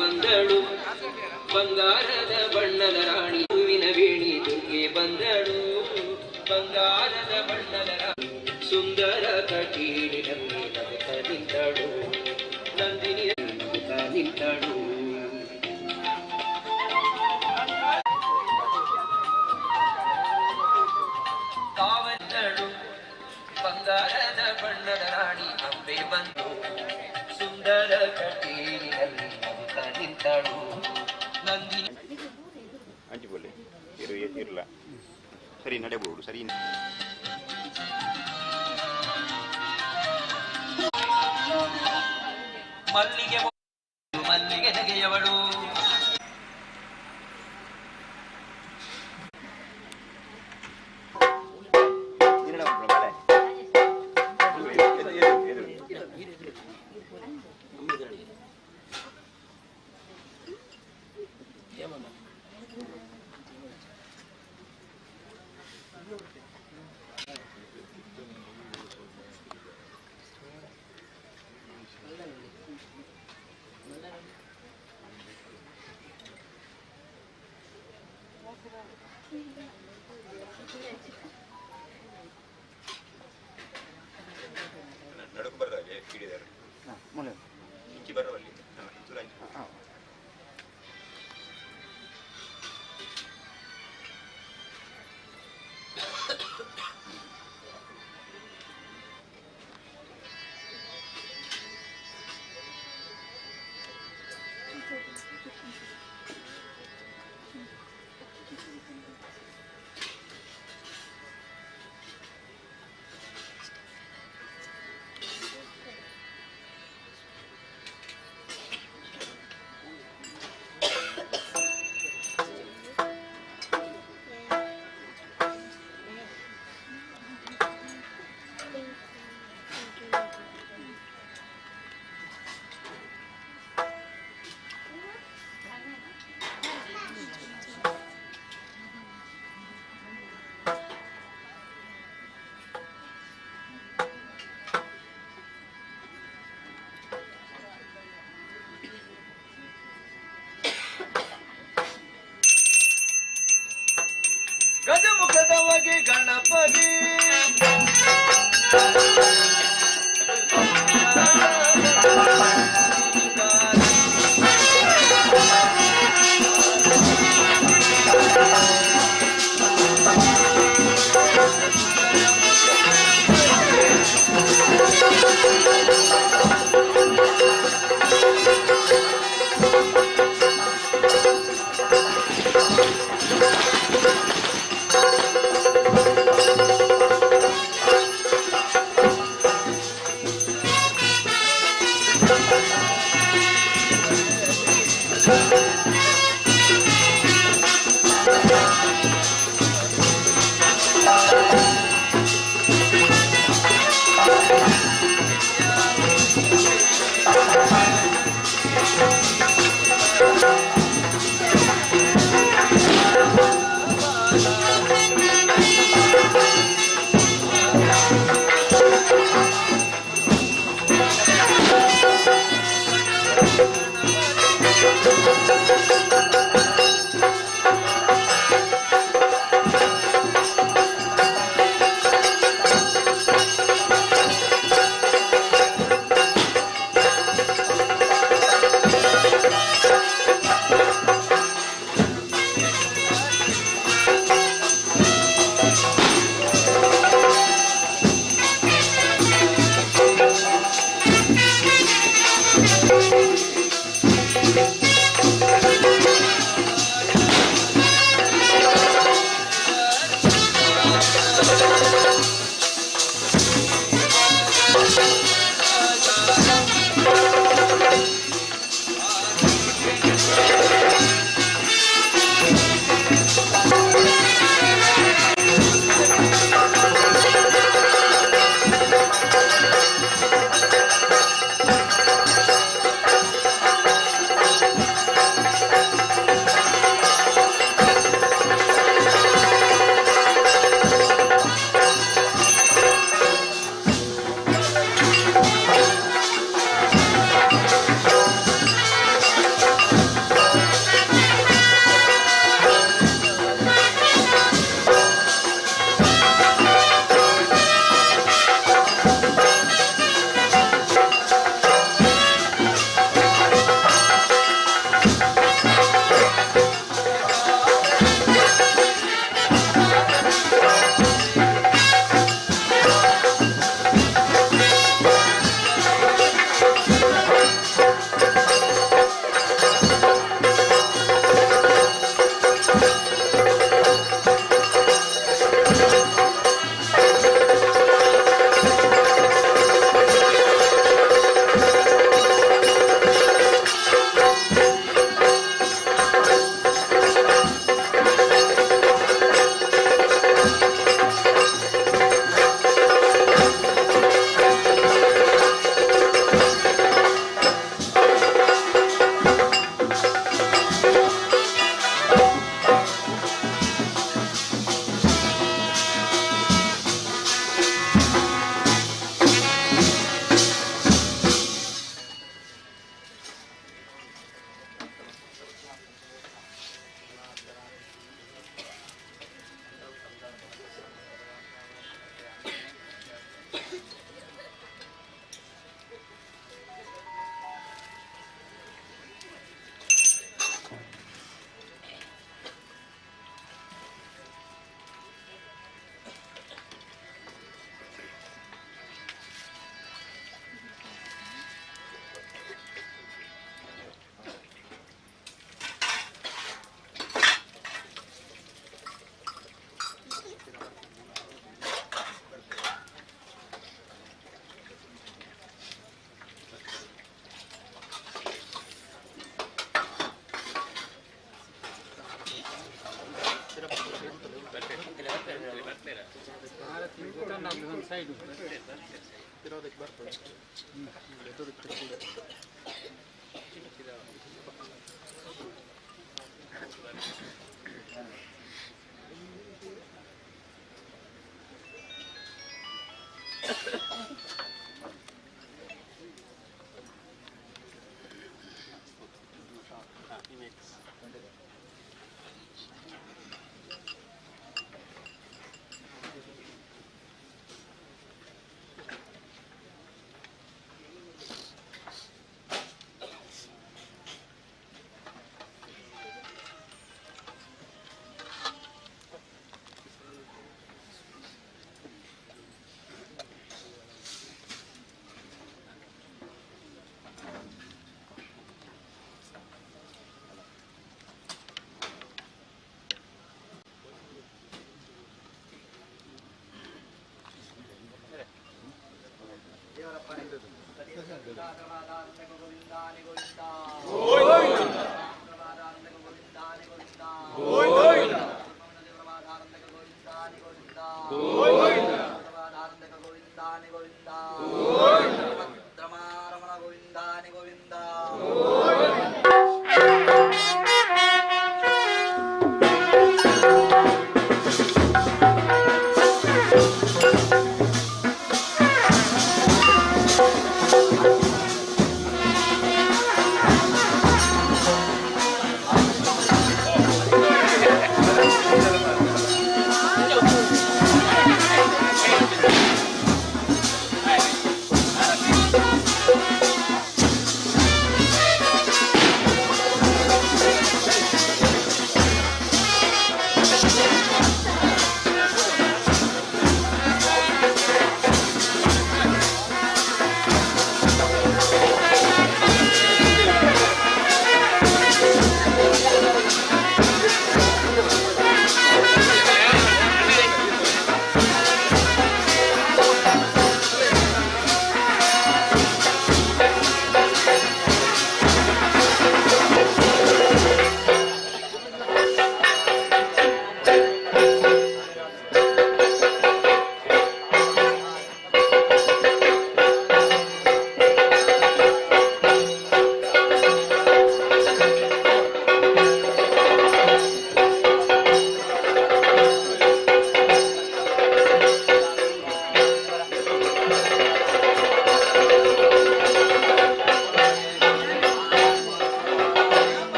ಬಂದಳು ಬಂಗಾರದ ಬಣ್ಣದ ರಾಣಿ ಹೂವಿನ ವೇಣಿ ದುರ್ಗೆ ಬಂದಳು ಬಂಗಾರದ ಬಣ್ಣದ ರಾಣಿ ಸುಂದರ ಕಟೀಲಿನಲ್ಲಿ ನಗುತ್ತ ನಿಂತಳು ನಂದಿನಿ ನಗುತ್ತ ನಿಂತಳು ಕಾವಂದಳು ಬಂಗಾರದ ಬಣ್ಣದ ರಾಣಿ ಅಂಬೆ ಬಂದು ಸುಂದರ ಕಟೀಲಿನಲ್ಲಿ ನಗುತ್ತ ನಿಂತಳು ನಂದಿನಿ ಅಂಚಿ ಬೋಲೆ ಇರಲ್ಲ ಸರಿ ನಡೆಬಹುದು ಸರಿ ಮಲ್ಲಿಗೆ ಮಲ್ಲಿಗೆ ತೆಗೆಯವಳು ಸೈಡ್ ಇರೋದಕ್ಕೆ ಬರ್ತದೆ.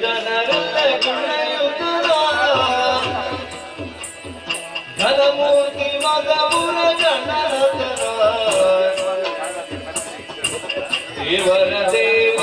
ಜನರೆಲ್ಲ ಗುಣಯುತನ ಘನಮೂರ್ತಿ ಮಗಪುರ ಜನರತನ ದೇವರ ದೇವ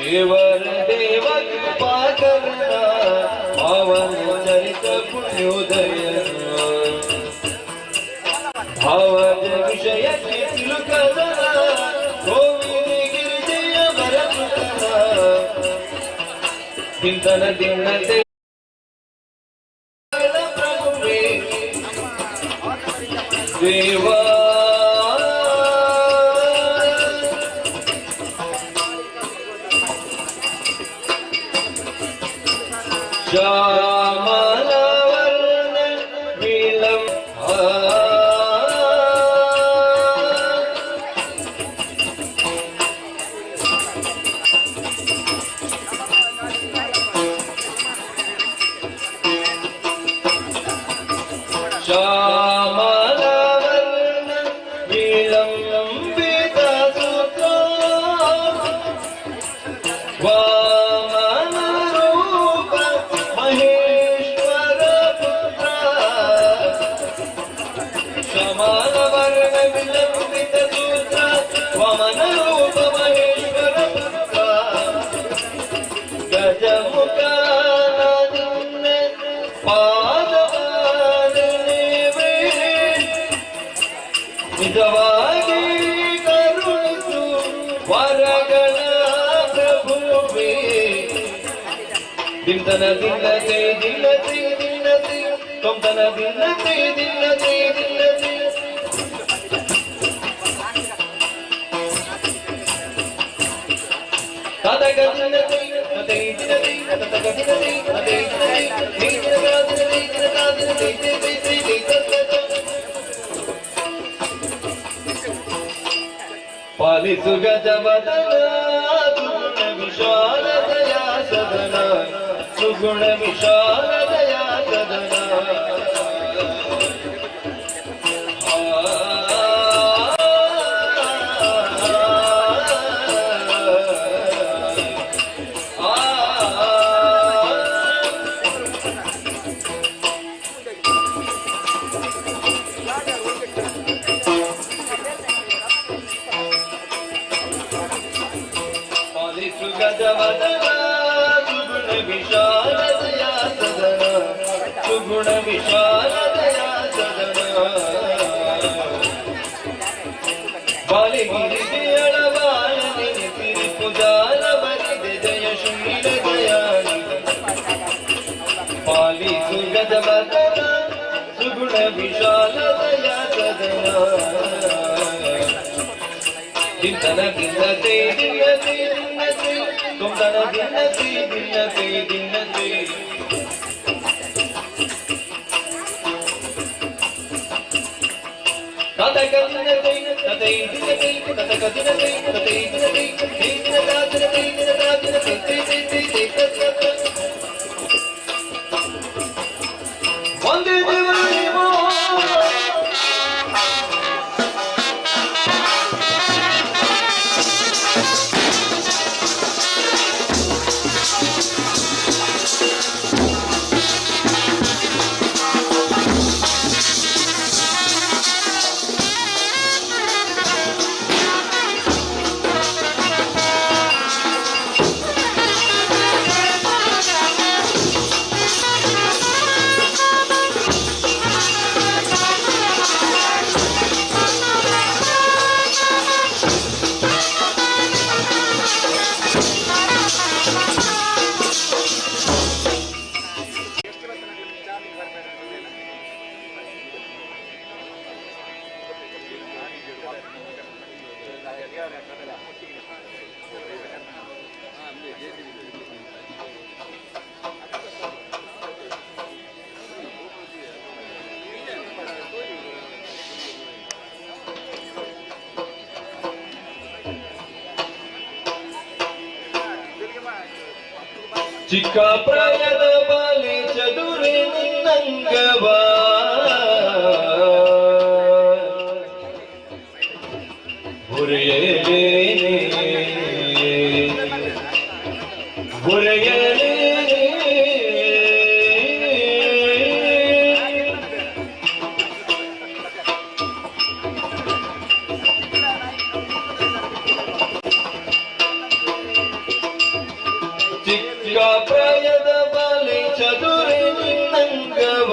देवर देव कृपा करना पावन चरित पुण्योदय भावज विषय तिलुकदना गोविंद गिरिजय भरतुकना चिंतन दिनते प्रभुवे देवा श्यामलवर्ण नीलम श्यामलवर्ण नीलम ನಿಜವಾಗಿ ಕರುಣಿಸು ವರಗಳ ಪ್ರಭುವೇ ದಿನತನ ದಿನತೆ ದಿನತೆ ದಿನತೆ ತೊಂದನ ದಿನತೆ ದಿನತೆ ದಿನತೆ ತದಗ ದಿನತೆ ತದೇ ದಿನತೆ ತದಗ ದಿನತೆ ತದೇ ದಿನತೆ ಪಾಲಿಸು ಗಜವದನ ಸುಗುಣ ವಿಶಾಲ ದಯಾ ಸದನ ಸುಗುಣ ವಿಶಾಲ ದಯಾ ಸದನ ಗಜವದನ ಸುಗುಣ ವಿಶಾಲ ದಯಾ ಸದನ ಸುಗುಣ ವಿಶಾಲ ದಯಾ ಸದನ ಬಾಲಿಗಿರಿಯಳವಾಳ ನೆನೆಸಿರಿ ಪುಜಾಲ ಬರಿದೆ ಜಯ ಶೀಲ ದಯಾನಿ ಪಾಲಿಸು ಗಜವದನ ಸುಗುಣ ವಿಶಾಲ ದಯಾ ಸದನ ಚಿಂತನ ದಿನತೆ ದಿನತೆ ದಿನತೆ ತೊಂದನ ದಿನತೆ ದಿನತೆ ದಿನತೆ ತದಕ ದಿನತೆ ತದೇ ದಿನತೆ ತದಕ ದಿನತೆ ತದೇ ದಿನತೆ ದಿನದ ದಿನತೆ ದಿನದ ದಿನತೆ ಒಂದೇ ದೇವರ ನೀವು ಚಿಕ್ಕ ಪ್ರಾಯದ ಬಾಲೆ ಚದುರೆ ನಿನ್ನಂಗವ ಬುರೆಯಲೇನೆ ಬುರೆಯಲೇನೆ ಚಿಕ್ಕ ಪ್ರಾಯದ ಬಾಲೆ ಚದುರೆ ನಿನ್ನಂಗವ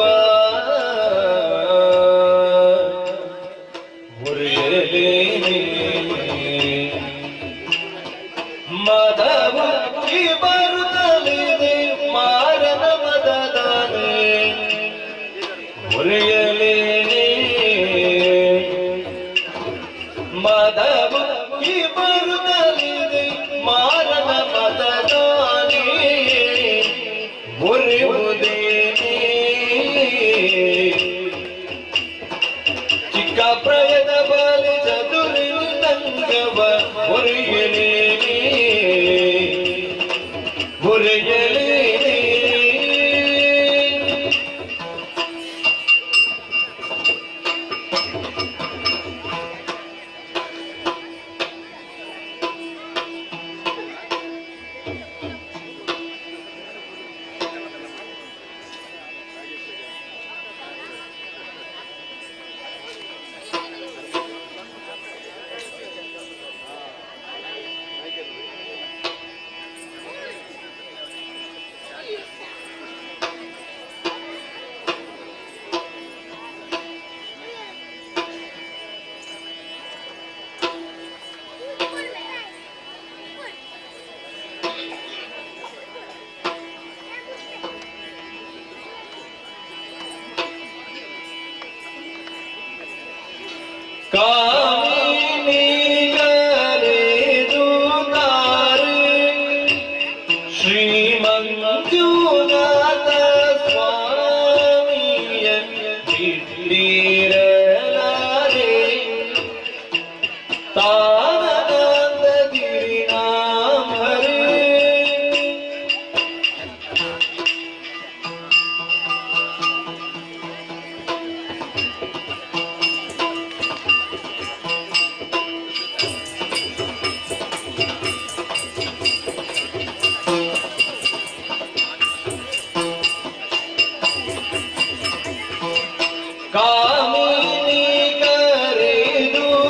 ಮುರಿಯಲೇನೆ ಮದವು ಈ ಬರುತ್ತಲಿದೆ ಮಾರನ ಮದದಾನೆ ಮುರಿಯಲೇನೆ ಮದವು ಈ ಬರುತ್ತಲಿದೆ ಮಾರನ ಮದದಾನೆ ಮುರಿಯುವುದೇನೆ ಚಿಕ್ಕ ಪ್ರಾಯದ ಬಾಲೆ ಚದುರೆ ನಿನ್ನಂಗವ ಮುರಿಯಲೇನೆ ಮುರಿಯಲೇನೆ ಕಾಮಿನಿ ಕರೆದುತಾರೆ ಶ್ರೀಮಂಜುನಾಥ ಸ್ವಾಮಿಯ ಬಿಟ್ಟಿರಲಾರೆ ತಾನಂದದಿರಿ ನಾಮರೇ ಕಾಮಿನಿ ಕರೆದುತಾರೆ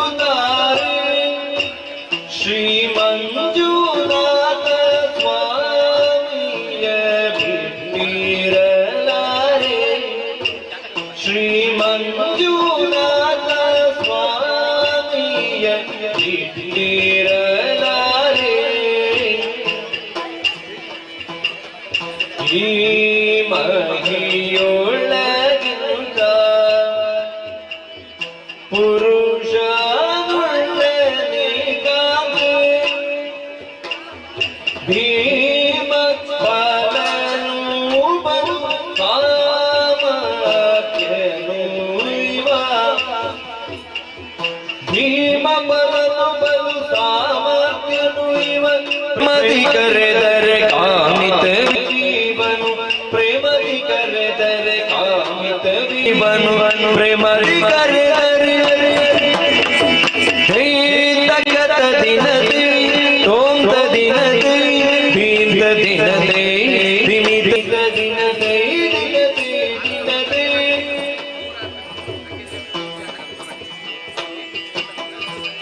ಶ್ರೀಮಂಜುನಾಥ ಸ್ವಾಮಿಯ ಬಿಟ್ಟಿರಲಾರೆ ಶ್ರೀಮಂಜುನಾಥ ಸ್ವಾಮಿಯ ಬಿಟ್ಟಿರಲಾರೆ ಈ ಮಹಿಯೊಳಗಿಂದ ಪುರುಷನುಳ್ಳನಿಗಾಗೆ ಭೀಮ ಬಲನು ಬಲು ಸಾಮರ್ಥ್ಯನು ಇವ ಭೀಮ ಬಲನು ಬಲು ಸಾಮರ್ಥ್ಯನು ಇವ ಮದಿ ಕರೆದರೆ ಕಾಮಿತ ಜೀವನು ಪ್ರೇಮದಿ ಕರೆದರೆ ಕಾಮಿತ ಜೀವನು ಪ್ರೇಮದಿ ಕರೆದರೆ ತಗತ ದಿನದಿ ತೋಂತ ದಿನದಿ ಭೀಂತ ದಿನದಿ ದಿಮಿತ ದಿನದಿ ದಿನದಿ ದಿನದಿ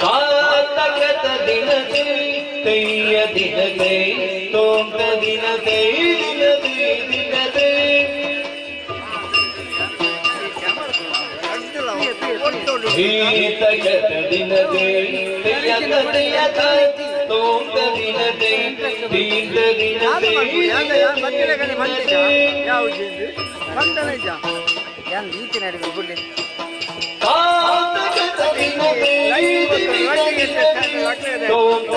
ಕಾತಗತ ದಿನದಿ ತೈಯ ದಿನದಿ ತೋಂತ ದಿನದಿ ದಿನದಿ ದಿನದಿ ತಗತ ದಿನದಿ ತೈಯತ ತೋಂತ ದಿನದಿ ದೀಂತ ದಿನದಿ ಕಾತಗತ ದಿನದಿ ತೋಂತ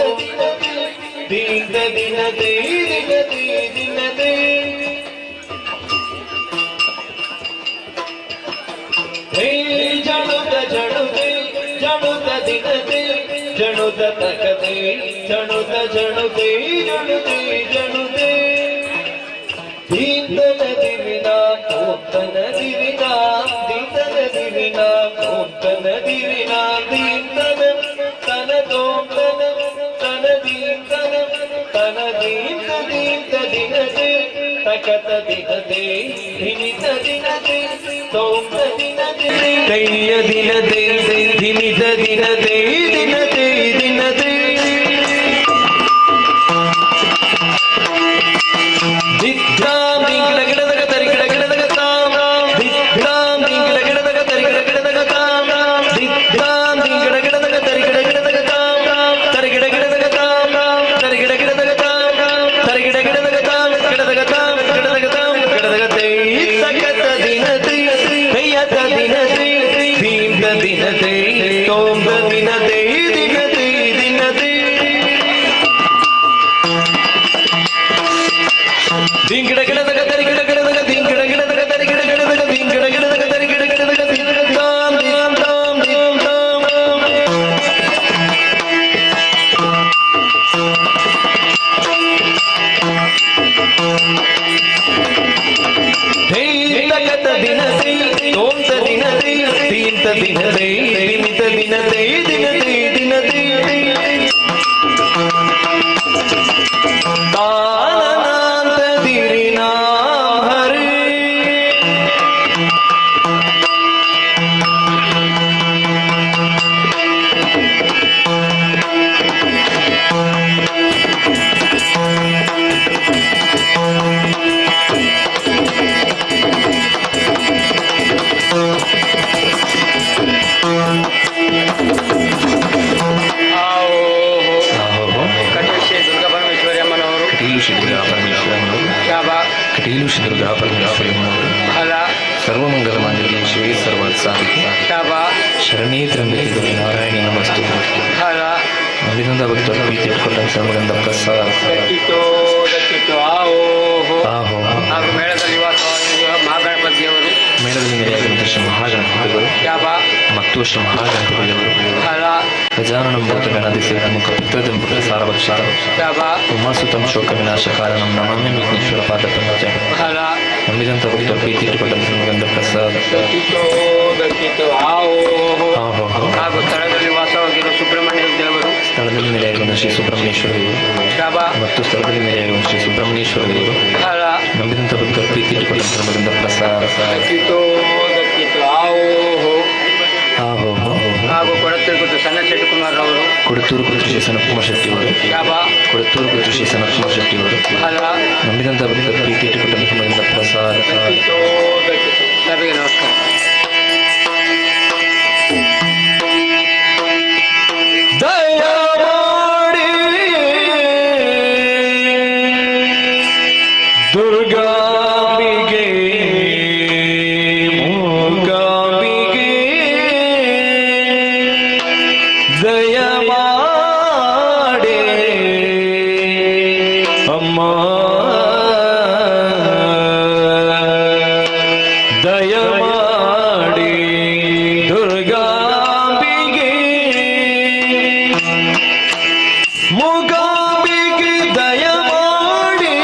ದೀಂತ ದಿನದಿ ದಿನದಿ ದಿನದಿ ಜಣುತ ಜಣುತೆ ಜಣುತ ದಿನತೆ ಜಣುತ ತಕತೆ ಜಣುತ ಜಣುತೆ ಜಣುತೆ ಜಣುತೆ ದೀಂತನ ದಿವಿನ ಕೋಂತನ ದಿವಿನ ದೀಂತನ ದಿವಿನ ಕೋಂತನ ದಿವಿನ ದೀಂತನ ತನ ತೋಂತನ ತನ ದೀಂತನ ತನ ದೀಂತ ದೀಂತ ದಿನದೆ ತಕತ ದಿನದೆ ಧಿಮಿತ ದಿನದೆ ತೋಂತ ದಿನದೆ ಕೈಯ ದಿನದೆ ಧಿಮಿತ ದಿನದೆ ದಿನದೆ ದಿನದೆ सर्वमंगलमांगल्ये शिवे सर्वार्थसाधिके शरण्ये त्र्यंबके गौरी नारायणी नमस्तुते ಅಲ್ಲಿಂದ ಭಕ್ತರು ಪ್ರೀತಿ ಇಟ್ಕೊಂಡ ಸಮಗಂಧ ಪ್ರಸಾದ ಹಾಗೂ ಮೇಳದಲ್ಲಿ ವಾಸವಾಗಿರುವ ಮಹಾಗಣಪತಿಯವರು ಮೇಳದಲ್ಲಿ ನೆಲೆಯಾಗಿರುವಂತಹ ಶ್ರೀ ಮಹಾಗಣಪತಿಗಳು ಮತ್ತು ಶ್ರೀ ಮಹಾಗಣಪತಿಯವರು ಗಜಾನನ ಭೂತ ಗಣಾಧಿ ಸೇವಕ ಪಿತೃದಂಪುಟ ಸಾರಭಕ್ಷಕ ಉಮಾಸುತಂ ಶೋಕ ವಿನಾಶ ಕಾರಣಂ ನಮಾಮಿ ವಿಘ್ನೇಶ್ವರ ಪಾದ ಪಂಕಜ ನಂಬಿದಂಥ ಭಕ್ತರು ಪ್ರೀತಿ ಇಟ್ಟುಕೊಂಡ ಸಮಗಂಧ ಪ್ರಸಾದ ಹಾಗೂ ಸ್ಥಳದಲ್ಲಿ ವಾಸವಾಗಿರುವ ಸುಬ್ರಹ್ಮಣ್ಯ ದೇವರು ಸ್ಥಳದಲ್ಲಿ ನೆಲೆಯಾಗಿರುವ ಶ್ರೀ ಸುಬ್ರಹ್ಮಣ್ಯೇಶ್ವರ ದೇವರು ಮತ್ತು ಸ್ಥಳದಲ್ಲಿ ನೆಲೆಯಾಗಿರುವ ಶ್ರೀ ಸುಬ್ರಹ್ಮಣ್ಯೇಶ್ವರ ದೇವರು ನಂಬಿದಂಥ ಭಕ್ತರು ಪ್ರೀತಿ ಇಟ್ಟುಕೊಂಡ ಸಮಗಂಧ ಪ್ರಸಾದ ಹಾಗೂ ಕೊಡತ್ತೂರು ಸಣ್ಣ ಶೆಟ್ಟಕುಮಾರ್ ಅವರು ಕೊಡತ್ತೂರು ಪುತ್ರ ಶ್ರೀ ಸನತ್ಕುಮಾರ್ ಶೆಟ್ಟಿ ಅವರು ಕೊಡತ್ತೂರು ಪುತ್ರ ಶ್ರೀ ಸನತ್ಕುಮಾರ್ ಶೆಟ್ಟಿ ಅವರು ನಂಬಿದಂಥ ಭಕ್ತರು ಪ್ರೀತಿ ಇಟ್ಟುಕೊಂಡ ಸಮಗಂಧ ಪ್ರಸಾದ ಸಭೆಗೆ ನಮಸ್ಕಾರ. ದುರ್ಗಾಂಬಿಗೆ ಮೂಕಾಂಬಿಗೆ ದಯ ಮಾಡೆ ಅಮ್ಮ ದಯ ಮಾಡಿ ದುರ್ಗಾಂಬಿಗೆ ಮೂಕಾಂಬಿಗೆ ದಯ ಮಾಡಿ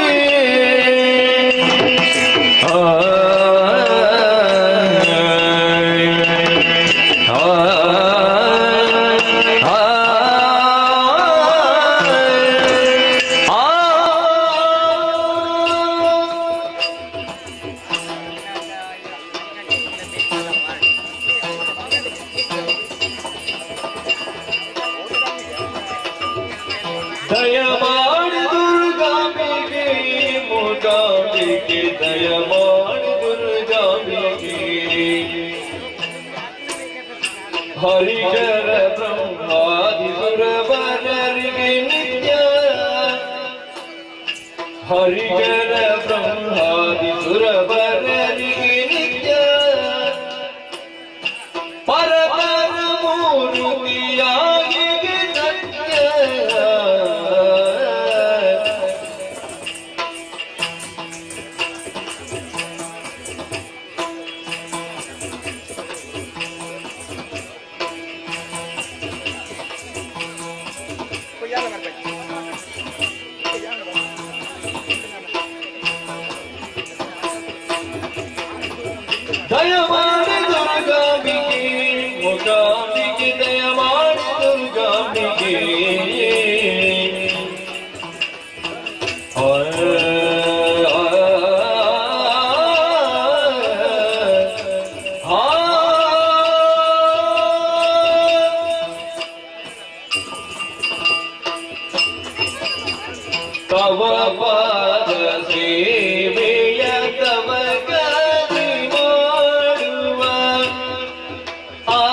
ದಯ ಮಾಡಿ ದುರ್ಗಾಂಬಿಗೆ ಮೂಕಾಂಬಿಗೆ ದಯ ಮಾಡಿ ದುರ್ಗಾಂಬಿಗೆ ಹರಿಹರ ಬ್ರಹ್ಮಾದಿ ಸುರವರರಿಗೆ ನಿತ್ಯ ಹರಿಹರ ಬ್ರಹ್ಮಾದಿ ಸುರವರರಿಗೆ ನಿತ್ಯ ಪರಪರ ಮೂರುತಿಯಾಗಿ ಸತ್ಯ ತವ ಪಾದ ಸೇವೆಯ ತಮಗಾಗಿ ಮಾಡುವ ಆ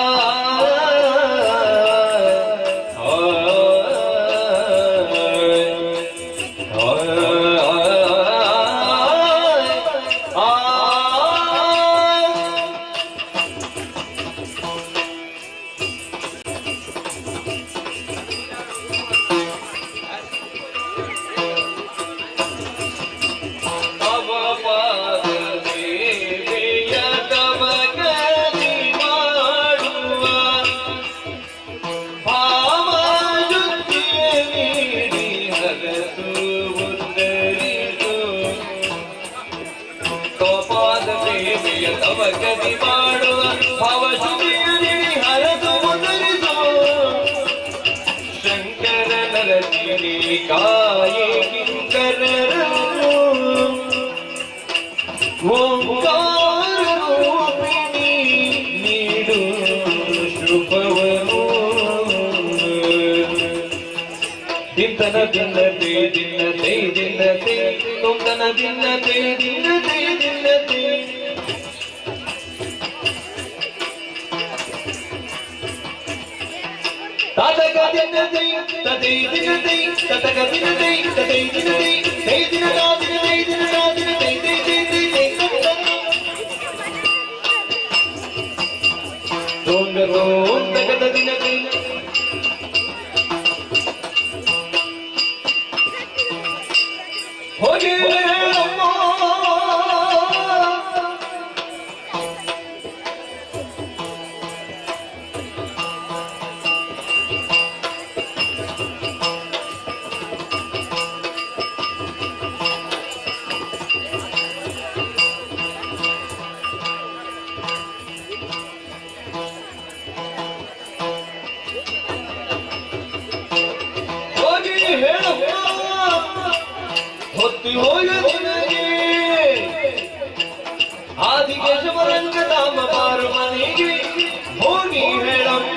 ಗತಿ ಮಾಡುವ ಭವಶುದ್ಧಿಯಲ್ಲಿ ಹರದು ಮುದರಿಸು ಶಂಕರ ನರಸಿರಿ ಕಾಯೇ ಕಿಂಕರರನ್ನು ಓಂಕಾರ ರೂಪಿಣಿ ನೀಡು ಶುಭವನು ದಿಂತನ ದಿನ್ನತೆ ದಿನ್ನತೆ ದಿನ್ನತೆ ತುಂತನ ದಿನ್ನತೆ ದಿನ್ನತೆ ದಿನ್ನತೆ ತಾತಕ ದಿನದೈ ತದೈ ದಿನದೈ ತತಕ ದಿನದೈ ತದೈ ದಿನದೈ ದೈ ದಿನದ ದಿನದೈ ದಿನದ ದಿನದೈ ದೈ ದೈ ದೈ ದೈ ದೋಂಗ ದೋಂತಕದ ದಿನದೈ ಹೋಗಿ ಅಮ್ಮ ಹೊತ್ತಿ ಹೋಗ ನಿನಗೆ ಆದಿಕೇಶವರಂಗ ಧಾಮ ಬಾರು ಮನೆಗೆ ಹೋಗಿ ಹೇಳಮ್ಮ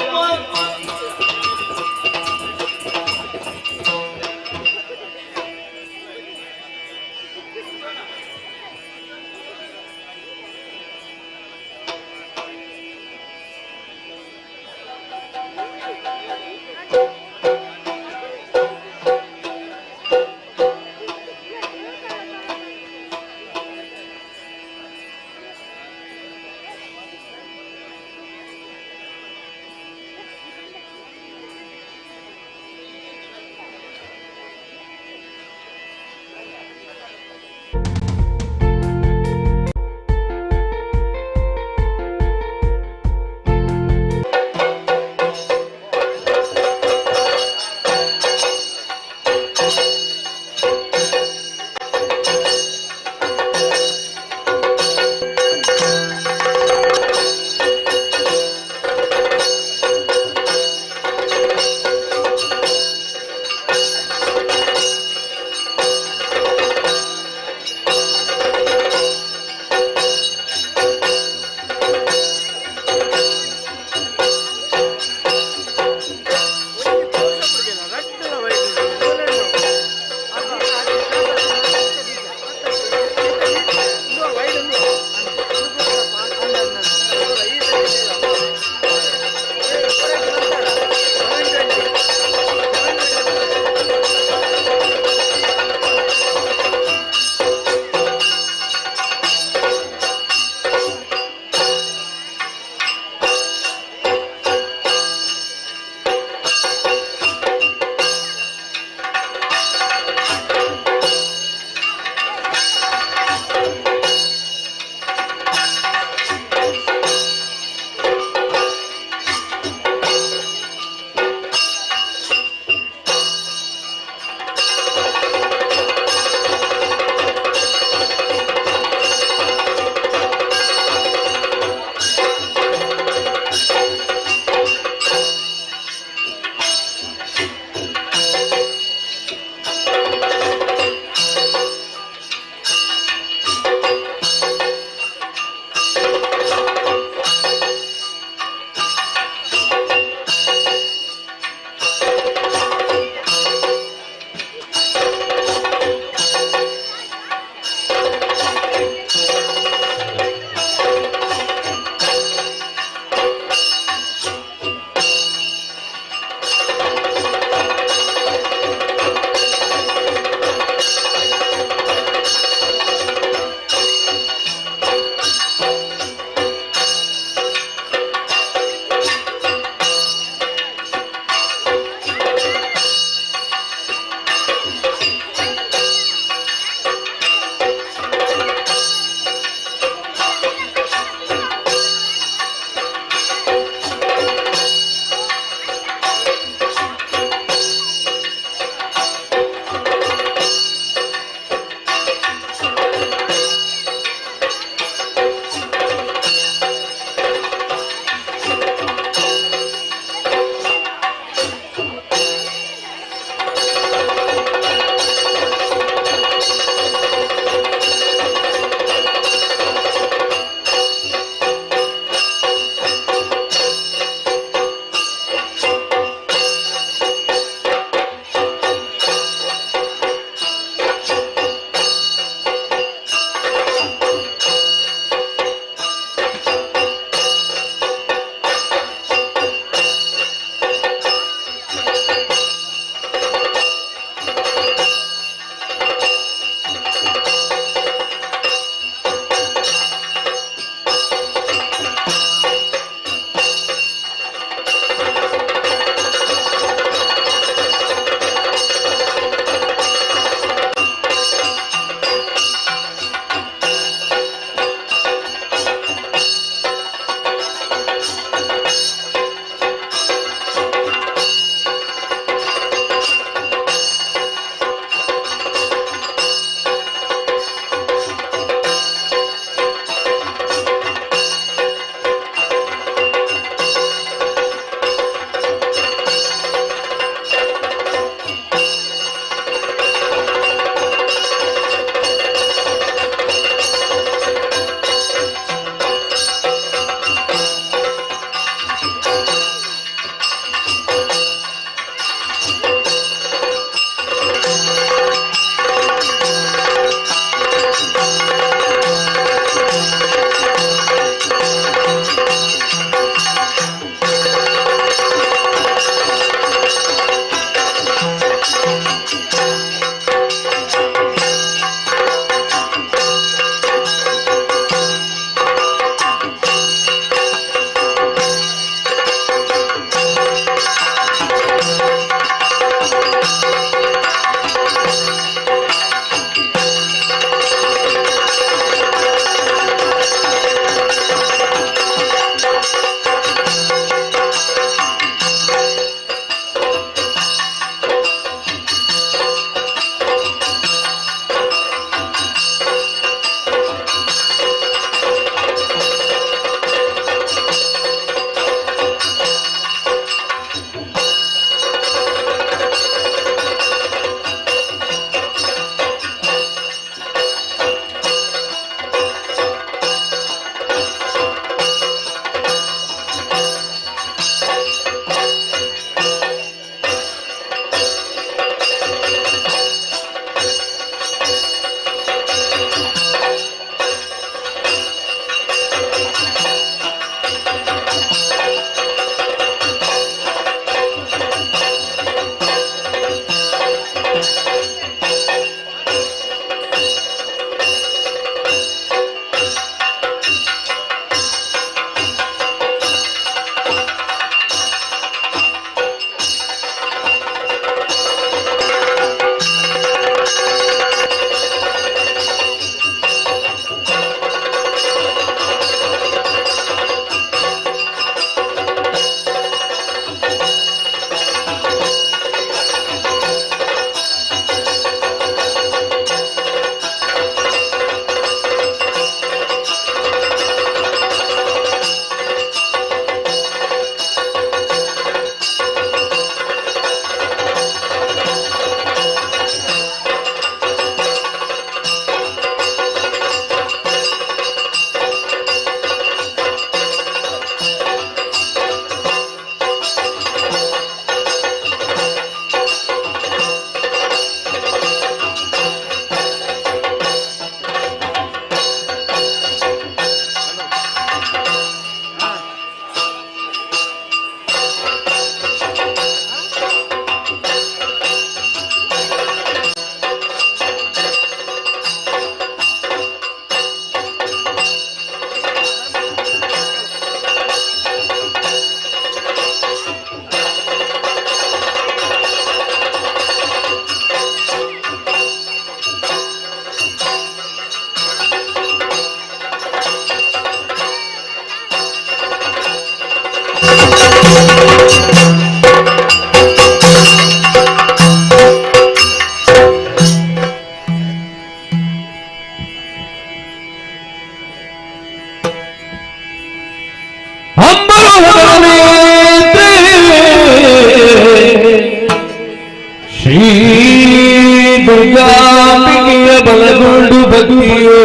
ದುರ್ಗಾಂಬಿಕೆಯ ಬಲಗೊಂಡು ಭಕ್ತಿಯೋ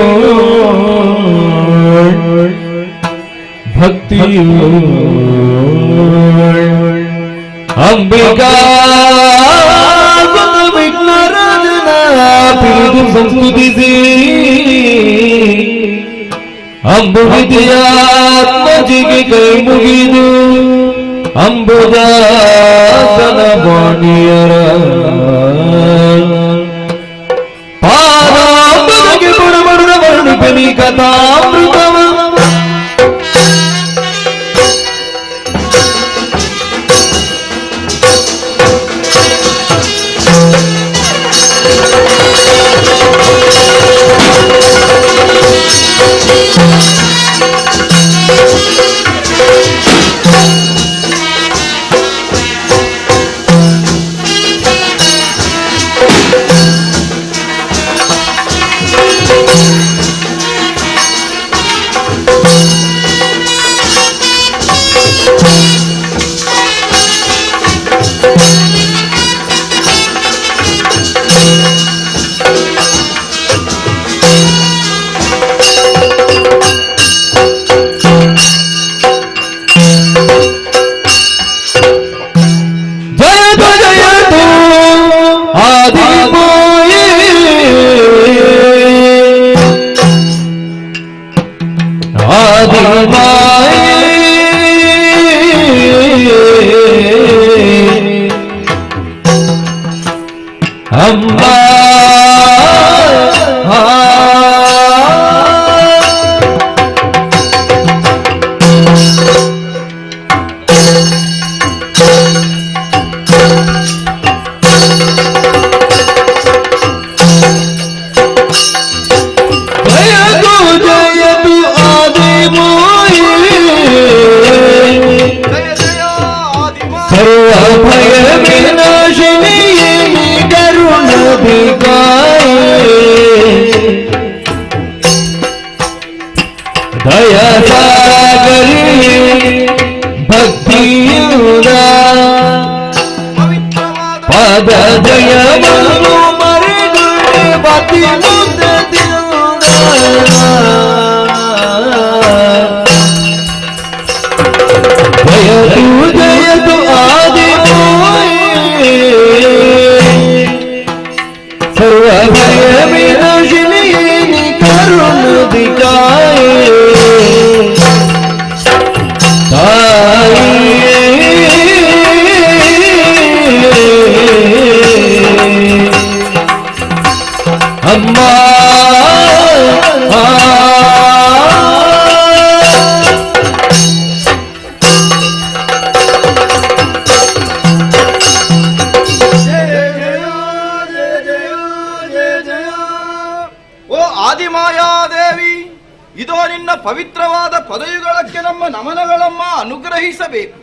ಅಂಬಿಕಾ ವಿಘ್ನರಾಜನ ಪಿರಿದು ಸಂಸ್ಕೃತಿಸಿ ಅಂಬುವಿದ್ಯಾತ್ಮಜಿಗೆ ಕೈ ಮುಗಿದು ಅಂಬುದಾಸನ ಬಾಣಿಯರ ಪಾದಾಂಬುದಕ್ಕೆ ಬುಡಬಡುದ ವರ್ಣಿಪನಿ ಕಥಾಮೃತವ ಪವಿತ್ರವಾದ ಪದಯುಗಳಕ್ಕೆ ನಮ್ಮ ನಮನಗಳಮ್ಮ ಅನುಗ್ರಹಿಸಬೇಕು.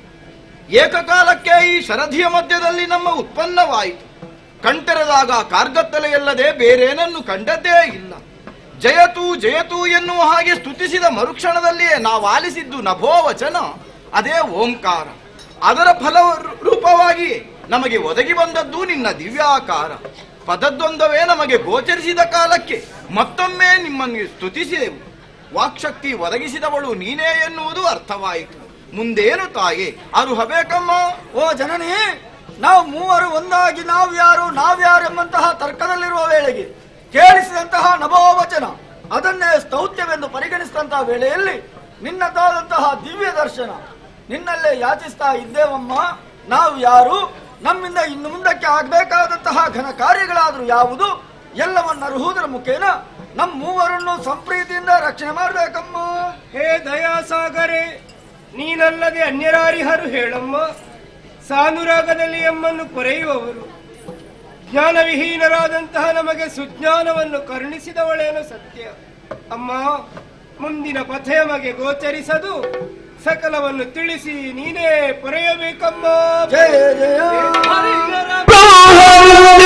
ಏಕಕಾಲಕ್ಕೆ ಈ ಶರಧಿಯ ಮಧ್ಯದಲ್ಲಿ ನಮ್ಮ ಉತ್ಪನ್ನವಾಯಿತು. ಕಣ್ತೆರೆದಾಗ ಕಾರ್ಗತ್ತಲೆಯಲ್ಲದೆ ಬೇರೇನನ್ನು ಕಂಡದ್ದೇ ಇಲ್ಲ. ಜಯತು ಜಯತು ಎನ್ನುವ ಹಾಗೆ ಸ್ತುತಿಸಿದ ಮರುಕ್ಷಣದಲ್ಲಿಯೇ ನಾವು ಆಲಿಸಿದ್ದು ನಭೋವಚನ, ಅದೇ ಓಂಕಾರ. ಅದರ ಫಲ ರೂಪವಾಗಿ ನಮಗೆ ಒದಗಿ ಬಂದದ್ದು ನಿನ್ನ ದಿವ್ಯಾಕಾರ. ಪದದ್ವಂದ್ವವೇ ನಮಗೆ ಗೋಚರಿಸಿದ ಕಾಲಕ್ಕೆ ಮತ್ತೊಮ್ಮೆ ನಿಮ್ಮನ್ನು ಸ್ತುತಿಸಿದೆವು. ವಾಕ್ಶಕ್ತಿ ಒದಗಿಸಿದವಳು ನೀನೇ ಎನ್ನುವುದು ಅರ್ಥವಾಯಿತು. ಮುಂದೇನು ತಾಯೇ ಅರುಹಬೇಕಮ್ಮ? ಓ ಜನನಿ, ನಾವು ಮೂವರು ಒಂದಾಗಿ ನಾವ್ಯಾರು ಎಂಬಂತಹ ತರ್ಕದಲ್ಲಿರುವ ವೇಳೆಗೆ ಕೇಳಿಸಿದಂತಹ ನಭೋವಚನ ಅದನ್ನೇ ಸ್ತೌತ್ಯವೆಂದು ಪರಿಗಣಿಸಿದಂತಹ ವೇಳೆಯಲ್ಲಿ ನಿನ್ನದಾದಂತಹ ದಿವ್ಯ ದರ್ಶನ ನಿನ್ನಲ್ಲೇ ಯಾಚಿಸ್ತಾ ಇದ್ದೇವಮ್ಮ. ನಾವು ಯಾರು, ನಮ್ಮಿಂದ ಇನ್ನು ಮುಂದಕ್ಕೆ ಆಗಬೇಕಾದಂತಹ ಘನ ಕಾರ್ಯಗಳಾದರೂ ಯಾವುದು ಎಲ್ಲವನ್ನರುಹುದರ ಮುಖೇನ ನಮ್ಮ ಮೂವರನ್ನು ಸಂಪ್ರೀತಿಯಿಂದ ರಕ್ಷಣೆ ಮಾಡಬೇಕಮ್ಮ. ಹೇ ದಯಾಸಾಗರೇ, ನೀನಲ್ಲದೆ ಅನ್ಯರಾರಿಹರು ಹೇಳಮ್ಮ. ಸಾನುರಾಗದಲ್ಲಿ ಎಮ್ಮನ್ನು ಕೊರೆಯುವವರು, ಜ್ಞಾನವಿಹೀನರಾದಂತಹ ನಮಗೆ ಸುಜ್ಞಾನವನ್ನು ಕರುಣಿಸಿದವಳೇನು ಸತ್ಯ. ಅಮ್ಮ, ಮುಂದಿನ ಪಥ ನಮಗೆ ಗೋಚರಿಸದು, ಸಕಲವನ್ನು ತಿಳಿಸಿ ನೀನೇ ಪೊರೆಯಬೇಕಮ್ಮ. ಜಯ ಜಯ ಇರುವುದು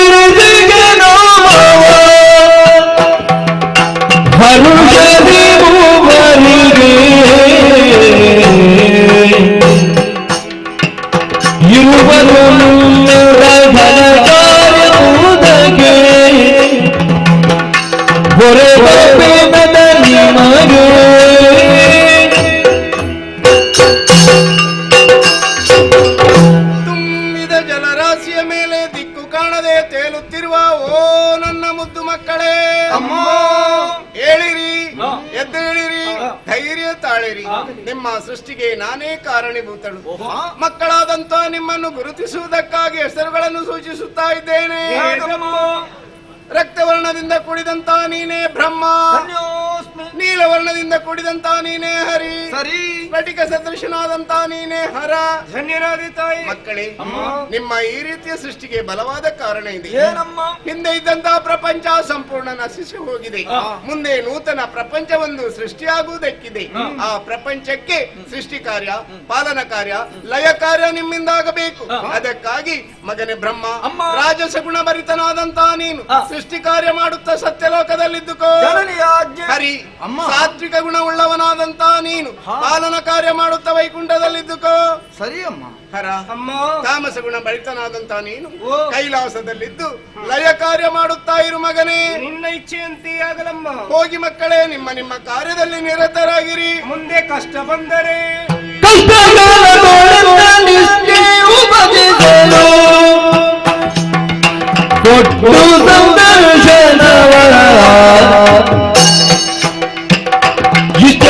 ದೊರೆತ ನಿಮಗೆ ತುಂಬಿದ ಜಲರಾಶಿಯ ಮೇಲೆ ದಿಕ್ಕು ಕಾಣದೆ ತೇಲುತ್ತಿರುವ ಓ ನನ್ನ ಮುದ್ದು ಮಕ್ಕಳೇ, ಅಮ್ಮ ಹೇಳಿರಿ, ಎದ್ದೇಳಿರಿ, ಧೈರ್ಯ ತಾಳಿರಿ. ನಿಮ್ಮ ಸೃಷ್ಟಿಗೆ ನಾನೇ ಕಾರಣೀಭೂತಳು. ಮಕ್ಕಳಾದಂತ ನಿಮ್ಮನ್ನು ಗುರುತಿಸುವುದಕ್ಕಾಗಿ ಹೆಸರುಗಳನ್ನು ಸೂಚಿಸುತ್ತಾ ಇದ್ದೇನೆ. ರಕ್ತವರ್ಣದಿಂದ ಕೂಡಿದಂತ ನೀನೇ ಬ್ರಹ್ಮ, ನೀಲವರ್ಣದಿಂದ ಕೂಡಿದಂತ ನೀನೇ ಹರಿ, ಸರಿ ಸ್ಫಟಿಕ ಸದೃಶನಾದಂತ ನೀನೇ ಹರ. ಧನ್ಯರಾದ ತಾಯಿ. ಮಕ್ಕಳೇ, ನಿಮ್ಮ ಈ ರೀತಿಯ ಸೃಷ್ಟಿಗೆ ಬಲವಾದ ಕಾರಣ ಇದೆ. ಏನಮ್ಮ? ಹಿಂದೆ ಇದ್ದಂತಹ ಪ್ರಪಂಚ ಸಂಪೂರ್ಣ ನಶಿಸಿ ಹೋಗಿದೆ. ಮುಂದೆ ನೂತನ ಪ್ರಪಂಚವೊಂದು ಸೃಷ್ಟಿಯಾಗುವುದಕ್ಕಿದೆ. ಆ ಪ್ರಪಂಚಕ್ಕೆ ಸೃಷ್ಟಿ ಕಾರ್ಯ, ಪಾಲನ ಕಾರ್ಯ, ಲಯ ಕಾರ್ಯ ನಿಮ್ಮಿಂದ ಆಗಬೇಕು. ಅದಕ್ಕಾಗಿ ಮಗನೇ ಬ್ರಹ್ಮ, ರಾಜಸ ಗುಣಭರಿತನಾದಂತಹ ನೀನು ಸೃಷ್ಟಿ ಕಾರ್ಯ ಮಾಡುತ್ತಾ ಸತ್ಯಲೋಕದಲ್ಲಿದ್ದುಕೋ. ಹರಿ, ಸಾತ್ವಿಕ ಗುಣವುಳ್ಳವನಾದಂತ ನೀನು ಪಾಲನ ಕಾರ್ಯ ಮಾಡುತ್ತಾ ವೈಕುಂಠದಲ್ಲಿದ್ದುಕೋ. ಸರಿ ಅಮ್ಮ. ಹರ, ತಾಮಸ ಗುಣ ಭರಿತನಾದಂತ ನೀನು ಕೈಲಾಸದಲ್ಲಿದ್ದು ಲಯ ಕಾರ್ಯ ಮಾಡುತ್ತಾ ಇರು ಮಗನೇ. ನಿನ್ನ ಇಚ್ಛೆಯಂತೆ ಆಗಲಮ್ಮ. ಹೋಗಿ ಮಕ್ಕಳೇ, ನಿಮ್ಮ ನಿಮ್ಮ ಕಾರ್ಯದಲ್ಲಿ ನಿರತರಾಗಿರಿ. ಮುಂದೆ ಕಷ್ಟ ಬಂದರೆ ಕೊಟ್ಟು ಸಂದರ್ಶನವ ಇಷ್ಟ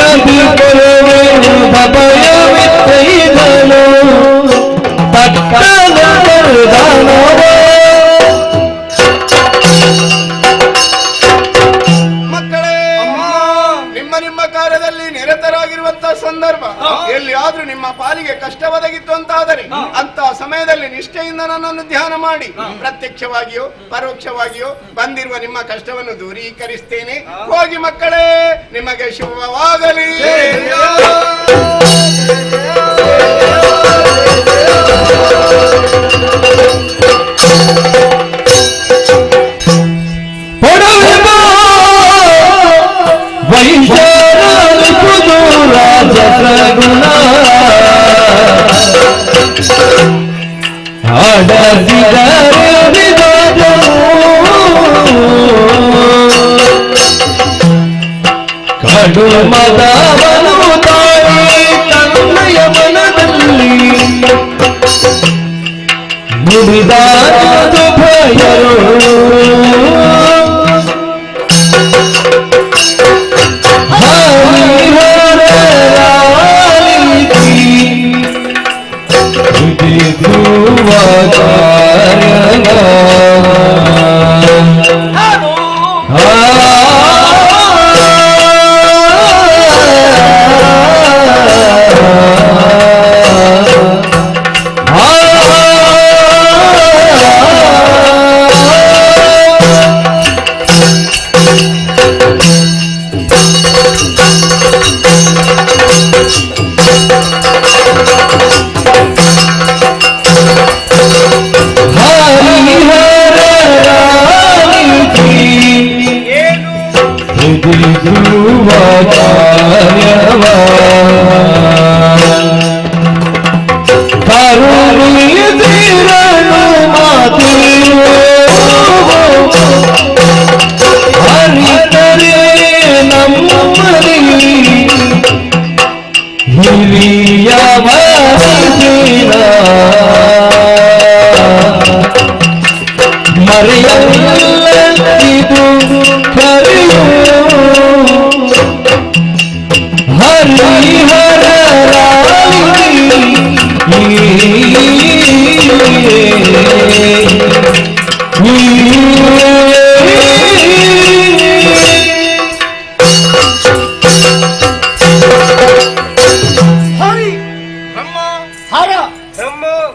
ಭಯವಿತ್ತೈದನು ತಕ್ಕನ ಮಕ್ಕಳೇ, ನಿಮ್ಮ ನಿಮ್ಮ ಕಾರ್ಯದಲ್ಲಿ ನಿರತರಾಗಿರುವಂತಹ ಸಂದರ್ಭ ಎಲ್ಲಿಯಾದ್ರೂ ನಿಮ್ಮ ಪಾಲಿಗೆ ಕಷ್ಟ ಒದಗಿತ್ತು ಅಂತಾದರೆ ಅಂತ ಸಮಯದಲ್ಲಿ ನಿಷ್ಠೆಯಿಂದ ನನ್ನನ್ನು ಧ್ಯಾನ ಮಾಡಿ ಪ್ರತ್ಯಕ್ಷವಾಗಿಯೋ ಪರೋಕ್ಷವಾಗಿಯೋ ಬಂದಿರುವ ನಿಮ್ಮ ಕಷ್ಟವನ್ನು ದೂರೀಕರಿಸ್ತೇನೆ. ಹೋಗಿ ಮಕ್ಕಳೇ, ನಿಮಗೆ ಶುಭವಾಗಲಿ. ರಾಜಗುಣ ಕಡು ಮದವನು ತಾಯಿ ತನ್ನಯ ಮನದಲ್ಲಿ ನುಡಿದಾರು ಭಯರು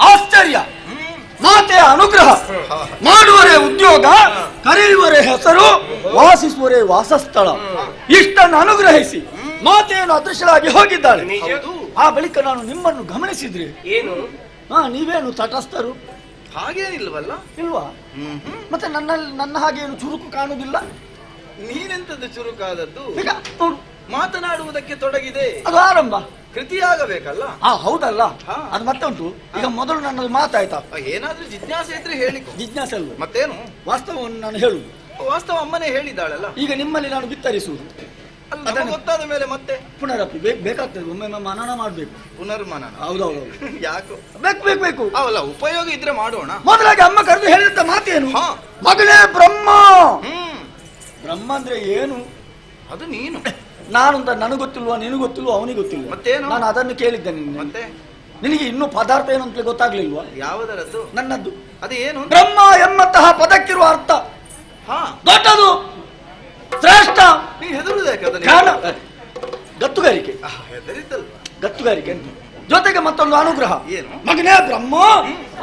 ಆಶ್ಚರ್ಯ, ಮಾತೆಯ ಅನುಗ್ರಹ, ಮಾಡುವರೇ ಉದ್ಯೋಗ, ಕರೆಯುವರೇ ಹೆಸರು, ವಾಸಿಸುವರೇ ವಾಸಸ್ಥಳ. ಇಷ್ಟನ್ನು ಅನುಗ್ರಹಿಸಿ ಮಾತೆಯನ್ನು ಅದೃಶ್ಯರಾಗಿ ಹೋಗಿದ್ದಾಳೆ. ಆ ಬಳಿಕ ನಾನು ನಿಮ್ಮನ್ನು ಗಮನಿಸಿದ್ರಿ. ಏನು? ನೀವೇನು ತಟಸ್ಥರು? ಹಾಗೇನಿಲ್ವಲ್ಲ? ಇಲ್ವಾ? ಮತ್ತೆ ನನ್ನ ಹಾಗೇನು ಚುರುಕು ಕಾಣುವುದಿಲ್ಲ? ನೀನೆಂತದ್ದು ಚುರುಕಾದದ್ದು? ಈಗ ನೋಡು, ಮಾತನಾಡುವುದಕ್ಕೆ ತೊಡಗಿದೆ, ಅದು ಆರಂಭ. ಕೃತಿಯಾಗಬೇಕಲ್ಲ? ಹೌದಲ್ಲ, ಅದು ಮತ್ತೆ ಉಂಟು. ಈಗ ಮೊದಲು ನನ್ನದು ಮಾತಾಯ್ತಾ? ಏನಾದ್ರೂ ಜಿಜ್ಞಾಸೆ ಇದ್ರೆ ಹೇಳಿ. ಜಿಜ್ಞಾಸೆ ಅಲ್ವ? ಮತ್ತೇನು? ವಾಸ್ತವವನ್ನು ನಾನು ಹೇಳುದು. ವಾಸ್ತವ ಅಮ್ಮನೇ ಹೇಳಿದ್ದಾಳಲ್ಲ. ಈಗ ನಿಮ್ಮಲ್ಲಿ ನಾನು ಬಿತ್ತರಿಸುವುದು ಅಲ್ಲ, ನಮಗೆ ಗೊತ್ತಾದ ಮೇಲೆ ಮತ್ತೆ ಪುನರಪಿ ಬೇಕಾಗ್ತದೆ, ಒಮ್ಮೆ ಮನನ ಮಾಡ್ಬೇಕು. ಪುನರ್ಮನನ? ಹೌದೌದು. ಯಾಕೋ ಬೇಕು ಬೇಕು ಬೇಕು. ಅವಲ್ಲ, ಉಪಯೋಗ ಇದ್ರೆ ಮಾಡೋಣ. ಮೊದಲಾಗಿ ಅಮ್ಮ ಕರೆದು ಹೇಳಿದಂತ ಮಾತೇನು? ಹಾ. ಮಗನೇ ಬ್ರಹ್ಮ. ಹ್ಮ್. ಬ್ರಹ್ಮ ಅಂದ್ರೆ ಏನು? ಅದು ನೀನು. ನಾನು ಅಂತ ನನಗೆ ಗೊತ್ತಿಲ್ವಾ, ನಿನಗೆ ಗೊತ್ತಿಲ್ವಾ, ಅವನಿಗೆ ಗೊತ್ತಿಲ್ವಾ? ಮತ್ತೇನು? ನಾನು ಅದನ್ನು ಕೇಳಿದ್ದೆ ನಿನ್ನೆ. ಮತ್ತೆ ನಿನಗೆ ಇನ್ನೂ ಪದಾರ್ಥ ಏನು ಅಂತ ಗೊತ್ತಾಗ್ಲಿಲ್ವಾ? ಯಾವುದರದ್ದು? ನನ್ನದ್ದು. ಅದೇನು? ಬ್ರಹ್ಮ ಎಂಬಂತಹ ಪದಕ್ಕಿರುವ ಅರ್ಥ ಹಾ, ದೊಡ್ಡದು, ಶ್ರೇಷ್ಠ. ನೀ ಹೆದರುವುದಕ್ಕೆ ಅದನ್ನ? ಕಾರಣ ಗತ್ತುಗಾರಿಕೆ. ಹೆದರಿದ್ದಲ್ವಾ? ಗತ್ತುಗಾರಿಕೆ ಅಂತ ಜೊತೆಗೆ ಮತ್ತೊಂದು ಅನುಗ್ರಹ. ಏನು? ಮಗನೇ ಬ್ರಹ್ಮ,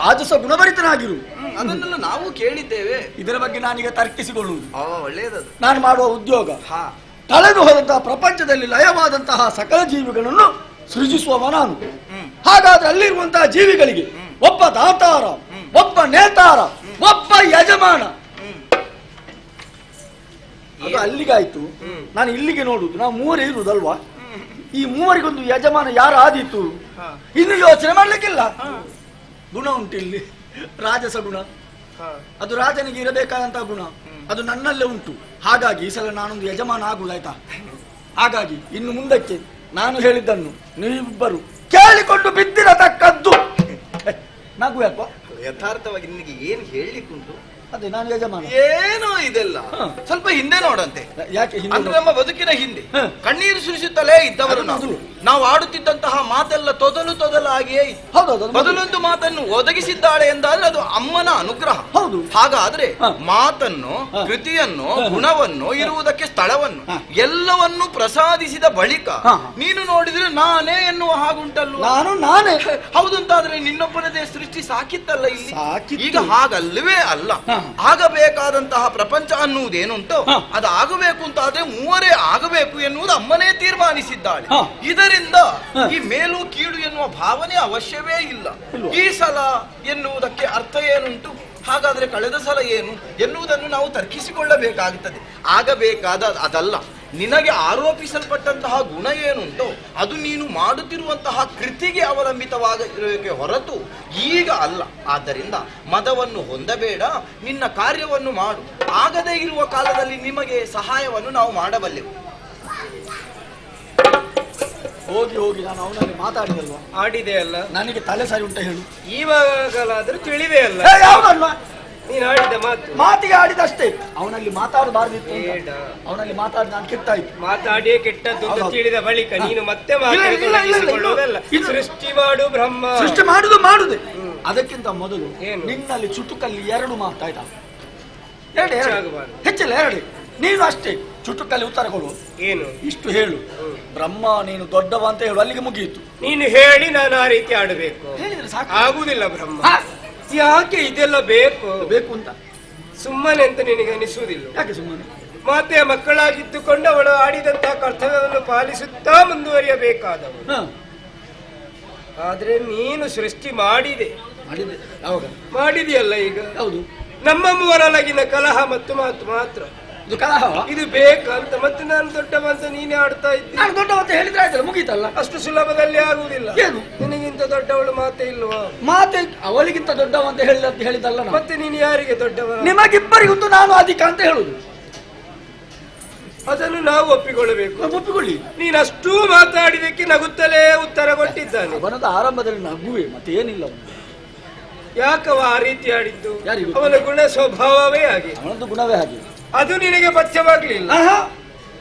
ರಾಜಸ ಗುಣಭರಿತನಾಗಿರು. ಅದನ್ನೆಲ್ಲ ನಾವು ಕೇಳಿದ್ದೇವೆ. ಇದರ ಬಗ್ಗೆ ನಾನೀಗ ತರ್ಕಿಸಿಕೊಳ್ಳುವುದು. ಒಳ್ಳೆಯದದು. ನಾನು ಮಾಡುವ ಉದ್ಯೋಗ ಹಾ, ಕಳೆದು ಹೋದಂತಹ ಪ್ರಪಂಚದಲ್ಲಿ ಲಯವಾದಂತಹ ಸಕಲ ಜೀವಿಗಳನ್ನು ಸೃಜಿಸುವವ ನಾನು. ಹಾಗಾದ್ರೆ ಅಲ್ಲಿರುವಂತಹ ಜೀವಿಗಳಿಗೆ ಒಬ್ಬ ದಾತಾರ, ಒಬ್ಬ ನೇತಾರ, ಒಬ್ಬ ಯಜಮಾನ. ಅದು ಅಲ್ಲಿಗಾಯ್ತು. ನಾನು ಇಲ್ಲಿಗೆ ನೋಡುದು, ನಾವು ಮೂವರೇ ಇರುವುದಲ್ವಾ? ಈ ಮೂವರಿಗೊಂದು ಯಜಮಾನ ಯಾರು ಆದೀತು? ಇನ್ನು ಯೋಚನೆ ಮಾಡ್ಲಿಕ್ಕಿಲ್ಲ. ಗುಣ ಉಂಟು ಇಲ್ಲಿ, ರಾಜಸ ಗುಣ. ಅದು ರಾಜನಿಗೆ ಇರಬೇಕಾದಂತಹ ಗುಣ, ಅದು ನನ್ನಲ್ಲೇ ಉಂಟು. ಹಾಗಾಗಿ ಈ ಸಲ ನಾನೊಂದು ಯಜಮಾನ ಆಗುವುದಾಯ್ತಾ? ಹಾಗಾಗಿ ಇನ್ನು ಮುಂದಕ್ಕೆ ನಾನು ಹೇಳಿದ್ದನ್ನು ನೀವಿಬ್ಬರು ಕೇಳಿಕೊಂಡು ಬಿದ್ದಿರತಕ್ಕದ್ದು. ನಗು ಯಾಕೋ? ಯಥಾರ್ಥವಾಗಿ ನಿನಗೆ ಏನ್ ಹೇಳಲಿಕ್ಕುಂಟು? ಅದೇ ನಾನು ಯಜಮಾನ. ಏನೋ ಇದೆಲ್ಲ ಸ್ವಲ್ಪ ಹಿಂದೆ ನೋಡಂತೆ. ಯಾಕೆ ಹಿಂದೆ ಅಂದ್ರೆ ನಮ್ಮ ಬದುಕಿನ ಹಿಂದೆ ಹ. ಕಣ್ಣೀರು ಸುರಿಸುತ್ತಲೇ ಇದ್ದವರು ಅದು ನಾವು. ಮೊದಲು. ನಾವು ಆಡುತ್ತಿದ್ದಂತಹ ಮಾತೆಲ್ಲ ತೊದಲಾಗಿಯೇ ಇತ್ತು. ಹೌದೌದು, ಅದು ಮೊದಲು. ಮೊದಲೊಂದು ಮಾತನ್ನು ಒದಗಿಸಿದ್ದಾಳೆ ಎಂದಾದ್ರೆ ಅದು ಅಮ್ಮನ ಅನುಗ್ರಹ. ಹೌದು. ಹಾಗಾದ್ರೆ ಹ. ಮಾತನ್ನು, ಹ. ಕೃತಿಯನ್ನು, ಹ. ಗುಣವನ್ನು, ಇರುವುದಕ್ಕೆ ಸ್ಥಳವನ್ನು ಹ. ಎಲ್ಲವನ್ನು ಪ್ರಸಾದಿಸಿದ ಬಳಿಕ ಹ. ನೀನು ನೋಡಿದ್ರೆ ನಾನೇ ಎನ್ನುವ ಹಾಗುಂಟಲ್ವ? ನಾನೇ ಹೌದು ಅಂತಾದ್ರೆ ನಿನ್ನೊಬ್ಬನದೇ ಸೃಷ್ಟಿ ಸಾಕಿತ್ತಲ್ಲ ಇಲ್ಲಿ. ಸಾಕಿತ್ತು. ಈಗ ಹಾಗಲ್ಲವೇ ಅಲ್ಲ. ಹ. ಆಗಬೇಕಾದಂತಹ ಪ್ರಪಂಚ ಅನ್ನುವುದೇನುಂಟು ಹ. ಅದು ಆಗಬೇಕು ಅಂತ ಆದ್ರೆ ಮೂವರೇ ಆಗಬೇಕು ಎನ್ನುವುದು ಅಮ್ಮನೇ ತೀರ್ಮಾನಿಸಿದ್ದಾಳೆ. ಹ. ಇದರಿಂದ ಹ. ಈ ಮೇಲು ಕೀಳು ಎನ್ನುವ ಭಾವನೆ ಅವಶ್ಯವೇ ಇಲ್ಲ. ಇಲ್ವಾ? ಈ ಸಲ ಎನ್ನುವುದಕ್ಕೆ ಅರ್ಥ ಏನುಂಟು? ಹಾಗಾದ್ರೆ ಕಳೆದ ಸಲ ಏನು ಎನ್ನುವುದನ್ನು ನಾವು ತರ್ಕಿಸಿಕೊಳ್ಳಬೇಕಾಗುತ್ತದೆ. ಆಗಬೇಕಾದ ಅದಲ್ಲ. ನಿನಗೆ ಆರೋಪಿಸಲ್ಪಟ್ಟಂತಹ ಗುಣ ಏನುಂಟೋ ಅದು ನೀನು ಮಾಡುತ್ತಿರುವಂತಹ ಕೃತಿಗೆ ಅವಲಂಬಿತವಾಗಿರುವುದಕ್ಕೆ ಹೊರತು ಈಗ ಅಲ್ಲ. ಆದ್ದರಿಂದ ಮದವನ್ನು ಹೊಂದಬೇಡ, ನಿನ್ನ ಕಾರ್ಯವನ್ನು ಮಾಡು. ಆಗದೇ ಇರುವ ಕಾಲದಲ್ಲಿ ನಿಮಗೆ ಸಹಾಯವನ್ನು ನಾವು ಮಾಡಬಲ್ಲೆವು. ಹೋಗಿ ಹೋಗಿ ನಾನು ಅವನಲ್ಲಿ ಮಾತಾಡಿದಲ್ವಾ? ಆಡಿದೆ ಅಲ್ಲ, ನನಗೆ ತಲೆ ಸರಿ ಉಂಟ ಹೇಳು. ಇವಾಗಲಾದ್ರೂ ತಿಳಿದೆ ಅಲ್ಲ ಯಾವ್ದಲ್ವಾ? ನೀನು ಆಡಿದ ಮಾತು. ಮಾತಿಗೆ ಆಡಿದಷ್ಟೇ, ಅವನಲ್ಲಿ ಮಾತಾಡಬಾರ್ದಿತ್ತು. ಬೇಡ. ಅವನಲ್ಲಿ ಮಾತಾಡಿ ನಾನು ಕೆಟ್ಟಾಯ್ತು. ಮಾತಾಡಿಯೇ ಕೆಟ್ಟದ್ದು ಅಂತ ಹೌದು. ತಿಳಿದ ಬಳಿಕ ನೀನು ಮತ್ತೆ ಇಲ್ಲ. ಸೃಷ್ಟಿ ಮಾಡು ಬ್ರಹ್ಮ. ಸೃಷ್ಟಿ ಮಾಡುದೇ. ಅದಕ್ಕಿಂತ ಮೊದಲು ಏನು? ನಿನ್ನಲ್ಲಿ ಚುಟುಕಲ್ಲಿ 2 ಮಾತಾಯ್ತಾ? ಹೆಚ್ಚಾಗಬಾರದು. ಹೆಚ್ಚಿಲ್ಲ 2. ನೀನು ಅಷ್ಟೇ ಚುಟುಕಲ್ಲಿ ಉತ್ತರ ಕೊಡು. ಏನು? ಇಷ್ಟು ಹೇಳು, ಬ್ರಹ್ಮ ನೀನು ದೊಡ್ಡವ ಅಂತ ಹೇಳು, ಅಲ್ಲಿಗೆ ಮುಗಿಯಿತು. ನೀನು ಹೇಳಿ ನಾನು ಆ ರೀತಿ ಆಡಬೇಕು. ಹೇಳಿದ್ರೆ ಸಾಕು. ಆಗುದಿಲ್ಲ ಬ್ರಹ್ಮ. ಹಾ, ಯಾಕೆ ಇದೆಲ್ಲ ಬೇಕು ಬೇಕು ಅಂತ. ಸುಮ್ಮನೆ ಅಂತ ನಿನಗೆ ಅನಿಸುವುದಿಲ್ಲ? ಯಾಕೆ ಸುಮ್ಮನೆ? ಮತ್ತೆ ಮಕ್ಕಳಾಗಿದ್ದುಕೊಂಡು ಅವಳು ಆಡಿದಂತಹ ಕರ್ತವ್ಯವನ್ನು ಪಾಲಿಸುತ್ತಾ ಮುಂದುವರಿಯಬೇಕಾದವಳು. ಹ, ಆದ್ರೆ ನೀನು ಸೃಷ್ಟಿ ಮಾಡಿದೆ. ಮಾಡಿದ್ದೆ. ಯಾವಾಗ? ಮಾಡಿದೆಯಲ್ಲ ಈಗ. ಹೌದು. ನಮ್ಮ ಮೂವರೊಳಗಿನ ಕಲಹ ಮತ್ತು ಮಾತು ಮಾತ್ರ. ಇದು ಕಲಹವ? ಇದು ಬೇಕಂತ ಮತ್ತೆ ನಾನು ದೊಡ್ಡವ ಅಂತ ನೀನೇ ಆಡ್ತಾ ಇದ್ದೆ. ನಾನು ದೊಡ್ಡವ ಅಂತ ಹೇಳಿದ್ರೆ ಆಯ್ತಲ್ಲ, ಮುಗೀತಲ್ಲ. ಅಷ್ಟು ಸುಲಭದಲ್ಲಿ ಆಗುವುದಿಲ್ಲ. ಏನು? ನಿನಗಿಂತ ದೊಡ್ಡವಳು ಮಾತೇ ಇಲ್ವಾ? ಮಾತೆ ಅವಳಿಗಿಂತ ದೊಡ್ಡವ ಅಂತ ಹೇಳಿದಲ್ಲ ನಾನು. ಮತ್ತೆ ನೀನು ಯಾರಿಗೆ ದೊಡ್ಡವ? ನಿಮಗಿಬ್ಬರಿಗೊಂದು ನಾನು ಅಧಿಕ ಅಂತ ಹೇಳುದು. ಅದನ್ನು ನಾವು ಒಪ್ಪಿಕೊಳ್ಳಬೇಕು. ಒಪ್ಪಿಕೊಳ್ಳಿ. ನೀನಷ್ಟು ಮಾತಾಡಿದಕ್ಕೆ ನಗುತ್ತಲೇ ಉತ್ತರ ಕೊಟ್ಟಿದ್ದಾನೆ. ಅವನದ ಆರಂಭದಲ್ಲಿ ನಗುವೆ, ಮತ್ತೆ ಏನಿಲ್ಲ ಅವನು. ಯಾಕವ ಆ ರೀತಿ ಆಡಿದ್ದು? ಯಾರಿಗೂ? ಅವನ ಗುಣ ಸ್ವಭಾವವೇ ಹಾಗೆ. ಅವನದ್ದು ಗುಣವೇ ಹಾಗೆ. ಅದು ನಿನಗೆ ಪಥ್ಯವಾಗ್ಲಿಲ್ಲ, ಆಹಾ,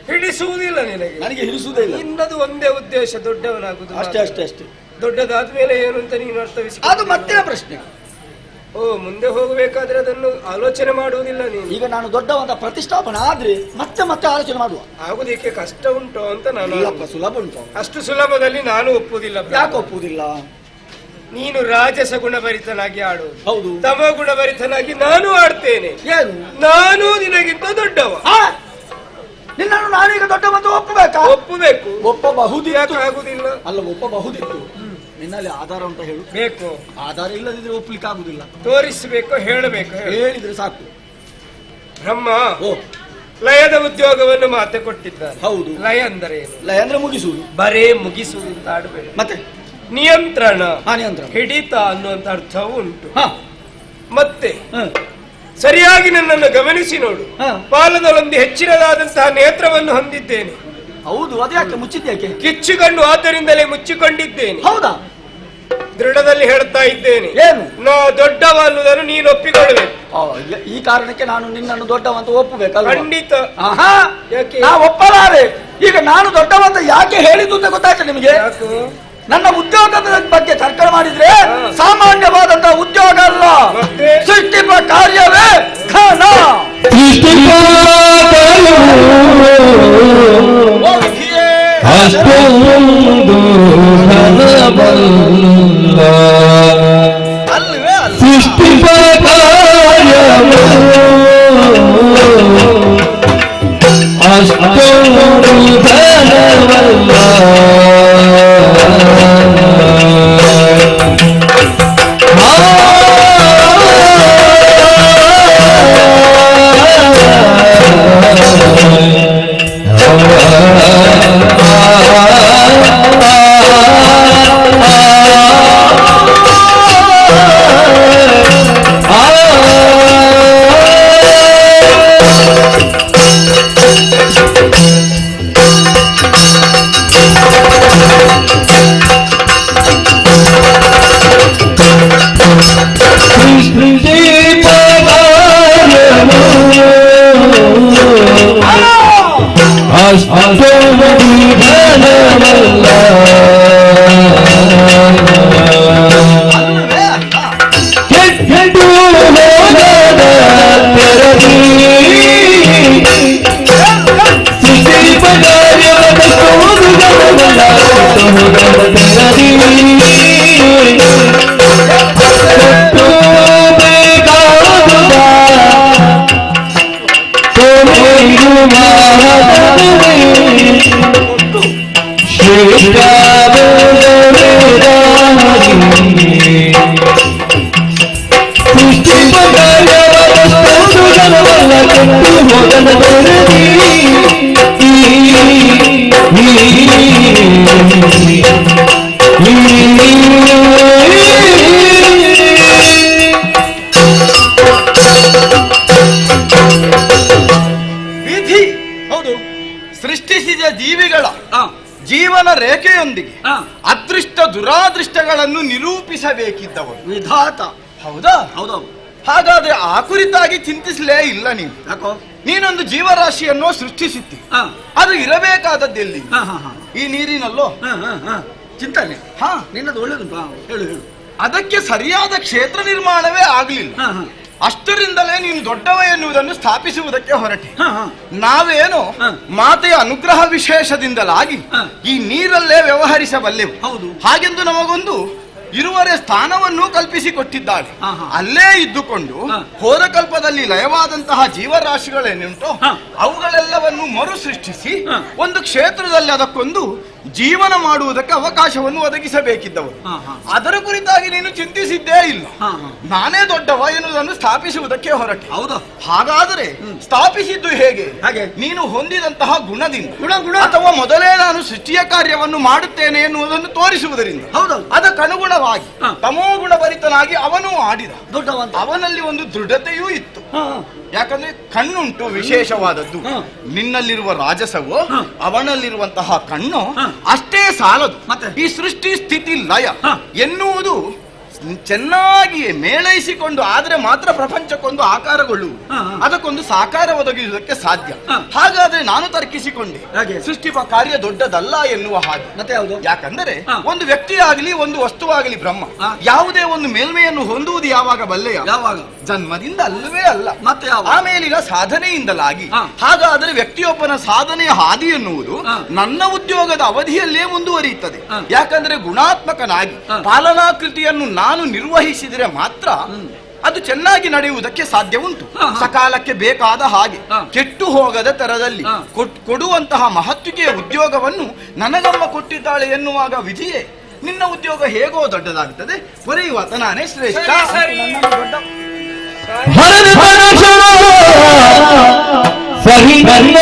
ಹಿಡಿಸುವುದಿಲ್ಲ ನಿನಗೆ. ನನಗೆ ಹಿಡಿಸುವುದೇ ಇಲ್ಲ. ನಿನ್ನದು ಒಂದೇ ಉದ್ದೇಶ, ದೊಡ್ಡವನಾಗುದು. ಅಷ್ಟೇ ಅಷ್ಟೇ ಅಷ್ಟೇ. ದೊಡ್ಡದಾದ್ಮೇಲೆ ಏನು ಅಂತ ನೀನು ಅರ್ಥವಿಸಿ. ಅದು ಮತ್ತೆ ಪ್ರಶ್ನೆ. ಓ, ಮುಂದೆ ಹೋಗಬೇಕಾದ್ರೆ ಅದನ್ನು ಆಲೋಚನೆ ಮಾಡುವುದಿಲ್ಲ ನೀನು. ಈಗ ನಾನು ದೊಡ್ಡವಂತ ಪ್ರತಿಷ್ಠಾಪನೆ ಆದ್ರೆ ಮತ್ತೆ ಮತ್ತೆ ಆಲೋಚನೆ ಮಾಡುವ. ಆಗುದಕ್ಕೆ ಕಷ್ಟ ಉಂಟು ಅಂತ ನಾನು. ಇಲ್ಲಪ್ಪ, ಸುಲಭ ಉಂಟು. ಅಷ್ಟು ಸುಲಭದಲ್ಲಿ ನಾನು ಒಪ್ಪುವುದಿಲ್ಲ. ಯಾಕೆ ಒಪ್ಪುವುದಿಲ್ಲ? ನೀನು ರಾಜಸ ಗುಣಭರಿತನಾಗಿ ಆಡುವುದು, ಹೌದು. ತಮ ಗುಣಭರಿತನಾಗಿ ನಾನು ಆಡ್ತೇನೆ. ಏನು? ನಾನು ನಿನಗಿಂತ ದೊಡ್ಡವ. ನಿನ್ನನ್ನು ನಾನೀಗ ದೊಡ್ಡವಂತ ಒಪ್ಪಬೇಕಾ? ಒಪ್ಪಬೇಕು. ಒಪ್ಪಬಹುದಿತ್ತು. ಯಾಕೆ ಆಗುದಿಲ್ಲ? ಅಲ್ಲ, ಒಪ್ಪಬಹುದಿತ್ತು. ನಿನ್ನಲ್ಲಿ ಆಧಾರ ಅಂತ ಹೇಳು. ಬೇಕು. ಆಧಾರ ಇಲ್ಲದಿದ್ರೆ ಒಪ್ಪಲಿಕ್ಕೆ ಆಗುದಿಲ್ಲ. ತೋರಿಸಬೇಕು, ಹೇಳಬೇಕು. ಹೇಳಿದ್ರೆ ಸಾಕು. ಬ್ರಹ್ಮ ಓ, ಲಯದ ಉದ್ಯೋಗವನ್ನು ಮಾತೆ ಕೊಟ್ಟಿದ್ದಾನೆ. ಹೌದು. ಲಯ ಅಂದರೆ ಏನು? ಲಯ ಅಂದ್ರೆ ಮುಗಿಸುವುದು. ಬರೇ ಮುಗಿಸುವುದು ಅಂತ ಆಡಬೇಡ. ಮತ್ತೆ ನಿಯಂತ್ರಣ, ನಿಯಂತ್ರಣ, ಹಿಡಿತ ಅನ್ನುವಂತ ಅರ್ಥವೂ ಉಂಟು. ಹ, ಮತ್ತೆ ಹ, ಸರಿಯಾಗಿ ನನ್ನನ್ನು ಗಮನಿಸಿ ನೋಡು. ಪಾಲದಲ್ಲೊಂದು ಹೆಚ್ಚಿನದಾದಂತಹ ನೇತ್ರವನ್ನು ಹೊಂದಿದ್ದೇನೆ. ಹೌದು, ಅದ್ಯಾಕೆ ಮುಚ್ಚಿದ್ಯಾಕೆ? ಕಿಚ್ಚುಗಂಡು ಆದ್ದರಿಂದಲೇ ಮುಚ್ಚಿಕೊಂಡಿದ್ದೇನೆ. ಹೌದಾ? ದೃಢದಲ್ಲಿ ಹೇಳ್ತಾ ಇದ್ದೇನೆ, ಏನು? ನಾ ದೊಡ್ಡವ ಅನ್ನುವುದನ್ನು ನೀನು ಒಪ್ಪಿಕೊಳ್ಳಬೇಕು. ಈ ಕಾರಣಕ್ಕೆ ನಾನು ನಿನ್ನನ್ನು ದೊಡ್ಡವಂತ ಒಪ್ಪಬೇಕಲ್ಲ? ಖಂಡಿತ. ಯಾಕೆ? ನಾ ಒಪ್ಪಲಾರೆ. ಈಗ ನಾನು ದೊಡ್ಡವಂತ ಯಾಕೆ ಹೇಳಿದ್ದು ಅಂತ ಗೊತ್ತಾಯ್ತು ನಿಮಗೆ? ನನ್ನ ಉದ್ಯೋಗದ ಬಗ್ಗೆ ಚರ್ಚೆ ಮಾಡಿದ್ರೆ ಸಾಮಾನ್ಯವಾದಂತಹ ಉದ್ಯೋಗ ಅಲ್ಲ, ಸೃಷ್ಟಿಪ ಕಾರ್ಯವೇ ಖಾನ. ಅಲ್ವೇ ಅಲ್ಲ? ಸೃಷ್ಟಿಪ ಕಾರ್ಯವು ಅಷ್ಟೊಂದು ಧನವಲ್ಲ. ವಿಧಿ ಹೌದು ಸೃಷ್ಟಿಸಿದ ಜೀವಿಗಳ ಜೀವನ ರೇಖೆಯೊಂದಿಗೆ ಅದೃಷ್ಟ ದುರಾದೃಷ್ಟಗಳನ್ನು ನಿರೂಪಿಸಬೇಕಿದ್ದವರು ವಿಧಾತ. ಹೌದಾ? ಹೌದೌದು. ಹಾಗಾದ್ರೆ ಆ ಕುರಿತಾಗಿ ಚಿಂತಿಸಲೇ ಇಲ್ಲ ನೀನು. ಯಾಕೋ? ನೀನೊಂದು ಜೀವರಾಶಿಯನ್ನು ಸೃಷ್ಟಿಸುತ್ತಿ, ಅದು ಇರಬೇಕಾದದ್ದೆಲ್ಲಿ? ಈ ನೀರಿನಲ್ಲೋ? ಚಿಂತನೆ. ಹಾ, ನಿನ್ನದು ಒಳ್ಳೇದುಂಟು. ಹೇಳು ಹೇಳು. ಅದಕ್ಕೆ ಸರಿಯಾದ ಕ್ಷೇತ್ರ ನಿರ್ಮಾಣವೇ ಆಗಲಿಲ್ಲ. ಅಷ್ಟರಿಂದಲೇ ನೀನು ದೊಡ್ಡವ ಎನ್ನುವುದನ್ನು ಸ್ಥಾಪಿಸುವುದಕ್ಕೆ ಹೊರಟೆ. ನಾವೇನು ಮಾತೆಯ ಅನುಗ್ರಹ ವಿಶೇಷದಿಂದಲಾಗಿ ಈ ನೀರಲ್ಲೇ ವ್ಯವಹರಿಸಬಲ್ಲೆವು. ಹಾಗೆಂದು ನಮಗೊಂದು ಇರುವರೆ ಸ್ಥಾನವನ್ನು ಕಲ್ಪಿಸಿಕೊಟ್ಟಿದ್ದಾಳೆ. ಅಲ್ಲೇ ಇದ್ದುಕೊಂಡು ಹೋದ ಕಲ್ಪದಲ್ಲಿ ಲಯವಾದಂತಹ ಜೀವರಾಶಿಗಳೇನುಂಟು ಅವುಗಳೆಲ್ಲವನ್ನು ಮರು ಸೃಷ್ಟಿಸಿ ಒಂದು ಕ್ಷೇತ್ರದಲ್ಲಿ ಅದಕ್ಕೊಂದು ಜೀವನ ಮಾಡುವುದಕ್ಕೆ ಅವಕಾಶವನ್ನು ಒದಗಿಸಬೇಕಿದ್ದವರು. ಅದರ ಕುರಿತಾಗಿ ನೀನು ಚಿಂತಿಸಿದ್ದೇ ಇಲ್ಲ. ನಾನೇ ದೊಡ್ಡವ ಎನ್ನುವುದನ್ನು ಸ್ಥಾಪಿಸುವುದಕ್ಕೆ ಹೊರಟೆ. ಹೌದಾ? ಹಾಗಾದರೆ ಸ್ಥಾಪಿಸಿದ್ದು ಹೇಗೆ? ನೀನು ಹೊಂದಿದಂತಹ ಗುಣದಿಂದ ಅಥವಾ ಮೊದಲೇ ನಾನು ಸೃಷ್ಟಿಯ ಕಾರ್ಯವನ್ನು ಮಾಡುತ್ತೇನೆ ಎನ್ನುವುದನ್ನು ತೋರಿಸುವುದರಿಂದ. ಅದಕ್ಕನುಗುಣವಾಗಿ ತಮೋಗುಣ ಭರಿತನಾಗಿ ಅವನು ಆಡಿದ. ಅವನಲ್ಲಿ ಒಂದು ದೃಢತೆಯೂ ಇತ್ತು. ಯಾಕಂದ್ರೆ ಕಣ್ಣುಂಟು ವಿಶೇಷವಾದದ್ದು. ನಿನ್ನಲ್ಲಿರುವ ರಾಜಸವು ಅವನಲ್ಲಿರುವಂತಹ ಕಣ್ಣು ಅಷ್ಟೇ ಸಾಲದು. ಈ ಸೃಷ್ಟಿ ಸ್ಥಿತಿ ಲಯ ಎನ್ನುವುದು ಚೆನ್ನಾಗಿ ಮೇಳೈಸಿಕೊಂಡು ಆದ್ರೆ ಮಾತ್ರ ಪ್ರಪಂಚಕ್ಕೊಂದು ಆಕಾರಗೊಳ್ಳುವುದು, ಅದಕ್ಕೊಂದು ಸಾಕಾರ ಒದಗಿಸುವುದಕ್ಕೆ ಸಾಧ್ಯ. ಹಾಗಾದ್ರೆ ನಾನು ತರ್ಕಿಸಿಕೊಂಡೆ ಸೃಷ್ಟಿ ಕಾರ್ಯ ದೊಡ್ಡದಲ್ಲ ಎನ್ನುವ ಹಾಗೆ. ಯಾಕಂದರೆ ಒಂದು ವ್ಯಕ್ತಿಯಾಗಲಿ ಒಂದು ವಸ್ತುವಾಗಲಿ ಬ್ರಹ್ಮ ಯಾವುದೇ ಒಂದು ಮೇಲ್ಮೆಯನ್ನು ಹೊಂದುವುದು ಯಾವಾಗ ಬಲ್ಲೆಯ? ಜನ್ಮದಿಂದ ಅಲ್ಲವೇ ಅಲ್ಲ, ಮತ್ತೆ ಆಮೇಲಿನ ಸಾಧನೆಯಿಂದಲಾಗಿ. ಹಾಗಾದರೆ ವ್ಯಕ್ತಿಯೊಬ್ಬನ ಸಾಧನೆಯ ಹಾದಿ ಎನ್ನುವುದು ನನ್ನ ಉದ್ಯೋಗದ ಅವಧಿಯಲ್ಲೇ ಮುಂದುವರಿಯುತ್ತದೆ. ಯಾಕಂದ್ರೆ ಗುಣಾತ್ಮಕನಾಗಿ ಪಾಲನಾಕೃತಿಯನ್ನು ನಾನು ನಿರ್ವಹಿಸಿದರೆ ಮಾತ್ರ ಅದು ಚೆನ್ನಾಗಿ ನಡೆಯುವುದಕ್ಕೆ ಸಾಧ್ಯ ಉಂಟು. ಸಕಾಲಕ್ಕೆ ಬೇಕಾದ ಹಾಗೆ ಕೆಟ್ಟು ಹೋಗದ ತರದಲ್ಲಿ ಕೊಡುವಂತಹ ಮಹತ್ವಿಕೆಯ ಉದ್ಯೋಗವನ್ನು ನನಗಮ್ಮ ಕೊಟ್ಟಿದ್ದಾಳೆ ಎನ್ನುವಾಗ ವಿಧಿಯೇ ನಿನ್ನ ಉದ್ಯೋಗ ಹೇಗೋ ದೊಡ್ಡದಾಗುತ್ತದೆ, ಕೊರೆಯುವಾತ ನಾನೇ ಶ್ರೇಷ್ಠ. ಸರಿ ನನ್ನ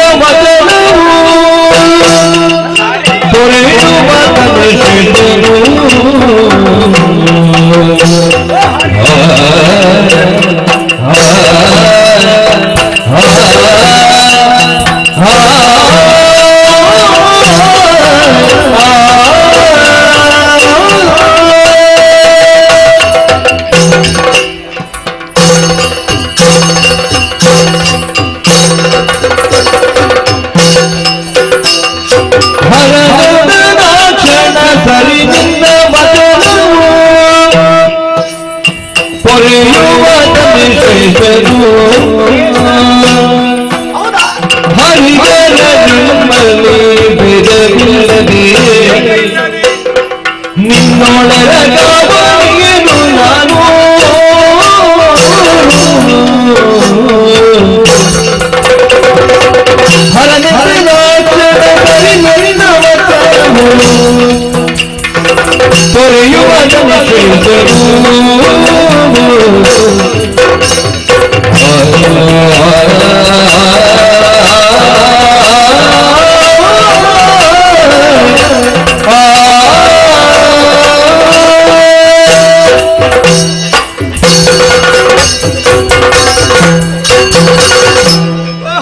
ತೊರೆಯುವ ಜನಸೇತರು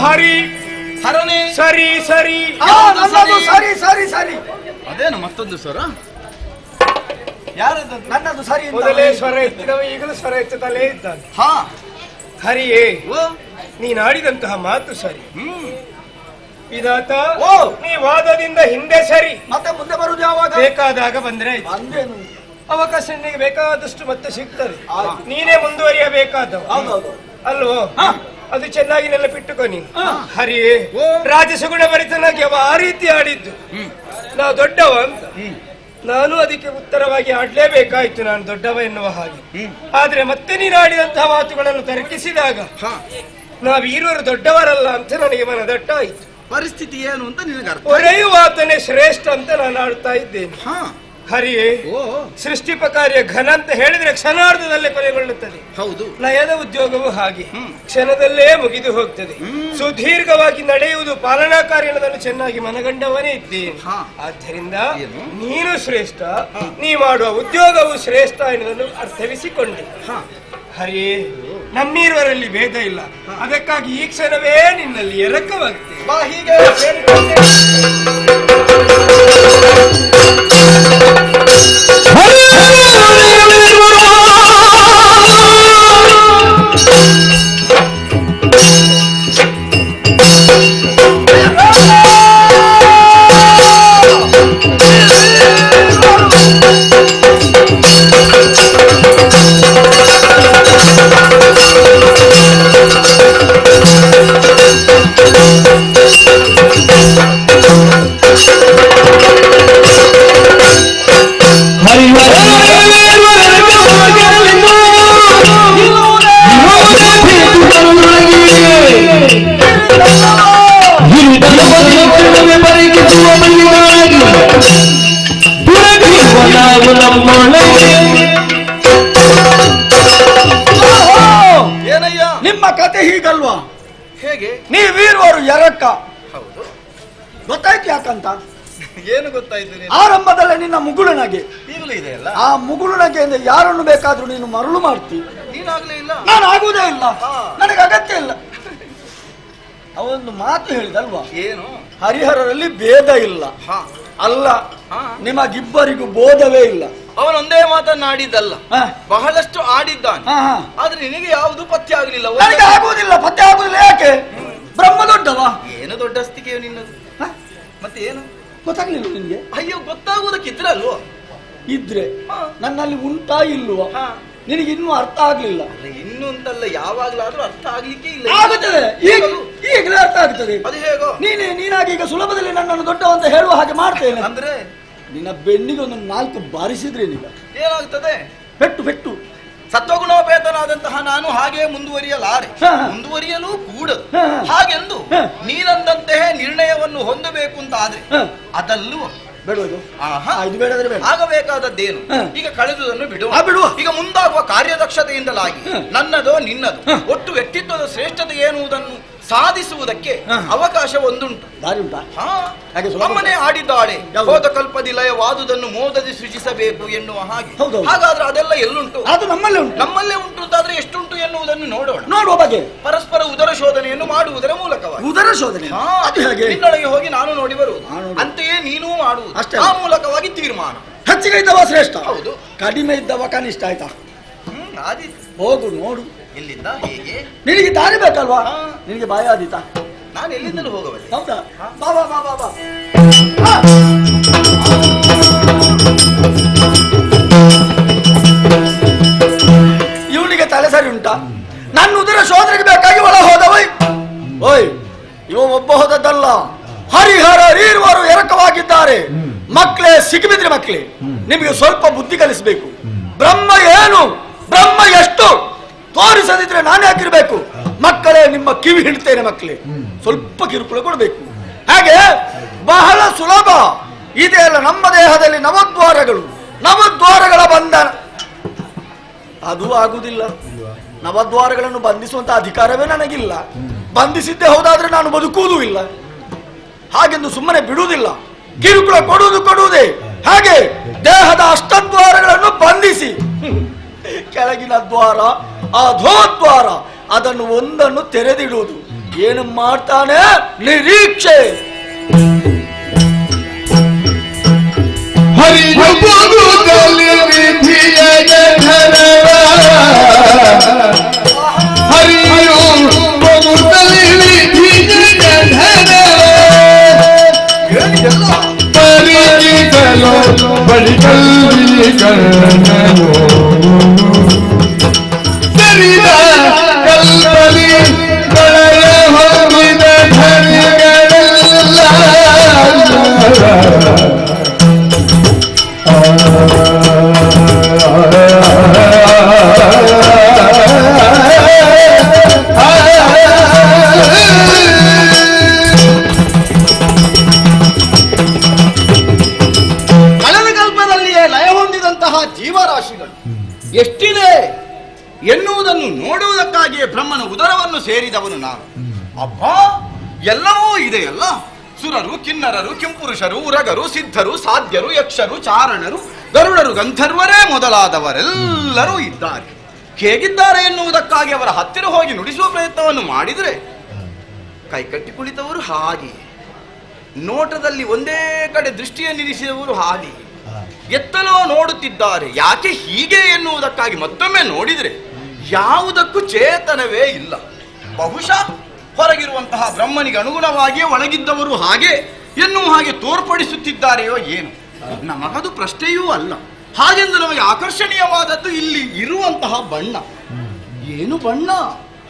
ಹರಿ ಹರನೇ ಸರಿ ಸರಿ ನನ್ನದು ಸರಿ ಸರಿ ಸರಿ. ಅದೇನು ಮತ್ತೊಂದು ಸ್ವರ? ಯಾರದ್ದು? ನನ್ನದು ಸರಿ ಅಂತ ಮೊದಲೇ ಸ್ವರ ಎತ್ತಿದವ ಈಗಲೂ ಸ್ವರ ಎತ್ತುತ್ತಲೇ ಇದ್ದಾನೆ. ಹಾ ಹರಿಯೇ, ಓ ನೀನಾಡಿದಂತಹ ಮಾತು ಸರಿ. ವಿಧಾತ, ಓ ನೀ ವಾದದಿಂದ ಹಿಂದೆ ಸರಿ. ಮತ್ತೆ ಮುಂದೆ ಬರುದು ಯಾವಾಗ? ಬೇಕಾದಾಗ ಬಂದ್ರೆ ಆಯ್ತು. ಅಂದೇನು? ಅವಕಾಶ ನಿನಗೆ ಬೇಕಾದಷ್ಟು ಮತ್ತೆ ಸಿಗ್ತದೆ. ಆಯ್ತು. ನೀನೇ ಮುಂದುವರಿಯಬೇಕಾದವ ಹೌದೌದು. ಅಲ್ವೋ? ಹಾ. ಅದು ಚೆನ್ನಾಗಿ ನೆನಪಿಟ್ಟುಕೊ ನೀನು. ಹಾ. ಹರಿಯೇ, ರಾಜಸುಗುಣ ಭರಿತನಾಗಿ ಅವ ಆ ರೀತಿ ಆಡಿದ್ದು. ನಾವು ದೊಡ್ಡವ ಅಂತ ನಾನು ಅದಕ್ಕೆ ಉತ್ತರವಾಗಿ ಆಡ್ಲೇಬೇಕಾಯ್ತು, ನಾನು ದೊಡ್ಡವ ಎನ್ನುವ ಹಾಗೆ. ಆದ್ರೆ ಮತ್ತೆ ನೀನು ಆಡಿದಂತಹ ಮಾತುಗಳನ್ನು ತರ್ಕಿಸಿದಾಗ ನಾವೀರುವರು ದೊಡ್ಡವರಲ್ಲ ಅಂತ ನನಗೆ ಮನದಟ್ಟ ಆಯ್ತು. ಪರಿಸ್ಥಿತಿ ಏನು ಅಂತ ನಿನಗೆ ಅರ್ಥ? ಒರೆಯುವಾತನೇ ಶ್ರೇಷ್ಠ ಅಂತ ನಾನು ಆಡ್ತಾ ಇದ್ದೇನೆ. ಹಾ ಹರಿಯೇ, ಓ ಸೃಷ್ಟಿಪ ಕಾರ್ಯ ಘನ ಅಂತ ಹೇಳಿದ್ರೆ ಕ್ಷಣಾರ್ಧದಲ್ಲೇ ಕೊನೆಗೊಳ್ಳುತ್ತದೆ. ಹೌದು. ಲಯದ ಉದ್ಯೋಗವು ಹಾಗೆ ಕ್ಷಣದಲ್ಲೇ ಮುಗಿದು ಹೋಗ್ತದೆ. ಸುದೀರ್ಘವಾಗಿ ನಡೆಯುವುದು ಪಾಲನಾ ಕಾರ್ಯ ಅನ್ನೋದನ್ನು ಚೆನ್ನಾಗಿ ಮನಗಂಡವನೇ ಇದ್ದೇನೆ. ಹಾ. ಆದ್ದರಿಂದ ಏನು? ನೀನು ಶ್ರೇಷ್ಠ, ನೀ ಮಾಡುವ ಉದ್ಯೋಗವು ಶ್ರೇಷ್ಠ ಎನ್ನುವುದನ್ನು ಅರ್ಥವಿಸಿಕೊಂಡೆ. ಹರಿಯೇ, ನಮ್ಮೀರುವರಲ್ಲಿ ಭೇದ ಇಲ್ಲ, ಅದಕ್ಕಾಗಿ ಈ ಕ್ಷಣವೇ ನಿನ್ನಲ್ಲಿ ಎರಕವಾಗ್ತದೆ. ಬಾ ಹೀಗೆ ಏನಯ್ಯ ನಿಮ್ಮ ಕತೆ ಹೀಗಲ್ವಾ? ಹೇಗೆ? ನೀವೀರುವರು ಎರಕ. ಹೌದು. ಗೊತ್ತಾಯ್ತು ಯಾಕಂತ? ಏನು ಗೊತ್ತಾಯ್ತು ನಿನಗೆ? ಆರಂಭದಲ್ಲೇ ನಿನ್ನ ಮುಗುಳುನಗೆ, ಈಗಲೂ ಇದೆ ಅಲ್ಲ? ಆ ಮುಗುಳುನಗೆಯಿಂದ ಯಾರನ್ನು ಬೇಕಾದ್ರೂ ನೀನು ಮರಳು ಮಾಡ್ತಿ. ನೀನಾಗ್ಲೇ ಇಲ್ಲ. ನಾನು ಆಗುವುದೇ ಇಲ್ಲ, ಹಾ. ನನಗೆ ಅಗತ್ಯ ಇಲ್ಲ. ಅವೊಂದು ಮಾತು ಹೇಳಿದಲ್ವಾ, ಏನು? ಹರಿಹರರಲ್ಲಿ ಭೇದ ಇಲ್ಲ. ಹಾ ಅಲ್ಲ, ಹಾ. ನಿಮಗಿಬ್ಬರಿಗೂ ಬೋಧವೇ ಇಲ್ಲ. ಅವನೊಂದೇ ಮಾತನ್ನಾಡಿದ್ದಲ್ಲ, ಹಾ. ಬಹಳಷ್ಟು ಆಡಿದ್ದಾನೆ. ಹಾ, ಹಾ. ಆದ್ರೆ ನಿನಗೆ ಯಾವುದು ಪಥ್ಯ ಆಗಲಿಲ್ಲ. ನನಗೆ ಆಗುವುದಿಲ್ಲ, ಪತ್ತೆ ಆಗುವುದಿಲ್ಲ. ಯಾಕೆ? ಬ್ರಹ್ಮ ದೊಡ್ಡವ. ಏನು ದೊಡ್ಡ ಅಸ್ತಿಕೆಯು ನಿನ್ನದು? ಹಾ? ಮತ್ತೆ ಏನು? ಗೊತ್ತಾಗ್ಲಿಲ್ಲ ನಿನ್ಗೆ? ಅಯ್ಯೋ, ಗೊತ್ತಾಗುವುದಕ್ಕಿದ್ರಲ್ವೋ? ಇದ್ರೆ ಹಾ. ನನ್ನಲ್ಲಿ ಉಂಟಾ ಇಲ್ವಾ? ಹಾ. ನಿನಗೆ ಇನ್ನೂ ಅರ್ಥ ಆಗ್ಲಿಲ್ಲ. ಅಲ್ಲ, ಇನ್ನು ಅಂತಲ್ಲ, ಯಾವಾಗ್ಲಾದ್ರೂ ಅರ್ಥ ಆಗ್ಲಿಕ್ಕೆ ಇಲ್ಲ. ಆಗುತ್ತದೆ, ಈಗಲೇ ಅರ್ಥ ಆಗ್ತದೆ. ಅದು ಹೇಗೋ? ನೀನಾಗಿ ಈಗ ಸುಲಭದಲ್ಲಿ ನನ್ನನ್ನು ದೊಡ್ಡ ಅಂತ ಹೇಳುವ ಹಾಗೆ ಮಾಡ್ತೇನೆ. ಅಂದ್ರೆ ನಿನ್ನ ಬೆನ್ನಿಗೆ ಒಂದು 4 ಬಾರಿಸಿದ್ರೆ ನೀಗ ಏನಾಗ್ತದೆ? ಪೆಟ್ಟು ಸತ್ವಗುಣೋಪೇತನಾದಂತಹ ನಾನು ಹಾಗೆ ಮುಂದುವರಿಯಲಾರೆ, ಮುಂದುವರಿಯಲು ಕೂಡದು. ಹಾಗೆಂದು ನೀನಂದಂತೆಯೇ ನಿರ್ಣಯವನ್ನು ಹೊಂದಬೇಕು ಅಂತ ಆದ್ರೆ ಅದಲ್ಲೂ ಬೇಡದು. ಆಹಾ, ಇದು ಬೇಡದ್ರೆ ಬೇಡ. ಆಗಬೇಕಾದದ್ದೇನು? ಈಗ ಕಳೆದುದನ್ನು ಬಿಡುವ. ಈಗ ಮುಂದಾಗುವ ಕಾರ್ಯದಕ್ಷತೆಯಿಂದಲಾಗಿ ನನ್ನದೋ ನಿನ್ನದು ಒಟ್ಟು ವ್ಯಕ್ತಿತ್ವದ ಶ್ರೇಷ್ಠತೆ ಎನ್ನುವುದನ್ನು ಸಾಧಿಸುವುದಕ್ಕೆ ಅವಕಾಶ ಒಂದುಂಟು. ದಾರಿ ಉಂಟಾ? ಅಮ್ಮನೆ ಆಡಿದ್ದಾಳೆ, ಹೋದ ಕಲ್ಪದಿ ಲಯವಾದುದನ್ನು ಮೋದದಿ ಸೃಜಿಸಬೇಕು ಎನ್ನುವ ಹಾಗೆ. ಹಾಗಾದ್ರೆ ಅದೆಲ್ಲ ಎಲ್ಲುಂಟು? ಅದು ನಮ್ಮಲ್ಲೇ ಉಂಟು. ನಮ್ಮಲ್ಲೇ ಉಂಟು ಅಂತಾದ್ರೆ ಎಷ್ಟುಂಟು ಎನ್ನುವುದನ್ನು ನೋಡುವ ಬಗ್ಗೆ ಪರಸ್ಪರ ಉದರ ಶೋಧನೆಯನ್ನು ಮಾಡುವುದರ ಮೂಲಕವಾಗಿ. ಉದರ ಶೋಧನೆ ನಿನ್ನೊಳಗೆ ಹೋಗಿ ನಾನು ನೋಡಿ ಬರುವುದು, ಅಂತೆಯೇ ನೀನೂ ಮಾಡುವುದು. ಆ ಮೂಲಕವಾಗಿ ತೀರ್ಮಾನ. ಹೆಚ್ಚಿಗೆ ಇದ್ದವ ಶ್ರೇಷ್ಠ, ಹೌದು. ಕಡಿಮೆ ಇದ್ದವ ಕನಿಷ್ಠ. ಆಯ್ತಾ? ಹೋಗು ನೋಡು. ಎಲ್ಲಿಂದ ಹೇಗೆ? ನಿನಗೆ ದಾರಿ ಬೇಕಲ್ವಾ? ನಿನಗೆ ಭಯ ಆದೀತಾ? ನಾನು ಎಲ್ಲಿಂದಲೂ ಹೋಗಬಲ್ಲೆ. ಹೌದಾ? ಬಾ ಬಾ ಬಾ ಬಾ ಬಾ. ಇವನಿಗೆ ತಲೆ ಸರಿ ಉಂಟಾ? ನನ್ನ ಉದರ ಶೋಧನೆಗೆ ಬೇಕಾಗಿ ಒಳ ಹೋದವ. ಓಯ್, ಇವ ಒಬ್ಬ ಹೋದದ್ದಲ್ಲ. ಹರಿಹರ ಇರುವರು ಎರಕವಾಗಿದ್ದಾರೆ. ಮಕ್ಕಳೇ, ಸಿಕ್ಕಿಬಿದ್ರಿ ಮಕ್ಕಳೇ, ನಿಮಗೆ ಸ್ವಲ್ಪ ಬುದ್ಧಿ ಕಲಿಸಬೇಕು. ಬ್ರಹ್ಮ ಏನು, ಬ್ರಹ್ಮ ಎಷ್ಟು ತೋರಿಸದಿದ್ರೆ ನಾನೇ ಹಾಕಿರ್ಬೇಕು. ಮಕ್ಕಳೇ, ನಿಮ್ಮ ಕಿವಿ ಹಿಡ್ತೇನೆ. ಮಕ್ಕಳೇ, ಸ್ವಲ್ಪ ಕಿರುಕುಳ ಕೊಡಬೇಕು. ಹಾಗೆ ಬಹಳ ಸುಲಭ. ಇದೇ ಅಲ್ಲ ನಮ್ಮ ದೇಹದಲ್ಲಿ ನವದ್ವಾರಗಳ ಬಂಧನ. ಅದು ಆಗುವುದಿಲ್ಲ. ನವದ್ವಾರಗಳನ್ನು ಬಂಧಿಸುವಂತ ಅಧಿಕಾರವೇ ನನಗಿಲ್ಲ. ಬಂಧಿಸಿದ್ದೇ ಹೌದಾದ್ರೆ ನಾನು ಬದುಕುವುದೂ ಇಲ್ಲ. ಹಾಗೆಂದು ಸುಮ್ಮನೆ ಬಿಡುವುದಿಲ್ಲ. ಕಿರುಕುಳ ಕೊಡುವುದೇ ಹಾಗೆ ದೇಹದ ಅಷ್ಟದ್ವಾರಗಳನ್ನು ಬಂಧಿಸಿ ಕೆಳಗಿನ ದ್ವಾರ ಅಧೋದ್ವಾರ ಅದನ್ನು ಒಂದನ್ನು ತೆರೆದಿಡುವುದು. ಏನು ಮಾಡ್ತಾನೆ ನಿರೀಕ್ಷೆ. बड़ी कल्ली करनो तेरीदा कल्ली बड़े हो मिद घर गल्ला ಎಷ್ಟಿದೆ ಎನ್ನುವುದನ್ನು ನೋಡುವುದಕ್ಕಾಗಿಯೇ ಬ್ರಹ್ಮನ ಉದರವನ್ನು ಸೇರಿದವನು ನಾನು. ಅಬ್ಬಾ, ಎಲ್ಲವೂ ಇದೆಯಲ್ಲ. ಸುರರು, ಕಿನ್ನರರು, ಕಿಂಪುರುಷರು, ಉರಗರು, ಸಿದ್ಧರು, ಸಾಧ್ಯರು, ಯಕ್ಷರು, ಚಾರಣರು, ಗರುಡರು, ಗಂಧರ್ವರೇ ಮೊದಲಾದವರೆಲ್ಲರೂ ಇದ್ದಾರೆ. ಹೇಗಿದ್ದಾರೆ ಎನ್ನುವುದಕ್ಕಾಗಿ ಅವರ ಹತ್ತಿರ ಹೋಗಿ ನುಡಿಸುವ ಪ್ರಯತ್ನವನ್ನು ಮಾಡಿದರೆ ಕೈಕಟ್ಟಿ ಕುಳಿತವರು ಹಾಗೆ, ನೋಟದಲ್ಲಿ ಒಂದೇ ಕಡೆ ದೃಷ್ಟಿಯನ್ನಿರಿಸಿದವರು ಹಾಗೆ ಎತ್ತಲೋ ನೋಡುತ್ತಿದ್ದಾರೆ. ಯಾಕೆ ಹೀಗೆ ಎನ್ನುವುದಕ್ಕಾಗಿ ಮತ್ತೊಮ್ಮೆ ನೋಡಿದರೆ ಯಾವುದಕ್ಕೂ ಚೇತನವೇ ಇಲ್ಲ. ಬಹುಶಃ ಹೊರಗಿರುವಂತಹ ಬ್ರಹ್ಮನಿಗೆ ಅನುಗುಣವಾಗಿಯೇ ಒಳಗಿದ್ದವರು ಹಾಗೆ ಎನ್ನುವ ಹಾಗೆ ತೋರ್ಪಡಿಸುತ್ತಿದ್ದಾರೆಯೋ ಏನು, ನಮಗದು ಪ್ರಶ್ನೆಯೂ ಅಲ್ಲ. ಹಾಗೆಂದು ನಮಗೆ ಆಕರ್ಷಣೀಯವಾದದ್ದು ಇಲ್ಲಿ ಇರುವಂತಹ ಬಣ್ಣ. ಏನು ಬಣ್ಣ?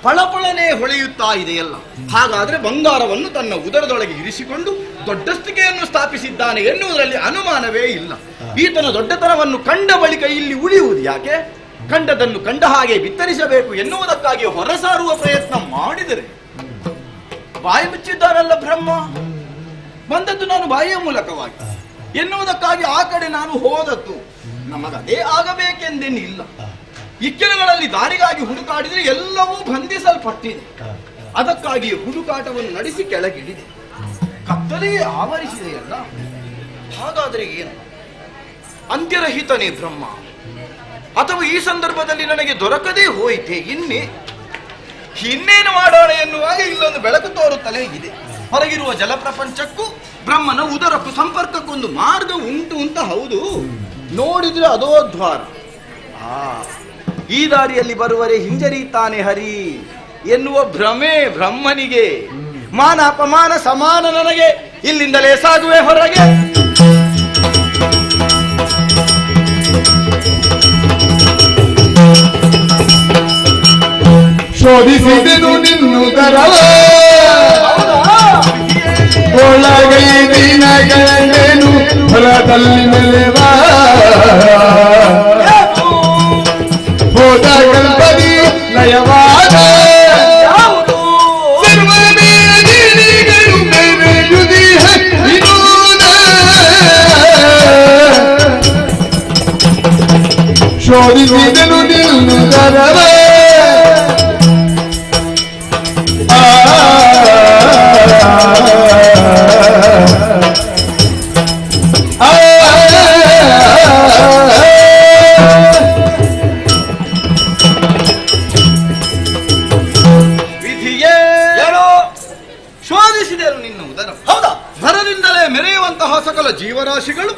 ಫಳಫಳನೆ ಹೊಳೆಯುತ್ತಾ ಇದೆಯಲ್ಲ. ಹಾಗಾದ್ರೆ ಬಂಗಾರವನ್ನು ತನ್ನ ಉದರದೊಳಗೆ ಇರಿಸಿಕೊಂಡು ದೊಡ್ಡಸ್ತಿಕೆಯನ್ನು ಸ್ಥಾಪಿಸಿದ್ದಾನೆ ಎನ್ನುವುದರಲ್ಲಿ ಅನುಮಾನವೇ ಇಲ್ಲ. ಈತನ ದೊಡ್ಡತನವನ್ನು ಕಂಡ ಬಳಿಕ ಇಲ್ಲಿ ಉಳಿಯುವುದು ಯಾಕೆ? ಕಂಡದನ್ನು ಕಂಡ ಹಾಗೆ ಬಿತ್ತರಿಸಬೇಕು ಎನ್ನುವುದಕ್ಕಾಗಿ ಹೊರಸಾರುವ ಪ್ರಯತ್ನ ಮಾಡಿದರೆ ಬಾಯಿ ಮುಚ್ಚಿದ್ದಾರಲ್ಲ ಬ್ರಹ್ಮ. ಬಂದದ್ದು ನಾನು ಬಾಯಿಯ ಮೂಲಕವಾಗಿ ಎನ್ನುವುದಕ್ಕಾಗಿ ಆ ಕಡೆ ನಾನು ಹೋದದ್ದು. ನಮಗದೇ ಆಗಬೇಕೆಂದೇನಿಲ್ಲ. ಇಕ್ಕೆಲಗಳಲ್ಲಿ ದಾರಿಗಾಗಿ ಹುಡುಕಾಡಿದರೆ ಎಲ್ಲವೂ ಬಂಧಿಸಲ್ಪಟ್ಟಿದೆ. ಅದಕ್ಕಾಗಿ ಹುಡುಕಾಟವನ್ನು ನಡೆಸಿ ಕೆಳಗಿಳಿದೆ. ಕತ್ತಲೆಯೇ ಆವರಿಸಿದೆಯಲ್ಲ. ಹಾಗಾದರೆ ಏನು? ಅಂತ್ಯರಹಿತನೇ ಬ್ರಹ್ಮ? ಅಥವಾ ಈ ಸಂದರ್ಭದಲ್ಲಿ ನನಗೆ ದೊರಕದೇ ಹೋಯಿತೆ? ಇನ್ನೇನು ಮಾಡೋಣ ಎನ್ನುವಾಗ ಇಲ್ಲೊಂದು ಬೆಳಕು ತೋರುತ್ತಲೇ ಇದೆ. ಹೊರಗಿರುವ ಜಲಪ್ರಪಂಚಕ್ಕೂ ಬ್ರಹ್ಮನ ಉದರಕ್ಕೂ ಸಂಪರ್ಕಕ್ಕೊಂದು ಮಾರ್ಗ ಉಂಟು ಅಂತ. ಹೌದು, ನೋಡಿದ್ರೆ ಅದೋ ದ್ವಾರ. ಈ ದಾರಿಯಲ್ಲಿ ಬರುವರೆ ಹಿಂಜರಿತಾನೆ ಹರಿ ಎನ್ನುವ ಭ್ರಮೆ ಬ್ರಹ್ಮನಿಗೆ. ಮಾನ ಅಪಮಾನ ಸಮಾನ ನನಗೆ, ಇಲ್ಲಿಂದಲೇ ಸಾಗುವೆ ಹೊರಗೆ. ಶೋಧಿಸಿದೆನು ನಿನ್ನುದರವ ಒಳಗೈ ದಿನಗಳೇನು ಹೊಲದಲ್ಲಿ ಮೆಲೆವ ಹೋದ ಕಲ್ಪದಿ ಲಯವಾದ ಸರ್ವಮೇದಿಗಳು ಮೆರೆಯುದಿ ಹರಿನೂದ ಶೋಧಿಸಿದೆನು ನಿನ್ನುದರವ ವಿಧಿಯೇ ಏನೋ ಶೋಧಿಸಿದರು ನಿನ್ನ ಉದರ. ಹೌದಾ? ಭರದಿಂದಲೇ ಮೆರೆಯುವಂತಹ ಸಕಲ ಜೀವರಾಶಿಗಳು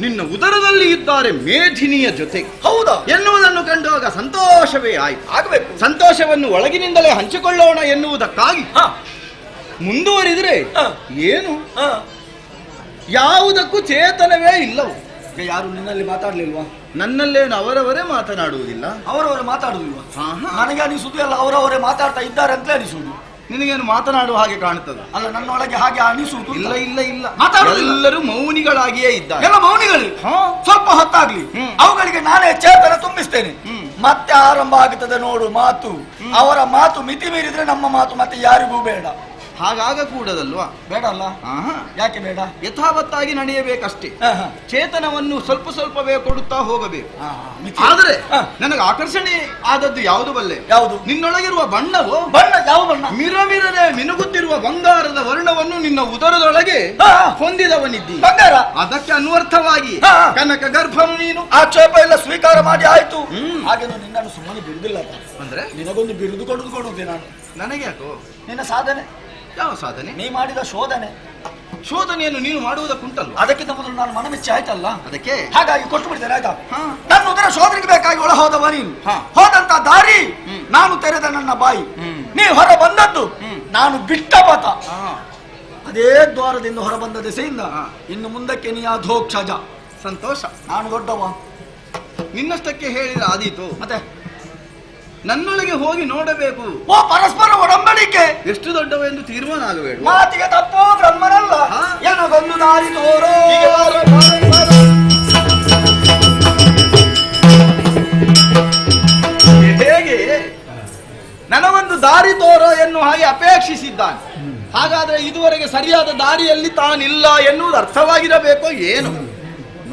ನಿನ್ನ ಉದರದಲ್ಲಿ ಇದ್ದಾರೆ ಮೇಧಿನಿಯ ಜೊತೆ. ಹೌದಾ ಎನ್ನುವುದನ್ನು ಕಂಡಾಗ ಸಂತೋಷವೇ ಆಯ್ತು. ಆಗಬೇಕು. ಸಂತೋಷವನ್ನು ಒಳಗಿನಿಂದಲೇ ಹಂಚಿಕೊಳ್ಳೋಣ ಎನ್ನುವುದಕ್ಕಾಗಿ ಮುಂದುವರಿದರೆ ಏನು? ಯಾವುದಕ್ಕೂ ಚೇತನವೇ ಇಲ್ಲವು. ಯಾರು ನಿನ್ನಲ್ಲಿ ಮಾತಾಡ್ಲಿಲ್ವಾ? ನನ್ನಲ್ಲೇನು ಅವರವರೇ ಮಾತನಾಡುವುದಿಲ್ಲ. ಅವರವರೇ ಮಾತಾಡುದಿಲ್ವಾ? ನನಗೆ ಅನಿಸುವುದು ಎಲ್ಲ ಅವರವರೇ ಮಾತಾಡ್ತಾ ಇದ್ದಾರೆ ಅಂತಲೇ ಅನಿಸುವುದು. ನಿನಗೇನು ಮಾತನಾಡುವ ಹಾಗೆ ಕಾಣುತ್ತದೆ? ಅಲ್ಲ, ನನ್ನೊಳಗೆ ಹಾಗೆ ಅನಿಸುವುದು ಇಲ್ಲ ಇಲ್ಲ ಇಲ್ಲ. ಮಾತಾಡುವುದಿಲ್ಲ. ಎಲ್ಲರೂ ಮೌನಿಗಳಾಗಿಯೇ ಇದ್ದಾರೆ. ಎಲ್ಲ ಮೌನಿಗಳು. ಸ್ವಲ್ಪ ಹೊತ್ತಾಗ್ಲಿ, ಅವುಗಳಿಗೆ ನಾನೇ ಚೇತನ ತುಂಬಿಸ್ತೇನೆ. ಮತ್ತೆ ಆರಂಭ ಆಗುತ್ತದೆ ನೋಡು ಮಾತು. ಅವರ ಮಾತು ಮಿತಿ ಮೀರಿದ್ರೆ ನಮ್ಮ ಮಾತು ಮತ್ತೆ ಯಾರಿಗೂ ಬೇಡ. ಹಾಗಾಗ ಕೂಡದಲ್ವಾ? ಬೇಡ ಅಲ್ಲ? ಆಹಾ. ಯಾಕೆ ಬೇಡ? ಯಥಾವತ್ತಾಗಿ ನಡೆಯಬೇಕಷ್ಟೇ. ಚೇತನವನ್ನು ಸ್ವಲ್ಪ ಸ್ವಲ್ಪವೇ ಕೊಡುತ್ತಾ ಹೋಗಬೇಕು. ಆದರೆ ಆದರೆ ನನಗೆ ಆಕರ್ಷಣೆ ಆದದ್ದು ಯಾವುದು ಬಲ್ಲೆ? ಯಾವುದು? ನಿನ್ನೊಳಗಿರುವ ಬಣ್ಣವು ಬಣ್ಣ ಯಾವ ಬಣ್ಣ? ಮಿರಮಿರದೆ ಮಿನುಗುತ್ತಿರುವ ಬಂಗಾರದ ವರ್ಣವನ್ನು ನಿನ್ನ ಉದರದೊಳಗೆ ಹೊಂದಿದವನಿದ್ದಿ. ಬಂಗಾರ? ಅದಕ್ಕೆ ಅನ್ವರ್ಥವಾಗಿ ಕನಕ ಗರ್ಭನು ನೀನು. ಆಕ್ಷೇಪ ಎಲ್ಲ ಸ್ವೀಕಾರ ಮಾಡಿ ಆಯ್ತು. ಹಾಗೇನು ನಿನ್ನನ್ನು ಸುಮ್ಮನೆ ಬಿಡುದಿಲ್ಲ ಅಂದ್ರೆ ನಿನಗೊಂದು ಬಿರುದು ಕೊಡುವುದೇ ನಾನು. ನನಗೆ ಯಾಕೋ? ನಿನ್ನ ಸಾಧನೆ. ಯಾವ ಸಾಧನೆ? ನೀ ಮಾಡಿದ ಶೋಧನೆ. ಶೋಧನೆಯನ್ನು ನೀನು ಮಾಡುವುದಕ್ಕುಂಟಲ್ಲ? ಅದಕ್ಕಿಂತ ಮೊದಲು ನಾನು ಮನಮೆಚ್ಚಿ ಆಯ್ತಲ್ಲ, ಅದಕ್ಕೆ ಹಾಗಾಗಿ ಕೊಟ್ಟು ಬಿಡ್ತೇನೆ ಆಯ್ತಾ? ನನ್ನ ಉದರ ಶೋಧನೆಗೆ ಬೇಕಾಗಿ ಒಳ ಹೋದವ ನೀನು. ಹೋದಂತ ದಾರಿ ನಾನು ತೆರೆದ ನನ್ನ ಬಾಯಿ, ನೀ ಹೊರ ಬಂದದ್ದು ನಾನು ಬಿಟ್ಟ ಪಥ. ಅದೇ ದ್ವಾರದಿಂದ ಹೊರ ಬಂದ ದೆಸೆಯಿಂದ ಇನ್ನು ಮುಂದಕ್ಕೆ ನೀ ಅಧೋಕ್ಷಜ. ಸಂತೋಷ. ನಾನು ದೊಡ್ಡವ ನಿನ್ನಷ್ಟಕ್ಕೆ ಹೇಳಿದ್ರೆ ಆದೀತು. ಮತ್ತೆ ನನ್ನೊಳಗೆ ಹೋಗಿ ನೋಡಬೇಕು. ಓ ಪರಸ್ಪರ ಒಡಂಬಡಿಕೆ. ಎಷ್ಟು ದೊಡ್ಡವ ಎಂದು ತೀರ್ಮಾನ ಆಗಬೇಡ. ಮಾತಿಗೆ ತಪ್ಪೋ ಬ್ರಹ್ಮನಲ್ಲ, ಏನಗೊಂದು ದಾರಿ ತೋರೋ. ಹೇಗೆ ನನಗೊಂದು ದಾರಿ ತೋರೋ ಎನ್ನುವ ಹಾಗೆ ಅಪೇಕ್ಷಿಸಿದ್ದಾನೆ. ಹಾಗಾದ್ರೆ ಇದುವರೆಗೆ ಸರಿಯಾದ ದಾರಿಯಲ್ಲಿ ತಾನಿಲ್ಲ ಎನ್ನುವುದು ಅರ್ಥವಾಗಿರಬೇಕೋ ಏನು?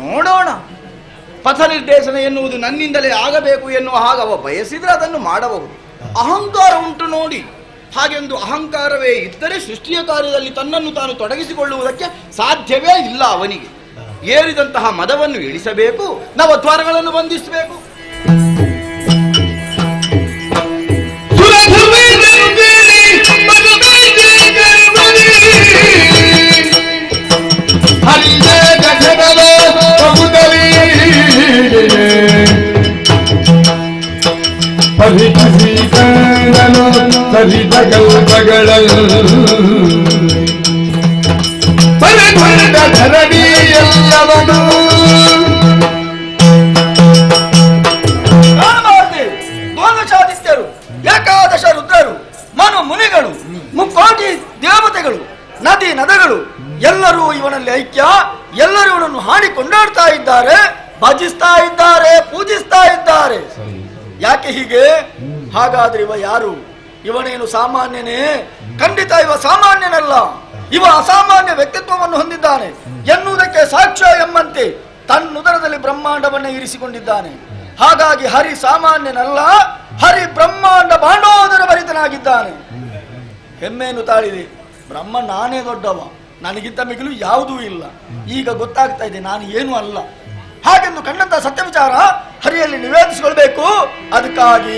ನೋಡೋಣ. ಪಥ ನಿರ್ದೇಶನ ಎನ್ನುವುದು ನನ್ನಿಂದಲೇ ಆಗಬೇಕು ಎನ್ನುವ ಹಾಗೆ ಅವ ಬಯಸಿದ್ರೆ ಅದನ್ನು ಮಾಡಬಹುದು. ಅಹಂಕಾರ ಉಂಟು ನೋಡಿ. ಹಾಗೆಂದು ಅಹಂಕಾರವೇ ಇದ್ದರೆ ಸೃಷ್ಟಿಯ ಕಾರ್ಯದಲ್ಲಿ ತನ್ನನ್ನು ತಾನು ತೊಡಗಿಸಿಕೊಳ್ಳುವುದಕ್ಕೆ ಸಾಧ್ಯವೇ ಇಲ್ಲ. ಅವನಿಗೆ ಏರಿದಂತಹ ಮದವನ್ನು ಇಳಿಸಬೇಕು, ನವದ್ವಾರಗಳನ್ನು ಬಂಧಿಸಬೇಕು. ದ್ವಾದಶಾದಿತ್ಯರು, ಏಕಾದಶ ರುದ್ರರು, ಮನು ಮುನಿಗಳು, ಮುಕ್ಕೋಟಿ ದೇವತೆಗಳು, ನದಿ ನದಗಳು ಎಲ್ಲರೂ ಇವನಲ್ಲಿ ಐಕ್ಯ. ಎಲ್ಲರೂ ಇವನನ್ನು ಹಾಡಿ ಕೊಂಡಾಡ್ತಾ ಇದ್ದಾರೆ, ಭಜಿಸ್ತಾ ಇದ್ದಾರೆ, ಪೂಜಿಸ್ತಾ ಇದ್ದಾರೆ. ಯಾಕೆ ಹೀಗೆ? ಹಾಗಾದ್ರೆ ಇವ ಯಾರು? ಇವನೇನು ಸಾಮಾನ್ಯನೇ? ಖಂಡಿತ ಇವ ಸಾಮಾನ್ಯನಲ್ಲ. ಇವ ಅಸಾಮಾನ್ಯ ವ್ಯಕ್ತಿತ್ವವನ್ನು ಹೊಂದಿದ್ದಾನೆ ಎನ್ನುವುದಕ್ಕೆ ಸಾಕ್ಷ್ಯ ಎಂಬಂತೆ ತನ್ನುದರದಲ್ಲಿ ಬ್ರಹ್ಮಾಂಡವನ್ನೇ ಇರಿಸಿಕೊಂಡಿದ್ದಾನೆ. ಹಾಗಾಗಿ ಹರಿ ಸಾಮಾನ್ಯನಲ್ಲ, ಹರಿ ಬ್ರಹ್ಮಾಂಡ ಬಾಂಡೋದರ ಭರಿತನಾಗಿದ್ದಾನೆ. ಹೆಮ್ಮೆಯನ್ನು ತಾಳಿದೆ. ಬ್ರಹ್ಮ ನಾನೇ ದೊಡ್ಡವ, ನನಗಿಂತ ಮಿಗಿಲು ಯಾವುದೂ ಇಲ್ಲ. ಈಗ ಗೊತ್ತಾಗ್ತಾ ಇದೆ ನಾನು ಏನೂ ಅಲ್ಲ. ಹಾಗೆಂದು ಕಂಡಂತ ಸತ್ಯ ವಿಚಾರ ಹರಿಯಲ್ಲಿ ನಿವೇದಿಸಿಕೊಳ್ಬೇಕು. ಅದಕ್ಕಾಗಿ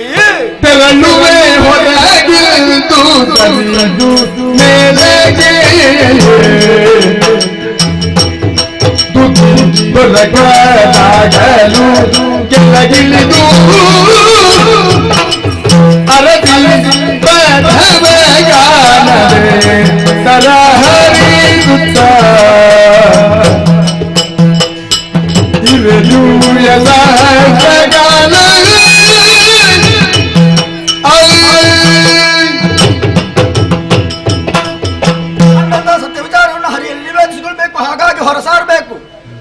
ಸತ್ಯ ವಿಚಾರವನ್ನು ಹರಿಯಲ್ಲಿ ನಿವೇದಿಸಿಕೊಳ್ಬೇಕು. ಹಾಗಾಗಿ ಹೊರಸಾರಬೇಕು.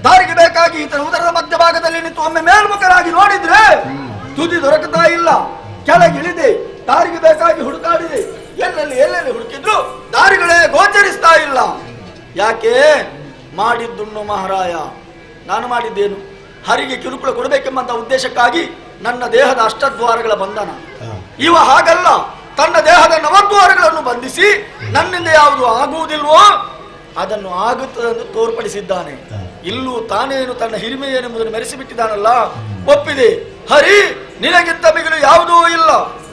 ದಾರಿಗೆ ಬೇಕಾಗಿ ಈತನ ಉದರದ ಮಧ್ಯಭಾಗದಲ್ಲಿ ನಿಂತು ಒಮ್ಮೆ ಮೇಲ್ಮುಖರಾಗಿ ನೋಡಿದ್ರೆ ತುದಿ ದೊರಕುತ್ತಾ ಇಲ್ಲ. ಕೆಳಗಿಳಿದೆ, ದಾರಿಗೆ ಬೇಕಾಗಿ ಹುಡುಕಾಡಿದೆ. ಎಲ್ಲೆಲ್ಲಿ ಹುಡುಕಿದ್ರು ದಾರಿಗಳೇ ಗೋಚರಿಸ್ತಾ ಇಲ್ಲ. ಯಾಕೆ? ಮಾಡಿದ್ದುಣ್ಣು ಮಹಾರಾಯ. ನಾನು ಮಾಡಿದ್ದೇನು? ಹರಿಗೆ ಕಿರುಕುಳ ಕೊಡಬೇಕೆಂಬಂತ ಉದ್ದೇಶಕ್ಕಾಗಿ ನನ್ನ ದೇಹದ ಅಷ್ಟದ್ವಾರಗಳ ಬಂಧನ. ಇವ ಹಾಗಲ್ಲ, ತನ್ನ ದೇಹದ ನವದ್ವಾರಗಳನ್ನು ಬಂಧಿಸಿ ನನ್ನಿಂದ ಯಾವುದು ಆಗುವುದಿಲ್ವೋ ಅದನ್ನು ಆಗುತ್ತದೆಂದು ತೋರ್ಪಡಿಸಿದ್ದಾನೆ. ಇಲ್ಲೂ ತಾನೇನು ತನ್ನ ಹಿರಿಮೆ ಏನೆಂಬುದನ್ನು ಮೆರೆಸಿಬಿಟ್ಟಿದ್ದಾನಲ್ಲ. ಒಪ್ಪಿದೆ. ಹರಿ, ನಿನಗಿಂತ ಮಿಗಿಲು ಯಾವುದೂ ಇಲ್ಲ,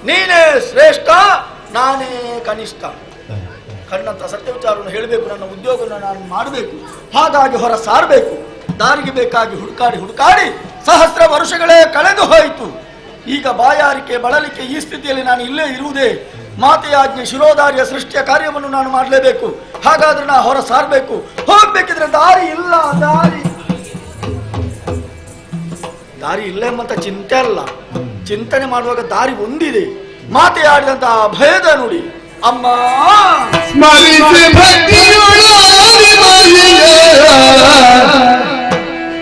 ನೀನೇ ಶ್ರೇಷ್ಠ, ನಾನೇ ಕನಿಷ್ಠ. ಕಣ್ಣಂತ ಸತ್ಯ ವಿಚಾರವನ್ನು ಹೇಳಬೇಕು. ನನ್ನ ಉದ್ಯೋಗವನ್ನು ನಾನು ಮಾಡಬೇಕು. ಹಾಗಾಗಿ ಹೊರ ಸಾರಬೇಕು. ದಾರಿಗೆ ಬೇಕಾಗಿ ಹುಡುಕಾಡಿ ಸಹಸ್ರ ವರ್ಷಗಳೇ ಕಳೆದು ಹೋಯಿತು. ಈಗ ಬಾಯಾರಿಕೆ ಬಳಲಿಕೆ ಈ ಸ್ಥಿತಿಯಲ್ಲಿ ನಾನು ಇಲ್ಲೇ ಇರುವುದೇ. ಮಾತೆಯಾಜ್ಞೆ ಶಿರೋಧಾರಿಯ ಸೃಷ್ಟಿಯ ಕಾರ್ಯವನ್ನು ನಾನು ಮಾಡಲೇಬೇಕು. ಹಾಗಾದ್ರೆ ನಾ ಹೊರ ಸಾರಬೇಕು. ಹೋಗ್ಬೇಕಿದ್ರೆ ದಾರಿ ಇಲ್ಲ. ದಾರಿ ಇಲ್ಲ ಎಂಬಂತ ಚಿಂತೆ ಅಲ್ಲ, ಚಿಂತನೆ ಮಾಡುವಾಗ ದಾರಿ ಒಂದಿದೆ. ಮಾತೆಯಾಡಿದಂತಹ ಭಯದ ನುಡಿ ಅಮ್ಮ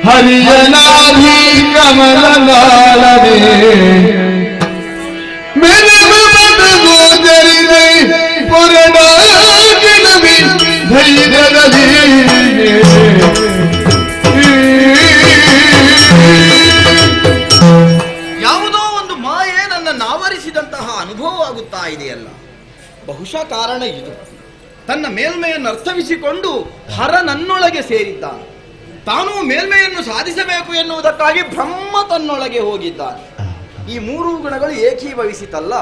ಹರಿಯನಾಭಿ ಕಮಲ ನಾಳವೇ ಮೇರೆ ಮನ ಗೋಚರಿದೆ ಪುರನಾಗೆ ಕಾರಣ ಇದು. ತನ್ನ ಮೇಲ್ಮೆಯನ್ನು ಅರ್ಥವಿಸಿಕೊಂಡು ಹರ ನನ್ನೊಳಗೆ ಸೇರಿದ್ದಾನೆ. ತಾನೂ ಮೇಲ್ಮೆಯನ್ನು ಸಾಧಿಸಬೇಕು ಎನ್ನುವುದಕ್ಕಾಗಿ ಬ್ರಹ್ಮ ತನ್ನೊಳಗೆ ಹೋಗಿದ್ದಾನೆ. ಈ ಮೂರು ಗುಣಗಳು ಏಕೀಭವಿಸಿತಲ್ಲ,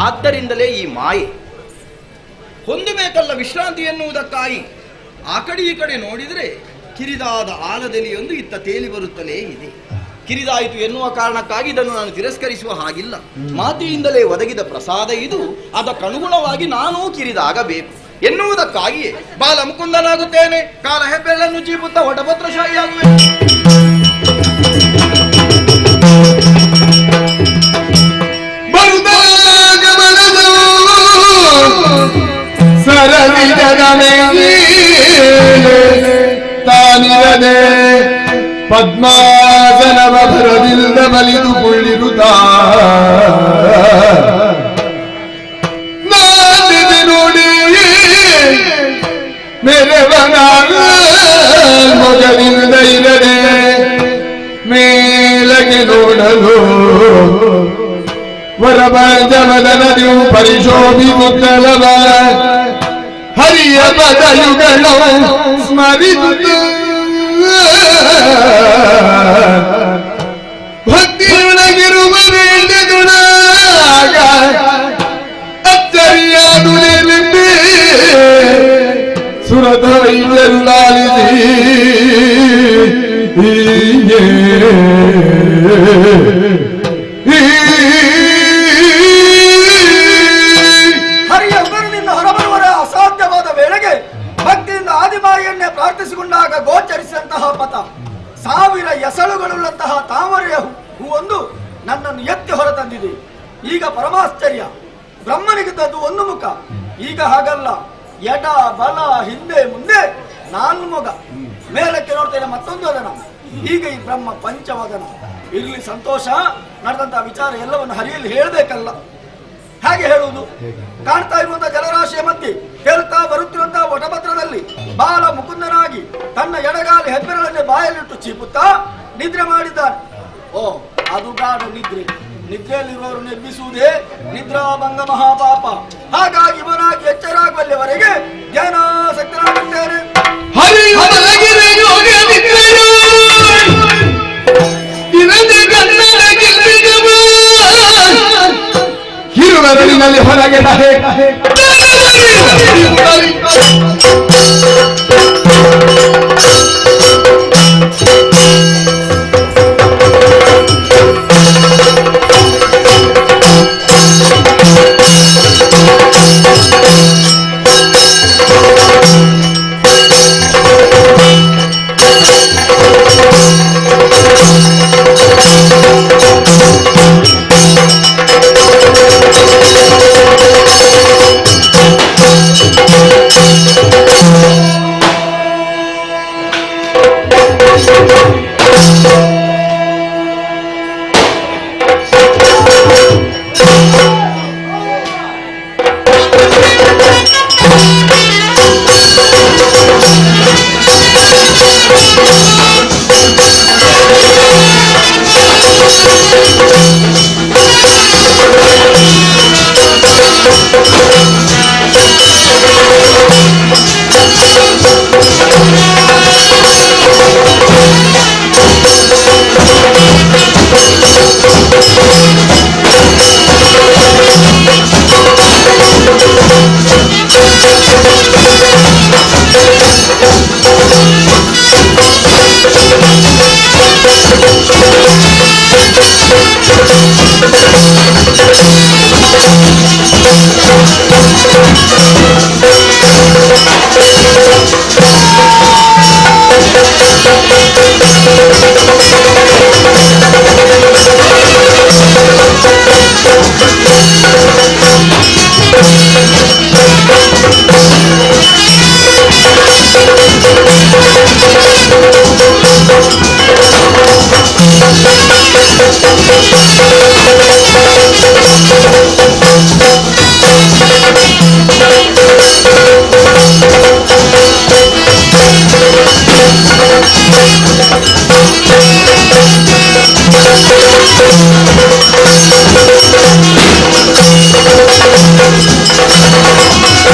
ಆದ್ದರಿಂದಲೇ ಈ ಮಾಯೆ ಹೊಂದಬೇಕಲ್ಲ ವಿಶ್ರಾಂತಿ ಎನ್ನುವುದಕ್ಕಾಗಿ. ಆ ಕಡೆ ಈ ಕಡೆ ನೋಡಿದರೆ ಕಿರಿದಾದ ಆಲದೆಲೆಯೊಂದು ಇತ್ತ ತೇಲಿ ಬರುತ್ತಲೇ ಇದೆ. ಕಿರಿದಾಯಿತು ಎನ್ನುವ ಕಾರಣಕ್ಕಾಗಿ ಇದನ್ನು ನಾನು ತಿರಸ್ಕರಿಸುವ ಹಾಗಿಲ್ಲ. ಮಾತೆಯಿಂದಲೇ ಒದಗಿದ ಪ್ರಸಾದ ಇದು, ಅದಕ್ಕನುಗುಣವಾಗಿ ನಾನೂ ಕಿರಿದಾಗಬೇಕು ಎನ್ನುವುದಕ್ಕಾಗಿಯೇ ಬಾಲ ಮುಕುಂದನಾಗುತ್ತೇನೆ, ಕಾಲ ಹೆಬ್ಬೆಳ್ಳನ್ನು ಚೀಪುತ್ತಾ ವಟಪತ್ರಶಾಹಿಯಾಗುವೆ. ತಾನಿರದೆ ಪದ್ಮಾಸನವ ಭರದಿಂದ ಬಲಿದು ಕುಳ್ಳಿರುತ್ತ ನೋಡಿ ಮೇರೆವನ ಮೊಗಲಿಂದ ಇರದೆ ಮೇಲಗೆ ನೋಡಲು ವರಬಂಜವದನದಿಯು ಪರಿಶೋಭಿಸುತ್ತಲವ ಹರಿಯ ಪದಯುಗಳು ಸ್ಮರಿಸುತ್ತ ಭಕ್ತಿಯೊಳಗಿರುವ ವೇಳೆದುಳಾಗ ಅಚ್ಚರಿಯಾದು ನೆಲೆಂಬೆ ಸುರಧೈರ್ಯರು ಲಾಲಿಸಿ ಆದಿಮಾಯನ್ನೇ ಪ್ರಾರ್ಥಿಸಿಕೊಂಡಾಗ ಗೋಚರಿಸಿದಂತಹ ಪಥ, 1000 ಎಸಳುಗಳುಳ್ಳಂತಹ ತಾವರೆಯ ಹೂವೊಂದು ನನ್ನನ್ನು ಎತ್ತಿ ಹೊರತಂದಿದೆ. ಈಗ ಪರಮಾಶ್ಚರ್ಯ, ಬ್ರಹ್ಮನಿಗಿದ್ದದ್ದು ಒಂದು ಮುಖ, ಈಗ ಹಾಗಲ್ಲ, ಎಡ ಬಲ ಹಿಂದೆ ಮುಂದೆ 4 ಮುಖ, ಮೇಲಕ್ಕೆ ನೋಡ್ತೇನೆ ಮತ್ತೊಂದು ವದನ. ಈಗ ಈ ಬ್ರಹ್ಮ ಪಂಚವದನ. ಇರ್ಲಿ ಸಂತೋಷ, ನಡೆದಂತಹ ವಿಚಾರ ಎಲ್ಲವನ್ನು ಹರಿಯಲ್ಲಿ ಹೇಳಬೇಕಲ್ಲ. ಹಾಗೆ ಹೇಳುವುದು, ಕಾಣ್ತಾ ಇರುವಂತಹ ಜಲರಾಶಿಯ ಮಧ್ಯೆ ತೇಲ್ತಾ ಬರುತ್ತಿರುವಂತಹ ವಟಪತ್ರದಲ್ಲಿ ಬಾಲ ಮುಕುಂದನಾಗಿ ತನ್ನ ಎಡಗಾಲಿ ಹೆಬ್ಬೆರಳನ್ನೇ ಬಾಯಲ್ಲಿಟ್ಟು ಚೀಪುತ್ತಾ ನಿದ್ರೆ ಮಾಡಿದ್ದಾನೆ. ಓ, ಅದು ಗಾಢ ನಿದ್ರೆ. ನಿದ್ರೆಯಲ್ಲಿರುವವರನ್ನು ಎಬ್ಬಿಸುವುದೇ ನಿದ್ರಾಭಂಗ ಮಹಾಪಾಪ. ಹಾಗಾಗಿ ಇವನಾಗಿ ಎಚ್ಚರಾಗುವಲ್ಲಿವರೆಗೆ ಧ್ಯಾನಾಸಕ್ತನಾಗುತ್ತೇನೆ. ಿನಲ್ಲಿ ಹೊರಗೆ Thank you.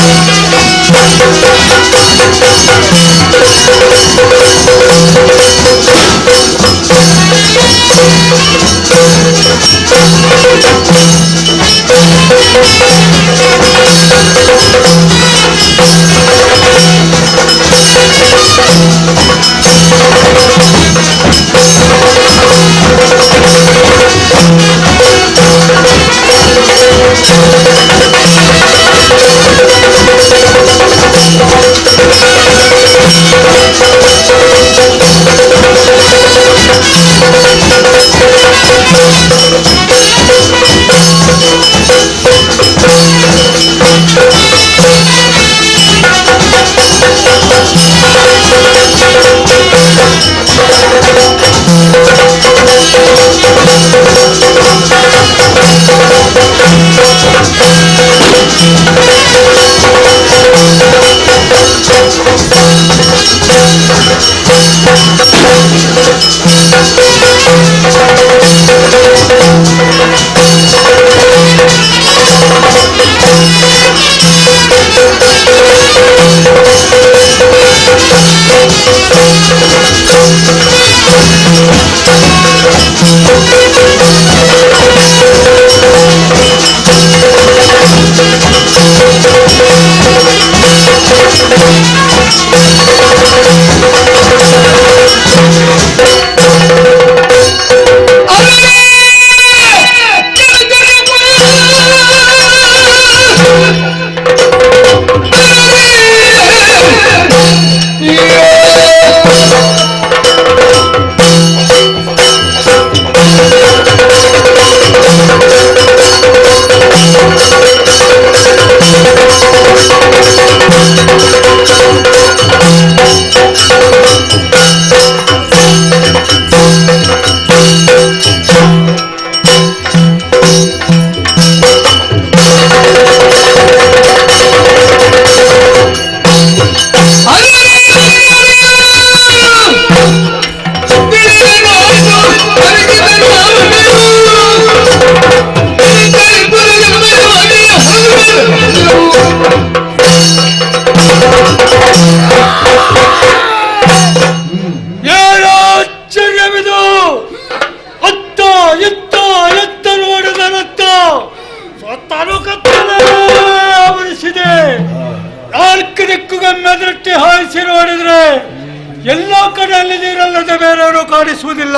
ಎಲ್ಲ ಕಡೆಯಲ್ಲಿ ನೀರಲ್ಲದೆ ಬೇರೆಯವರು ಕಾಣಿಸುವುದಿಲ್ಲ.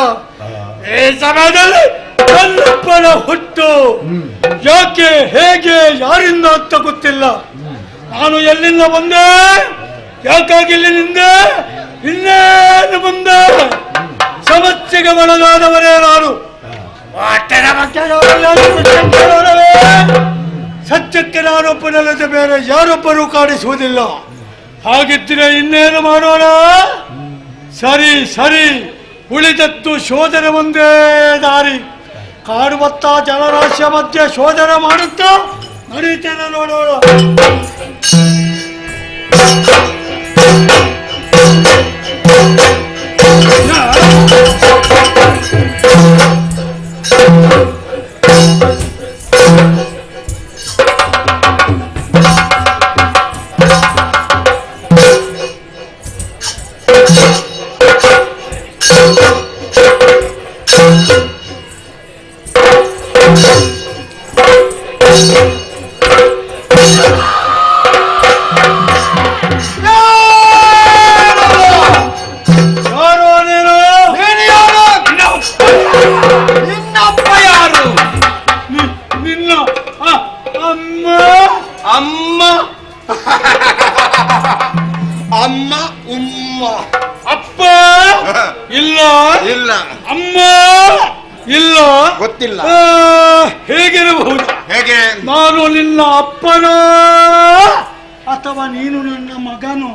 ಈ ಸಮಯದಲ್ಲಿ ನನ್ನಪ್ಪನ ಹುಟ್ಟು ಯಾಕೆ ಹೇಗೆ ಯಾರಿಂದ ಅಂತ ಗೊತ್ತಿಲ್ಲ. ನಾನು ಎಲ್ಲಿಂದ ಬಂದೆ, ಯಾಕಾಗಿ ಇಲ್ಲಿ ನಿಂದೆ, ಇನ್ನೇನು ಮುಂದೆ ಸಮಸ್ಯೆಗೆ ಒಳಗಾದವರೇ ನಾನು. ಸತ್ಯಕ್ಕೆ ನಾನೊಬ್ಬನಲ್ಲದೆ ಬೇರೆ ಯಾರೊಬ್ಬರೂ ಕಾಣಿಸುವುದಿಲ್ಲ. ಹಾಗಿದ್ರೆ ಇನ್ನೇನು ಮಾಡೋಣ? ಸರಿ ಸರಿ, ಉಳಿದದ್ದು ಶೋಧನೆ ಒಂದೇ ದಾರಿ. ಕಾಡುವತ್ತ ಜಲರಾಶಿಯ ಮಧ್ಯೆ ಶೋಧನೆ ಮಾಡುತ್ತಾ ನಡೀತೇನೆ, ನೋಡೋಣ. ಅಮ್ಮ ಉಮ್ಮ ಅಪ್ಪ ಇಲ್ಲ ಇಲ್ಲ, ಅಮ್ಮ ಇಲ್ಲ, ಗೊತ್ತಿಲ್ಲ. ಹೇಗಿರಬಹುದು? ಹೇಗೆ? ನಾನು ನಿನ್ನ ಅಪ್ಪನ ಅಥವಾ ನೀನು ನನ್ನ ಮಗನು?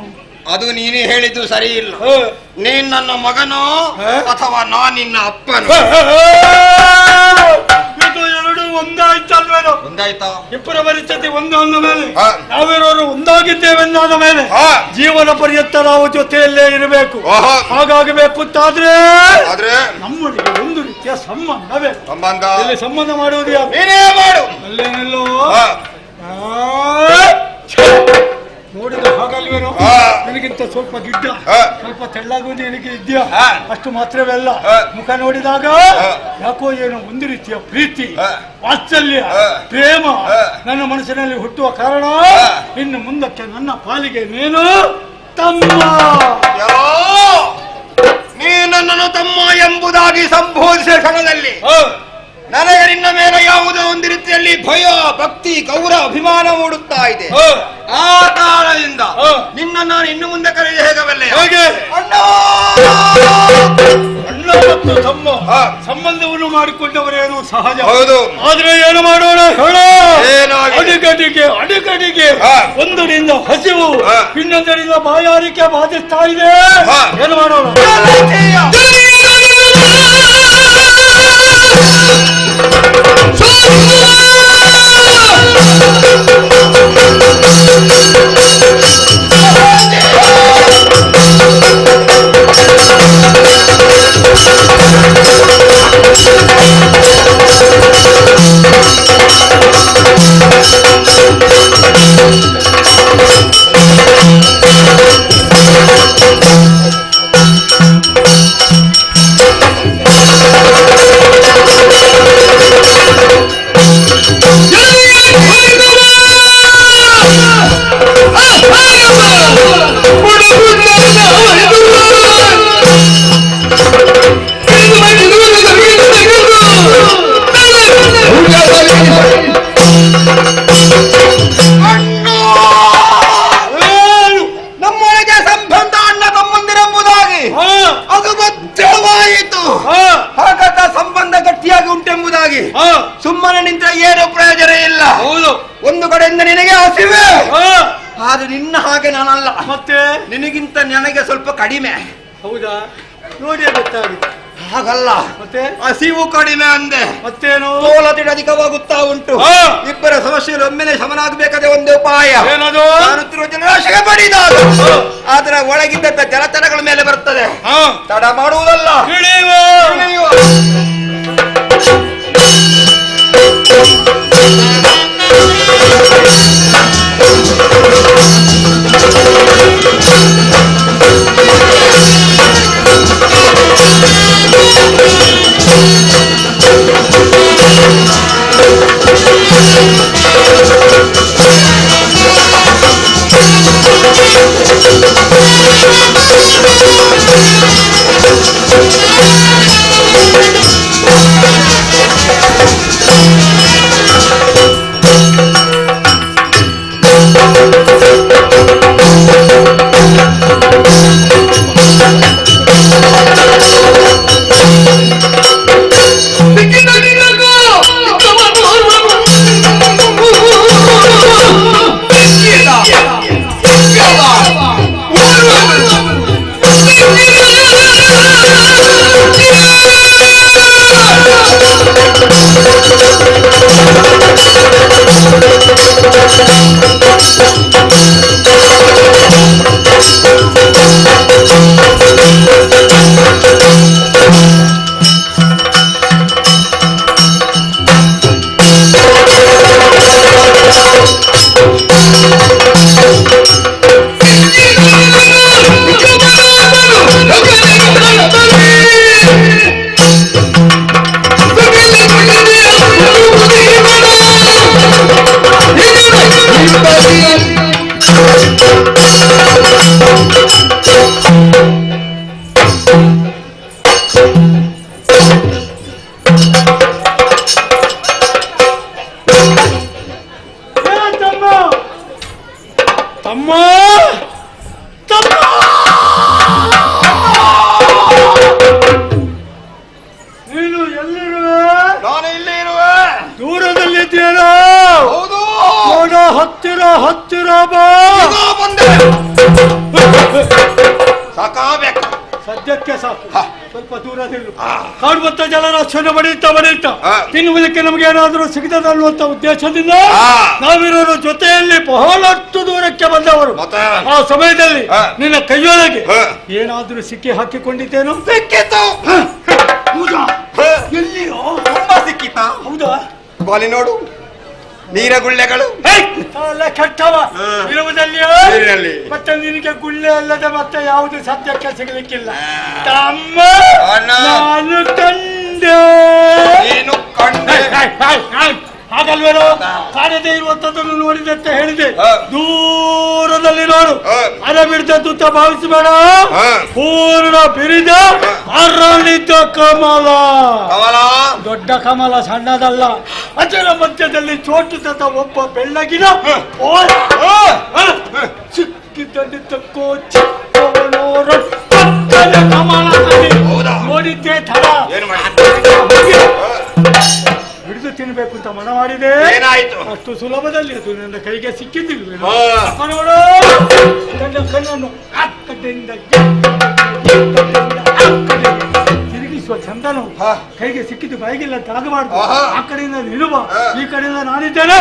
ಅದು ನೀನೇ ಹೇಳಿದ್ದು ಸರಿ ಇಲ್ಲ. ನೀನ್ ನನ್ನ ಮಗನೋ ಅಥವಾ ನಾನ್ ನಿನ್ನ ಅಪ್ಪನು? ಇದು ಎರಡು ಒಂದಾಯ್ತಲ್ವೇನೋ? ಒಂದಾಯ್ತಾ? ಇಬ್ಬರ ಪರಿಸ್ಥಿತಿ ಒಂದು ಅಂದ ಮೇಲೆ ನಾವಿರೋರು ಒಂದಾಗಿದ್ದೇವೆಂದಾದ ಮೇಲೆ ಜೀವನ ಪರ್ಯಂತ ನಾವು ಜೊತೆಯಲ್ಲೇ ಇರಬೇಕು. ಹಾಗಾಗಬೇಕು ಅಂತಾದ್ರೆ ನಮ್ಮೊಳಗೆ ಒಂದು ರೀತಿಯ ಸಂಬಂಧವೇ. ಇಲ್ಲಿ ಸಂಬಂಧ ಮಾಡುವುದು ಯಾರು? ನೀನೇ ಮಾಡು. ಅಲ್ಲೇನೆಲ್ಲೋ ನೋಡಿದ ಹಾಗಲ್ವೇನೋ, ನಿನಗಿಂತ ಸ್ವಲ್ಪ ಗಿಡ್ಡ, ಸ್ವಲ್ಪ ತೆಳ್ಳಾಗುವುದು ನಿನಗೆ ಇದೆಯಾ, ಅಷ್ಟು ಮಾತ್ರವಲ್ಲ. ಮುಖ ನೋಡಿದಾಗ ಯಾಕೋ ಏನೋ ಒಂದು ರೀತಿಯ ಪ್ರೀತಿ, ವಾತ್ಸಲ್ಯ, ಪ್ರೇಮ ನನ್ನ ಮನಸ್ಸಿನಲ್ಲಿ ಹುಟ್ಟುವ ಕಾರಣ ಇನ್ನು ಮುಂದಕ್ಕೆ ನನ್ನ ಪಾಲಿಗೆ ನೀನು ತಮ್ಮ. ನೀ ನನ್ನನ್ನು ತಮ್ಮ ಎಂಬುದಾಗಿ ಸಂಬೋಧಿಸಿದ ಕ್ಷಣದಲ್ಲಿ ನನಗೆ ನಿನ್ನ ಮೇಲೆ ಯಾವುದೋ ಒಂದು ರೀತಿಯಲ್ಲಿ ಭಯ, ಭಕ್ತಿ, ಗೌರವ, ಅಭಿಮಾನ ಮೂಡುತ್ತಾ ಇದೆ. ಆ ಕಾರಣದಿಂದ ನಿನ್ನ ನಾನು ಇನ್ನು ಮುಂದೆ ಕರೆದು ಹೇಗಬಲ್ಲೆ? ಅಣ್ಣ ಮತ್ತು ತಮ್ಮ ಸಂಬಂಧವನ್ನು ಮಾಡಿಕೊಂಡವರೇನು ಸಹಜ. ಹೌದು. ಆದ್ರೆ ಏನು ಮಾಡೋಣ ಹೇಳ? ಅಡಿಗಡಿಗೆ ಒಂದರಿಂದ ಹಸಿವು, ಇನ್ನೊಂದರಿಂದ ಬಾಯಾರಿಕೆ ಬಾಧಿಸ್ತಾ ಇದೆ. ಏನು ಮಾಡೋಣ? ನಮ್ಮೊಳಗೆ ಸಂಬಂಧ ಅಣ್ಣ ತಮ್ಮಂದಿರೆಂಬುದಾಗಿ ಅದು ಬದ್ಧವಾಯಿತು. ಹಾಗಾದ ಸಂಬಂಧ ಗಟ್ಟಿಯಾಗಿ ಉಂಟೆಂಬುದಾಗಿ ಸುಮ್ಮನೆ ನಿಂತ ಏನು ಪ್ರಯೋಜನ ಇಲ್ಲ. ಹೌದು, ಒಂದು ಕಡೆಯಿಂದ ನಿನಗೆ ಹಸಿವೆ, ಆದ್ರೆ ನಿನ್ನ ಹಾಗೆ ನಾನಲ್ಲ. ಮತ್ತೆ ನಿನಗಿಂತ ನನಗೆ ಸ್ವಲ್ಪ ಕಡಿಮೆ. ಹೌದಾ? ನೋಡಿ ಗೊತ್ತಾಗಿದೆ. ಹಾಗಲ್ಲ, ಮತ್ತೆ ಹಸಿವು ಕಡಿಮೆ ಅಂದೆ ಮತ್ತೇನು? ತೋಲತಿಡ ಅಧಿಕವಾಗುತ್ತಾ ಉಂಟು. ಇಬ್ಬರ ಸಮಸ್ಯೆಗಳು ಒಮ್ಮೆಲೆ ಶಮನ ಆಗಬೇಕಾದ ಒಂದು ಉಪಾಯ ಏನದು? ಜಲರಾಶಿಗೆ ಬಡಿದಾಗ ಅದರ ಒಳಗಿದ್ದ ಜಲಚರಗಳ ಮೇಲೆ ಬರುತ್ತದೆ. ತಡ ಮಾಡುವುದಲ್ಲ, ಸದ್ಯಕ್ಕೆ ಸಾಕು, ಸ್ವಲ್ಪ ದೂರ ನಿಲ್ಲು. ಕಾಡುವಂತ ಜಲರಾಶಿಯನ್ನು ಬಡಿಯುತ್ತಾ ತಿನ್ನುವುದಕ್ಕೆ ನಮಗೆ ಏನಾದರೂ ಸಿಗದನ್ನುವಂತ ಉದ್ದೇಶದಿಂದ ನಾವಿರೋರು ಜೊತೆಯಲ್ಲಿ ಬಹಳಷ್ಟು ದೂರಕ್ಕೆ ಬಂದವರು. ಆ ಸಮಯದಲ್ಲಿ ನಿನ್ನ ಕೈಯೊಳಗೆ ಏನಾದರೂ ಸಿಕ್ಕಿ ಹಾಕಿಕೊಂಡಿದ್ದೇನು? ಸಿಕ್ಕಿತು. ಎಲ್ಲಿಯೋ ತುಂಬಾ ಸಿಕ್ಕಿತಾ? ಹೌದಾ? ಬಾಲಿ ನೋಡು. ನೀರಗುಳ್ಳೆಗಳು ಅಲ್ಲ ಕೆಟ್ಟವ ಇರುವುದಲ್ಲಿಯೋ ನೀರಿನಲ್ಲಿ. ಮತ್ತೆ ನಿನಗೆ ಗುಳ್ಳೆ ಅಲ್ಲದೆ ಮತ್ತೆ ಯಾವುದು ಸದ್ಯಕ್ಕೆ ಸಿಗಲಿಕ್ಕಿಲ್ಲ ತಮ್ಮ ಅಣ್ಣ. ನಾನು ಕಂಡೆ ನೀನು ಕಂಡೆ ಹಾಗಲ್ವೇನೋ ಕಾಣದೇ ಇರುವಂತದ್ದನ್ನು ನೋಡಿದಂತೆ ಹೇಳಿದೆ ಹ. ದೂರದಲ್ಲಿ ನೋಡು ಹ. ಅರ ಬಿಡ್ದದ್ದು ಅಂತ ಭಾವಿಸಬೇಡ ಹ. ಪೂರ್ಣ ಬಿರಿದ ಅರಳಿದ ಕಮಲ ಕಮಲ ದೊಡ್ಡ ಕಮಲ ಸಣ್ಣದಲ್ಲ ಅದರ ಮಧ್ಯದಲ್ಲಿ ಚೋಟುತದ ಒಬ್ಬ ಬೆಳ್ಳಗಿನ ಸಿಕ್ಕಿದ್ದಕ್ಕೋ ಚಿಕ್ಕವನೋರ ಪಕ್ಕದ ಕಮಲದಲ್ಲಿ ಹೌದಾ? ನೋಡಿದ್ದೆ ಥರ ಏನು ಮಾಡಿ ಹಿಡಿದು ತಿನ್ಬೇಕು ಅಂತ ಮನ ಮಾಡಿದೆ ಏನಾಯ್ತು? ಅಷ್ಟು ಸುಲಭದಲ್ಲಿ ಅದು ನನ್ನ ಕೈಗೆ ಸಿಕ್ಕಿದ್ದಿಲ್ವೇ ಹಾ. ನೋಡು ನನ್ನ ಕಣ್ಣನ್ನು ಆ ಕಡೆಯಿಂದ ಈ ಕಡೆಯಿಂದ ಆ ಕಡೆಗೆ ತಿರುಗಿಸುವ ಚಂದನು ಕೈಗೆ ಸಿಕ್ಕಿದ್ದು ಬಾಯಿಗಿಲ್ಲ ಅಂತ ಆಗಬಾರ್ದು ಆಹಾ. ಆ ಕಡೆಯಿಂದ ನಿಲ್ಲುವ ಈ ಕಡೆಯಿಂದ ನಾನಿದ್ದೇನೆ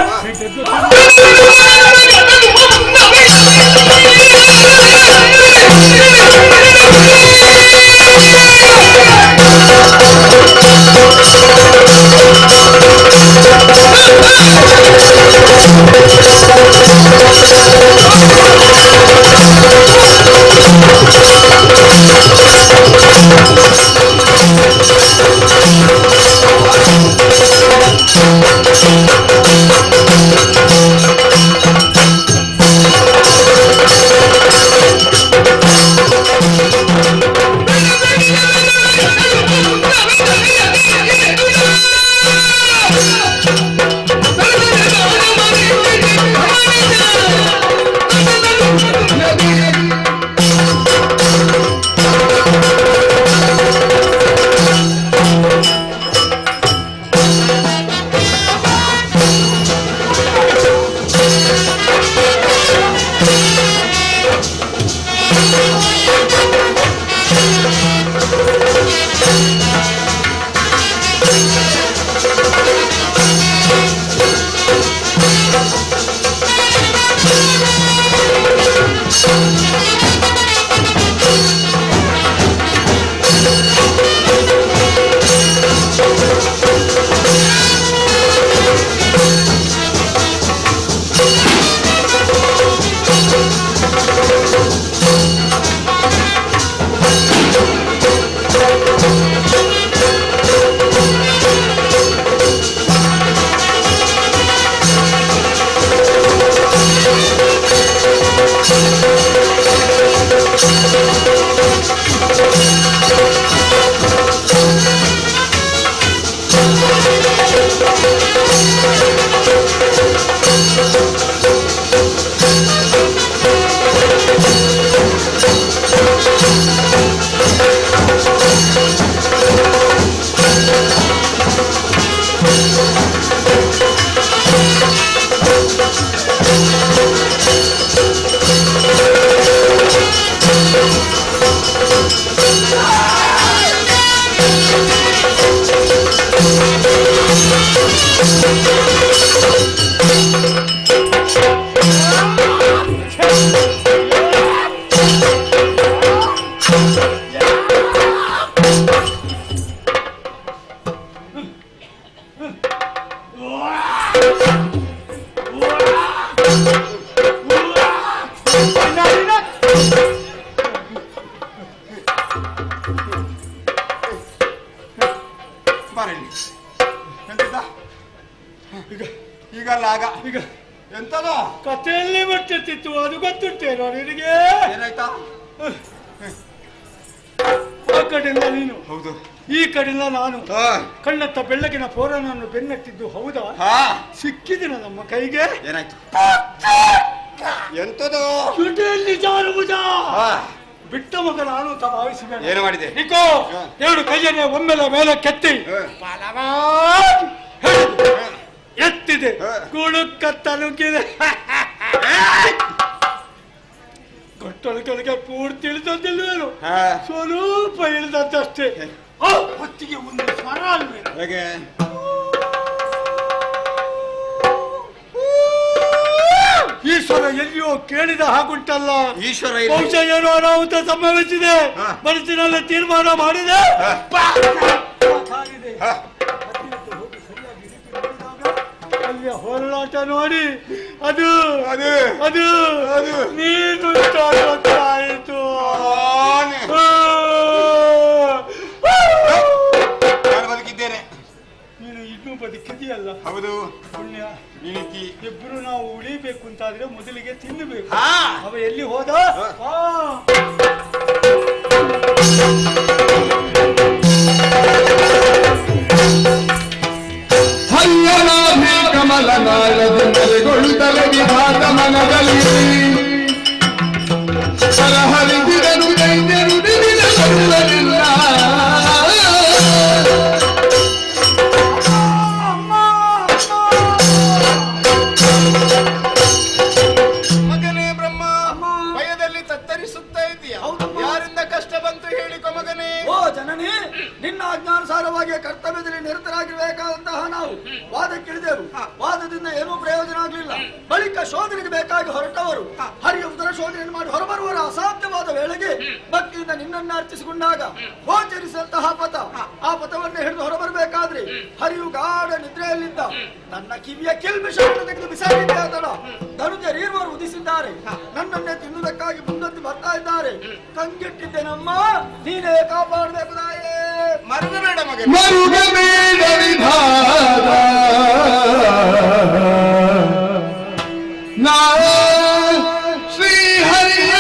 ಎಂತದ ಕಥೆಯಲ್ಲಿ ಬರ್ತೈತಿತ್ತು ಅದು ಗೊತ್ತುಂಟೇನೋ ನಿನಗೆ ಏನಾಯ್ತಾ? ಆ ಕಡೆಯಿಂದ ನೀನು ಹೌದು, ಈ ಕಡೆಯಿಂದ ನಾನು ಕಣ್ಣತ್ತ ಬೆಳ್ಳಗಿನ ಪೋರನನ್ನು ಬೆನ್ನಟ್ಟಿದ್ದು ಹೌದಾ? ಸಿಕ್ಕಿದಿನ ನಮ್ಮ ಕೈಗೆ. ಏನಾಯ್ತು? ಎಂತದು? ಜೊತೆಯಲ್ಲಿ ಜಾರುವುದ ಬಿಟ್ಟ ಮಗ ನಾನು ಅಂತ ಭಾವಿಸಬೇಡ. ಏನು ಮಾಡಿದೆ? ನಿಕೋ ಎರಡು ಕೈಯನ್ನೇ ಒಮ್ಮೆಲೆ ಮೇಲೆ ಕೆತ್ತಿ ಎತ್ತಿದೆ, ಕುಳುಕ ತಲುಕಿದೆ. ಗಟ್ಟೊಳಗೆ ಪೂರ್ತಿ ಇಳಿದದ್ದಿಲ್ವೇನು, ಸ್ವಲ್ಪ ಇಳಿದದ್ದಷ್ಟೇ. ಹೊತ್ತಿಗೆ ಒಂದು ಸ್ವರ ಅಲ್ವೇನು. ಹೇಗೆ? ಈಶ್ವರ ಎಲ್ಲಿಯೋ ಕೇಳಿದ ಹಾಗುಂಟಲ್ಲ. ಈಶ್ವರ ಬಹುಶಃ ಏನೋ ಅನಾಹುತ ಸಂಭವಿಸಿದೆ. ಮನಸ್ಸಿನಲ್ಲಿ ತೀರ್ಮಾನ ಮಾಡಿದೆ. ಆಡಿದ ಹೊರಲಾಟ ನೋಡಿ ಅದು ಅದು ಅದು ಅದು ನೀನು ಆಯಿತು. ನಾನು ಬದುಕಿದ್ದೇನೆ, ನೀನು ಇನ್ನೂ ಬದುಕಿದೆಯಲ್ಲ. ಹೌದು. ಪುಣ್ಯ. ನೀತಿ ಇಬ್ರು ನಾವು ಉಳಿಬೇಕು ಅಂತಾದ್ರೆ ಮೊದಲಿಗೆ ತಿನ್ನಬೇಕು. ಹಾ. ಅವ ಎಲ್ಲಿ ಹೋದ? ಹರಿಯನಾಭಿ ಕಮಲ ನಾಳದಿ ನೆಲೆಗೊಳ್ಳುತ್ತಲೇ ವಿಧಾತ ಮನದಲ್ಲಿ ಹರಿದಿರನು ದೈತ್ಯರು ನಿಲ್ಲಲಿಲ್ಲ. ಮಗನೇ ಬ್ರಹ್ಮ, ಭಯದಲ್ಲಿ ತತ್ತರಿಸುತ್ತಾ ಇದೆಯಾ? ಯಾರಿಂದ ಕಷ್ಟ ಬಂತು ಹೇಳಿಕೊ ಮಗನೇ. ಓ ಜನನಿ, ನಿನ್ನ ಅಜ್ಞಾನುಸಾರವಾಗಿ ಕರ್ತವ್ಯದಲ್ಲಿ ನಿರತರಾಗಿರಬೇಕಾದಂತಹ ನಾವು ವಾದಕ್ಕಿಳಿದೆವು. ವಾದದಿಂದ ಏನೂ ಪ್ರಯೋಜನ ಆಗಲಿಲ್ಲ. ಬಳಿಕ ಶೋಧನೆಗೆ ಬೇಕಾಗಿ ಹೊರಟವರು ಹರಿಯ ಉದರ ಶೋಧನೆಯನ್ನು ಮಾಡಿ ಹೊರಬರುವರ ಅಸಾಧ್ಯವಾದ ವೇಳೆಗೆ ಭಕ್ತಿಯಿಂದ ನಿನ್ನನ್ನು ಅರ್ಚಿಸಿಕೊಂಡಾಗ ಗೋಚರಿಸಿದಂತಹ ಪಥ, ಆ ಪಥವನ್ನು ಹಿಡಿದು ಹೊರಬರಬೇಕಾದ್ರೆ ಹರಿಯು ಗಾಢ ನಿದ್ರೆಯಲ್ಲಿದ್ದ. ನನ್ನ ಕಿವಿಯ ಕಿಲ್ಬಿಷವನ್ನು ತೆಗೆದು ಬಿಸಾಡಿದ್ದೆ ತಡ ಧನುಜರೀರ್ವರು ಉದಿಸಿದ್ದಾರೆ. ನನ್ನನ್ನೇ ತಿನ್ನುವುದಕ್ಕಾಗಿ ಮುಂದಕ್ಕೆ ಬರ್ತಾ ಇದ್ದಾರೆ. ಕಂಗೆಟ್ಟಿದ್ದೇನಮ್ಮ, ನೀನೇ ಕಾಪಾಡಬೇಕು ತಾಯೇ. ಮರುಗಬೇಡ ಮಗನೇ. ಮರುಗಬೇಡ ವಿಧಾತ ನಾ ಶ್ರೀ ಹರಿಯ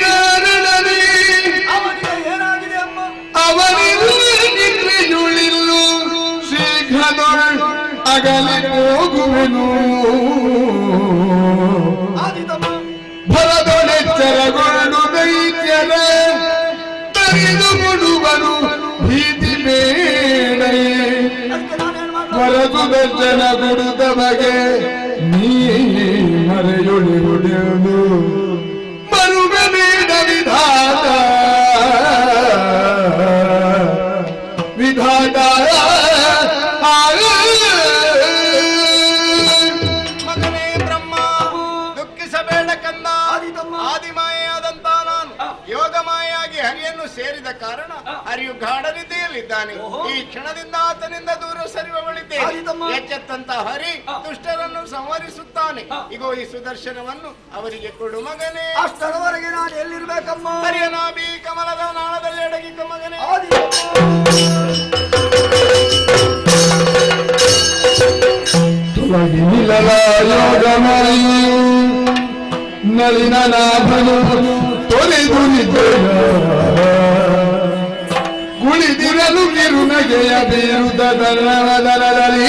ಕಾರಣದಲ್ಲಿ ಅವನಿಗೆ ಏನಾಗಿದೆ ಅಮ್ಮ? ಅವನಿರುಳಿಲ್ಲು ಶೀಘ್ರದೊಳ್ ಅಗಲಿ ಹೋಗುವೆನು. ಆದಿತಮ್ಮ, ಭರದೊಳೆಚ್ಚರಗೊಂಡು ದೈತ್ಯರ ತರಿದು ಕೊಡುವನು ಭೀತಿ ಬೇಡ. ಅದಕ್ಕೆ ನಾನೇನು ಮಾಡ್ಲಾ? ಹೊರದು ದರ್ಶನ ಕೊಡುತ್ತ ಬಗೆ ನೀ ಮರೆಯೊಳಿರುವುದು ಮರುಗಬೇಡ ವಿಧಾತ ವಿಧಾತ. ಮಗನೇ ಬ್ರಹ್ಮ, ದುಃಖಿಸಬೇಡ ಕಂದ. ಆದಿತಮ್ಮ, ಆದಿಮಾಯೆಯಾದಂತ ನಾನು ಯೋಗಮಾಯಾಗಿ ಹರಿಯನ್ನು ಸೇರಿದ ಕಾರಣ ಹರಿಯು ಗಾಢ ನಿದ್ದೆಯಲ್ಲಿದ್ದಾನೆ. ಈ ಕ್ಷಣದಿಂದ ಆತನಿಂದ ದೂರ ಸರಿಯುವವಳಿದ್ದೇನೆ. ಆದಿತಮ್ಮ. ಎಚ್ಚೆತ್ತಂತ ಹರಿ ದುಷ್ಟರನ್ನು ಸಂಹರಿಸುತ್ತಾನೆ. ಇಗೋ ಈ ಸುದರ್ಶನವನ್ನು ಅವರಿಗೆ ಕೊಡು ಮಗನೇ. ಅಷ್ಟರವರೆಗೆ ನಾನು ಎಲ್ಲಿರ್ಬೇಕಮ್ಮ? ಹರಿಯ ನಾಭಿ ಕಮಲದ ನಾಳದಲ್ಲಿ ಅಡಗಿಕ ಮಗನೇ. ತೊಲಗಿ ನಿಲಲ ಯೋಗಮಯಿ ನಳಿನ ನಾಭನು ತೊರೆದು ನಿದ್ದೆಯ ಕುಳಿದಿರಲು ಕಿರುನಗೆಯ ಬೀರುದ ದರದಲ್ಲಿ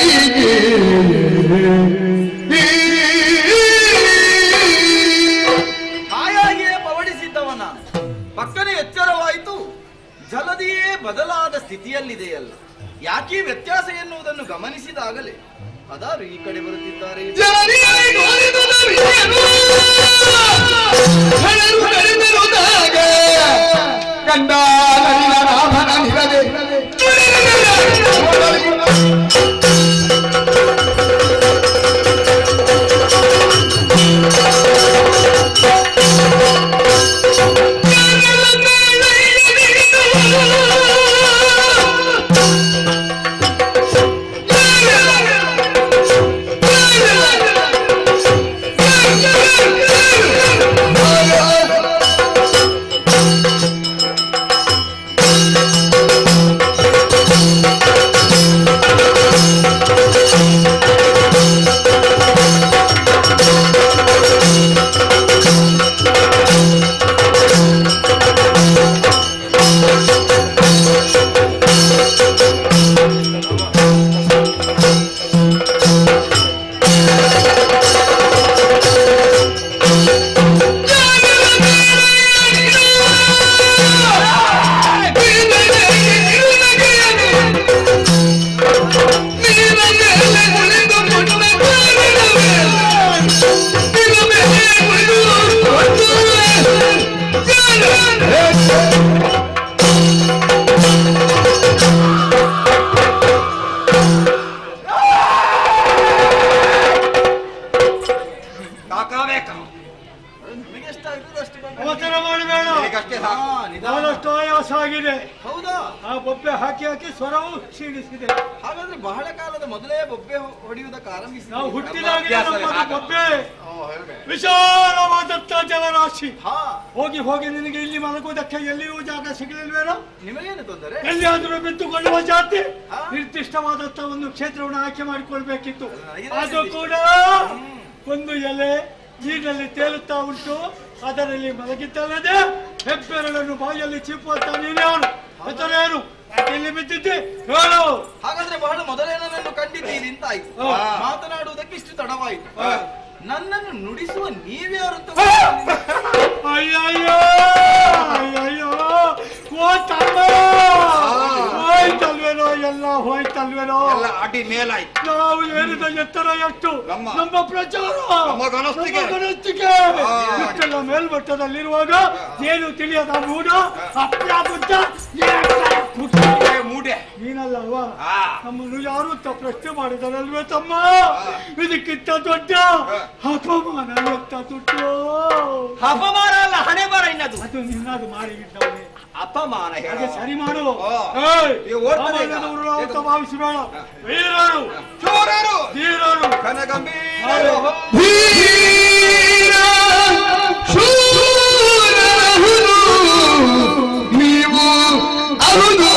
ಹಾಯಾಗಿಯೇ ಪವಡಿಸಿದ್ದವನ ಪಕ್ಕನೆ ಎಚ್ಚರವಾಯಿತು. ಜಲದಿಯೇ ಬದಲಾದ ಸ್ಥಿತಿಯಲ್ಲಿದೆಯಲ್ಲ, ಯಾಕೆ ವ್ಯತ್ಯಾಸ ಎನ್ನುವುದನ್ನು ಗಮನಿಸಿದಾಗಲೇ ಅದಾರು ಈ ಕಡೆ ಬರುತ್ತಿದ್ದಾರೆ. ಕಂಡ ನಳಿನ ನಾಭನ ನಿರದೆ ಅವಸರ ಮಾಡಬೇಡ. ಈಗಷ್ಟೇ ಸಾಕು. ಬಹಳಷ್ಟು ಆಯಾಸ ಆಗಿದೆ. ಹೌದಾ? ಆ ಬೊಬ್ಬೆ ಹಾಕಿ ಹಾಕಿ ಸ್ವರವು ಕ್ಷೀಣಿಸಿದೆ. ಹಾಗಾದ್ರೆ ಬಹಳ ಕಾಲದ ಮೊದಲೇ ಬೊಬ್ಬೆ ಹೊಡೆಯುವುದಕ್ಕೆ ಆರಂಭಿಸಿ. ನಾವು ಹುಟ್ಟಿದಾಗಲೇ ನಮ್ಮದು ಬೊಬ್ಬೆ ವಿಶಾಲವಾದಂತ ಜಲರಾಶಿ. ಹೋಗಿ ಹೋಗಿ ನಿನಗೆ ಇಲ್ಲಿ ಮಲಗುವುದಕ್ಕೆ ಎಲ್ಲಿಯೂ ಜಾಗ ಸಿಗಲಿಲ್ವೇನೋ? ನಿಮಗೇನು ತೊಂದರೆ? ಎಲ್ಲಿಯಾದರೂ ಬಿತ್ತುಕೊಳ್ಳುವ ಜಾತಿ ನಿರ್ದಿಷ್ಟವಾದಂತ ಒಂದು ಕ್ಷೇತ್ರವನ್ನು ಆಯ್ಕೆ ಮಾಡಿಕೊಳ್ಬೇಕಿತ್ತು. ಅದು ಕೂಡ ಒಂದು ಎಲೆ ನೀರಿನಲ್ಲಿ ತೇಲುತ್ತಾ ಉಂಟು, ಅದರಲ್ಲಿ ಮಲಗಿದ್ದಲ್ಲದೆ ಹೆಬ್ಬೆರಳನ್ನು ಬಾಯಲ್ಲಿ ಚೀಪುವಂತ ನೀನೇನು ಹೆಸರೇನು ಎಲ್ಲಿ ಬಿದ್ದಿದ್ದೆ ಹೇಳು. ಹಾಗಾದ್ರೆ ಬಹಳ ಮೊದಲೇ ನನ್ನನ್ನು ಕಂಡಿದ್ದೀರಿ ಅಂತಾಯ್ತು. ಮಾತನಾಡುವುದಕ್ಕೆ ಇಷ್ಟು ತಡವಾಯಿತು. ನನ್ನನ್ನು ನುಡಿಸುವ ನೀವ್ಯಾರು ಅಂತ ಅಯ್ಯಯ್ಯೋ ಅಯ್ಯಯ್ಯೋ ಹೋಯ್ತಲ್ವೇನೋ, ಎಲ್ಲ ಹೋಯ್ತಲ್ವೇನೋ. ಅಡಿ ಮೇಲಾಯ್ತು. ನಾವು ಏರಿದ ಎತ್ತರ ಎಷ್ಟು, ನಮ್ಮ ಪ್ರಚಾರ ಗಣಸ್ತಿಕೆ ಇಷ್ಟೆಲ್ಲ ಮೇಲ್ಮಟ್ಟದಲ್ಲಿರುವಾಗ ಏನು ತಿಳಿಯದ ಮೂಡ ಅಪ್ರಾಬುದ್ಧ ಮೂಡೆ ನೀನಲ್ಲ ಅಲ್ವಾ? ನಮ್ಮನ್ನು ಯಾರು ಅಂತ ಪ್ರಶ್ನೆ ಮಾಡಿದರಲ್ವೇ ತಮ್ಮ? ಇದಕ್ಕಿಂತ ದೊಡ್ಡ ಅಪಮಾನ ಎಂತ ದುಡ್ಡು. ಅಪಮಾನ ಅಲ್ಲ, ಹಣೆ ಬರ ಇನ್ನದು. ಅದು ನಿನ್ನದು ಮಾಡಿದ್ದವನೇ ಅಪಮಾನ. ಹಾಗೆ ಸರಿ ಮಾಡು. ಅಂತ ಭಾವಿಸಬೇಡ. ವೀರರು ಚೋರರು ಧೀರರು ಕನಗಂಭೀರ ನೀವು ಅವನು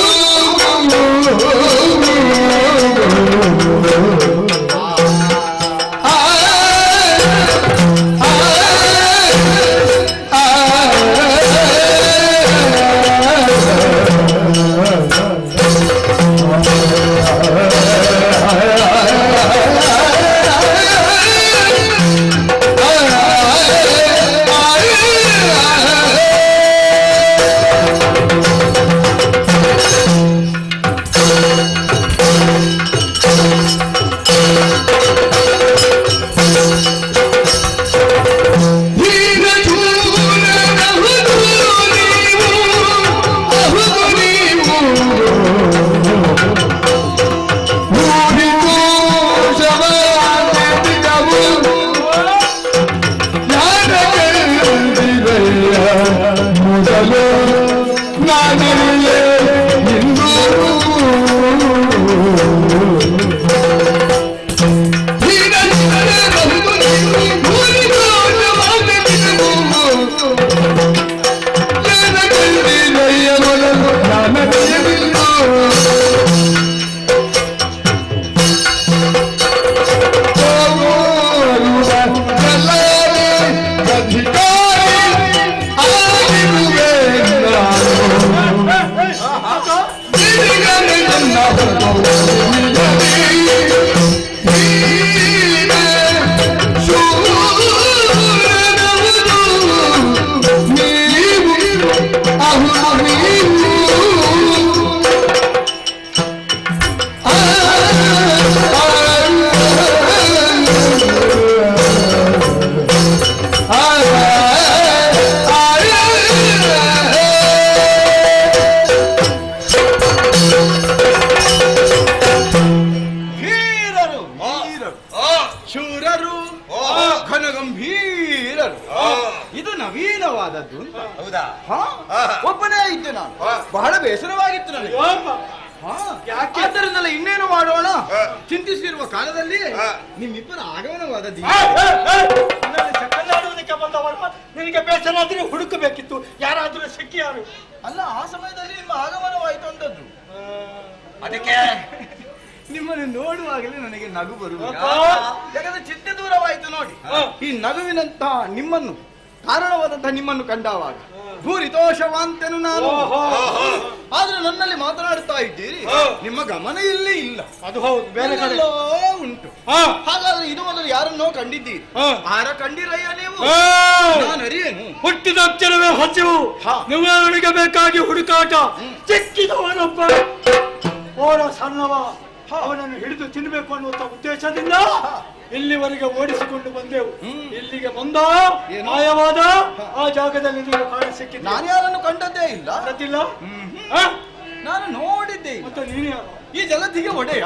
ಶೂರರು ಘನಗಂಭೀರರು. ಇದು ನವೀನವಾದದ್ದು. ಹೌದಾ? ಒಬ್ಬನೇ ಇದ್ದೆ ನಾನು. ಬಹಳ ಬೇಸರವಾಗಿತ್ತು ನನಗೆ. ಆದ್ದರಿಂದಲೇ ಇನ್ನೇನು ಮಾಡೋಣ ಚಿಂತಿಸಿರುವ ಕಾಲದಲ್ಲಿ ನಿಮ್ಮಿಬ್ಬರ ಆಗಮನವಾದದ್ದು. ಚಕ್ಕನಾಡುವುದಕ್ಕೆ ಬಂದವರು ನಿನಗೆ ಬೇಸರ ಆದ್ರೆ ಹುಡುಕಬೇಕಿತ್ತು, ಯಾರಾದ್ರೂ ಸಿಕ್ಕಿ ಯಾರು ಅಲ್ಲ. ಆ ಸಮಯದಲ್ಲಿ ನಿಮ್ಮ ಆಗಮನವಾಯಿತು ಅಂತದ್ದು. ಅದಕ್ಕೆ ನಿಮ್ಮನ್ನು ನೋಡುವಾಗಲೇ ನನಗೆ ನಗು ಬರುವುದು. ಯಾಕಂದ್ರೆ ಚಿತ್ತ ದೂರವಾಯಿತು ನೋಡಿ. ಈ ನಗುವಿನಂತಹ ನಿಮ್ಮನ್ನು, ಕಾರಣವಾದಂತಹ ನಿಮ್ಮನ್ನು ಕಂಡಾವಾಗ ಭೂರಿತೋಷವಾಂತೆನು ನಾನು. ಆದ್ರೆ ನನ್ನಲ್ಲಿ ಮಾತನಾಡುತ್ತಾ ಇದ್ದೀರಿ, ನಿಮ್ಮ ಗಮನ ಇಲ್ಲಿ ಇಲ್ಲ. ಅದು ಹೌದು, ಬೇರೆ ಕಡೆ ಉಂಟು. ಹಾಗಾದ್ರೆ ಇದು ಮೊದಲು ಯಾರನ್ನೋ ಕಂಡಿದ್ದೀರಿ. ಆರ ಕಂಡಿರಯ್ಯ ನೀವು? ನಾನು ಅರಿಯೇನು. ಹುಟ್ಟಿದ ಅಕ್ಷರವೇ ಹಸಿವು, ನಿವಾರಣೆಗೆ ಬೇಕಾಗಿ ಹುಡುಕಾಟ. ಚಿಕ್ಕಿದವನೊಬ್ಬ ಓಡ ಸಣ್ಣವ, ಅವನನ್ನು ಹಿಡಿದು ತಿನ್ನಬೇಕು ಅನ್ನುವಂತ ಉದ್ದೇಶದಿಂದ ಇಲ್ಲಿವರೆಗೆ ಓಡಿಸಿಕೊಂಡು ಬಂದೆವು. ಇಲ್ಲಿಗೆ ಬಂದ ಮಾಯವಾದ ಆ ಜಾಗದಲ್ಲಿ ನೀವು ಕಾಣ ಸಿಕ್ಕಿದ್ದೆ. ನಾನು ಯಾರನ್ನು ಕಂಡದ್ದೇ ಇಲ್ಲ. ಗೊತ್ತಿಲ್ಲ? ನಾನು ನೋಡಿದ್ದೆ. ಮತ್ತೆ ನೀನು ಯಾರು? ಈ ಜಲಧಿಗೆ ಒಡೆಯ.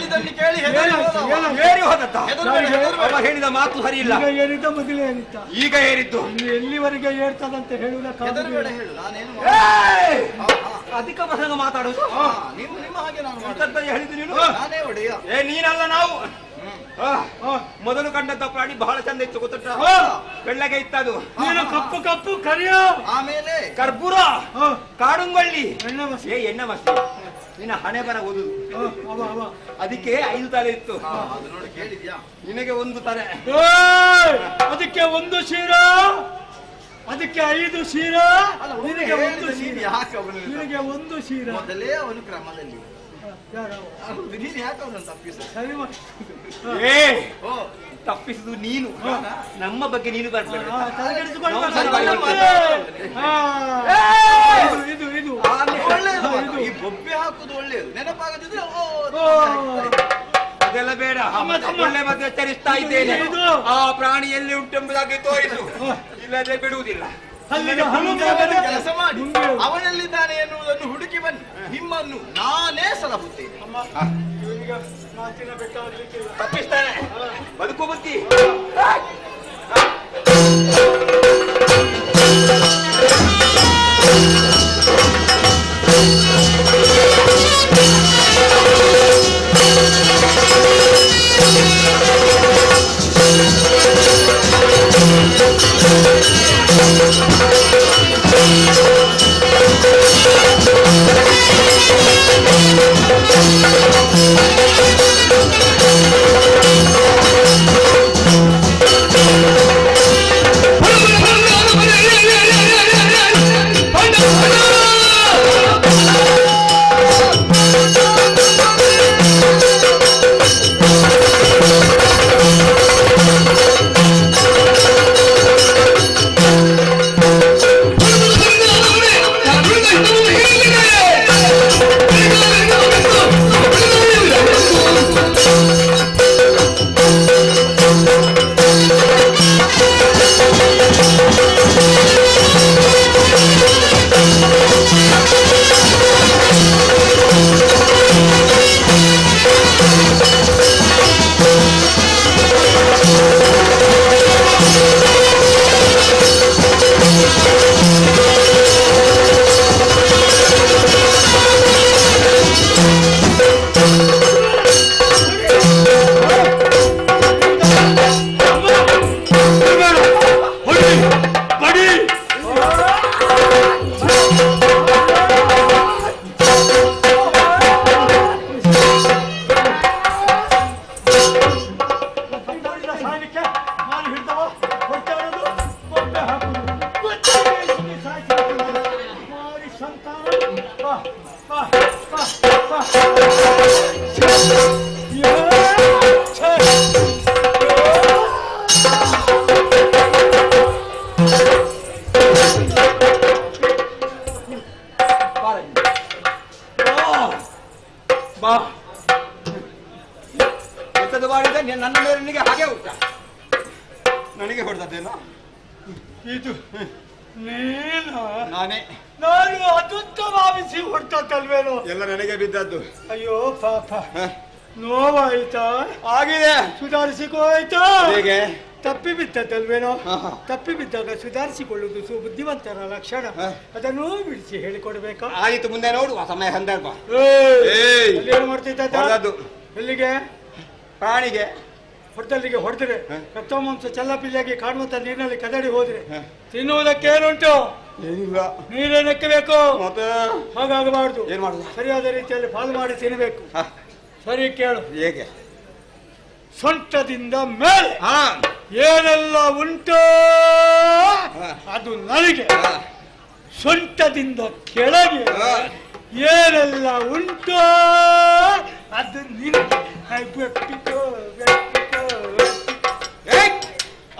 ಹೇಳಿದ್ದನ್ನು ಕೇಳಿ ಹೆದರಿ ಹೋದ ಅವ. ಏರಿ ಹೋದದ್ದ? ಹೆದರಬೇಡ, ಹೆದರಬೇಡ. ಅವ ಹೇಳಿದ ಮಾತು ಸರಿ ಇಲ್ಲ. ಏನಿದ್ದ ಮೊದಲೇ ಏನಿತ್ತ ಈಗ ಏರಿದ್ದು. ಎಲ್ಲಿವರೆಗೆ ಹೇಳ್ತದಂತ ಹೇಳುವುದಕ್ಕೆ ಹೆದರಬೇಡ, ಹೇಳು. ನಾನೇನು ಏಯ್! ಅಧಿಕ ಪ್ರಸಂಗ ಮಾತಾಡುದು. ನಿಮ್ಮ ಹಾಗೆ ನಾನು ಎಂತದ್ದು ಹೇಳಿದ್ದು ನೀನು? ನಾನೇ ಒಡೆಯ. ನೀನಲ್ಲ ನಾವು. ಮೊದಲು ಕಂಡಂತ ಪ್ರಾಣಿ ಬಹಳ ಚಂದ ಇತ್ತು ಗೊತ್ತ. ಬೆಳ್ಳಗೆ ಇತ್ತದು. ನೀನು ಕಪ್ಪು ಕಪ್ಪು ಕರಿಯ ಆಮೇಲೆ ಕರ್ಪೂರ, ಕಾಡುಂಗಳ್ಳಿ, ಎಣ್ಣೆ ಮಸಿ. ನಿನ್ನ ಹಣೆ ಬರ ಓದುದು. ಅದಕ್ಕೆ 5 ತಲೆ ಇತ್ತು. ಅದು ನೋಡಿ ಕೇಳಿದ್ಯಾ? ನಿನಗೆ 1 ತಲೆ. ಅದಕ್ಕೆ 1 ಶಿರ, ಅದಕ್ಕೆ 5 ಶಿರ, ನಿನಗೆ 1 ಶಿರ. ಯಾಕೆ ಅವನು ನಿನಗೆ 1 ಶಿರ. ಮೊದಲೇ ಅವನು ಕ್ರಮದಲ್ಲಿ ನೀನು ಯಾಕೆ ಅವನನ್ನು ತಪ್ಪಿಸ? ಸರಿ ಮಾಡಿ. ತಪ್ಪಿಸುದು ನೀನು. ನಮ್ಮ ಬಗ್ಗೆ ನೀನು ಬರ್ಬೇಡ. ಇದು ಇದು ಒಳ್ಳೆಯದು. ಈ ಬೊಬ್ಬೆ ಹಾಕುದು ಒಳ್ಳೆಯದು. ನೆನಪಾಗದಿದ್ರೆ ಅದೆಲ್ಲ ಬೇಡ. ಒಳ್ಳೆ ಮತ್ತೆ ಎಚ್ಚರಿಸ್ತಾ ಇದ್ದೇನೆ. ಆ ಪ್ರಾಣಿ ಎಲ್ಲಿ ಉಂಟೆಂಬುದಾಗಿ ತೋರಿಸು, ಇಲ್ಲದೆ ಬಿಡುವುದಿಲ್ಲ. ಕೆಲಸ ಮಾಡಿ ಅವನಲ್ಲಿದ್ದಾನೆ ಎನ್ನುವುದನ್ನು ಹುಡುಕಿ ಬನ್ನಿ. ನಿಮ್ಮನ್ನು ನಾನೇ ಸಲಹುತ್ತೇನೆ. ತಪ್ಪಿಸ್ತಾನೆ ಬದುಕು ಬುದ್ಧಿ. ಎಂತದ್ದು ಮಾಡಿದೆ ನನ್ನ ಮೇಲೆ ನಿನಗೆ ಹಾಗೆ ಉಂಟ. ನನಗೆ ಹೊಡೆದದ್ದೇನೋ ಇದು ನೀನು ನಾನೇ. ನಾನು ಅದುತ್ತ ಭಾವಿಸಿ ಹೊಡ್ತಲ್ವೇನೋ. ಎಲ್ಲ ನನಗೆ ಬಿದ್ದದ್ದು. ಅಯ್ಯೋ ಪಾಪ, ನೋವಾಯ್ತಾ? ಆಗಿದೆ. ಸುಧಾರಿಸಿಕೋಯ್ತಾ? ಹೇಗೆ? ತಪ್ಪಿ ಬಿದ್ದದ್ದಲ್ವೇನೋ. ತಪ್ಪಿ ಬಿದ್ದಾಗ ಸುಧಾರಿಸಿಕೊಳ್ಳುವುದು ಬುದ್ಧಿವಂತರ ಲಕ್ಷಣ. ಅದನ್ನು ಬಿಡಿಸಿ ಹೇಳಿಕೊಡ್ಬೇಕಾ? ಆಯಿತು, ಮುಂದೆ ನೋಡುವ ಸಮಯ ಸಂದರ್ಭ. ಏನು ಮಾಡ್ತಿದ್ದ? ಎಲ್ಲಿಗೆ? ಪ್ರಾಣಿಗೆ ಹೊಡೆದಲ್ಲಿಗೆ ಹೊಡೆದ್ರೆ ರಕ್ತ ಮಾಂಸ ಚಲ್ಲಪಿಲ್ಲಿಯಾಗಿ ಕಾಣುವಂತ ನೀರಿನಲ್ಲಿ ಕದಡಿ ಹೋದ್ರೆ ತಿನ್ನುವುದಕ್ಕೇನುಂಟು? ಏನಿಲ್ಲ. ನೀರೇನಕ್ಕೆ ಬೇಕು? ಮತ್ತೆ ಹಾಗಾಗಬಾರ್ದು. ಏನ್ ಮಾಡುದು? ಸರಿಯಾದ ರೀತಿಯಲ್ಲಿ ಪಾಲು ಮಾಡಿ ತಿನ್ನಬೇಕು. ಸರಿ ಕೇಳು. ಹೇಗೆ? ಸೊಂಟದಿಂದ ಮೇಲೆ ಏನೆಲ್ಲ ಉಂಟು ಅದು ನನಗೆ, ಸೊಂಟದಿಂದ ಕೆಳಗೆ ಏನೆಲ್ಲ ಉಂಟು ಅದು ನಿನಗೆ.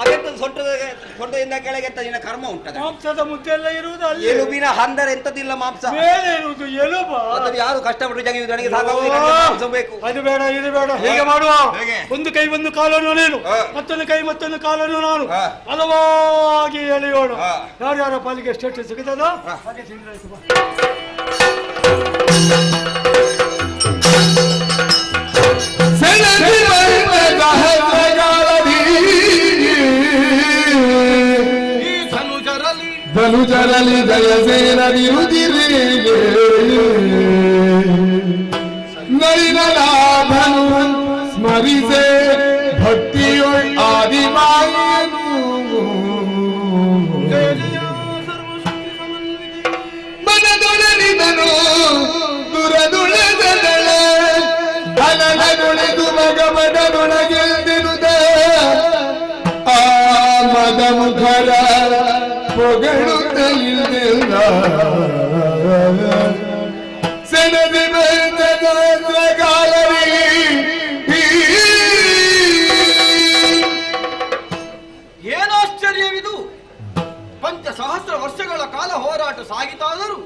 ಅದೆಂತ ಸೊಂಟದಿಂದ ಕೆಳಗೆ ನಿನ್ನ ಕರ್ಮ ಉಂಟದ? ಮಾಂಸದ ಮುದ್ದೆ ಎಲ್ಲ ಇರುವುದು ಅಲ್ಲಿ. ಎಲುಬಿನ ಹಂದರೆ ಎಂತದಿಲ್ಲ, ಮಾಂಸ ಮೇಲೆ ಇರುವುದು ಎಲುಬ. ಅದನ್ನು ಯಾರು ಕಷ್ಟಪಟ್ಟು ಜಗಿಯುವುದು ನನಗೆ ಸಾಕಾಗುವುದು. ಬೇಕು. ಅದು ಬೇಡ, ಇದು ಬೇಡ. ಹೀಗೆ ಮಾಡುವ. ಹೇಗೆ? ಒಂದು ಕೈ ಒಂದು ಕಾಲನ್ನು ನೀನು, ಮತ್ತೊಂದು ಕೈ ಮತ್ತೊಂದು ಕಾಲನ್ನು ನಾನು, ಹಲವಾಗಿ ಎಳೆಯೋಣ. ಯಾರ್ಯಾರ ಪಾಲಿಗೆ ಎಷ್ಟೆಷ್ಟು ಸಿಗುತ್ತದ ಹಾಗೆ ಸಿಂಗ್ರಹಿಸುವ. ಚರಲಿ ದಯಸೇನದಿರುದಿರೇ ನೈನಲಾಭನು ಸ್ಮರಿಸೆ ಭಕ್ತಿಯೊಳ್ ಆದಿಮಾಯನು ಮನದೊಳರಿದನು ದುರದುಳದಳೆ ಹಲನದೊಳೆದು ಮಗಮನದೊಳಗೆಲ್ದಿರುದ ಆ ಮದ ಮುಖರ ಪೊಗಳುತ್ತಲಿಲ್ಲ ಸೆನದಿ ಏನಾಶ್ಚರ್ಯವಿದು? ಪಂಚಸಹಸ್ರ ವರ್ಷಗಳ ಕಾಲ ಹೋರಾಟ ಸಾಗಿತಾದರೂ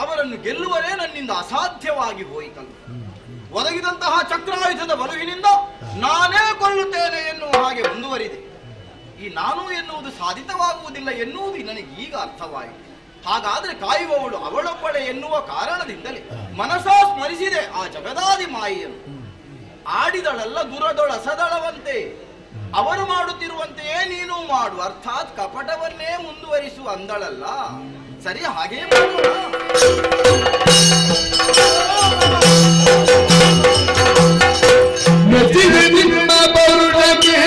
ಅವರನ್ನು ಗೆಲ್ಲುವರೇ ನನ್ನಿಂದ ಅಸಾಧ್ಯವಾಗಿ ಹೋಯಿತಲ್ಲ. ಒದಗಿದಂತಹ ಚಕ್ರಾಯುಧದ ಬಲುವಿನಿಂದ ನಾನೇ ಕೊಲ್ಲುತ್ತೇನೆ ಎನ್ನುವ ಹಾಗೆ ಮುಂದುವರಿದೆ. ಈ ನಾನು ಎನ್ನುವುದು ಸಾಧಿತವಾಗುವುದಿಲ್ಲ ಎನ್ನುವುದು ನನಗೆ ಈಗ ಅರ್ಥವಾಯಿತು. ಹಾಗಾದ್ರೆ ಕಾಯುವವಳು ಅವಳೊಬ್ಬಳೆ ಎನ್ನುವ ಕಾರಣದಿಂದಲೇ ಮನಸಾ ಸ್ಮರಿಸಿದೆ ಆ ಜಗದಾದಿ ಮಾಯಿಯನ್ನು. ಆಡಿದಳಲ್ಲ ದುರದೊಳಸದಳವಂತೆ, ಅವರು ಮಾಡುತ್ತಿರುವಂತೆಯೇ ನೀನು ಮಾಡು, ಅರ್ಥಾತ್ ಕಪಟವನ್ನೇ ಮುಂದುವರಿಸು ಅಂದಳಲ್ಲ. ಸರಿ, ಹಾಗೇ ಮಾಡೋಣ. ನಿಮ್ಮ ಬರುಣಕ್ಕೆ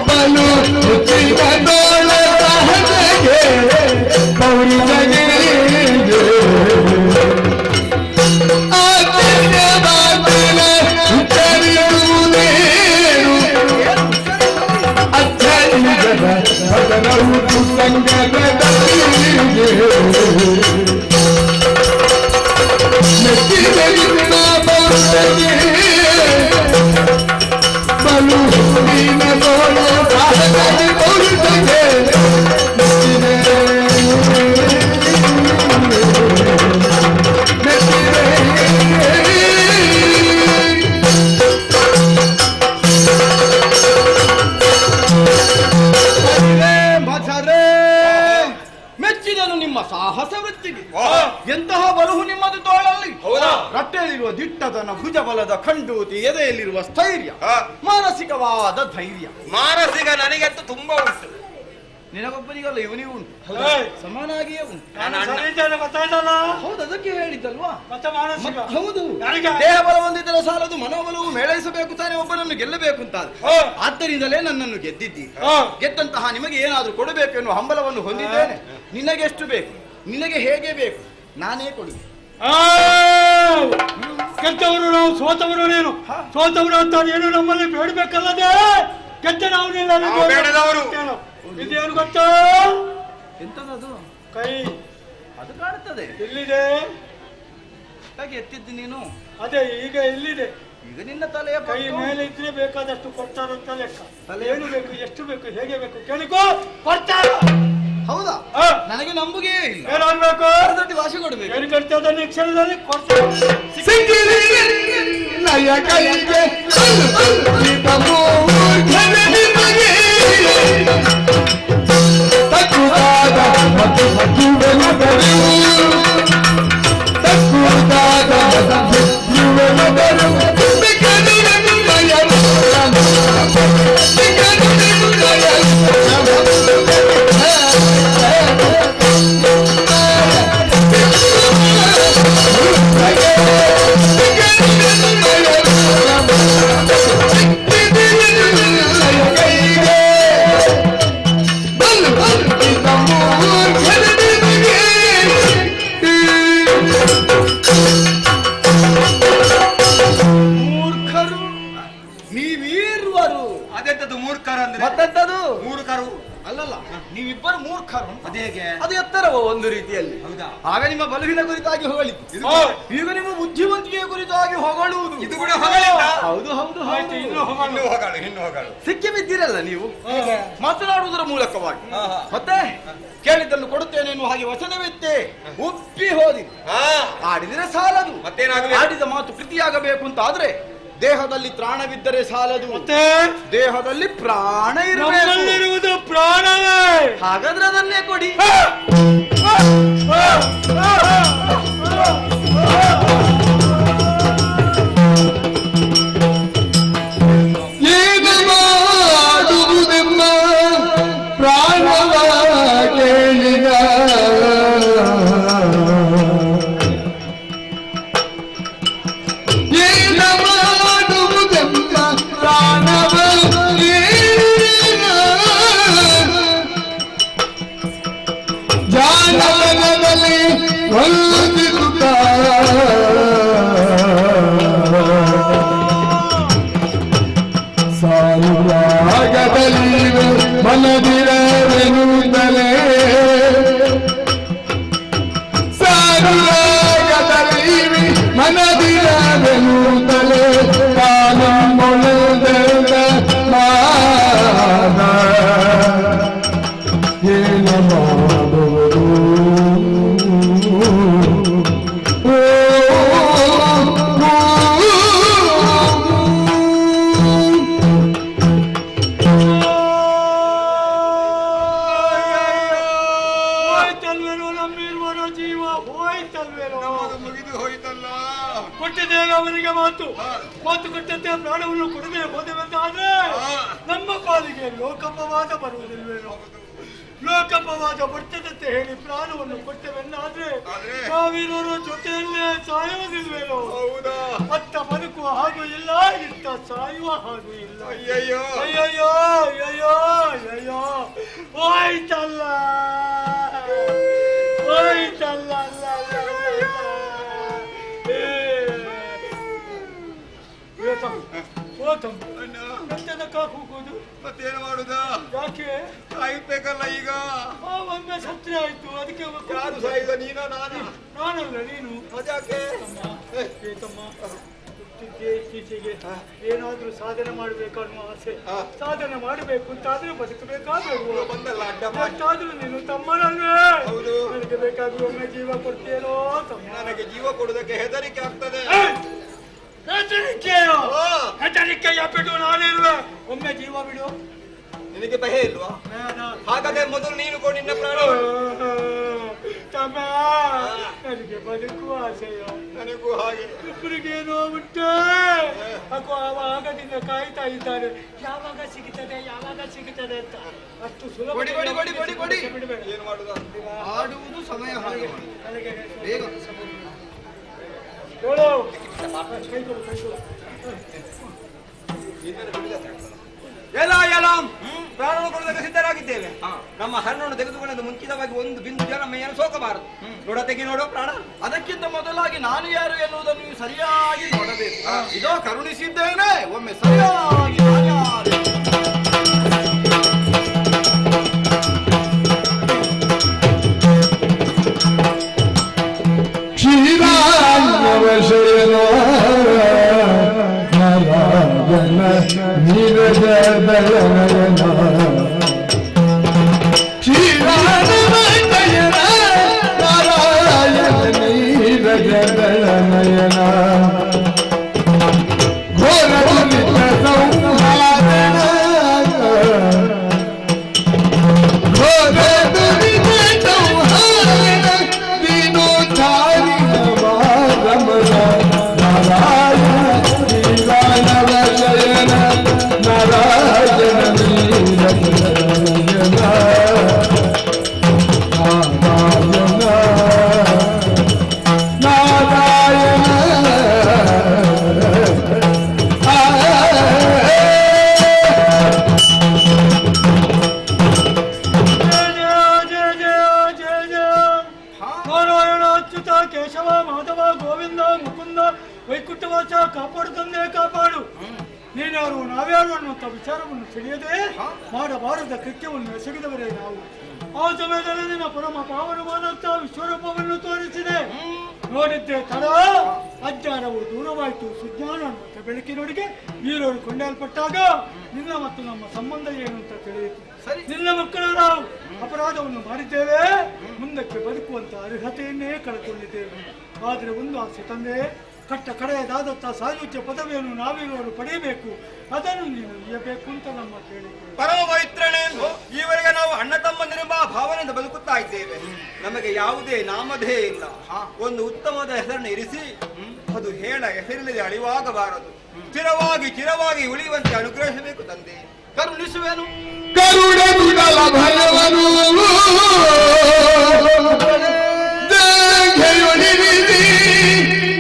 ಬಲು ಹುಟ್ಟಿದೋಳ ಸಹಜಗೆ ಪೌರುಷಗೆ ಆತ್ಮೀಯವಾದನ ಉತ್ತರಿಯುವುದೇನು ಅಚ್ಚರಿಗದ ಭಜನವು ಸಂಗತದಲ್ಲಿ ಮೆಚ್ಚಿದೆಯಿಂದ ಬರುತ್ತದೆ ಬಲು ನೀನ ಗೋಳು ಸಾಧನೆ ಬರುತ್ತದೆ ಮೆಚ್ಚಿದನು ನಿಮ್ಮ ಸಾಹಸ ವೃತ್ತಿಗೆ. ಎಂತಹ ಬರುಹು ನಿಮ್ಮದು ತೋಳಲ್ಲಿ. ರಟ್ಟೆಯಲ್ಲಿರುವ ದಿಟ್ಟತನ, ಭುಜಬಲದ ಖಂಡೂತಿ, ಎದೆಯಲ್ಲಿರುವ ಸ್ಥೈರ್ಯ, ಮಾನಸಿಕವಾದ ಧೈರ್ಯ. ಮಾನಸಿಕ ನನಗಂತೂ ತುಂಬಾ ಉಂಟು. ನಿನಗೊಬ್ಬನಿಗಲ್ಲ, ಇವನಿಗೂ ಉಂಟು, ಸಮಾನಾಗಿಯೇ ಉಂಟು. ಹೌದು, ಅದಕ್ಕೆ ಹೇಳಿದ್ದಲ್ವಾ. ಹೌದು, ದೇಹ ಬಲ ಹೊಂದಿದ್ದರೆ ಸಾಲದು, ಮನೋಬಲವು ಮೇಳೈಸಬೇಕು ತಾನೆ ಒಬ್ಬನನ್ನು ಗೆಲ್ಲಬೇಕು ಅಂತಾದ್ರೆ. ಆದ್ದರಿಂದಲೇ ನನ್ನನ್ನು ಗೆದ್ದಿದ್ದೀರಿ. ಗೆದ್ದಂತಹ ನಿಮಗೆ ಏನಾದ್ರೂ ಕೊಡಬೇಕು ಎನ್ನುವ ಹಂಬಲವನ್ನು ಹೊಂದಿದ್ದೇನೆ. ನಿನಗೆ ಎಷ್ಟು ಬೇಕು, ನಿನಗೆ ಹೇಗೆ ಬೇಕು, ನಾನೇ ಕೊಡುವೆ. ಗೆದ್ದವರು ನಾವು, ಸೋತವರು ನೀನು. ಸೋತವರು ಅಂತ ಏನು ನಮ್ಮಲ್ಲಿ ಬೇಡಬೇಕಲ್ಲದೆ ಗೆದ್ದ ನಾವು ಬೇಡದವರು. ಇದೇನು ಗೊತ್ತಾ? ಎಂತದದು? ಕೈ ಅದು ಕಾಣುತ್ತದೆ. ಎಲ್ಲಿದೆ? ಹಾಗೆ ಎತ್ತಿದ್ದು ನೀನು. ಅದೇ ಈಗ ಎಲ್ಲಿದೆ? ಈಗ ನಿನ್ನ ತಲೆಯ ಕೈ ಮೇಲೆ ಇದ್ರೆ ಬೇಕಾದಷ್ಟು ಕೊಡ್ತಾರಂತ ಲೆಕ್ಕ. ಏನು ಬೇಕು, ಎಷ್ಟು ಬೇಕು, ಹೇಗೆ ಬೇಕು ಕೇಳಿಕೋ, ಕೊಡ್ತಾರ. ಹೌದಾ? ನನಗೆ ನಂಬುಗೆ ಇಲ್ಲ. ಏನಾಗ್ಬೇಕು? ದೊಡ್ಡ ಭಾಷೆ ಕೊಡ್ಬೇಕು. ಏನು ಕಟ್ತದ ಕ್ಷಣದಲ್ಲಿ ಕೊಡ್ತಾರೆ. ನಯ ಕೈಗೆ ತಕ್ಕುವಾದ ಮತ್ತು ಮಧುವೆನದರು ತಕ್ಕುವಾದ ಮಧುವೆನದರು ಮತ್ತೆಂತದು? ಮೂರ್ಖರು ಅಲ್ಲಲ್ಲ, ನೀವಿಬ್ಬರು ಮೂರ್ಖರು. ಅದೇಗೆ? ಅದು ಎತ್ತರವೋ ಒಂದು ರೀತಿಯಲ್ಲಿ. ಆಗ ನಿಮ್ಮ ಬಲುವಿನ ಕುರಿತಾಗಿ ಹೊಗಳಿತು, ಈಗ ನಿಮ್ಮ ಬುದ್ಧಿವಂತಿಕೆಯ ಕುರಿತಾಗಿ ಹೊಗಳುವುದು. ಇದು ಕೂಡ ಹೊಗಳಿಲ್ಲ? ಹೌದು ಹೌದು ಹೌದು. ಇನ್ನು ಹೊಗಳು. ಸಿಕ್ಕಿ ಬಿದ್ದಿರಲ್ಲ ನೀವು ಮಾತನಾಡುವುದರ ಮೂಲಕವಾಗಿ. ಮತ್ತೆ ಕೇಳಿದ್ದನ್ನು ಕೊಡುತ್ತೇನೆ ಎನ್ನುವ ಹಾಗೆ ವಚನವಿತ್ತೆ, ಒಪ್ಪಿ ಹೋದಿ. ಆಡಿದರೆ ಸಾಲದು, ಆಡಿದ ಮಾತು ಕೃತಿಯಾಗಬೇಕು ಅಂತ ಆದ್ರೆ ದೇಹದಲ್ಲಿ ತ್ರಾಣವಿದ್ದರೆ ಸಾಲದು, ಮತ್ತೆ ದೇಹದಲ್ಲಿ ಪ್ರಾಣ ಇರುವುದು. ಪ್ರಾಣವೇ. ಹಾಗಾದ್ರೆ ಅದನ್ನೇ ಕೊಡಿ. ಏನು ಮಾಡುವುದೆಮ್ಮ ಪ್ರಾಣ ವಂದಿಸುತ್ತ ಸಾನುರಾಗದಲ್ಲಿ ಮನದಿರವೆನುತ್ತಲೇ ಸಾನುರಾಗದಲ್ಲಿ ಮನದಿರವೆನುತ್ತಲೇ ತಾನು ಮೊಳದ ಮಾದ ಏನ ಮಾಡುವುದು ಹೋಯ್ತಲ್ವೇನೋ ನಮ್ಮಿರುವರ ಜೀವ ಹೋಯ್ತಲ್ವೇನೋ ಮುಗಿದು ಹೋಯ್ತಲ್ಲ. ಕೊಟ್ಟಿದ್ದೇವೆ ಅವನಿಗೆ ಮಾತು ಕೊಟ್ಟಂತೆ ಪ್ರಾಣವನ್ನು ಕೊಡದೆ ಹೋದೆವೆಂದಾದ್ರೆ ನಮ್ಮ ಪಾಲಿಗೆ ಲೋಕಪವಾದ ಬರುವುದಿಲ್ವೇನೋ ಲೋಕಪವಾದ ಬರ್ತದಂತೆ ಹೇಳಿ ಪ್ರಾಣವನ್ನು ಕೊಟ್ಟೆವೆಂದಾದ್ರೆ ನಾವಿರೋರ ಜೊತೆಯಲ್ಲೇ ಸಾಯುವುದಿಲ್ವೇನೋ ಅತ್ತ ಬದುಕುವ ಹಾಗೂ ಇಲ್ಲ ಇತ್ತ ಸಾಯುವ ಹಾಗೂ ಇಲ್ಲ ಅಯ್ಯಯ್ಯೋ ಅಯ್ಯಯ್ಯೋ ಅಯ್ಯಯ್ಯೋ ಅಯ್ಯಯ್ಯೋ ಹೋಯ್ತಲ್ಲ ಹೋಯ್ತಲ್ಲ ಹೋಗುದು ಮತ್ತೇನು ಮಾಡುದ? ಯಾಕೆ ಸಾಯ್ಬೇಕಲ್ಲ ಈಗ. ಒಮ್ಮೆ ಸತ್ರೆ ಆಯ್ತು ಅದಕ್ಕೆ ಯಾರು ಸಾಯಿದ? ನೀನ ನಾನಲ್ಲ ನೀನು. ಅದ್ಯಾಕೆ? ತಮ್ಮ ಇತ್ತೀಚೆಗೆ ಏನಾದ್ರೂ ಸಾಧನೆ ಮಾಡ್ಬೇಕು ಅನ್ನೋ ಆಸೆ. ಸಾಧನೆ ಮಾಡಬೇಕು ಅಂತಾದ್ರೂ ಬದುಕಬೇಕಾದ್ರು ಬಂದಲ್ಲ ಅಡ್ಡ ಅಷ್ಟಾದ್ರೂ ನೀನು ತಮ್ಮನಲ್ವೇ? ನನಗೆ ಬೇಕಾದ್ರೂ ಒಮ್ಮೆ ಜೀವ ಕೊಡ್ತೀಯೋ ತಮ್ಮ? ನನಗೆ ಜೀವ ಕೊಡುವುದಕ್ಕೆ ಹೆದರಿಕೆ ಆಗ್ತದೆ. ಹೆದರಿಕೆಯೋ? ಹೆದರಿಕೆಯ ಬಿಡು, ನಾನಿಲ್ವ. ಒಮ್ಮೆ ಜೀವ ಬಿಡು. ನಿನಗೆ ಭಯ ಇಲ್ವಾ? ಹಾಗಾದ್ರೆ ಮೊದಲು ನೀನು ಕೊಡು ನಿನ್ನ ಪ್ರಾಣ. ತಮ್ಮ ನನಗೆ ಬದುಕುವ ಆಸೆಯ. ನನಗೂ ಹಾಗೆ. ಇಬ್ಬರಿಗೇನೋ ಉಂಟೆ ಆಗದಿಂದ ಕಾಯ್ತಾ ಇದ್ದಾರೆ, ಯಾವಾಗ ಸಿಗುತ್ತದೆ ಯಾವಾಗ ಸಿಗುತ್ತದೆ ಅಂತ. ಅಷ್ಟು ಸುಲಭ ಬಿಡಬೇಡ. ಏನು ಮಾಡುದ? ಆಡುವುದು ಸಮಯ ಹಾಗೆ. ಬೇಗ ಪ್ರಾಣ ಕೊಡುವುದಕ್ಕೆ ಸಿದ್ಧರಾಗಿದ್ದೇವೆ. ನಮ್ಮ ಹಣ್ಣನ್ನು ತೆಗೆದುಕೊಂಡು ಮುಂಚಿತವಾಗಿ ಒಂದು ಬಿಂದು ಜನ ಮೈಯನ್ನು ಸೋಕಬಾರದು. ನೋಡ ತೆಗಿ ನೋಡು ಪ್ರಾಣ. ಅದಕ್ಕಿಂತ ಮೊದಲಾಗಿ ನಾನು ಯಾರು ಎನ್ನುವುದನ್ನು ನೀವು ಸರಿಯಾಗಿ ನೋಡಬೇಕು. ಇದೋ ಕರುಣಿಸಿದ್ದೇನೆ, ಒಮ್ಮೆ ಸರಿಯಾಗಿ ನಾನು ಯಾರು. ಕ್ಷೀರಾವಶಯನ ನಾರಾಯಣ ನೀರಜ ದಯನ ಕ್ಷೀರಾವಶಯನ ನಾರಾಯಣ ನೀರಜ ದಯನ ಘೋರ ದುರಿತ ಸಂಹಾರಣ ಘೋರ ದುರಿತ ಸಂಹಾರಣ ದೀನೋದ್ಧಾರಿ ರಮಣ ನಾರಾಯಣ ಶ್ರೀರಾನವ ಶಯನ ನಾರಾಯಣ ನೀರಜನ ನಾರಾಯಣ ಅಚ್ಯುತ ಕೇಶವ ಮಾಧವ ಗೋವಿಂದ ಮುಕುಂದ ವೈಕುಂಠವಾಚ ಕಾಪಾಡು ತಂದೆ ಕಾಪಾಡು. ನೀನ್ಯಾರು ನಾವ್ಯಾರು ಅನ್ನುವಂಥ ವಿಚಾರವನ್ನು ತಿಳಿಯದೆ ಮಾಡಬಾರದ ಕೃತ್ಯವನ್ನು ಎಸಗಿದವರೇ ನಾವು. ಆ ಸಮಯದಲ್ಲಿ ನಿನ್ನ ಪರಮ ಪಾವನವಾದಂತಹ ವಿಶ್ವರೂಪವನ್ನು ತೋರಿಸಿದೆ. ನೋಡಿದ್ದೆ ತಡ ಅಜ್ಞಾನವು ದೂರವಾಯಿತು, ಸುಜ್ಞಾನ ಅನ್ನುವಂಥ ಬೆಳಕಿನೊಳಗೆ ನೀರವರು ಕೊಂಡಲ್ಪಟ್ಟಾಗ ನಿನ್ನ ಮತ್ತು ನಮ್ಮ ಸಂಬಂಧ ಏನು ಅಂತ ತಿಳಿಯಿತು. ನಿನ್ನ ಮಕ್ಕಳು ನಾವು ಅಪರಾಧವನ್ನು ಮಾಡಿದ್ದೇವೆ, ಮುಂದಕ್ಕೆ ಬದುಕುವಂತ ಅರ್ಹತೆಯನ್ನೇ ಕಳೆದುಕೊಂಡಿದ್ದೇವೆ. ಆದರೆ ಒಂದು ಆಸೆ ತಂದೆ, ಕಟ್ಟ ಕಡೆಯದಾದಂತಹ ಸಾಯುಜ್ಯ ಪದವಿಯನ್ನು ನಾವಿರುವರು ಪಡೆಯಬೇಕು, ಅದನ್ನು ನೀನು ಇಯಬೇಕು ಅಂತ ನಮ್ಮ ಕೇಳಿ. ಪರಮ ಪವಿತ್ರನೇ, ಈವರೆಗೆ ನಾವು ಅಣ್ಣ ತಮ್ಮಂದಿರೆಂಬ ಭಾವನೆಯಿಂದ ಬದುಕುತ್ತಾ ಇದ್ದೇವೆ. ನಮಗೆ ಯಾವುದೇ ನಾಮಧೇಯ ಇಲ್ಲ. ಒಂದು ಉತ್ತಮವಾದ ಹೆಸರನ್ನು ಇರಿಸಿ ಅದು ಹೇಳ ಹೆಸರಿಲ್ಲದೆ ಅಳಿವಾಗಬಾರದು. ಚಿರವಾಗಿ ಉಳಿಯುವಂತೆ ಅನುಗ್ರಹಿಸಬೇಕು ತಂದೆ. ಕರುಣಿಸುವೆನು. ಕರುಣ ಬಿಡಲ ಭಯವನು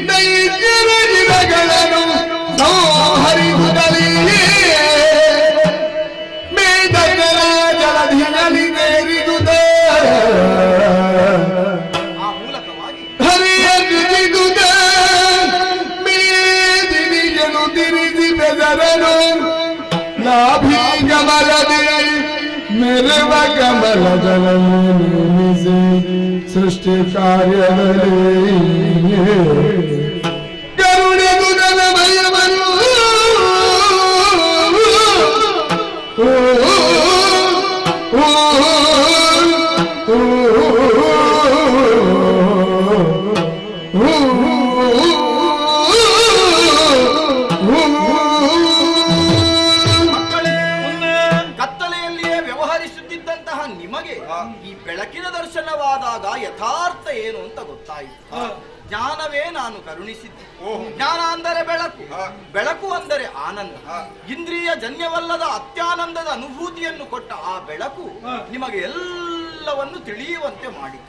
ದೈತ್ಯರಗಳನ್ನು ಸಂಹರಿಸುತ್ತಲೇ ಮೇದಗಳ ಜಲಧಿನಲ್ಲಿ ನೇರಿದುದ. ಆ ಮೂಲಕವಾಗಿ ನಾಭಿ ಕಮಲದಿ ಮೆರವ ಕಮಲಗಳನ್ನು ನಿರ್ಮಿಸಿ ಸೃಷ್ಟಿ ಕಾರ್ಯದಲ್ಲಿ ಕರುಣೆಗೂ ನನ್ನ ಭಯವನ್ನು ಕತ್ತಲೆಯಲ್ಲಿಯೇ ವ್ಯವಹರಿಸುತ್ತಿದ್ದಂತಹ ನಿಮಗೆ ಈ ಬೆಳಕಿನ ದರ್ಶನವಾದಾಗ ಯಥಾರ್ಥ ಏನು ಅಂತ ಗೊತ್ತಾಯಿತು. ಜ್ಞಾನವೇ ನಾನು ಕರುಣಿಸಿದ್ದೆ. ಜ್ಞಾನ ಅಂದರೆ ಬೆಳಕು, ಬೆಳಕು ಅಂದರೆ ಆನಂದ. ಇಂದ್ರಿಯ ಜನ್ಯವಲ್ಲದ ಅತ್ಯಾನಂದದ ಅನುಭೂತಿಯನ್ನು ಕೊಟ್ಟ ಆ ಬೆಳಕು ನಿಮಗೆ ಎಲ್ಲವನ್ನು ತಿಳಿಯುವಂತೆ ಮಾಡಿತು.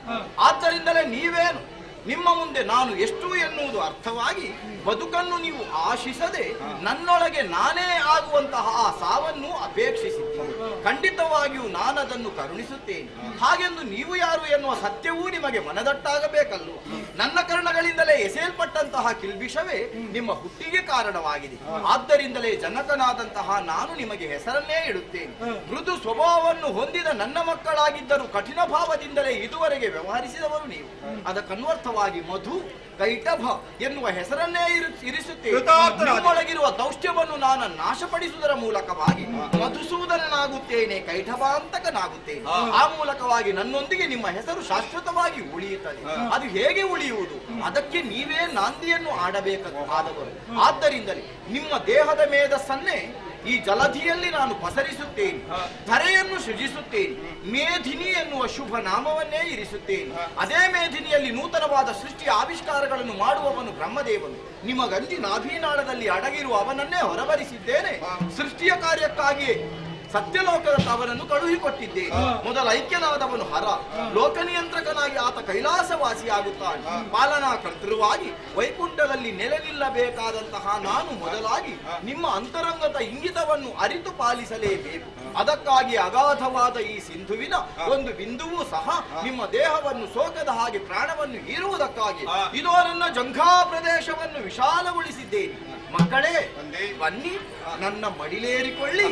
ಆದ್ದರಿಂದಲೇ ನೀವೇನು ನಿಮ್ಮ ಮುಂದೆ ನಾನು ಎಷ್ಟು ಎನ್ನುವುದು ಅರ್ಥವಾಗಿ ಬದುಕನ್ನು ನೀವು ಆಶಿಸದೆ ನನ್ನೊಳಗೆ ನಾನೇ ಆಗುವಂತಹ ಆ ಸಾವನ್ನು ಅಪೇಕ್ಷಿಸಿದ್ದೀರಿ. ಖಂಡಿತವಾಗಿಯೂ ನಾನದನ್ನು ಕರುಣಿಸುತ್ತೇನೆ. ಹಾಗೆಂದು ನೀವು ಯಾರು ಎನ್ನುವ ಸತ್ಯವೂ ನಿಮಗೆ ಮನದಟ್ಟಾಗಬೇಕಲ್ವ? ನನ್ನ ಕರ್ಣಗಳಿಂದಲೇ ಎಸೆಯಲ್ಪಟ್ಟಂತಹ ಕಿಲ್ಬಿಷವೇ ನಿಮ್ಮ ಹುಟ್ಟಿಗೆ ಕಾರಣವಾಗಿದೆ. ಆದ್ದರಿಂದಲೇ ಜನಕನಾದಂತಹ ನಾನು ನಿಮಗೆ ಹೆಸರನ್ನೇ ಇಡುತ್ತೇನೆ. ಮೃದು ಸ್ವಭಾವವನ್ನು ಹೊಂದಿದ ನನ್ನ ಮಕ್ಕಳಾಗಿದ್ದರೂ ಕಠಿಣ ಭಾವದಿಂದಲೇ ಇದುವರೆಗೆ ವ್ಯವಹರಿಸಿದವರು ನೀವು. ಅದಕ್ಕನ್ವರ್ಥ ಮಧು ಕೈಟಭ ಎನ್ನುವ ಹೆಸರನ್ನೇ ಇರಿಸುತ್ತೇನೆ. ನಿಮ್ಮೊಳಗಿರುವ ದೌಷ್ಟ್ಯವನ್ನು ನಾನು ನಾಶಪಡಿಸುವುದರ ಮೂಲಕವಾಗಿ ಮಧುಸೂದನನಾಗುತ್ತೇನೆ, ಕೈಟಭಾಂತಕನಾಗುತ್ತೇನೆ. ಆ ಮೂಲಕವಾಗಿ ನನ್ನೊಂದಿಗೆ ನಿಮ್ಮ ಹೆಸರು ಶಾಶ್ವತವಾಗಿ ಉಳಿಯುತ್ತದೆ. ಅದು ಹೇಗೆ ಉಳಿಯುವುದು? ಅದಕ್ಕೆ ನೀವೇ ನಾಂದಿಯನ್ನು ಆಡಬೇಕಾದವರು. ಆದ್ದರಿಂದಲೇ ನಿಮ್ಮ ದೇಹದ ಮೇಧಸ್ಸನ್ನೇ ಈ ಜಲಧಿಯಲ್ಲಿ ನಾನು ಪಸರಿಸುತ್ತೇನೆ, ಧರೆಯನ್ನು ಸೃಜಿಸುತ್ತೇನೆ, ಮೇಧಿನಿ ಎನ್ನುವ ಶುಭ ನಾಮವನ್ನೇ ಇರಿಸುತ್ತೇನೆ. ಅದೇ ಮೇಧಿನಿಯಲ್ಲಿ ನೂತನವಾದ ಸೃಷ್ಟಿಯ ಆವಿಷ್ಕಾರಗಳನ್ನು ಮಾಡುವವನು ಬ್ರಹ್ಮದೇವನು. ನಿಮಗಂಜಿ ನಾಭೀನಾಳದಲ್ಲಿ ಅಡಗಿರುವ ಅವನನ್ನೇ ಹೊರಬರಿಸಿದ್ದೇನೆ. ಸೃಷ್ಟಿಯ ಕಾರ್ಯಕ್ಕಾಗಿಯೇ ಸತ್ಯಲೋಕದ ಅವನನ್ನು ಕಳುಹಿಕೊಟ್ಟಿದ್ದೇನೆ. ಮೊದಲ ಐಕ್ಯನಾದವನು ಹರ, ಲೋಕನಿಯಂತ್ರಕನಾಗಿ ಆತ ಕೈಲಾಸವಾಸಿಯಾಗುತ್ತಾನೆ. ಪಾಲನಾ ಕರ್ತೃವಾಗಿ ವೈಕುಂಠದಲ್ಲಿ ನೆಲೆ ನಿಲ್ಲಬೇಕಾದಂತಹ ನಾನು ಮೊದಲಾಗಿ ನಿಮ್ಮ ಅಂತರಂಗದ ಇಂಗಿತವನ್ನು ಅರಿತು ಪಾಲಿಸಲೇಬೇಕು. ಅದಕ್ಕಾಗಿ ಅಗಾಧವಾದ ಈ ಸಿಂಧುವಿನ ಒಂದು ಬಿಂದುವೂ ಸಹ ನಿಮ್ಮ ದೇಹವನ್ನು ಸೋಕದ ಹಾಗೆ ಪ್ರಾಣವನ್ನು ಹೀರುವುದಕ್ಕಾಗಿ ಇದೋ ನನ್ನ ಜಂಘಾ ಪ್ರದೇಶವನ್ನು ವಿಶಾಲಗೊಳಿಸಿದ್ದೇನೆ. ಮಕ್ಕಳೇ ಬನ್ನಿ, ನನ್ನ ಮಡಿಲೇರಿಕೊಳ್ಳಿ.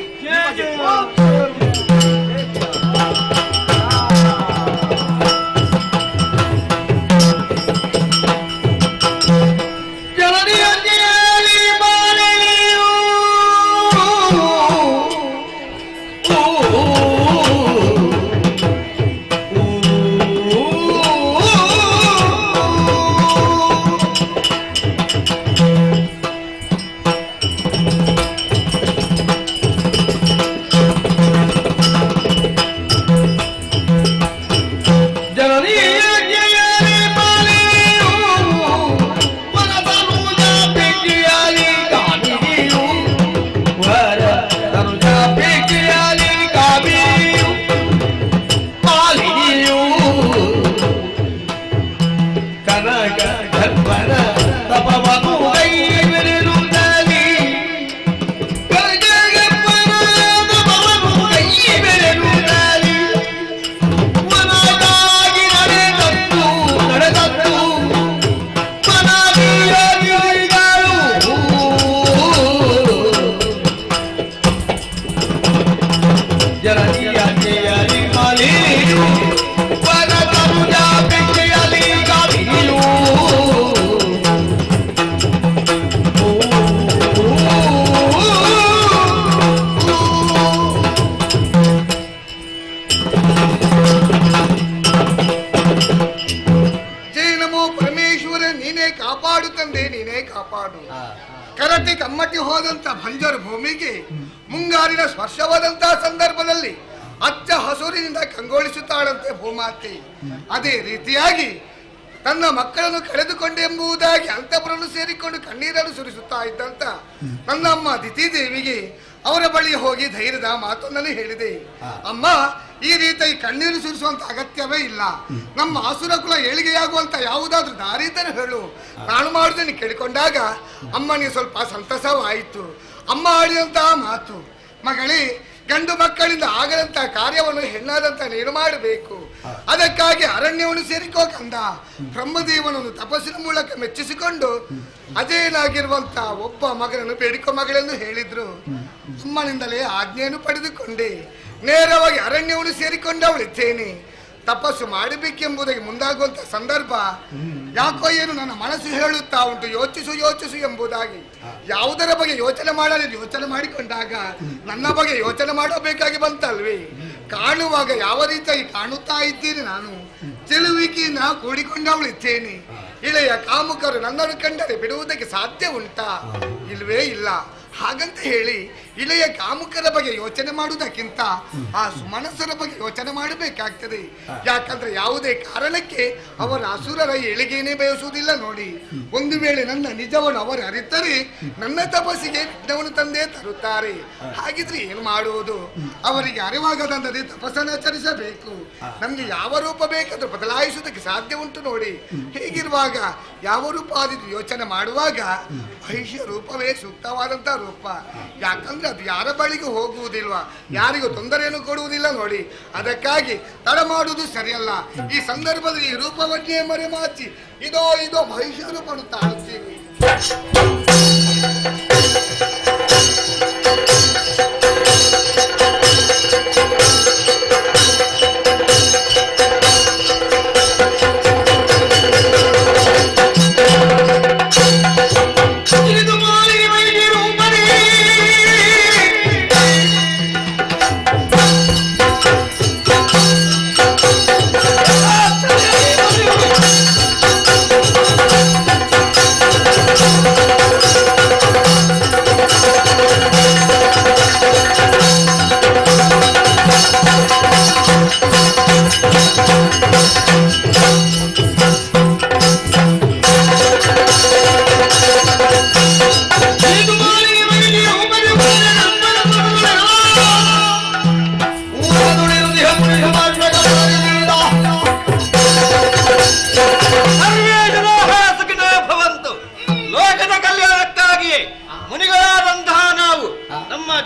ಕರಟಿ ಕಮ್ಮಟಿ ಹೋದಂತ ಬಂಜರು ಭೂಮಿಗೆ ಮುಂಗಾರಿನ ಸ್ಪರ್ಶವಾದಂತಹ ಸಂದರ್ಭದಲ್ಲಿ ಅಚ್ಚ ಹಸುರಿನಿಂದ ಕಂಗೊಳಿಸುತ್ತಾಳಂತೆ ಭೂಮಾತೆ. ಅದೇ ರೀತಿಯಾಗಿ ತನ್ನ ಮಕ್ಕಳನ್ನು ಕಳೆದುಕೊಂಡೆಂಬುದಾಗಿ ಅಂತಪುರನ್ನು ಸೇರಿಕೊಂಡು ಕಣ್ಣೀರನ್ನು ಸುರಿಸುತ್ತಾ ಇದ್ದಂತ ನನ್ನ ಅಮ್ಮ ದಿತಿ ದೇವಿಗೆ ಅವರ ಬಳಿ ಹೋಗಿ ಧೈರ್ಯದ ಮಾತೊಂದನ್ನು ಹೇಳಿದೆ. ಅಮ್ಮ, ಈ ರೀತಿ ಕಣ್ಣೀರು ಸುರಿಸುವಂತ ಅಗತ್ಯವೇ ಇಲ್ಲ. ನಮ್ಮ ಆಸುರ ಕುಲ ಏಳಿಗೆಯಾಗುವಂತ ಯಾವುದಾದ್ರೂ ದಾರಿ ಇದ್ದರೆ ಹೇಳು, ನಾನು ಮಾಡುವುದನ್ನು ಕೇಳಿಕೊಂಡಾಗ ಅಮ್ಮನಿಗೆ ಸ್ವಲ್ಪ ಸಂತಸವಾಯಿತು. ಅಮ್ಮ ಆಡಿದಂತಹ ಮಾತು, ಮಗಳೇ, ಗಂಡು ಮಕ್ಕಳಿಂದ ಆಗದಂತ ಕಾರ್ಯವನ್ನು ಹೆಣ್ಣಾದಂತ ನೀನು ಮಾಡಬೇಕು. ಅದಕ್ಕಾಗಿ ಅರಣ್ಯವನ್ನು ಸೇರಿಕೋ ಕಂದ. ಬ್ರಹ್ಮದೇವನನ್ನು ತಪಸ್ಸಿನ ಮೂಲಕ ಮೆಚ್ಚಿಸಿಕೊಂಡು ಅಜೇನಾಗಿರುವಂತ ಒಬ್ಬ ಮಗನನ್ನು ಬೇಡಿಕೊ ಮಗಳೆಂದು ಹೇಳಿದ್ರು. ಅಮ್ಮನಿಂದಲೇ ಆಜ್ಞೆಯನ್ನು ಪಡೆದುಕೊಂಡೆ. ನೇರವಾಗಿ ಅರಣ್ಯವನ್ನು ಸೇರಿಕೊಂಡವಳಿದ್ದೇನೆ. ತಪಸ್ಸು ಮಾಡಬೇಕೆಂಬುದಾಗಿ ಮುಂದಾಗುವಂತ ಸಂದರ್ಭ ಯಾಕೋ ಏನು ನನ್ನ ಮನಸ್ಸು ಹೇಳುತ್ತಾ ಉಂಟು, ಯೋಚಿಸು ಎಂಬುದಾಗಿ. ಯಾವುದರ ಬಗ್ಗೆ ಯೋಚನೆ ಮಾಡಿಕೊಂಡಾಗ ನನ್ನ ಬಗ್ಗೆ ಯೋಚನೆ ಮಾಡಬೇಕಾಗಿ ಬಂತಲ್ವೇ. ಕಾಣುವಾಗ ಯಾವ ರೀತಿಯಾಗಿ ಕಾಣುತ್ತಾ ಇದ್ದೀನಿ ನಾನು, ಚೆಲುವಿಕೆಯನ್ನ ಕೂಡಿಕೊಂಡವಳಿದ್ದೇನೆ. ಇಳೆಯ ಕಾಮುಕರು ನನ್ನನ್ನು ಕಂಡರೆ ಬಿಡುವುದಕ್ಕೆ ಸಾಧ್ಯ ಉಂಟಾ? ಇಲ್ವೇ ಇಲ್ಲ. ಹಾಗಂತ ಹೇಳಿ ಇಳೆಯ ಕಾಮುಕರ ಬಗ್ಗೆ ಯೋಚನೆ ಮಾಡುವುದಕ್ಕಿಂತ ಆ ಸುಮನಸ್ಸರ ಬಗ್ಗೆ ಯೋಚನೆ ಮಾಡಬೇಕಾಗ್ತದೆ. ಯಾಕಂದ್ರೆ ಯಾವುದೇ ಕಾರಣಕ್ಕೆ ಅವರ ಅಸುರರ ಏಳಿಗೆಯೇ ಬಯಸುವುದಿಲ್ಲ ನೋಡಿ. ಒಂದು ವೇಳೆ ನನ್ನ ನಿಜವನ್ನು ಅವರು ಅರಿತರೆ ನನ್ನ ತಪಸ್ಸಿಗೆ ವಿಘ್ನವನ್ನು ತಂದೇ ತರುತ್ತಾರೆ. ಹಾಗಿದ್ರೆ ಏನು ಮಾಡುವುದು? ಅವರಿಗೆ ಅರಿವಾಗದಂದರೆ ತಪಸ್ಸನ್ನು ಆಚರಿಸಬೇಕು. ನಮ್ಗೆ ಯಾವ ರೂಪ ಬೇಕಾದ್ರೂ ಬದಲಾಯಿಸುವುದಕ್ಕೆ ಸಾಧ್ಯ ಉಂಟು ನೋಡಿ. ಹೀಗಿರುವಾಗ ಯಾವ ರೂಪ ಆದಿತ್ತು ಯೋಚನೆ ಮಾಡುವಾಗ ಮಹಿಷ ರೂಪವೇ ಸೂಕ್ತವಾದಂತಹ ರೂಪ. ಯಾಕಂದ್ರೆ ಅದು ಯಾರ ಬಳಿಗೂ ಹೋಗುವುದಿಲ್ವಾ, ಯಾರಿಗೂ ತೊಂದರೆಯನ್ನು ಕೊಡುವುದಿಲ್ಲ ನೋಡಿ. ಅದಕ್ಕಾಗಿ ತಡ ಮಾಡುವುದು ಸರಿಯಲ್ಲ. ಈ ಸಂದರ್ಭದಲ್ಲಿ ಈ ರೂಪವನ್ನೇ ಮರೆಮಾಚಿ ಇದೋ ಮಹಿಷ ರೂಪವನ್ನು ತಾಳುತ್ತೀವಿ.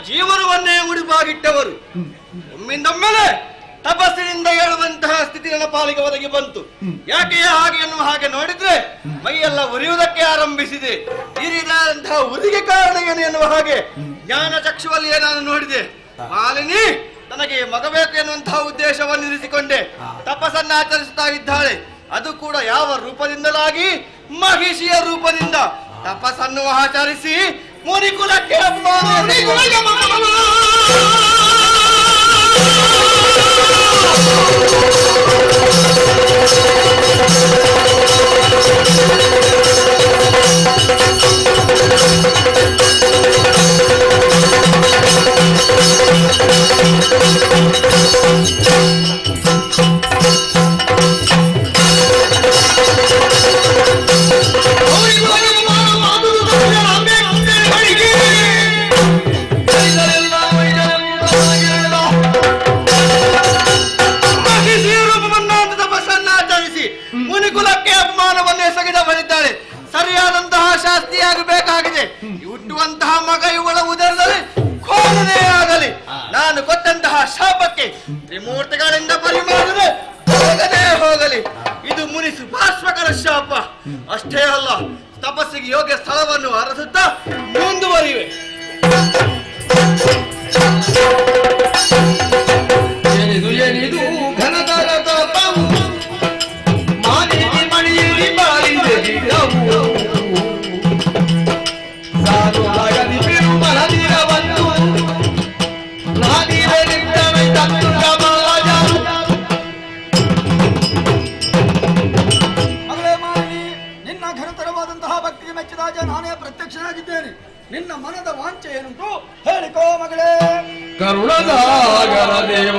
ಜೀವನವನ್ನೇ ಮುಡಿಪಾಗಿಟ್ಟವರು ಒಮ್ಮಿಂದೊಮ್ಮೆಲೆ ತಪಸ್ಸಿನಿಂದ ಹೇಳುವಂತಹ ಸ್ಥಿತಿ ನನ್ನ ಪಾಲಿಗೆ ಒದಗಿ ಬಂತು. ಯಾಕೆ ಹಾಗೆ ಎನ್ನುವ ಹಾಗೆ ನೋಡಿದ್ರೆ ಮೈಯೆಲ್ಲ ಉರಿಯುವುದಕ್ಕೆ ಆರಂಭಿಸಿದೆ. ಈ ರೀತಿಯಾದಂತಹ ಉರಿಗೆ ಕಾರಣ ಏನು ಎನ್ನುವ ಹಾಗೆ ಜ್ಞಾನ ಚಕ್ಷುವಲ್ಲಿಯೇ ನಾನು ನೋಡಿದೆ. ಮಾಲಿನಿ ನನಗೆ ಮಗ ಬೇಕು ಎನ್ನುವಂತಹ ಉದ್ದೇಶವನ್ನು ಇರಿಸಿಕೊಂಡೆ ತಪಸ್ಸನ್ನು ಆಚರಿಸುತ್ತಾ ಇದ್ದಾಳೆ. ಅದು ಕೂಡ ಯಾವ ರೂಪದಿಂದಲಾಗಿ? ಮಹಿಷಿಯ ರೂಪದಿಂದ ತಪಸ್ಸನ್ನು ಆಚರಿಸಿ ಮುನಿಕುಲಕ್ಕೆ ಸರಿಯಾದಂತಹ ಶಾಸ್ತಿಯಾಗಬೇಕಾಗಿದೆ. ಹುಟ್ಟುವಂತಹ ಮಗ ಇವಳ ಉದರದಲ್ಲಿ ಖೋಲನೆ ಆಗಲಿ. ನಾನು ಕೊಟ್ಟಂತಹ ಶಾಪಕ್ಕೆ ತ್ರಿಮೂರ್ತಿಗಳಿಂದ ಪರಿಮಾಣನೆ ಹೋಗಲಿ. ಇದು ಮುನಿ ಸುಭಾಷ್ಮಕರ ಶಾಪ. ಅಷ್ಟೇ ಅಲ್ಲ, ತಪಸ್ಸಿಗೆ ಯೋಗ್ಯ ಸ್ಥಳವನ್ನು ಅರಸುತ್ತಾ ಮುಂದುವರಿವೆ. ಎನಿದು ಘನತರ ತಪವು ಮಾನಿಗೆ ಮಣಿಯಲ್ಲಿ ಬಾಳಿದೆ ಗಿಡವು ಸಾಧು ಆಗಲಿ ಬಿರು ಮನದಿರವನ್ನು ನಾದಿರಲಿದ್ದವೆ ತತ್ತು ಸಮಾಜ. ಮಗಳೇ ಮಾಲಿನಿ, ನಿನ್ನ ಘನತರವಾದಂತಹ ಭಕ್ತಿಗೆ ಮೆಚ್ಚಿದಾಜ ನಾನೇ ಪ್ರತ್ಯಕ್ಷನಾಗಿದ್ದೇನೆ. ನಿನ್ನ ಮನದ ವಾಂಚೆ ಏನುಂಟು ಹೇಳಿಕೋ ಮಗಳೇ. ಕರುಣದಾಗರ ದೇವ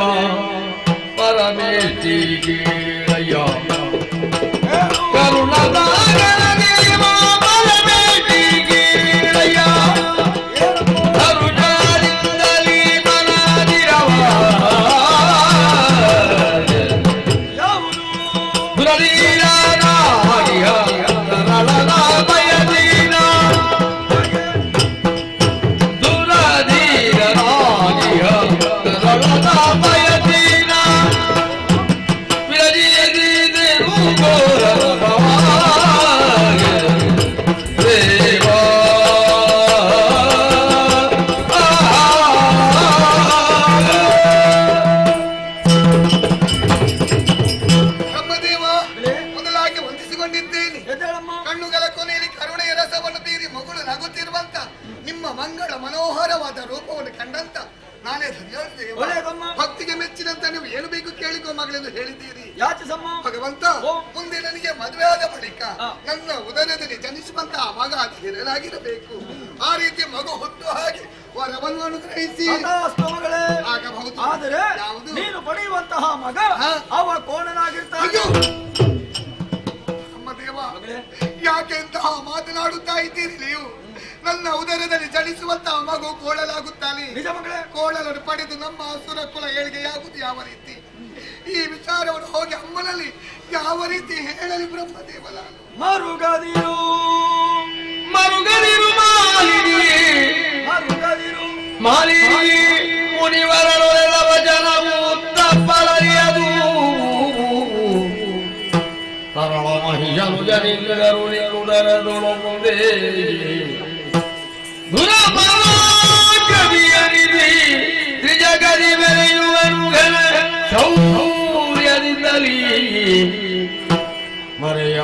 ಪರಮೇಶ್ವರಿಯ ಕರುಣದಾಗರ ದೇವ ಪರಮೇಶ್ವರಿಯ ಕರುಣಾದಿಂದಲೇ ಮನದಿರವ ದುರದೀನಾಗಿಯ ತರಳನ ಬಯದೀನ ದುರದೀನಾಗಿಯ ತರಳನ ಬಯದೀನ ಮಂಗಳ ಮನೋಹರವಾದ ರೂಪವನ್ನು ಕಂಡಂತ ನಾನೇ ಒಳ್ಳೆಯದಮ್ಮ. ಭಕ್ತಿಗೆ ಮೆಚ್ಚಿದಂತ ನೀವು ಏನು ಬೇಕು ಕೇಳಿಕೋ ಮಗಳೆಂದು ಹೇಳಿದ್ದೀರಿ. ಯಾಚಿಸಮ್ಮ. ಭಗವಂತ ಮುಂದೆ ನನಗೆ ಮದುವೆ ಆದ ಬಳಿಕ ನನ್ನ ಉದರದಲ್ಲಿ ಜನಿಸುವಂತ ಮಗ ಹಿರನಾಗಿರಬೇಕು. ಆ ರೀತಿ ಮಗು ಹುಟ್ಟು ಹಾಗೆ ವರವನ್ನು ಅನುಗ್ರಹಿಸಿ ಮಗಳೇ ಆಗಬಹುದು. ಆದರೆ ನೀನು ಪಡೆಯುವಂತಹ ಮಗ ಅವ ಕೋಣನಾಗಿರ್ತಾನೆ. ಅಮ್ಮ ದೇವ, ಯಾಕೆ ಇಂತಹ ಮಾತನಾಡುತ್ತಾ ಇದ್ದೀರಿ ನೀವು? ನನ್ನ ಉದರದಲ್ಲಿ ಜನಿಸುವಂತಹ ಮಗು ಕೋಳಲಾಗುತ್ತಾನೆ. ನಿಜ ಮಗಳೇ. ಕೋಳಲನ್ನು ಪಡೆದು ನಮ್ಮ ಅಸುರ ಕುಲ ಏಳಿಗೆಯಾಗುವುದು ಯಾವ ರೀತಿ? ಈ ವಿಚಾರವನ್ನು ಹೋಗಿ ಅಮ್ಮನಲ್ಲಿ ಯಾವ ರೀತಿ ಹೇಳಲಿ ಬ್ರಹ್ಮದೇವಲ? ಮರುಗದಿರು ಮರುಗದಿರು ಮರುಗದಿರು ಮಾಲಿನಿ ಮುನಿವರೊಳೆದವ ಜನವು ತಪ್ಪಲರಿಯದು ತರಳ ಮಹಿಷನು ಜನಿಗರು ನಿರುಡರದೊಳು ಮುಂದೆ ದುರಪರಾಗದಿಯನಿಧಿ ತ್ರಿಜಗದಿ ಮೆರೆಯುವನು ಘನ ಶೌರ್ಯದಿಂದಲೀ ಮರೆಯ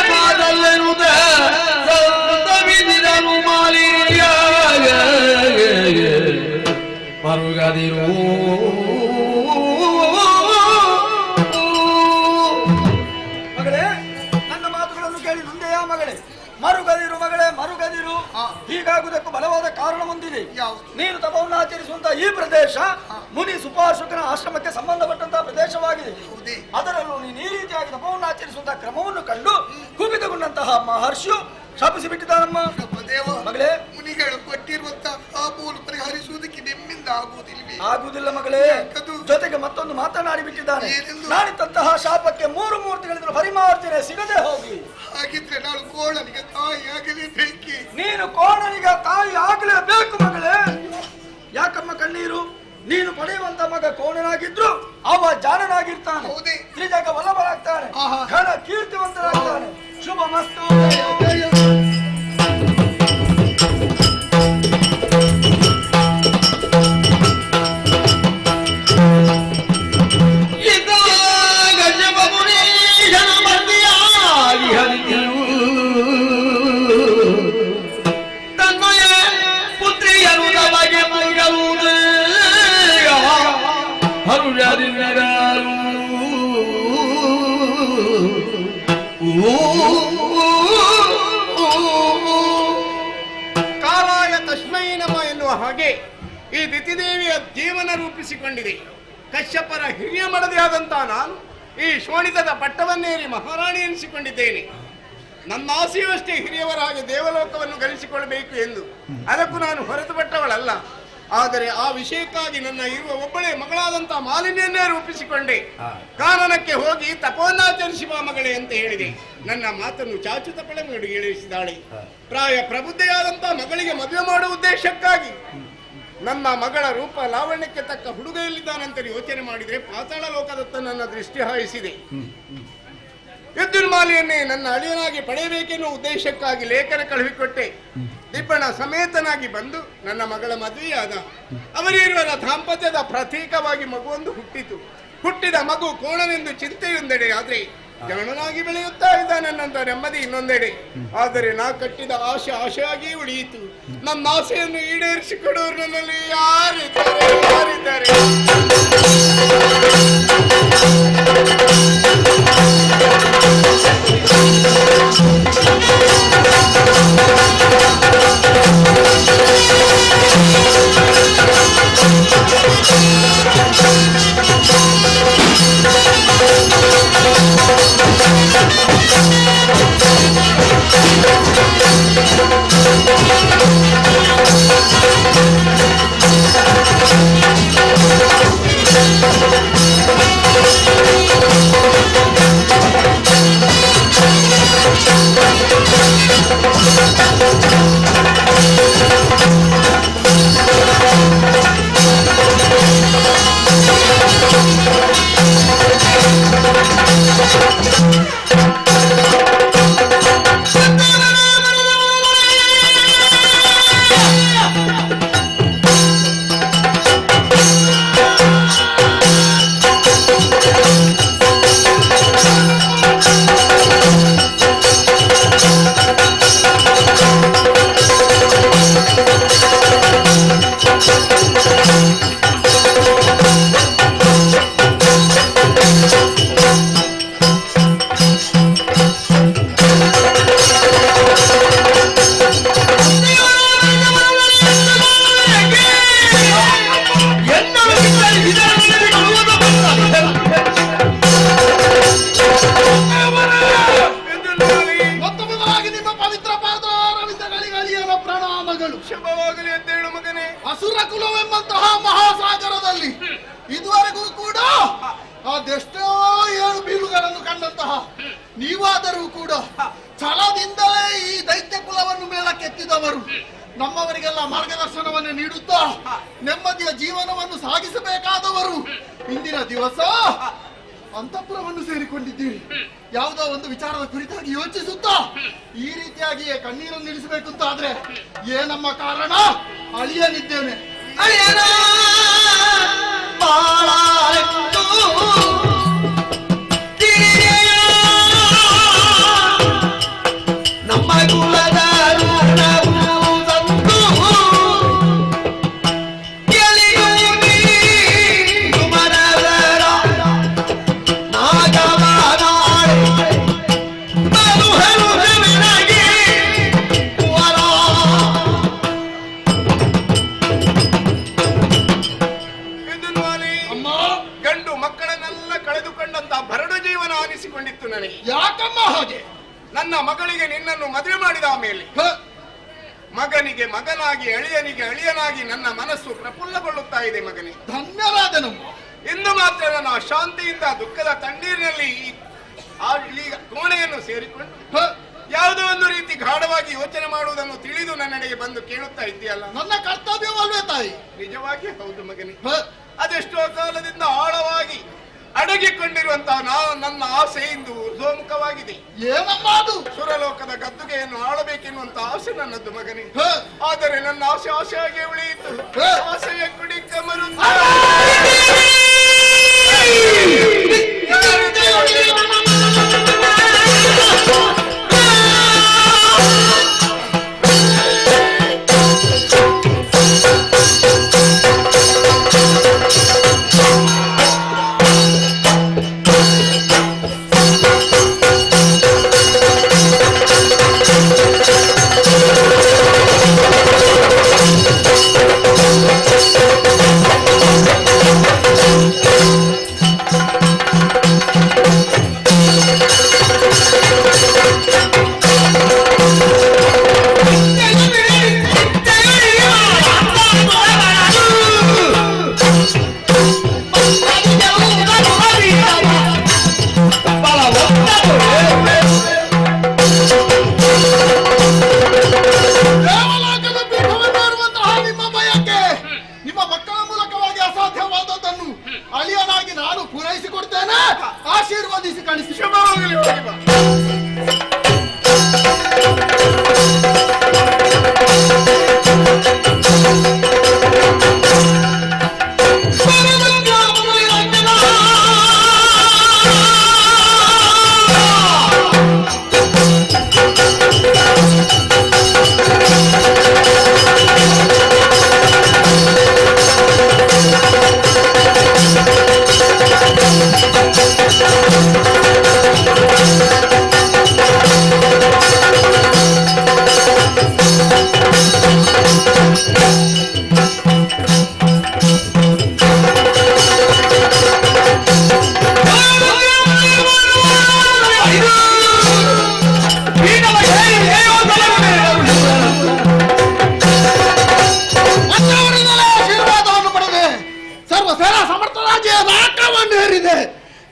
ಮಾದಲ್ಲೆನುದ ಸಂತವಿದಿದನು ಮಾಲಿನ್ಯ ಮರುಗದಿರು ಮಗಳೇ, ನನ್ನ ಮಾತುಗಳನ್ನು ಕೇಳಿ ನೊಂದೆಯಾ ಮಗಳೇ? ಮರುಗದಿರು ಮಗಳೇ, ಮರುಗದಿರು. ಹೀಗಾಗುವುದಕ್ಕೂ ಬಲವಾದ ಕಾರಣ ಹೊಂದಿದೆ. ನೀನು ತಪವನ್ನು ಆಚರಿಸುವಂತಹ ಈ ಪ್ರದೇಶ ಮುನಿ ಸುಪಾರ್ಶಕನ ಆಶ್ರಮಕ್ಕೆ ಸಂಬಂಧಪಟ್ಟಂತಹ ಪ್ರದೇಶವಾಗಿದೆ. ಅದರಲ್ಲೂ ನೀನು ಈ ರೀತಿಯಾಗಿ ತಪವನ್ನು ಆಚರಿಸುವಂತಹ ಕ್ರಮವನ್ನು ಕಂಡು ಕುಪಿತಗೊಂಡಂತಹ ಮಹರ್ಷಿಯು ಶಾಪಿಸಿ ಬಿಟ್ಟಿದ್ದಾನಮ್ಮ. ಮಗಳೇ, ಮುನಿಗಳು ಕೊಟ್ಟಿರುವಂತಹ ಪಾಪವನ್ನು ಪರಿಹರಿಸುವುದಕ್ಕೆ ನಿಮ್ಮಿಂದ ಆಗುವುದಿಲ್ಲ ಮಗಳೇ. ಜೊತೆಗೆ ಮತ್ತೊಂದು ಮಾತನಾಡಿ ಬಿಟ್ಟಿದ್ದಾನೆ. ನಾನಿದ್ದಂತಹ ಶಾಪಕ್ಕೆ 3 ಮೂರ್ತಿಗಳಿಂದ ಪರಿಮಾರ್ಜನೆ ಸಿಗದೆ ಹೋಗಿ. ಹಾಗಿದ್ರೆ ನಾನು ಕೋಣನಿಗೆ ತಾಯಿ ಆಗಲೇಬೇಕಿ. ನೀನು ಕೋಣನಿಗೆ ತಾಯಿ ಆಗಲೇಬೇಕು ಮಗಳೇ. ಯಾಕಮ್ಮ ಕಣ್ಣೀರು? ನೀನು ಪಡೆಯುವಂತ ಮಗ ಕೋಣನಾಗಿದ್ರು ಅವ ಜಾಣನಾಗಿರ್ತಾನೆ, ತ್ರಿಜಗ ವಲ್ಲಭರಾಗ್ತಾನೆ, ಘನ ಕೀರ್ತಿವಂತರಾಗ್ತಾನೆ. ಶುಭ ಮಸ್ತು. ಕಾಲಾಯ ತಸ್ಮೈ ನಮಃ ಎನ್ನುವ ಹಾಗೆ ಈ ದಿತಿದೇವಿಯ ಜೀವನ ರೂಪಿಸಿಕೊಂಡಿದೆ. ಕಶ್ಯಪರ ಹಿರಿಯ ಮಡದಿಯಾದಂತಹ ನಾನು ಈ ಶೋಣಿತದ ಪಟ್ಟವನ್ನೇರಿ ಮಹಾರಾಣಿ ಎನಿಸಿಕೊಂಡಿದ್ದೇನೆ. ನನ್ನ ಆಸೆಯೂ ಅಷ್ಟೇ ಹಿರಿಯವರ ಹಾಗೆ ದೇವಲೋಕವನ್ನು ಗಳಿಸಿಕೊಳ್ಳಬೇಕು ಎಂದು. ಅದಕ್ಕೂ ನಾನು ಹೊರತುಪಟ್ಟವಳಲ್ಲ. ಆದರೆ ಆ ವಿಷಯಕ್ಕಾಗಿ ನನ್ನ ಇರುವ ಒಬ್ಬಳೇ ಮಗಳಾದಂತಹ ಮಾಲಿನ್ಯನ್ನೇ ರೂಪಿಸಿಕೊಂಡೆ. ಕಾನನಕ್ಕೆ ಹೋಗಿ ತಪೋನ್ನಾಚರಿಸುವ ಮಗಳೇ ಅಂತ ಹೇಳಿದೆ. ನನ್ನ ಮಾತನ್ನು ಚಾಚು ತಪ್ಪಳೆ ನೋಡಿ ಹೇಳಿಸಿದಾಳೆ. ಪ್ರಾಯ ಪ್ರಬುದ್ಧೆಯಾದಂತಹ ಮಗಳಿಗೆ ಮದುವೆ ಮಾಡುವ ಉದ್ದೇಶಕ್ಕಾಗಿ ನನ್ನ ಮಗಳ ರೂಪ ಲಾವಣ್ಯಕ್ಕೆ ತಕ್ಕ ಹುಡುಗ ಎಲ್ಲಿದ್ದಾನಂತ ಯೋಚನೆ ಮಾಡಿದರೆ ಪಾತಾಳ ಲೋಕದತ್ತ ನನ್ನ ದೃಷ್ಟಿ ಹಾಯಿಸಿದೆ. ವಿದ್ಯುನ್ಮಾಲಿಯನ್ನೇ ನನ್ನ ಅಳಿಯನಾಗಿ ಪಡೆಯಬೇಕೆನ್ನುವ ಉದ್ದೇಶಕ್ಕಾಗಿ ಲೇಖನ ಕಳುಹಿಕೊಟ್ಟೆ. ದಿಬ್ಬಣ ಸಮೇತನಾಗಿ ಬಂದು ನನ್ನ ಮಗಳ ಮದುವೆಯಾದ. ಅವರಿರುವರ ದಾಂಪತ್ಯದ ಪ್ರತೀಕವಾಗಿ ಮಗುವೊಂದು ಹುಟ್ಟಿತು. ಹುಟ್ಟಿದ ಮಗು ಕೋಣನೆಂದು ಚಿಂತೆಯೊಂದೆಡೆ, ಆದರೆ ಜಾಣನಾಗಿ ಬೆಳೆಯುತ್ತಾ ಇದ್ದಾನೆನ್ನಂತ ನೆಮ್ಮದಿ ಇನ್ನೊಂದೆಡೆ. ಆದರೆ ನಾ ಕಟ್ಟಿದ ಆಶೆ ಆಶೆಯಾಗಿ ಉಳಿಯಿತು. ನನ್ನ ಆಸೆಯನ್ನು ಈಡೇರಿಸಿಕೊಡೋರು ನನ್ನಲ್ಲಿ ಯಾರಿದ್ದಾರೆ? ಶುಭವಾಗಲಿ ಅಂತ ಹೇಳು ಮಗನೇ. ಅಸುರ ಕುಲವೆಂಬಂತಹ ಮಹಾಸಾಗರದಲ್ಲಿ ಇದುವರೆಗೂ ಕೂಡ ಅದೆಷ್ಟೋ ಏಳು ಬೀಳುಗಳನ್ನು ಕಂಡಂತಹ ನೀವಾದರೂ ಕೂಡ ಛಲದಿಂದಲೇ ಈ ದೈತ್ಯ ಕುಲವನ್ನು ಮೇಲಕ್ಕೆತ್ತಿದವರು ನಮ್ಮವರಿಗೆಲ್ಲ ಮಾರ್ಗದರ್ಶನವನ್ನು ನೀಡುತ್ತಾ ನೆಮ್ಮದಿಯ ಜೀವನವನ್ನು ಸಾಗಿಸಬೇಕಾದವರು ಇಂದಿನ ದಿವಸ ಅಂತಃಪುರವನ್ನು ಸೇರಿಕೊಂಡಿದ್ದೀರಿ. ಯಾವುದೋ ಒಂದು ವಿಚಾರದ ಕುರಿತಾಗಿ ಯೋಚಿಸುತ್ತಾ ಈ ರೀತಿಯಾಗಿಯೇ ಕಣ್ಣೀರನ್ನು ನಿಲ್ಲಿಸಬೇಕು ಅಂತ ಆದ್ರೆ ಏನಮ್ಮ ಕಾರಣ? ಅಳಿಯನಿದ್ದೇನೆ. ನಮ್ಮ ಕುಲದ ನನಗೆ. ಯಾಕಮ್ಮ ಹಾಗೆ? ನನ್ನ ಮಗಳಿಗೆ ನಿನ್ನನ್ನು ಮದುವೆ ಮಾಡಿದ ಮೇಲೆ ಮಗನಿಗೆ ಮಗನಾಗಿ ಅಳಿಯನಿಗೆ ಅಳಿಯನಾಗಿ ನನ್ನ ಮನಸ್ಸು ಪ್ರಫುಲ್ಲಗೊಳ್ಳುತ್ತಾ ಇದೆ ಮಗನೇ. ಧನ್ಯರಾದನಮ್ಮ. ಇಂದು ಮಾತ್ರ ನನ್ನ ಶಾಂತಿಯಿಂದ ದುಃಖದ ತಣ್ಣೀರಿನಲ್ಲಿ ಈಗ ಕೋಣೆಯನ್ನು ಸೇರಿಕೊಂಡು ಯಾವುದೋ ಒಂದು ರೀತಿ ಗಾಢವಾಗಿ ಯೋಚನೆ ಮಾಡುವುದನ್ನು ತಿಳಿದು ನನ್ನೆಡೆಗೆ ಬಂದು ಕೇಳುತ್ತಾ ಇದ್ದೀಯಲ್ಲ. ನನ್ನ ಕರ್ತವ್ಯವಲ್ವೇ ತಾಯಿ? ನಿಜವಾಗಿ ಹೌದು ಮಗನೇ. ಅದೆಷ್ಟೋ ಕಾಲದಿಂದ ಆಳವಾಗಿ ಅಡಗಿಕೊಂಡಿರುವಂತಹ ನನ್ನ ಆಸೆ ಇಂದು ಊರ್ಧ್ವಮುಖವಾಗಿದೆ. ಏನಮ್ಮ ಅದು? ಸುರಲೋಕದ ಗದ್ದುಗೆಯನ್ನು ಆಳಬೇಕೆನ್ನುವಂತ ಆಸೆ ನನ್ನದು ಮಗನೇ. ಆದರೆ ನನ್ನ ಆಸೆ ಆಸೆಯಾಗಿ ಉಳಿಯಿತು. ಆಸೆಯ ಕುಡಿ ಕಮರು ಅಳಿಯನಾಗಿ ನಾನು ಪೂರೈಸಿಕೊಡ್ತೇನೆ. ಆಶೀರ್ವಾದಿಸಿ ಕಳಿಸಿ. ಶುಭವಾಗಲಿ.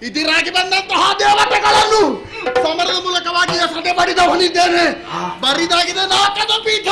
ಇದಿರಾಗಿ ಬಂದಂತಹ ದೇವತೆಗಳನ್ನು ಸಮರದ ಮೂಲಕವಾಗಿ ಸದೆ ಬಡಿದವನಿದ್ದೇನೆ. ಬರಿದಾಗಿದೆ ನಾಕದ ಪೀಠ.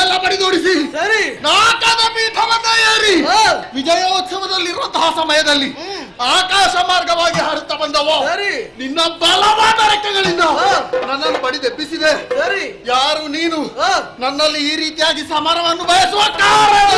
ಎಲ್ಲ ಬಡಿದೋಡಿಸಿ ಸರಿ ನಾಟದ ಪೀಠವನ್ನ ಏರಿ ವಿಜಯೋತ್ಸವದಲ್ಲಿರುವಂತಹ ಸಮಯದಲ್ಲಿ ಆಕಾಶ ಮಾರ್ಗವಾಗಿ ಹಾರುತ್ತಾ ಬಂದವು. ಸರಿ ನಿನ್ನ ಬಲವಾದ ರೆಕ್ಕೆಗಳಿಂದ ನನ್ನನ್ನು ಬಡಿದೆಬ್ಬಿಸಿದೆ. ಸರಿ ಯಾರು ನೀನು ನನ್ನಲ್ಲಿ ಈ ರೀತಿಯಾಗಿ ಸಮರವನ್ನು ಬಯಸುವ ಕಾರಣ?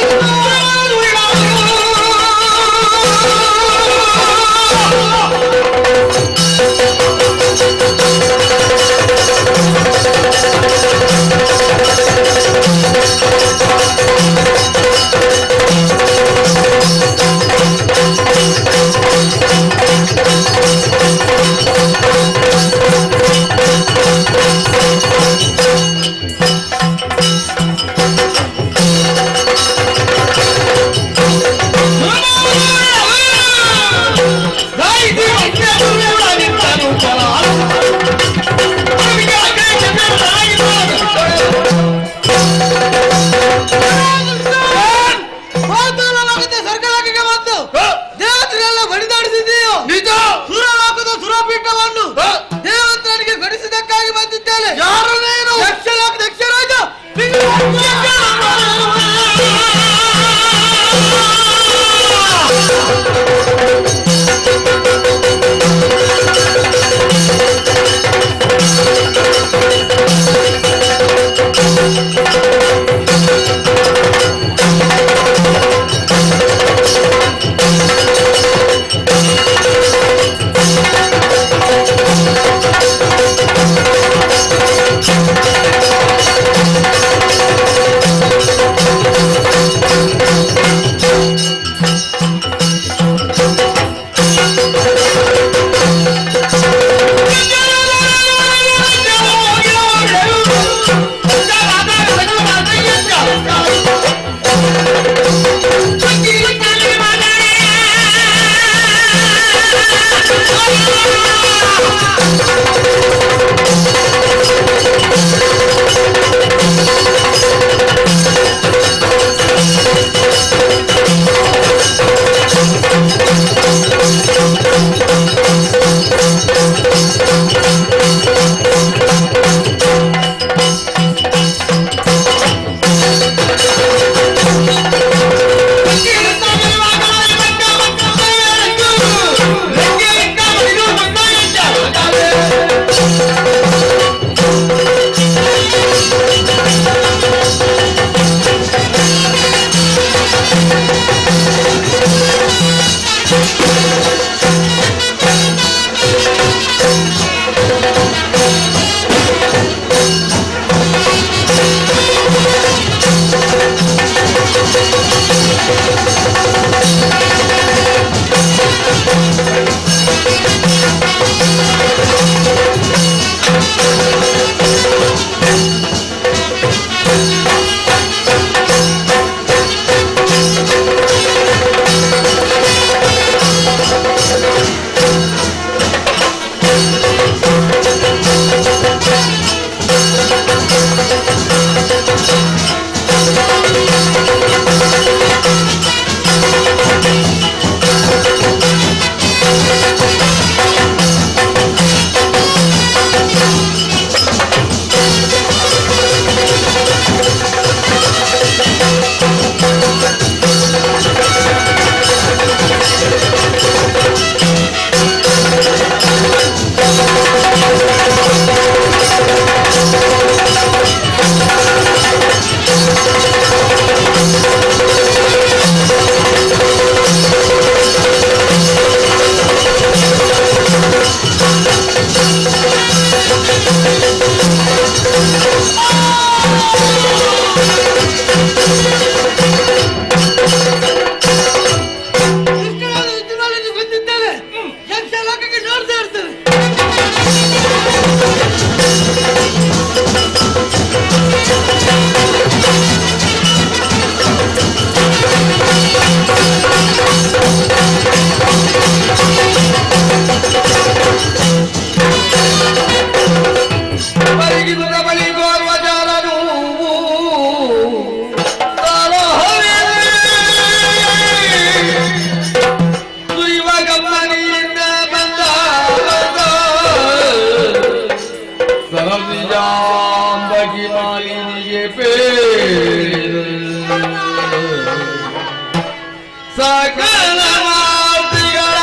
ಸಕಲ ಮಾತಿಗಳ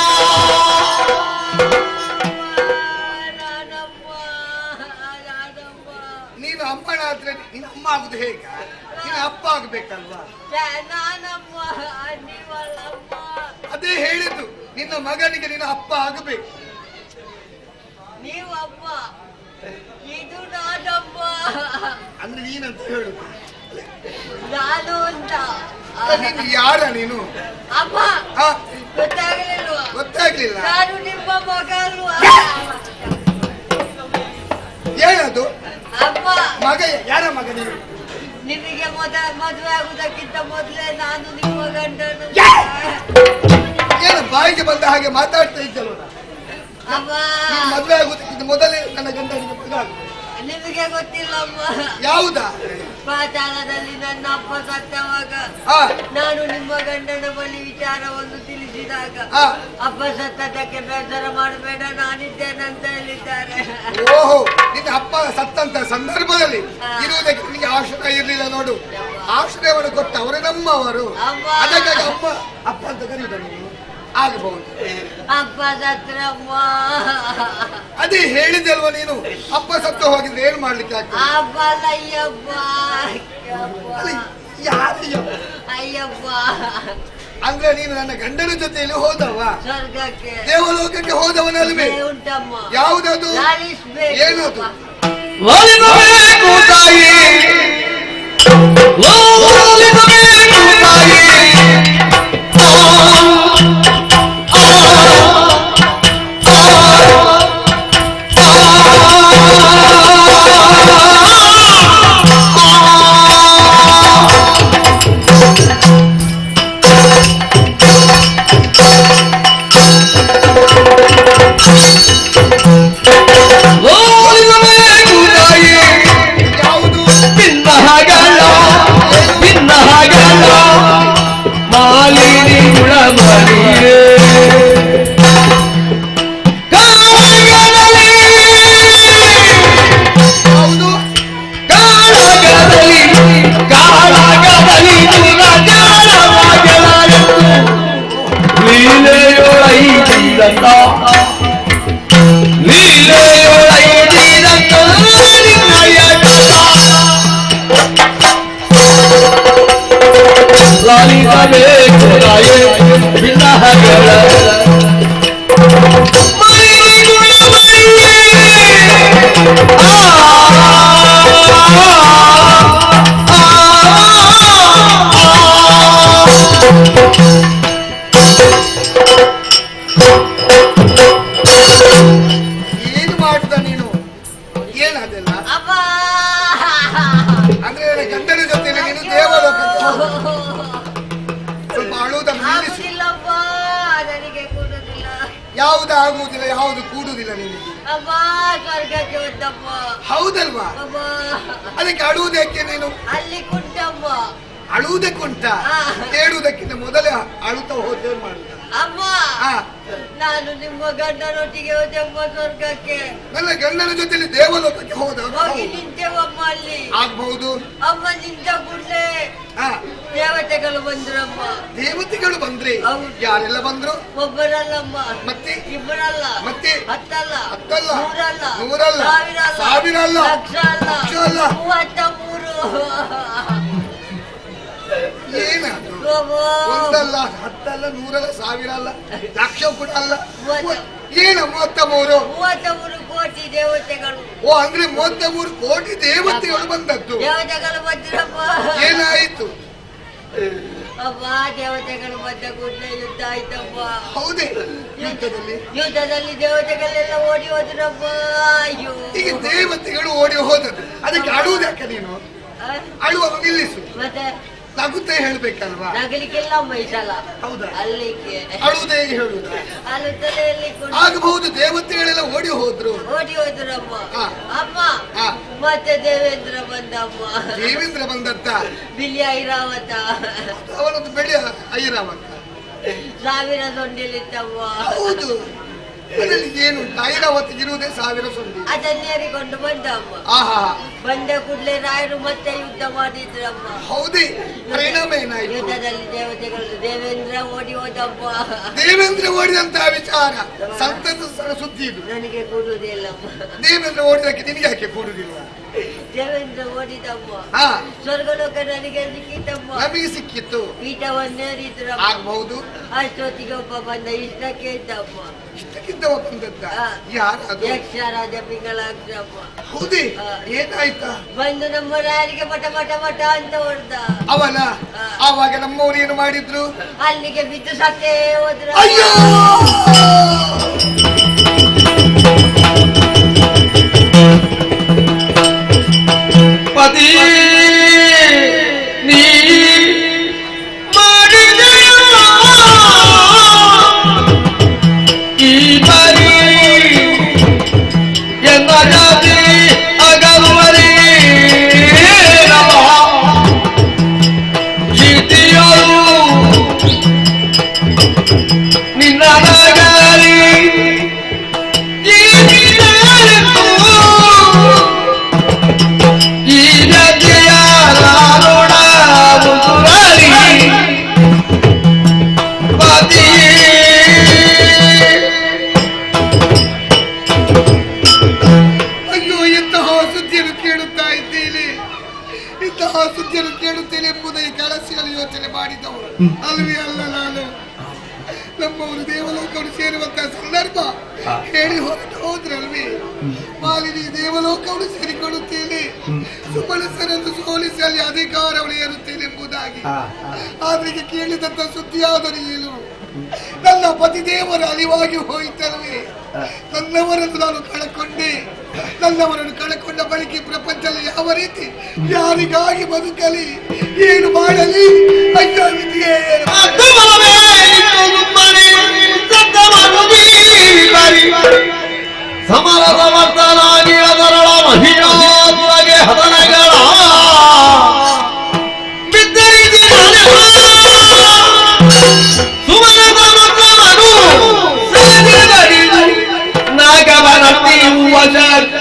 ನೀನು ಅಮ್ಮನ ಹತ್ರ ನೀನು ಅಮ್ಮ ಆಗುದು ಹೇಗ? ನೀನು ಅಪ್ಪ ಆಗ್ಬೇಕಲ್ವಾ? ಅದೇ ಹೇಳಿದ್ದು, ನಿನ್ನ ಮಗನಿಗೆ ನೀನು ಅಪ್ಪ ಆಗಬೇಕು. ನೀವು ಅಮ್ಮ, ಇದು ನಾನಮ್ಮ. ಅಂದ್ರೆ ನೀನಂತ ಹೇಳುದು ನಾನು ಅಂತ. ನೀನು ಯಾರ ನೀನು? ಅಮ್ಮ ಗೊತ್ತಾಗಲಿಲ್ವಾ? ಗೊತ್ತಾಗ್ಲಿಲ್ಲ. ನಾನು ನಿಮ್ಮ ಮಗ ಅಲ್ವಾ? ಏನದು ಅಮ್ಮ, ಮಗ? ಯಾರ ಮಗ ನೀನು? ನಿಮಗೆ ಮದುವೆ ಆಗುದಕ್ಕಿಂತ ಮೊದಲೇ ನಾನು ನಿಮ್ಮ ಗಂಡನು. ಏನು ಬಾಯಿಗೆ ಬಂದ ಹಾಗೆ ಮಾತಾಡ್ತಾ ಇದ್ದಲ್ಲ? ಅಮ್ಮ, ಮದುವೆ ಆಗುದಕ್ಕಿಂತ ಮೊದಲೇ ನನ್ನ ಗಂಡನಿಗೆ ಮಗ ಆಗ್ಬೇಕು. ನಿಮಗೆ ಗೊತ್ತಿಲ್ಲಮ್ಮ. ಯಾವುದಾ? ಪಾತಾಳದಲ್ಲಿ ನನ್ನ ಅಪ್ಪ ಸತ್ತವಾಗ ನಾನು ನಿಮ್ಮ ಗಂಡನ ಬಳಿ ವಿಚಾರವನ್ನು ತಿಳಿಸಿದಾಗ ಅಪ್ಪ ಸತ್ತದಕ್ಕೆ ಬೇಸರ ಮಾಡಬೇಡ, ನಾನಿದ್ದೇನಂತ ಹೇಳಿದ್ದಾರೆ. ಓಹೋ, ನಿನ್ನ ಅಪ್ಪ ಸತ್ತಂತ ಸಂದರ್ಭದಲ್ಲಿ ಇರುವುದಕ್ಕೆ ನಿನಗೆ ಆಶ್ರಯ ಇರ್ಲಿಲ್ಲ ನೋಡು. ಆಶ್ರಯವನ್ನು ಕೊಟ್ಟ ಅವರೇ ನಮ್ಮವರು. ಅದಕ್ಕಾಗಿ ಅಪ್ಪ ಅಪ್ಪ ಅಂತ ಕರೀತಾರೆ. ನೀನು ಆಗಬಹುದು. ಅಪ್ಪ ಸತ್ರಮ್ಮ. ಅದೇ ಹೇಳಿದಲ್ವ ನೀನು, ಅಪ್ಪ ಸತ್ತು ಹೋಗಿದ್ರೆ ಏನ್ ಮಾಡ್ಲಿಕ್ಕೆ ಆಗ್ತದೆ? ಅಪ್ಪ ಅಯ್ಯಪ್ಪ. ಅಯ್ಯಪ್ಪ ಅಂದ್ರೆ ನೀನು ನನ್ನ ಗಂಡನ ಜೊತೆಯಲ್ಲಿ ಹೋದವ? ಸ್ವರ್ಗಕ್ಕೆ, ದೇವಲೋಕಕ್ಕೆ ಹೋದವನಲ್ವೇ? ಉಂಟಮ್ಮ. ಯಾವುದದು? ಏನದು? ಒಲಿಸಬೇಕು ತಾಯಿ, ಒಲಿಸಬೇಕು ತಾಯಿ. ಏನು ಮಾಡುದ ನೀನು? ಏನದೆಲ್ಲ? ಅಂದ್ರೆ ನನ್ನ ಗಂಡನ ಜೊತೆ ನೀನು ದೇವಲೋಕಕ್ಕೆ ಹೋಗು. ಸ್ವಲ್ಪ ಅಳುವುದನ್ನು ನಿಲ್ಲಿಸು. ನನಗೆ ಕೂಡುದಿಲ್ಲ. ಯಾವುದು ಆಗುವುದಿಲ್ಲ, ಯಾವುದು ಕೂಡುವುದಿಲ್ಲ ನಿನಗೆ. ಅಮ್ಮ, ಸ್ವರ್ಗಕ್ಕೆ ಹೋದಮ್ಮ. ಹೌದಲ್ವಾ? ಅದಕ್ಕೆ ಅಳುವುದಕ್ಕೆ ನೀನು? ಅಲ್ಲಿ ಕುಂಟಮ್ಮ. ಅಳುವುದಕ್ಕುಂಟ? ಹೇಳುವುದಕ್ಕಿಂತ ಮೊದಲೇ ಅಳುತ್ತಾ ಹೋದ್ರೆ ಮಾಡುದ? ಅಮ್ಮ, ನಾನು ನಿಮ್ಮ ಗಂಡನೊಟ್ಟಿಗೆ ಹೋದೆಮ್ಮ ಸ್ವರ್ಗಕ್ಕೆ. ನನ್ನ ಗಂಡನ ಜೊತೆಲಿ ದೇವಲೋಕಕ್ಕೆ ಹೋದ? ಹೋಗಿ ನಿಂತೆವಮ್ಮ ಅಲ್ಲಿ. ಆಗ್ಬಹುದು. ಅಮ್ಮ ನಿಂತ ಕೂಡಲೇ ದೇವತೆಗಳು ಬಂದ್ರಮ್ಮ. ದೇವತೆಗಳು ಬಂದ್ರೆ? ಯಾರೆಲ್ಲ ಬಂದ್ರು? ಒಬ್ಬರಲ್ಲಮ್ಮ. ಮತ್ತೆ? ಇಬ್ಬರಲ್ಲ. ಮತ್ತೆ? ಹತ್ತಲ್ಲ. ಹತ್ತಲ್ಲ. ನೂರಲ್ಲ. ನೂರಲ್ಲ. ಸಾವಿರ ಅಲ್ಲ. ಲಕ್ಷ ಅಲ್ಲ. 33. ಏನದು? ಒಂದಲ್ಲ, ಹತ್ತಲ್ಲ, ನೂರಲ್ಲ, ಸಾವಿರ ಅಲ್ಲ, ಲಕ್ಷ ಕೂಡ ಅಲ್ಲ. ಏನು 33? 33 ಕೋಟಿ ದೇವತೆಗಳು. ಓ, ಅಂದ್ರೆ 33 ಕೋಟಿ ದೇವತೆಗಳು ಬಂದದ್ದು. ದೇವತೆಗಳು ಬಂದ್ರಪ್ಪ. ಏನಾಯ್ತು? ಅಪ್ಪ, ದೇವತೆಗಳು ಬಂದ ಕೂಡಲೇ ಯುದ್ಧ ಆಯ್ತಪ್ಪ. ಹೌದೇ? ಯುದ್ಧದಲ್ಲಿ ದೇವತೆಗಳೆಲ್ಲ ಓಡಿ ಹೋದ್ರಪ್ಪ. ಅಯ್ಯೋ, ಈಗ ದೇವತೆಗಳು ಓಡಿ ಹೋದದ್ದು, ಅದಕ್ಕೆ ಅಳುವುದಕ್ಕೆ ನೀನು? ಅಳುವಾಗ ನಿಲ್ಲಿಸು. ಮತ್ತೆ ನಗುತ್ತೇ ಹೇಳ್ಬೇಕಲ್ವಾ? ನಗಲಿಕ್ಕೆಲ್ಲ ಮೈಸಲ್ಲ. ಹೌದಾ? ಅಲ್ಲಿಗೆ ಅಳುವುದೇ ಹೇಳುದ? ಅಲ್ಲಿ ತಲೆಯಲ್ಲಿ ಆಗಬಹುದು. ದೇವತೆಗಳೆಲ್ಲ ಓಡಿ ಹೋದ್ರು. ಓಡಿ ಹೋದ್ರಮ್ಮ. ಅಮ್ಮ, ಮತ್ತೆ ದೇವೇಂದ್ರ ಬಂದಮ್ಮ. ದೇವೇಂದ್ರ ಬಂದದ್ದ? ಬಿಳಿ ಐರಾವತ. ಅವನೊಂದು ಬೆಳೆ ಐರಾವತ. 1000 ಸೊಂಡಿಲಿತ್ತಮ್ಮ. ಹೌದು. ಅದರಲ್ಲಿ ಏನು ಐರಾವತಿಗೆ ಇರುವುದೇ 1000 ಸೊಂಡಿ. ಅದನ್ನೇರಿಕೊಂಡು ಬಂದಮ್ಮ. ಆಹಾ, ಬಂದ ಕೂಡಲೇ ರಾಯರು ಮತ್ತೆ ಯುದ್ಧ ಮಾಡಿದ್ರಮ್ಮ. ಹೌದೇ? ಪರಿಣಾಮ ಏನಾಯ್ತು? ಯುದ್ಧದಲ್ಲಿ ದೇವತೆಗಳು ದೇವೇಂದ್ರ ಓಡಿ ಹೋದಮ್ಮ. ದೇವೇಂದ್ರ ಓಡಿದಂತಹ ವಿಚಾರ ಸಂತತ ಸುದ್ದಿ ಇದು. ನನಗೆ ಕೂಡುವುದಿಲ್ಲಮ್ಮ. ದೇವೇಂದ್ರ ಓಡಿದಕ್ಕೆ ನಿನಗೆ ಯಾಕೆ ಕೂಡುದಿಲ್ಲ? ದೇವೇಂದ್ರ ಓಡಿದಮ್ಮ. ಹಾ, ಸ್ವರ್ಗಲೋಕ ನನಗೆ ಸಿಕ್ಕಿತಮ್ಮ. ನಮಗೆ ಸಿಕ್ಕಿತ್ತು. ಪೀಠವನ್ನೇರಿದ್ರು. ಆಗ್ಬಹುದು. ಅಷ್ಟೊತ್ತಿಗೆ ಒಬ್ಬ ಬಂದ ಇಷ್ಟಕ್ಕೆ ಇದ್ದಮ್ಮ. ಇಷ್ಟಕ್ಕಿದ್ದವ ಬಂದದ್ದ? ಯಾರದು? ಯಕ್ಷರಾಜ ಪಿಂಗಳಾಕ್ಷಮ್ಮ. ಹೌದೇ? ಏನಾಯ್ತಾ? ಬಂದು ನಮ್ಮ ರಾಯರಿಗೆ ಮಠ ಮಠ ಮಠ ಅಂತ ಹೊಡ್ದ. ಅವನ ಆವಾಗ ನಮ್ಮವ್ರು ಏನು ಮಾಡಿದ್ರು? ಅಲ್ಲಿಗೆ ಬಿದ್ದು ಸತ್ತೇ ಹೋದ್ರು. ಅಯ್ಯೋ, ಪತಿ ನೀ ಮಾಡಿದೆಯೋ ಈ ಬರಿ ಎನ್ನ ಜಾತಿ ಅಗಲುವರಿ ಗೀತಿಯರು ನಿನ್ನ ನಗರಿ ಈ ನದಿಯ ನಾಡೋಡ ಮುಸುರಲಿ ಪತಿ ಅಯ್ಯೋ, ಇಂತಹ ಸುದ್ದಿಯನ್ನು ಕೇಳುತ್ತಾ ಇದ್ದೇನೆ, ಇಂತಹ ಸುದ್ದಿಯನ್ನು ಕೇಳುತ್ತೇನೆ ಎಂಬುದಾಗಿ ಕನಸಿನಲ್ಲಿ ಯೋಚನೆ ಮಾಡಿದವರು ಅಲ್ವೇ ಅಲ್ಲ ನಾನು. ನಮ್ಮವರು ದೇವಲೋಕವನ್ನು ಸೇರುವಂತಹ ಸಂದರ್ಭ ಹೇಳಿ ಹೊರಟು ಹೋದ್ರಲ್ವೇ? ಮಾಲಿನಿ ದೇವಲೋಕವನ್ನು ಸೇರಿಕೊಳ್ಳುತ್ತೇನೆ, ಸುಮನಸರನ್ನು ಸೋಲಿಸಿ ಅಲ್ಲಿ ಅಧಿಕಾರವನ್ನು ಏರುತ್ತೇನೆ ಎಂಬುದಾಗಿ. ಆದ್ರೆ ಈಗ ಕೇಳಿದಂತ ಸುದ್ದಿಯಾದರೂ ಏನು? ನನ್ನ ಪತಿದೇವರ ಅಲಿವಾಗಿ ಹೋಯಿತಲ್ವೇ? ನನ್ನವರನ್ನು ನಾನು ಕಳಕೊಂಡೆ. ನನ್ನವರನ್ನು ಕಳಕೊಂಡ ಬಳಿಕ ಪ್ರಪಂಚದಲ್ಲಿ ಯಾವ ರೀತಿ ಯಾರಿಗಾಗಿ ಬದುಕಲಿ, ಏನು ಮಾಡಲಿ? ಅಯ್ಯೋ ವಿಧಿಯೇ! ಸಮರದ ಮರ್ತನಾಗಿ ಅದರಳ ಮಹಿಳಾಗೆ ಹದನಗಳ ಬಿದ್ದರಿದಿ ಸುಮನದ ಮಕ್ಕಳನು ನಾಗವನತ್ತಿ ವಶ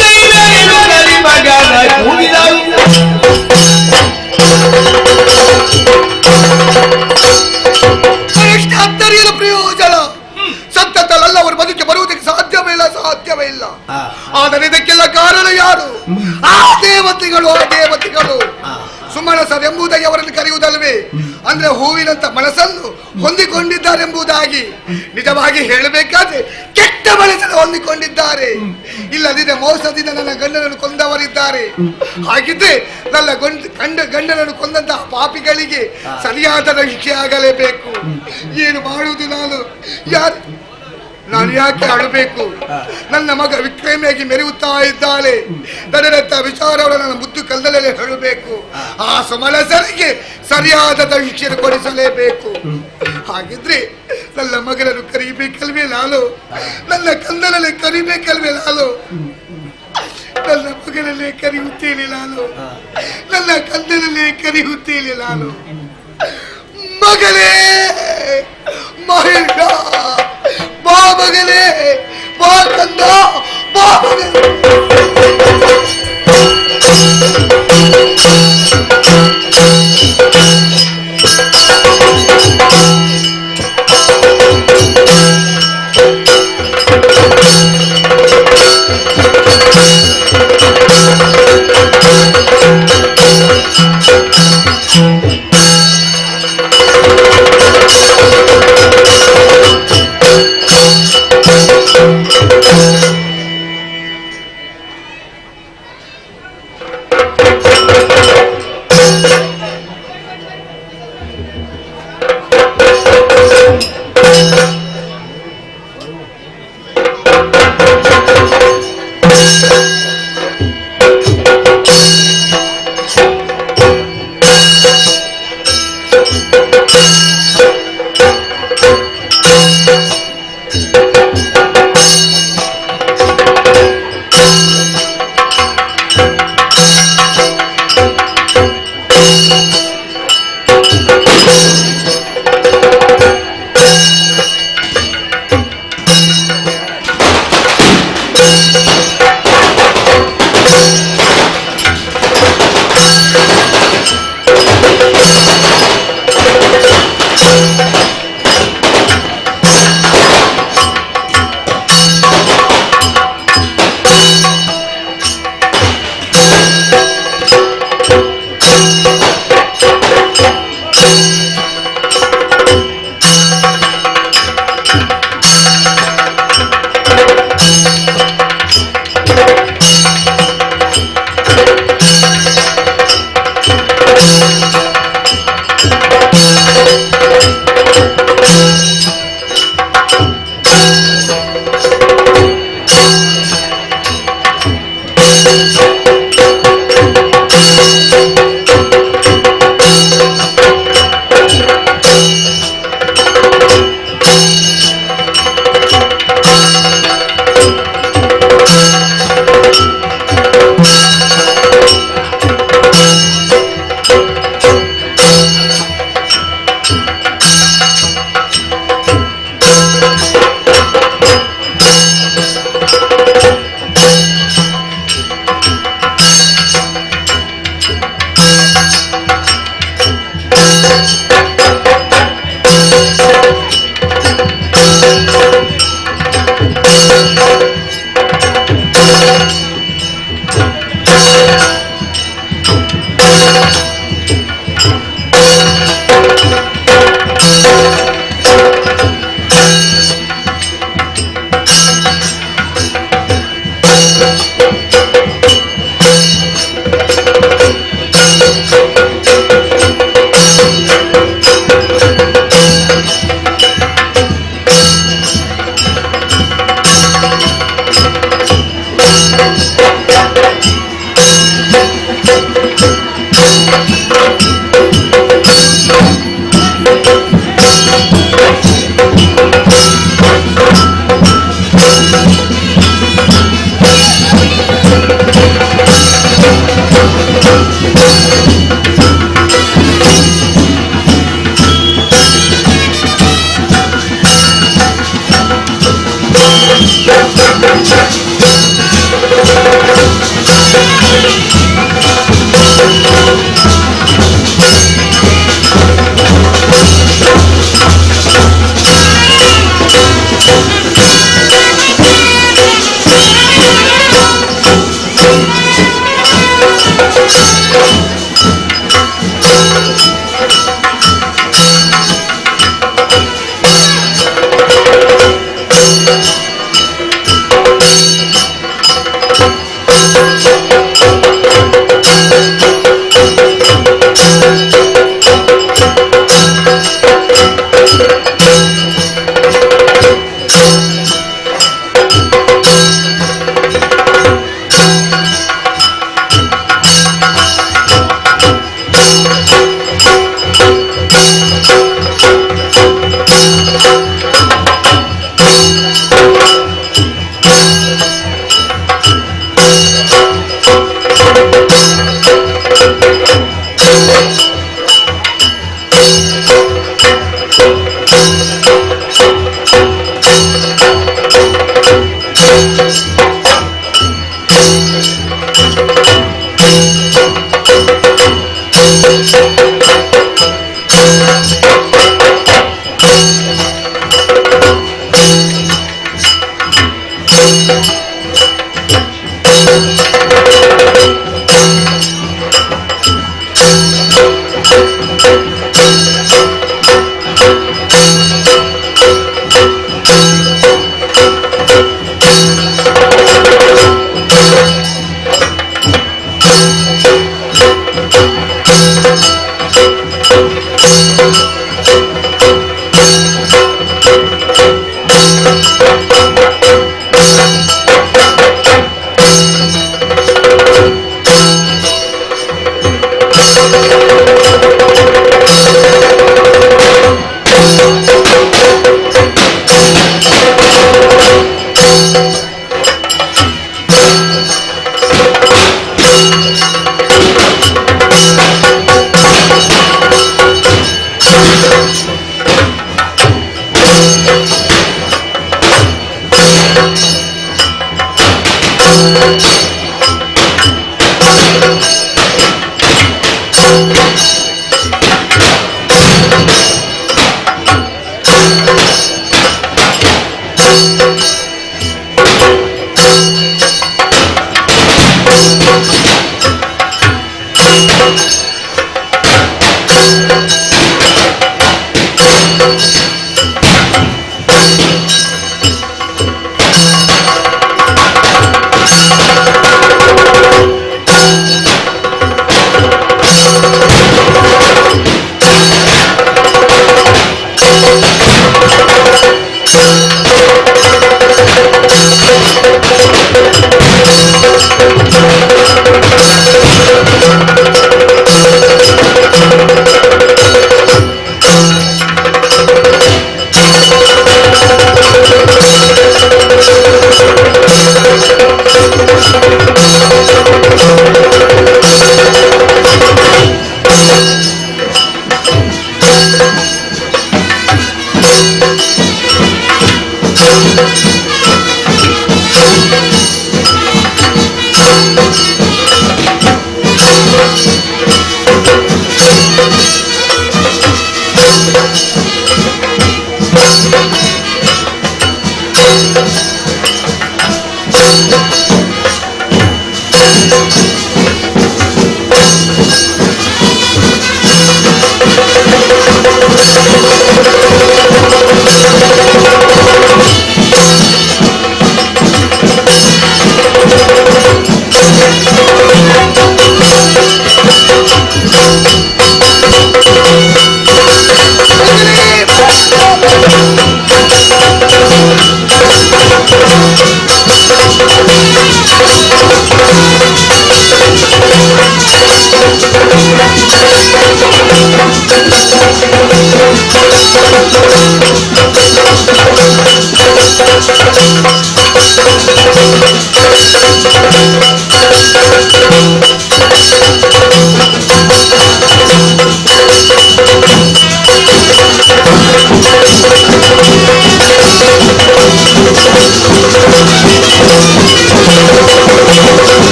ಕೈಲಿ ಮಗನ ಕೂಡಿದಳು. ಅತ್ತರಿಯಲು ಪ್ರಯೋಜನ ಸತ್ತಲ್ಲಲ್ಲ, ಅವರು ಬದುಕಿ ಬರುವುದಕ್ಕೆ ಸಾಧ್ಯವೇ ಇಲ್ಲ, ಸಾಧ್ಯವೇ ಇಲ್ಲ. ಆದರೆ ಇದಕ್ಕೆಲ್ಲ ಕಾರಣ ಯಾರು? ಆ ದೇವತೆಗಳು, ಆ ದೇವತೆಗಳು. ಸುಮನಸರೆಂಬುದಾಗಿ ಅವರನ್ನು ಕರೆಯುವುದಲ್ವೇ? ಅಂದ್ರೆ ಹೂವಿನಂತ ಮನಸ್ಸನ್ನು ಹೊಂದಿಕೊಂಡಿದ್ದಾರೆಂಬುದಾಗಿ. ನಿಜವಾಗಿ ಹೇಳಬೇಕಾದ್ರೆ ಕೆಟ್ಟ ಮನಸ್ಸನ್ನು ಹೊಂದಿಕೊಂಡಿದ್ದಾರೆ. ಇಲ್ಲದಿದ್ದರೆ ಮೋಸದಿಂದ ನನ್ನ ಗಂಡನನ್ನು ಕೊಂದವರಿದ್ದಾರೆ. ಹಾಗಿದ್ರೆ ನನ್ನ ಗಂಡನನ್ನು ಕೊಂದಂತಹ ಪಾಪಿಗಳಿಗೆ ಸರಿಯಾದ ಶಿಕ್ಷೆ ಆಗಲೇಬೇಕು. ಏನು ಮಾಡುವುದು ನಾನು ಯಾಕೆ ಅಳಬೇಕು? ನನ್ನ ಮಗ ವಿಕ್ರಮಿಯಾಗಿ ಮೆರೆಯುತ್ತಾ ಇದ್ದಾಳೆ. ನಡೆದಂತ ವಿಚಾರವನ್ನು ನನ್ನ ಮುದ್ದು ಕಲ್ಲಲ್ಲೇ ಹೇಳಬೇಕು. ಆ ಸುಮನಸರಿಗೆ ಸರಿಯಾದ ಶಿಕ್ಷೆಯನ್ನು ಕೊಡಿಸಲೇಬೇಕು. ಹಾಗಿದ್ರೆ ನನ್ನ ಮಗನನ್ನು ಕರೀಬೇಕಲ್ವೇ ನಾನು? ನನ್ನ ಕಂದನಲ್ಲೇ ಕರಿಬೇಕಲ್ವೇ ನಾನು? ನನ್ನ ಮಗನಲ್ಲೇ ಕರೆಯುತ್ತೇನೆ ನಾನು, ನನ್ನ ಕಂದನಲ್ಲೇ ಕರೆಯುತ್ತೇನೆ ನಾನು. ಮಗನೇ ಮಹಿಷ, ಬಾ ಮಗನೇ, ಬಾ ಕಂದ, ಬಾ ಮಗನೇ.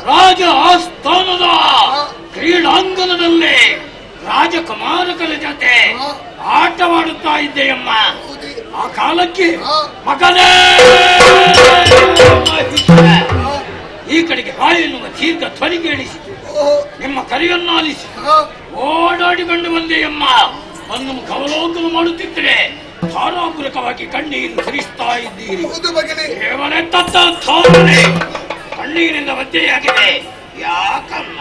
ರಾಜ ಆಸ್ಥಾನದ ಕ್ರೀಡಾಂಗಣದಲ್ಲಿ ರಾಜಕುಮಾರಕರ ಜೊತೆ ಆಟವಾಡುತ್ತಾ ಇದ್ದೆಯಮ್ಮ. ಆ ಕಾಲಕ್ಕೆ ಮಗನೇ ಈ ಕಡೆಗೆ ಬಾಯಿ ಎನ್ನುವ ದೀರ್ಘ ಧ್ವನಿ ಕೇಳಿಸಿತು. ನಿಮ್ಮ ಕರೆಯನ್ನು ಆಲಿಸಿ ಓಡಾಡಿಕೊಂಡು ಬಂದೆಯಮ್ಮ. ಒಂದು ಕವಲೋಕಲು ಮಾಡುತ್ತಿದ್ದರೆ ಧಾರಾಪೂರ್ವಕವಾಗಿ ಕಣ್ಣೀರು ಸುರಿಸ್ತಾ ಇದ್ದೀರಿ. ಕೇವಲೆತ್ತ ಧೋರಣೆ ಕಣ್ಣೀರಿನಿಂದ ಒದ್ದೆಯಾಗಿದೆ. ಯಾಕಮ್ಮ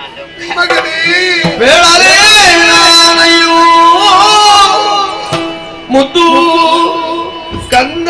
ಮುದ್ದು ಕಂದ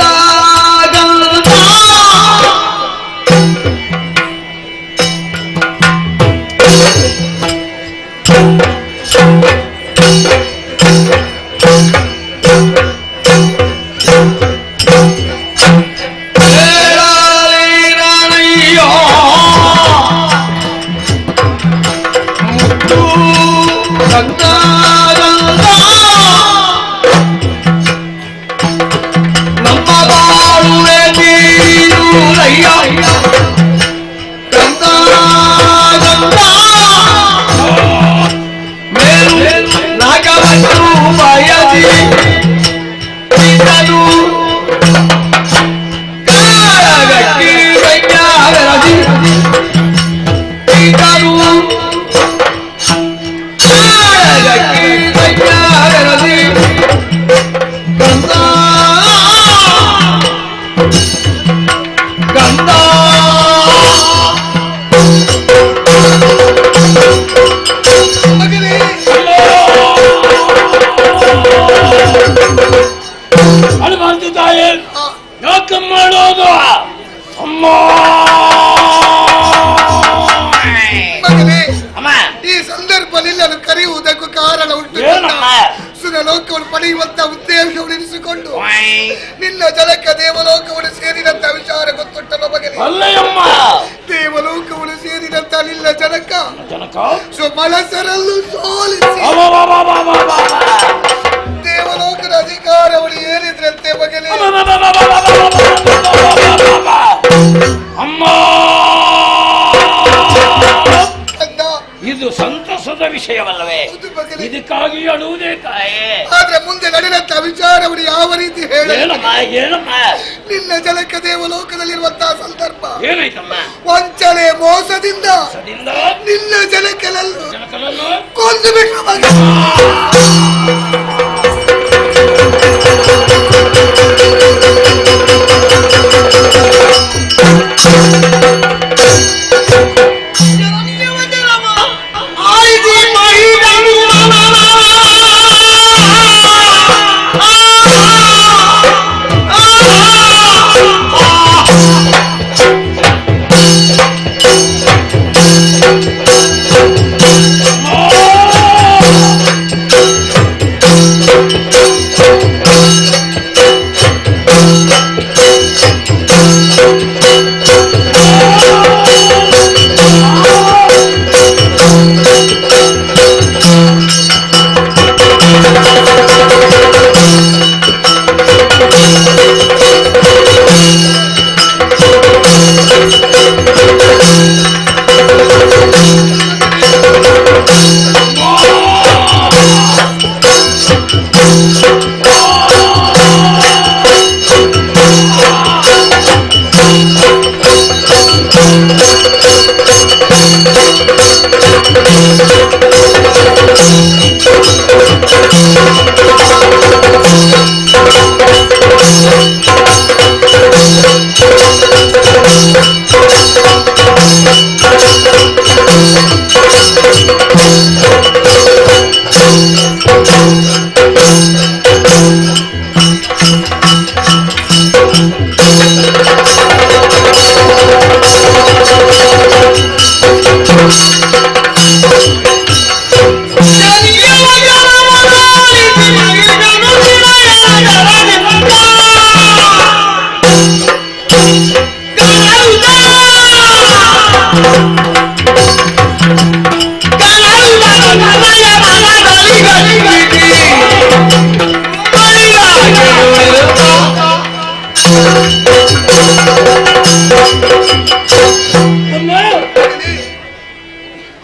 ಮಾಡೋದು ಅಮ್ಮ. ಈ ಸಂದರ್ಭದಲ್ಲಿ ನಾನು ಕರೆಯುವುದಕ್ಕೂ ಕಾರಣ ಉಂಟು. ಸುರಲೋಕವನ್ನು ಪಡೆಯುವಂತ ಉದ್ದೇಶವನ್ನು ಇರಿಸಿಕೊಂಡು ನಿನ್ನ ಜಲಕ್ಕೆ ದೇವಲೋಕವನ್ನು ಸೇರಿದಂತ ವಿಚಾರ ಗೊತ್ತುಂಟಲ್ಲ ಮಗನೇ. ದೇವಲೋಕವನ್ನು ಸೇರಿದಂತ ನಿನ್ನ ಜನಕ ಸ್ವಮನಸರಲ್ಲೂ ಸೋಲಿಸಿ ದೇವಲೋಕದ ಅಧಿಕಾರವನ್ನು ಏರಿದ್ರಂತೆ ಮಗನೇ. ಅಮ್ಮ, ಇದು ಸಂತಸದ ವಿಷಯವಲ್ಲವೇ? ಇದಕ್ಕಾಗಿ ಅಳುವುದೇ ತಾಯೇ. ಆದ್ರೆ ಮುಂದೆ ನಡೆದಂತ ವಿಚಾರವನ್ನು ಯಾವ ರೀತಿ ಹೇಳ? ಏನಮ್ಮ ನಿನ್ನ ಜನಕ ದೇವಲೋಕದಲ್ಲಿರುವಂತಹ ಸಂದರ್ಭ ಏನಾಯ್ತಮ್ಮ? ವಂಚನೆ ಮೋಸದಿಂದ ನಿನ್ನ ಜನಕಲನ್ನು ಕೊಂದು ಬಿಟ್ಟು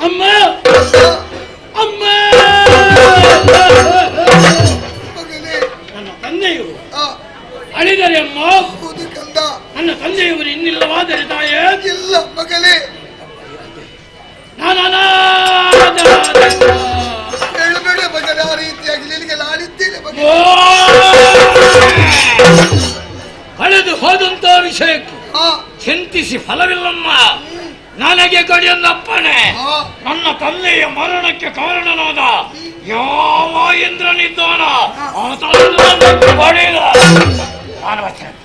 ಅಮ್ಮ ಅಮ್ಮ ನನ್ನ ತಂದೆಯವರು ಅಳಿದರೆ ಅಮ್ಮ. ನನ್ನ ತಂದೆಯವರು ಇನ್ನಿಲ್ಲವಾದರೆ ತಾಯೇ ಇಲ್ಲ ಮಗನೇ. ಹೇಳಬೇಡ ಮಗನೇ, ಆ ರೀತಿಯಾಗಿ ನಿನಗೆ ನಾನಿದ್ದೇನೆ ಮಗನೇ. ಕಳೆದು ಹೋದಂತ ವಿಷಯಕ್ಕೆ ಚಿಂತಿಸಿ ಫಲವಿಲ್ಲಮ್ಮ. ನನಗೆ ಗಡಿಯೊಂದಪ್ಪಣೆ. ನನ್ನ ತಂದೆಯ ಮರಣಕ್ಕೆ ಕಾರಣನಾದ ಯಾವ ಇಂದ್ರನಿದ್ದಾನ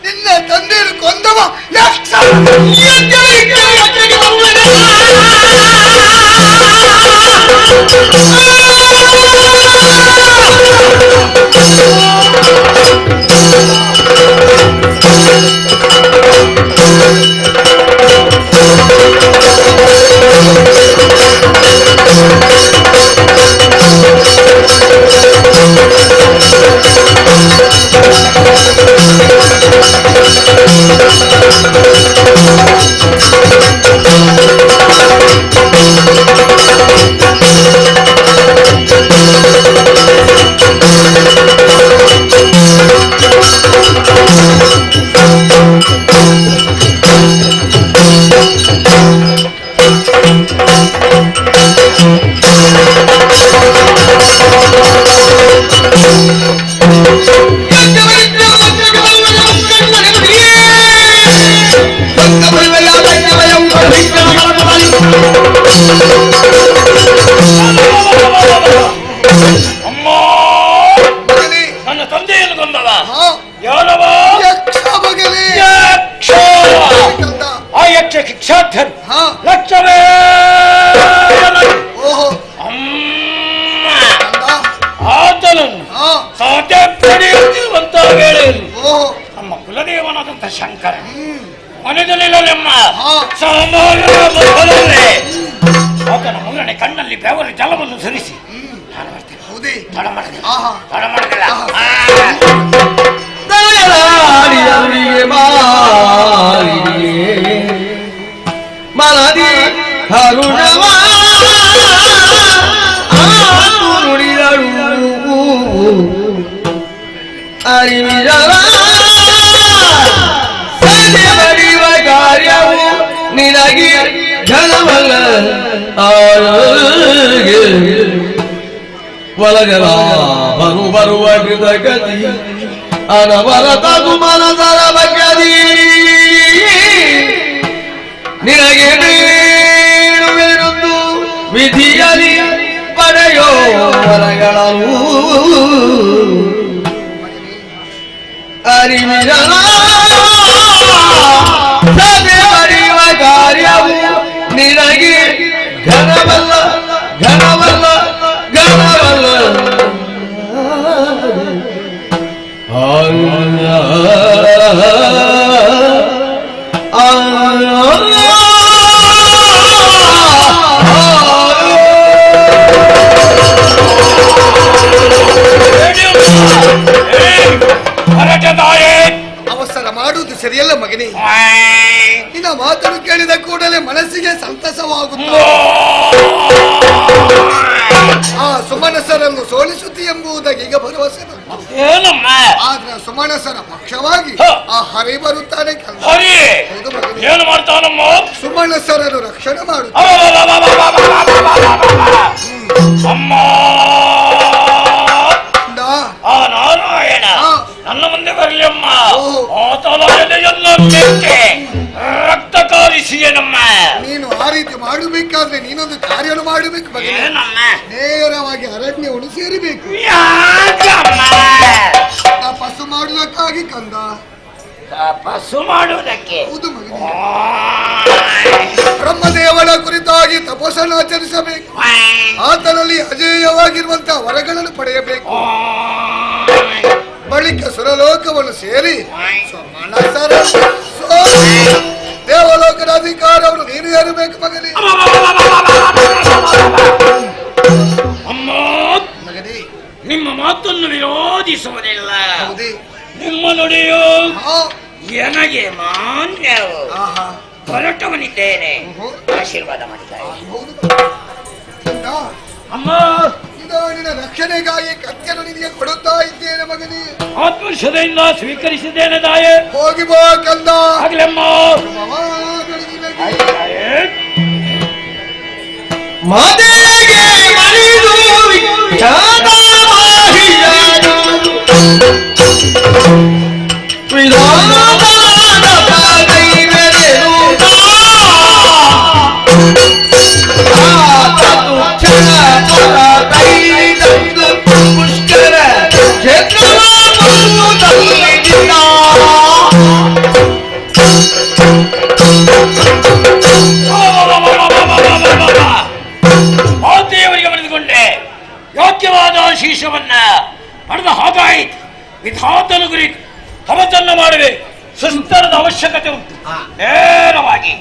ನಿನ್ನ ತಂದೆಯನ್ನು ಕೊಂದವ ಯಕ್ಷ. ನನ್ನ ತಂದೆಯನ್ನು ಕೊಂದವ ಆ ಯಕ್ಷ ಕಿಕ್ಷಾಧರ್ ಲಕ್ಷವೇ ಆತನನ್ನು ಸಾಧ್ಯ ಪಡೆಯುತ್ತಿರುವಂತ ವೇಳೆಯಲ್ಲಿ ನಮ್ಮ ಕುಲದೇವನಾದಂತ ಶಂಕರ ಮನೆಯಲ್ಲಿರಲೆಮ್ಮ ಸಾಮಾನ್ಯ ಮಕ್ಕಳಲ್ಲೇ ಆತನ ಮೂರನೇ ಕಣ್ಣಲ್ಲಿ ಬೆವರು ಜಲವನ್ನು ಸುರಿಸಿ ನಾನು ಬರ್ತೇನೆ. ತಡ ಮಾಡಿದಿಲ್ಲ ಮನದಿ ಕರುಣವ ನುಡಿದಳು ಅರಿವಿರವ ಸದೆ ಬಡಿವ ಕಾರ್ಯವು ನಿನಗೆ ಘನವಲ್ಲ ಒಳಗಲ ಬರುವ ಕೃತಗತಿ ಅನವರತ ಮನಸರ ಬಗ್ಗದಿ ನಿನಗೆ ನೀಡುವೆಂದು ವಿಧಿಯಲಿ ಪಡೆಯೋ ವರಗಳನ್ನು ಅರಿವಿರಲ ಸದೆ ಬರೆಯುವ ಕಾರ್ಯವು ನಿನಗೆ ಘನವಲ್ಲ ಘನವಲ್ಲ ಘನವಲ್ಲ ಅವಸರ ಮಾಡುವುದು ಸರಿಯಲ್ಲ ಮಗನೇ. ನಿನ್ನ ಮಾತನ್ನು ಕೇಳಿದ ಕೂಡಲೇ ಮನಸ್ಸಿಗೆ ಸಂತಸವಾಗುತ್ತದೆ. ಆ ಸುಮನಸರನ್ನು ಸೋಲಿಸುತ್ತಿ ಎಂಬುದಾಗಿ ಈಗ ಭರವಸೆ ಬಂತು. ಆದ್ರೆ ಸುಮನಸರ ಪಕ್ಷವಾಗಿ ಆ ಹರಿ ಬರುತ್ತಾನೆ. ಏನು ಮಾಡ್ತಾನಮ್ಮ? ಸುಮನಸರನ್ನು ರಕ್ಷಣೆ ಮಾಡುತ್ತಾನೆ. ಆ ನಾರಾಯಣ ನನ್ನ ಮುಂದೆ ಬರಲಿ ಅಮ್ಮ. ರಕ್ತ ಕಾರಿಸಿಯೇನಮ್ಮ. ನೀನು ಆ ರೀತಿ ಮಾಡಬೇಕಾದ್ರೆ ನೀನೊಂದು ಕಾರ್ಯನು ಮಾಡಬೇಕು ಮಗನೇ. ನೇರವಾಗಿ ಅರಣ್ಯವನ್ನು ಸೇರಬೇಕು. ತಪಸ್ಸು ಮಾಡುವುದಕ್ಕಾಗಿ ಕಂದ. ತಪಸ್ಸು ಮಾಡುವುದಕ್ಕೆ? ಹೌದು ಮಗನೇ. ಬ್ರಹ್ಮದೇವನ ಕುರಿತಾಗಿ ತಪಸ್ಸನ್ನು ಆಚರಿಸಬೇಕು. ಆತನಲ್ಲಿ ಅಜೇಯವಾಗಿರುವಂತಹ ವರಗಳನ್ನು ಪಡೆಯಬೇಕು. ಬಳಿಕ ಸುರಲೋಕವನ್ನು ಸೇರಿ ದೇವಲೋಕದ ಅಧಿಕಾರವನ್ನು ನೀನು ಏರಬೇಕು ಮಗನೇ. ಮಗನೇ, ನಿಮ್ಮ ಮಾತನ್ನು ವಿರೋಧಿಸುವುದಿಲ್ಲ. ನಿಮ್ಮ ನುಡಿಯು ನನಗೆ ಮಾನ್ಯವು. ಹೊರಟವನಿದ್ದೇನೆ, ಆಶೀರ್ವಾದ ಮಾಡಿದ್ದಾರೆ. ಅಮ್ಮ, ಇದು ನಿನ್ನ ರಕ್ಷಣೆಗಾಗಿ ಕತ್ತೆಯನ್ನು ನಿನಗೆ ಕೊಡುತ್ತಾ ಇದ್ದೇನೆ ಮಗನೇ. ಆತ್ಮರ್ಷದೆಯಿಂದ ಸ್ವೀಕರಿಸಿದ್ದೇನೆ ತಾಯೇ. ಹೋಗಿ ಬಾ ಕಂದ. ಆಗ್ಲಮ್ಮ. ಮಾತೆಗೆ ಮಣಿದು ಪುಷ್ಕರ ಮಾತೆಯವರಿಗೆ ಬರೆದುಕೊಂಡೆ ಯೋಗ್ಯವಾದ ಶೀರ್ಷವನ್ನ ಪಡೆದ ಹಾಗಾಯಿತು. ವಿಧಾತನ ಗುರಿ ತಮತನ್ನ ಮಾಡಬೇಕು. ಸುಸ್ತರದ ಅವಶ್ಯಕತೆ ಉಂಟು. ನೇರವಾಗಿ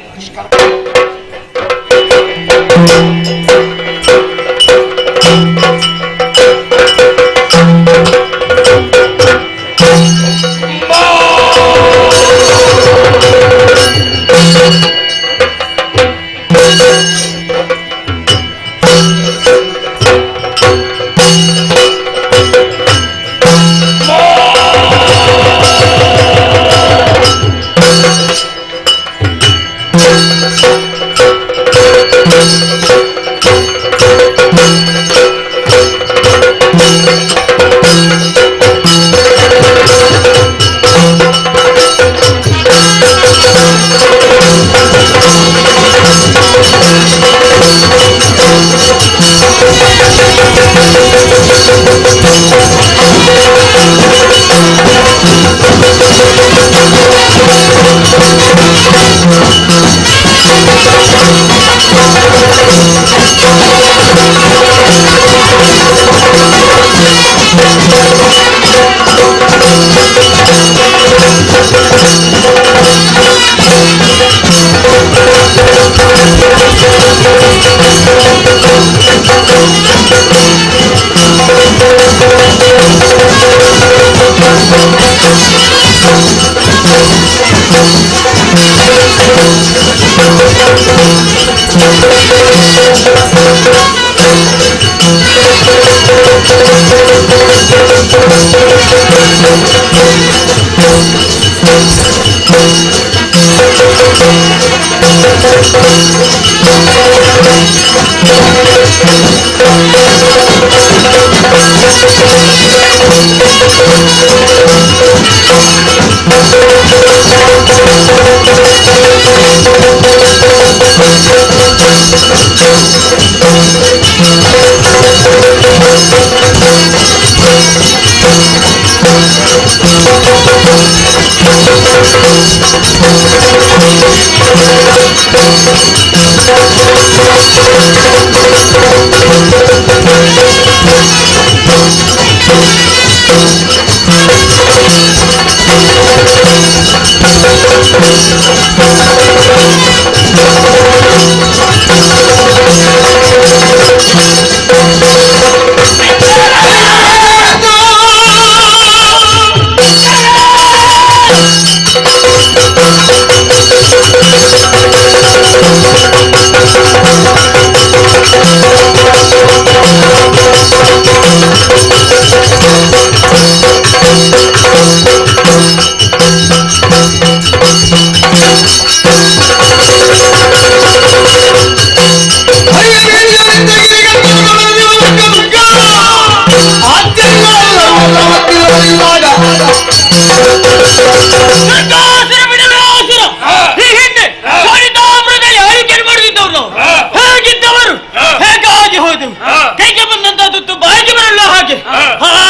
ಕೈಗೆ ಬಂದಂತದ್ದು ಬಾಯಿಗೆ ಬರಲ್ಲ ಹಾಗೆ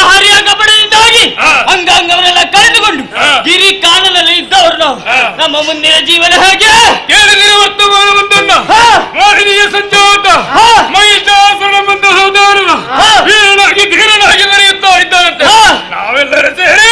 ಹರಿಯ ಕಪಡದಿಂದಾಗಿ ಅಂಗಾಂಗವನ್ನೆಲ್ಲ ಕಳೆದುಕೊಂಡು ಗಿರಿ ಕಾನನಲ್ಲಿ ಇದ್ದವರು ನಾವು. ನಮ್ಮ ಮುಂದಿನ ಜೀವನ ಹೇಗೆ ಕೇಳಿದಿರ ವರ್ತಮಾನವೊಂದನ್ನ ಮೋಹಿನಿಯ ಸಂಜಾತ ಮಹಿಷಾಸುರನ ಬಂದ ಸೋದರನ ವೀರನಾಗಿ ಧೀರನಾಗಿ ಮೆರೆಯುತ್ತಾ ಇದ್ದಾರಂತೆ. ನಾವೆಲ್ಲರೂ ಸೇರಿ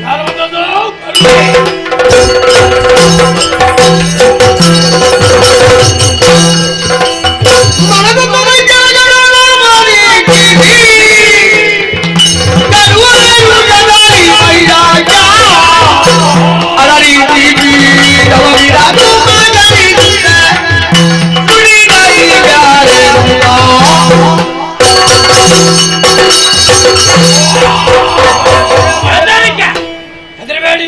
ಯಾರು ಬಂದದ್ದು? ಹೆದರಬೇಡಿ,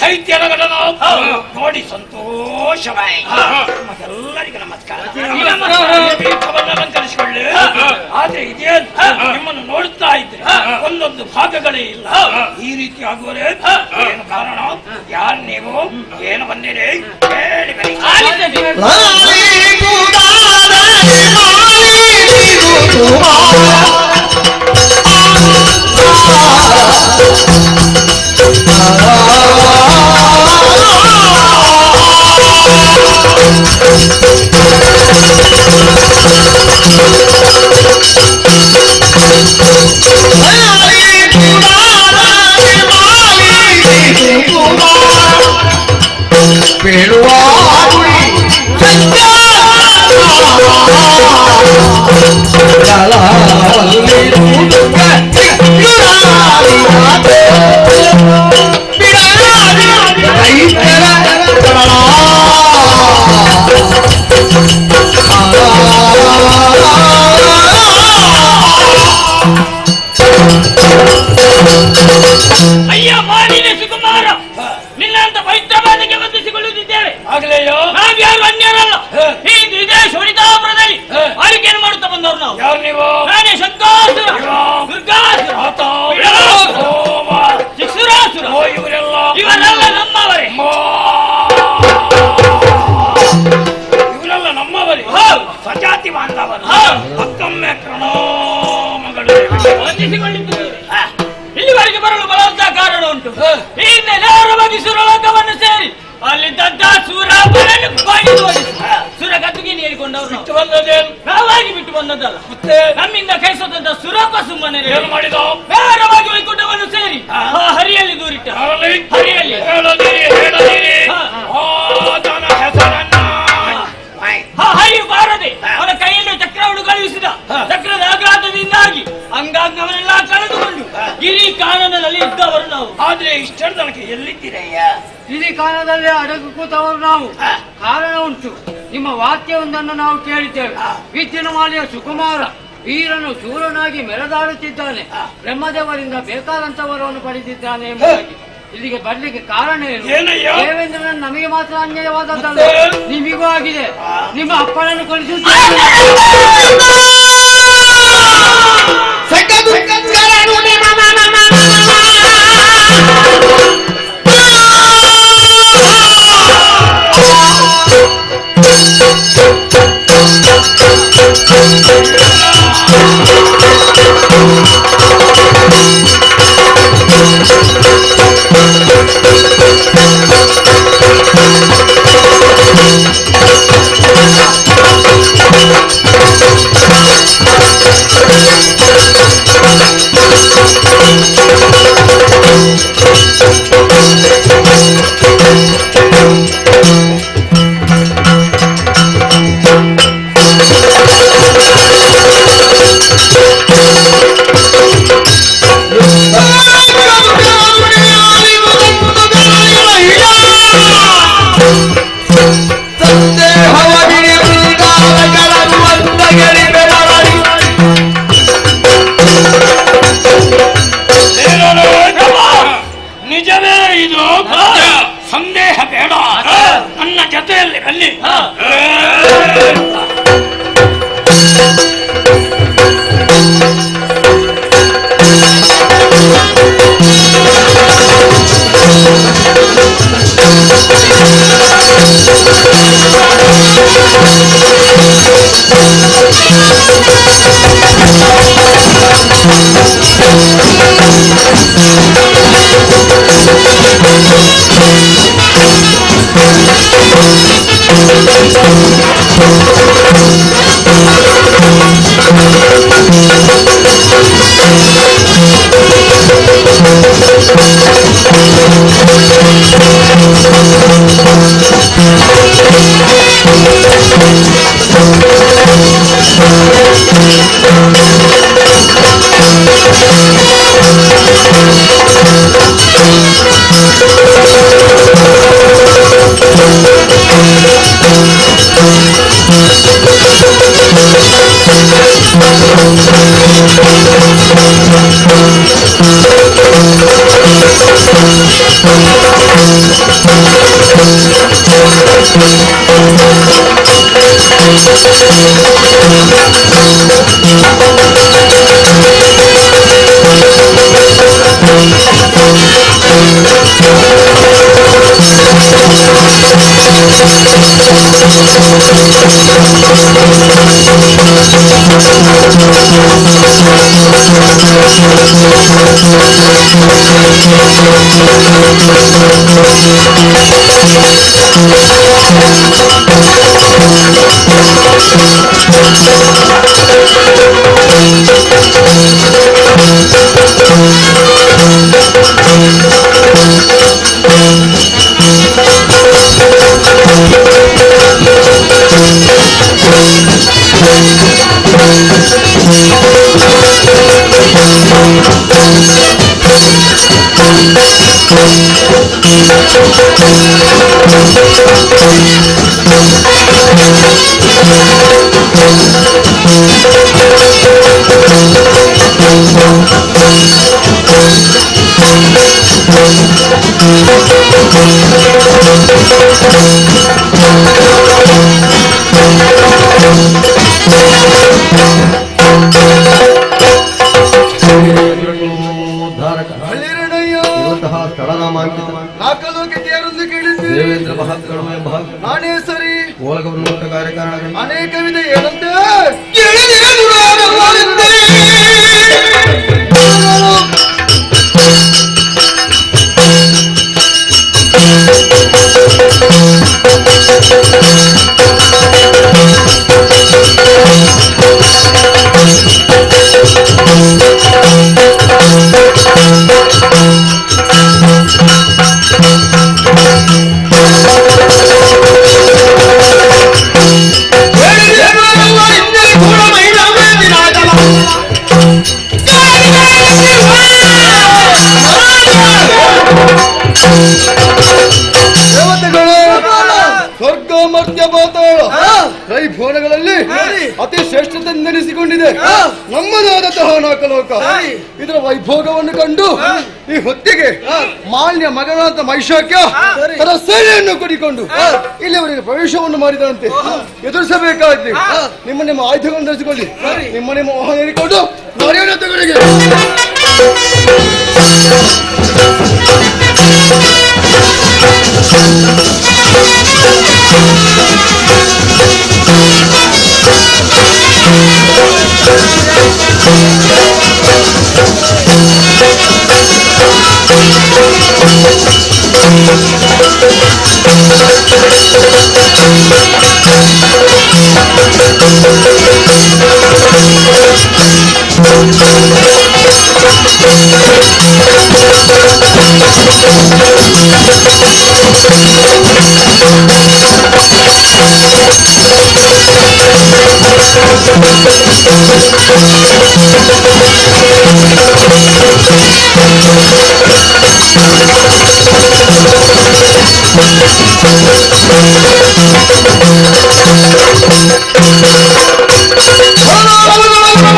ದೈತ್ಯರಗಳನ್ನು ನೋಡಿ ಸಂತೋಷವಾಯಿತು. ಎಲ್ಲರಿಗೂ ನಮಸ್ಕಾರ. ಅಲಂಕರಿಸಿಕೊಳ್ಳಿ. ಆದ್ರೆ ಇದೇನು ನಿಮ್ಮನ್ನು ನೋಡುತ್ತಾ ಇದ್ರೆ ಒಂದೊಂದು ಭಾಗಗಳೇ ಇಲ್ಲ. ಈ ರೀತಿ ಆಗುವರೆ ಏನು ಕಾರಣ? ಯಾರು ನೀವು? ಏನು ಬಂದಿರಿ? ಹೇಳಿ ಬನ್ನಿ. ಅಯ್ಯ ಮಾಲಿನ ಸುಕುಮಾರ, ನಿನ್ನಂತ ಪವಿತ್ರವಾದಕ್ಕೆ ವಂದಿಸಿಕೊಳ್ಳುತ್ತಿದ್ದೇವೆ. ಆಗಲೆಯೋ ನಾವ್ಯಾರು ಅನ್ಯರಲ್ಲ. ಈ ವಿದೇಶ ಹೊಡಿತಾಪುರದಲ್ಲಿ ಆಳ್ವಿಕೆಯನ್ನು ಮಾಡುತ್ತಾ ಬಂದವರು ನಾವು. ಯಾರು ನೀವು? ನಾನೇ ಶಂಕಾಸುರ, ದುರ್ಗಾಸುರ, ಶಿಕ್ಷುರಾಸುರ. ಇವರೆಲ್ಲ ನಮ್ಮವರೇ. ಇವರೆಲ್ಲ ನಮ್ಮವರೇ, ಸಜಾತಿ ಬಾಂಧವರು. ಮತ್ತೊಮ್ಮೆ ಪ್ರಣಾಮಗಳು ವಂದಿಸಿಕೊಂಡಿದ್ದೇವೆ. ಇಲ್ಲಿವರೆಗೆ ಬರಲು ಬಲವಂತ ಕಾರಣ ಉಂಟು. ಈಗ ನೇರವಾಗಿ ಸುರಲೋಕವನ್ನು ಸೇರಿ ಅಲ್ಲಿದ್ದಂತ ಸೂರಪ್ಪನನ್ನು ಬಾಗಿಲು ಸುರ ಗದ್ದುಗೆ ನೀಡಿಕೊಂಡವ್ರು ಬಿಟ್ಟು ಬಂದದೇನು? ನಾವಾಗಿ ಬಿಟ್ಟು ಬಂದದ್ದಲ್ಲ. ಮತ್ತೆ ನಮ್ಮಿಂದ ಕೈಸದಂತ ಸುರಪ್ಪ ಸುಮ್ಮನೆ ಏನು ಮಾಡಿದ? ನೇರವಾಗಿ ವೈಕುಂಠವನ್ನು ಸೇರಿ ಹರಿಯಲ್ಲಿ ದೂರಿಟ್ಟ. ಹರಿಯಲ್ಲಿ ಹರಿ ಬಾರದೆ ಅವನ ಕೈಯಲ್ಲಿ ಚಕ್ರವನ್ನು ಕಳುಹಿಸಿದ. ಚಕ್ರದ ಆಘಾತದಿಂದಾಗಿ ಅಂಗಾಂಗವನ್ನೆಲ್ಲ ಕಳೆದುಕೊಂಡು ಗಿರಿ ಕಾನನದಲ್ಲಿ ಇದ್ದವರು ನಾವು. ಆದ್ರೆ ಇಷ್ಟರ ತನಕ ಎಲ್ಲಿದ್ದೀರಯ್ಯ? ಗಿರಿ ಕಾನದಲ್ಲಿ ಅಡಗು ಕೂತವರು ನಾವು. ಕಾರಣ ಉಂಟು. ನಿಮ್ಮ ವಾಕ್ಯವೊಂದನ್ನು ನಾವು ಕೇಳಿದ್ದೇವೆ. ವಿದ್ಯುನ್ಮಾಲಿಯ ಸುಕುಮಾರ ವೀರನು ಶೂರನಾಗಿ ಮೆರೆದಾಡುತ್ತಿದ್ದಾನೆ. ಬ್ರಹ್ಮದೇವರಿಂದ ಬೇಕಾದಂತವರನ್ನು ಪಡೆದಿದ್ದಾನೆ ಎಂಬುದಾಗಿ ಇಲ್ಲಿಗೆ ಬರ್ಲಿಕ್ಕೆ ಕಾರಣ ಏನು? ದೇವೇಂದ್ರನ ನಮಗೆ ಮಾತ್ರ ಅನ್ಯಾಯವಾದದ್ದಲ್ಲ, ನಿಮಗೂ ಆಗಿದೆ. ನಿಮ್ಮ ಅಪ್ಪನನ್ನು ಕೊಲಿಸುತ್ತಿದ್ದಾರೆ. ನಿಜವೇ ಇದು? ಸಂದೇಹ ಬೇಡ, ನನ್ನ ಜೊತೆಯಲ್ಲಿ ಬನ್ನಿ. Thank you. ದೇವೇಂದ್ರ ಮಹಾತ್ಮೆ ನಾನೇ ಸರಿ ಓಲಗವನ್ನು ಕಾರ್ಯಕಾರಣ ಅನೇಕ ವಿಧ ಏನಂತೆ ತ್ರೈಭುವನಗಳಲ್ಲಿ ಅತಿ ಶ್ರೇಷ್ಠತೆ ನೆನೆಸಿಕೊಂಡಿದೆ ನಮ್ಮದಾದಂತಹ ನಾಲ್ಕಲೋಕ. ಇದರ ವೈಭೋಗವನ್ನು ಕಂಡು ಈ ಹೊತ್ತಿಗೆ ಮಾನ್ಯ ಮಗನಾದ ಮೈಶಾಕ್ಯ ತನ್ನ ಸೇನೆಯನ್ನು ಕೂಡಿಕೊಂಡು ಇಲ್ಲಿವರೆಗೆ ಪ್ರವೇಶವನ್ನು ಮಾಡಿದಂತೆ ಎದುರಿಸಬೇಕಾಗಿದೆ. ನಿಮ್ಮ ಆಯುಧಗಳನ್ನು ಧರಿಸಿಕೊಳ್ಳಿ. ನಿಮ್ಮ ಮೋಹನ ಹೇಳಿಕೊಂಡು ನಡೆಯೋಣ ತಗೊಳ್ಳಿಗೆ. Come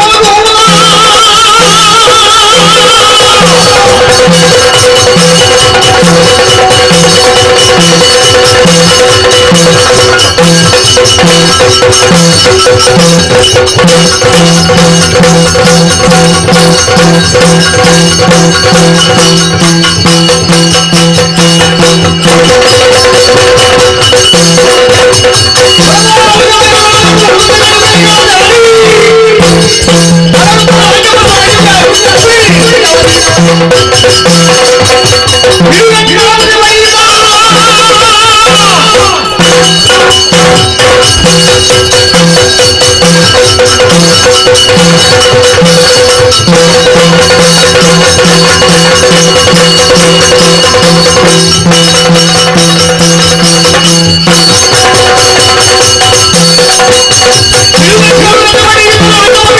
on!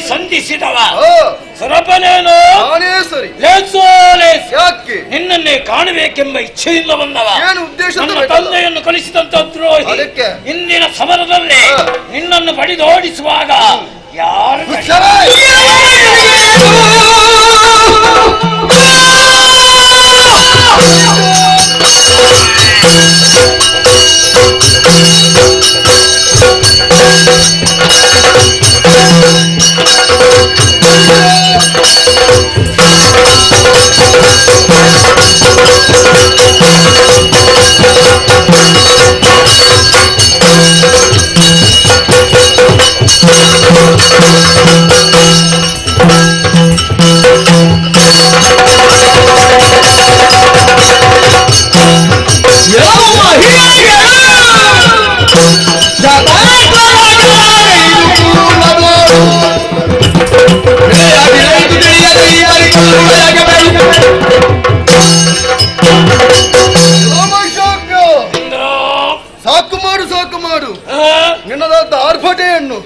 ಸಂಧಿಸಿದವ ಸುರಪನೇನು ನಿನ್ನನ್ನೇ ಕಾಣಬೇಕೆಂಬ ಇಚ್ಛೆಯಿಂದ ಬಂದವ. ನನ್ನ ತಂದೆಯನ್ನು ಕಳಿಸಿದಂತ ದ್ರೋಹಿ ಇಂದಿನ ಸಮರದಲ್ಲಿ ನಿನ್ನನ್ನು ಬಡಿದೋಡಿಸುವಾಗ ಯಾರು ಸಾಕು ಮಾಡು ನಿನ್ನದಾದ ಆರ್ಭಟೆಯನ್ನು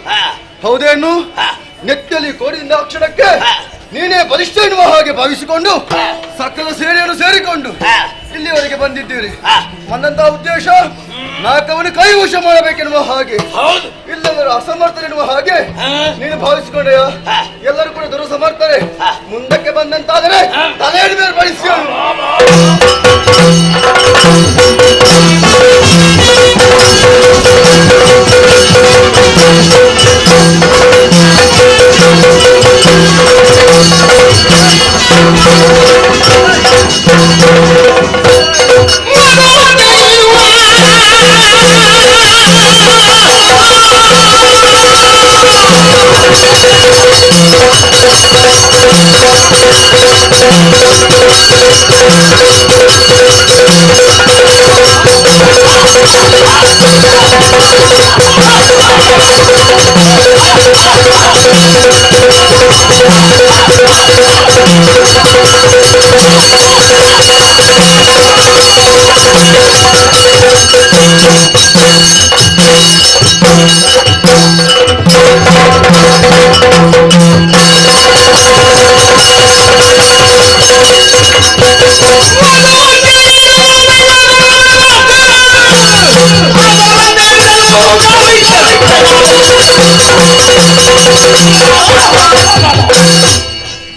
ಹೌದೇನು ನೆತ್ತಲಿ ಕೋಡಿಯಿಂದ ಅಕ್ಷರಕ್ಕೆ ನೀನೇ ಬಲಿಷ್ಠ ಎನ್ನುವ ಹಾಗೆ ಭಾವಿಸಿಕೊಂಡು ಸಕಲ ಸೇನೆಯನ್ನು ಸೇರಿಕೊಂಡು ಇಲ್ಲಿವರೆಗೆ ಬಂದಿದ್ದೀರಿ. ಬಂದಂತಹ ಉದ್ದೇಶ ನಾಲ್ಕವನ್ನು ಕೈವಶ ಮಾಡಬೇಕೆನ್ನುವ ಹಾಗೆ, ಇಲ್ಲವರು ಅಸಮರ್ಥರೆನ್ನುವ ಹಾಗೆ ನೀನು ಭಾವಿಸಿಕೊಂಡೆಯ. ಎಲ್ಲರೂ ಕೂಡ ದುರು ಸಮರ್ಥರೆ. ಮುಂದಕ್ಕೆ ಬಂದಂತಾದರೆ ತಲೆಯ ಮೇಲೆ ಬಳಸಿ